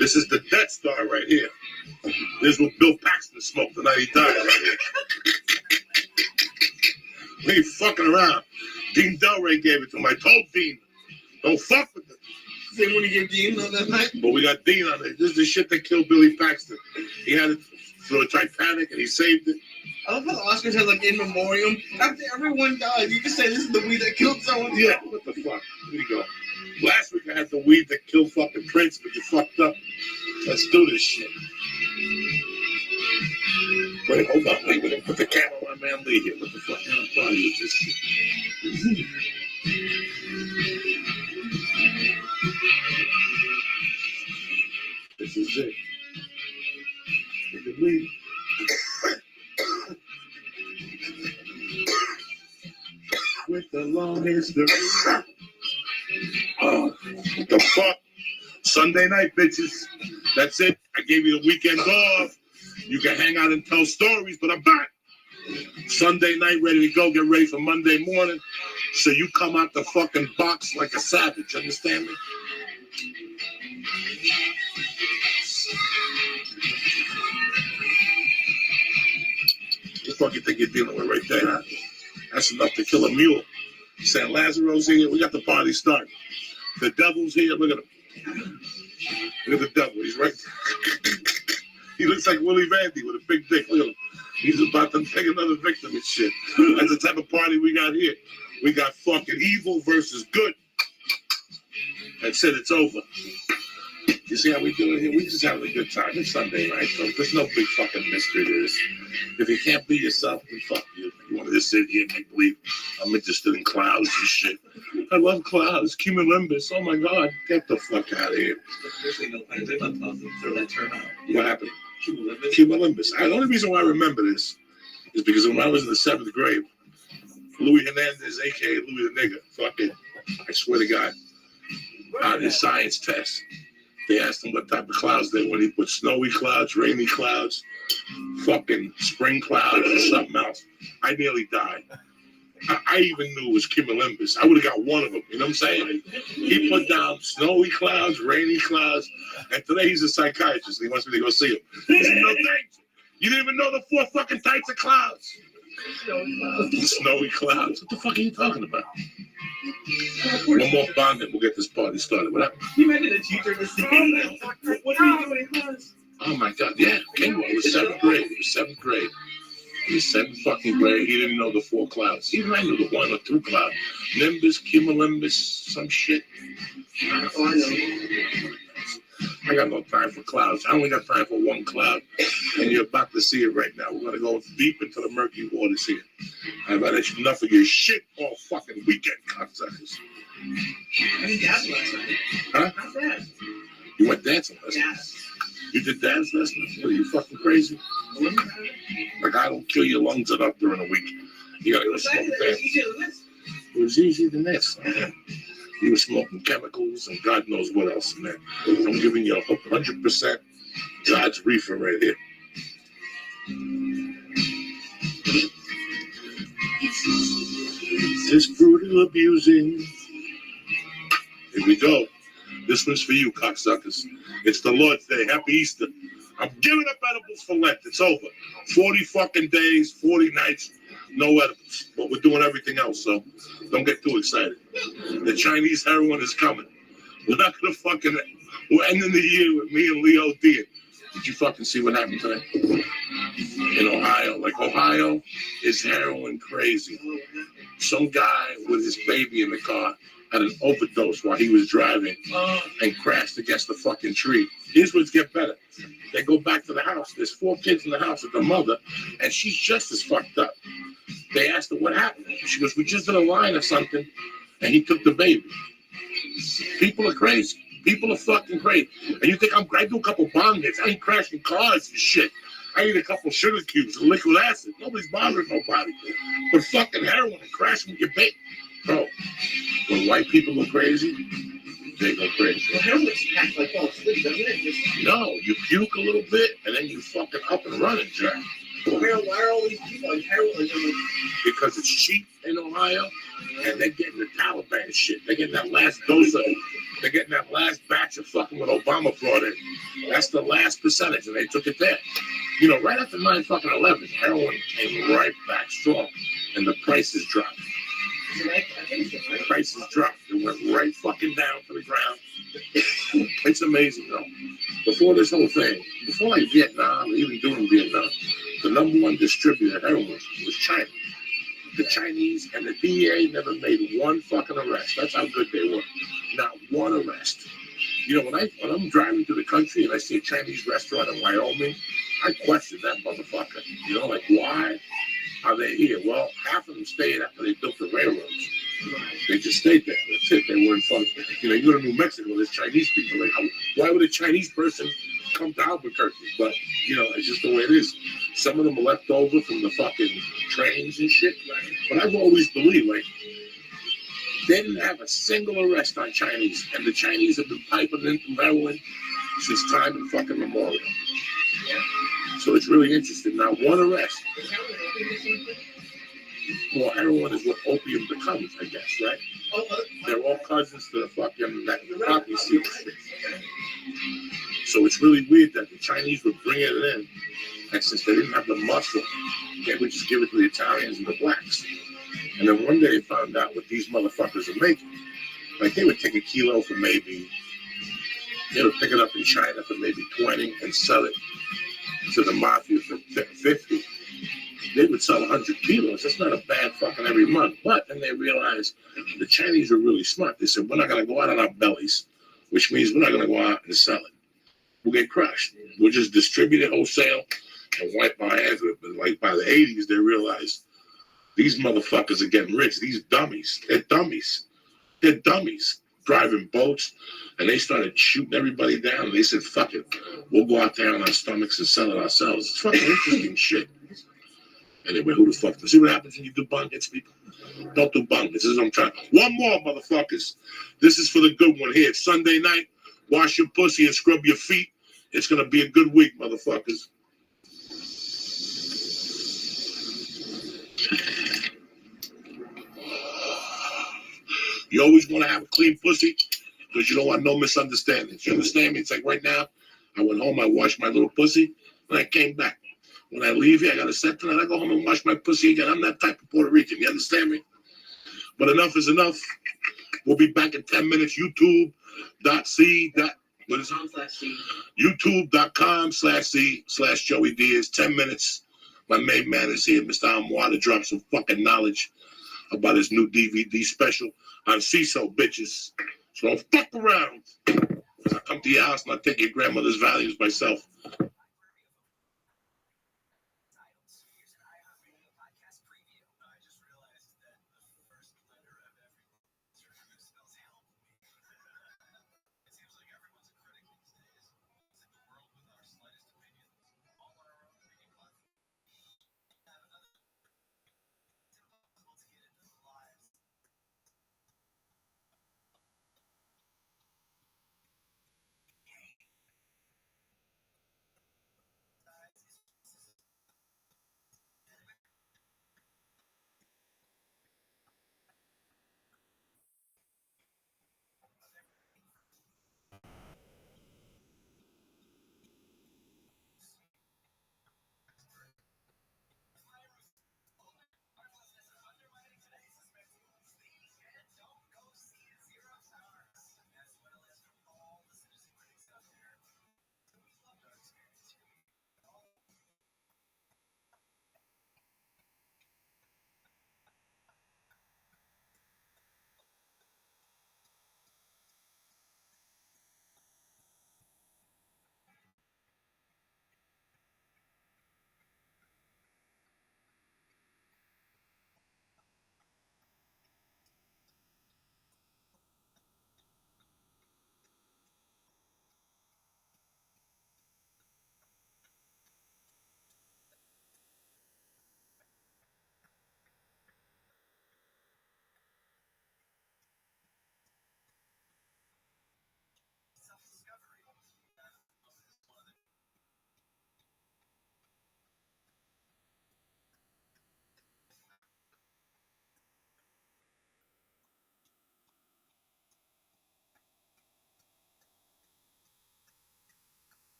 This is the Death Star right here. This is what Bill Paxton smoked the night he died right here. We ain't fucking around. Dean Delray gave it to him. I told Dean, don't fuck with it. Same when you give Dean on that night? But we got Dean on it. This is the shit that killed Billy Paxton. He had it flew a Titanic and he saved it. I love how the Oscars have like in memoriam. After everyone dies, you can say this is the weed that killed someone. Yeah, what the fuck? Here you go. Last week I had the weed that killed fucking Prince, but you fucked up. Let's do this shit. Wait, hold on. Wait, we're gonna put the camera on man Lee here. What the fuck kind of party is this shit? This is it. Take a lead. With the long history. Oh, what the fuck? Sunday night, bitches. That's it. I gave you the weekend off. You can hang out and tell stories, but I'm back. Sunday night, ready to go. Get ready for Monday morning. So you come out the fucking box like a savage. Understand me? What the fuck you think you're dealing with right there, huh? That's enough to kill a mule. San Lazaro's here. We got the party started. The devil's here. Look at him. Look at the devil. He's right. He looks like Willie Vandy with a big dick. Look at him. He's about to take another victim and shit. That's the type of party we got here. We got fucking evil versus good. That's it. It's over. You see how we do it here? We just having a good time. It's Sunday night, so there's no big fucking mystery to this. If you can't be yourself, then fuck you. You want to just sit here and make believe I'm interested in clouds and shit. I love clouds. Cumulonimbus. Oh my God. Get the fuck out of here. What happened? Cumulonimbus. The only reason why I remember this is because when I was in the 7th grade, Louis Hernandez, a.k.a. Louis the Nigger, fucking, I swear to God, on his science test, they asked him what type of clouds they were. He put snowy clouds, rainy clouds, fucking spring clouds, and something else. I nearly died. I even knew it was cumulonimbus. I would have got one of them. You know what I'm saying? He put down snowy clouds, rainy clouds, and today he's a psychiatrist. And he wants me to go see him. He said, no thanks. You didn't even know the 4 fucking types of clouds. Snowy clouds. What the fuck are you talking about? One more bond and we'll get this party started. What happened? You imagine a teacher to say, what are you doing in class? Oh my God, yeah. King was 7th grade. He was 7th grade. He was 7th fucking grade. He didn't know the 4 clouds. Even I knew the 1 or 2 cloud. Nimbus, cumulonimbus, some shit. Oh, I know. I got no time for clouds. I only got time for 1 cloud. And you're about to see it right now. We're going to go deep into the murky waters here. I've had enough of your shit all fucking weekend, cocksuckers. I did dance last night. Huh? How's that? You went dancing last night? Yes. You did dance last night? Are you fucking crazy? Like, I don't kill your lungs enough during a week. You gotta go smoke dance. It was easier than this. He was smoking chemicals and God knows what else in there. I'm giving you 100% God's reefer right here. This brutal abusing. Here we go. This one's for you, cocksuckers. It's the Lord's Day. Happy Easter. I'm giving up edibles for Lent. It's over. 40 fucking days, 40 nights, no edibles. But we're doing everything else, so don't get too excited. The Chinese heroin is coming. We're not gonna fucking. We're ending the year with me and Leo D. Did you fucking see what happened today? In Ohio. Like, Ohio is heroin crazy. Some guy with his baby in the car had an overdose while he was driving and crashed against the fucking tree. Here's what's get better. They go back to the house. There's 4 kids in the house with the mother, and she's just as fucked up. They asked her what happened. She goes, we just did a line or something, and he took the baby. People are crazy. People are fucking crazy. And you think I do a couple bomb hits. I ain't crashing cars and shit. I eat a couple sugar cubes and liquid acid. Nobody's bothering nobody. But fucking heroin and crashing with your baby. Bro, when white people are crazy, they go crazy. Well, heroin acts like fall asleep, doesn't it? No, you puke a little bit and then you fucking up and running, Jack. Why are all these people on heroin? Because it's cheap in Ohio and they're getting the Taliban shit. They're getting that last dose of it. They're getting that last batch of fucking what Obama brought in. That's the last percentage and they took it there. You know, right after 9/11, heroin came right back strong and the prices dropped. The prices dropped. It went right fucking down to the ground. It's amazing, though. Before this whole thing, before like Vietnam, even during Vietnam, the number one distributor of heroin was China. The Chinese and the DEA never made one fucking arrest. That's how good they were. Not one arrest. You know, when I'm driving through the country and I see a Chinese restaurant in Wyoming, I question that motherfucker. You know, like, why are they here? Well, half of them stayed after they built the railroads. They just stayed there. That's it. They weren't fun. You know, you go to New Mexico, there's Chinese people. Like, why would a Chinese person come to Albuquerque? But, you know, it's just the way it is. Some of them are left over from the fucking trains and shit. But I've always believed, like, they didn't have a single arrest on Chinese. And the Chinese have been piping into heroin since time and fucking memorial. So it's really interesting. Not one arrest. Well, heroin is what opium becomes, I guess, right? They're all cousins to the fucking poppy seeds. So it's really weird that the Chinese would bring it in, and since they didn't have the muscle, they would just give it to the Italians and the blacks. And then one day they found out what these motherfuckers are making. Like, they would take a kilo for maybe, they would pick it up in China for maybe 20 and sell it to the mafia for 50. They would sell 100 kilos. That's not a bad fucking every month. But then they realized the Chinese are really smart. They said, we're not going to go out on our bellies, which means we're not going to go out and sell it. We'll get crushed. We'll just distribute it wholesale and wipe our hands with it. But like by the 80s, they realized these motherfuckers are getting rich. These dummies. They're dummies. They're dummies driving boats. And they started shooting everybody down. And they said, fuck it. We'll go out there on our stomachs and sell it ourselves. It's fucking interesting shit. Anyway, who the fuck? See what happens when you do bunk-hits, people? Don't do bunk-hits. This is what I'm trying. One more, motherfuckers. This is for the good one here. It's Sunday night. Wash your pussy and scrub your feet. It's going to be a good week, motherfuckers. You always want to have a clean pussy because you don't want no misunderstandings. You understand me? It's like right now, I went home, I washed my little pussy, and I came back. When I leave here, I got to set tonight. I go home and wash my pussy again. I'm that type of Puerto Rican. You understand me? But enough is enough. We'll be back in 10 minutes. YouTube.c. What is it? YouTube.com/C/Joey Diaz. 10 minutes. My main man is here, Mr. Amwa, to drop some fucking knowledge about his new DVD special on CISO, bitches. So don't fuck around. I come to your house and I take your grandmother's values myself.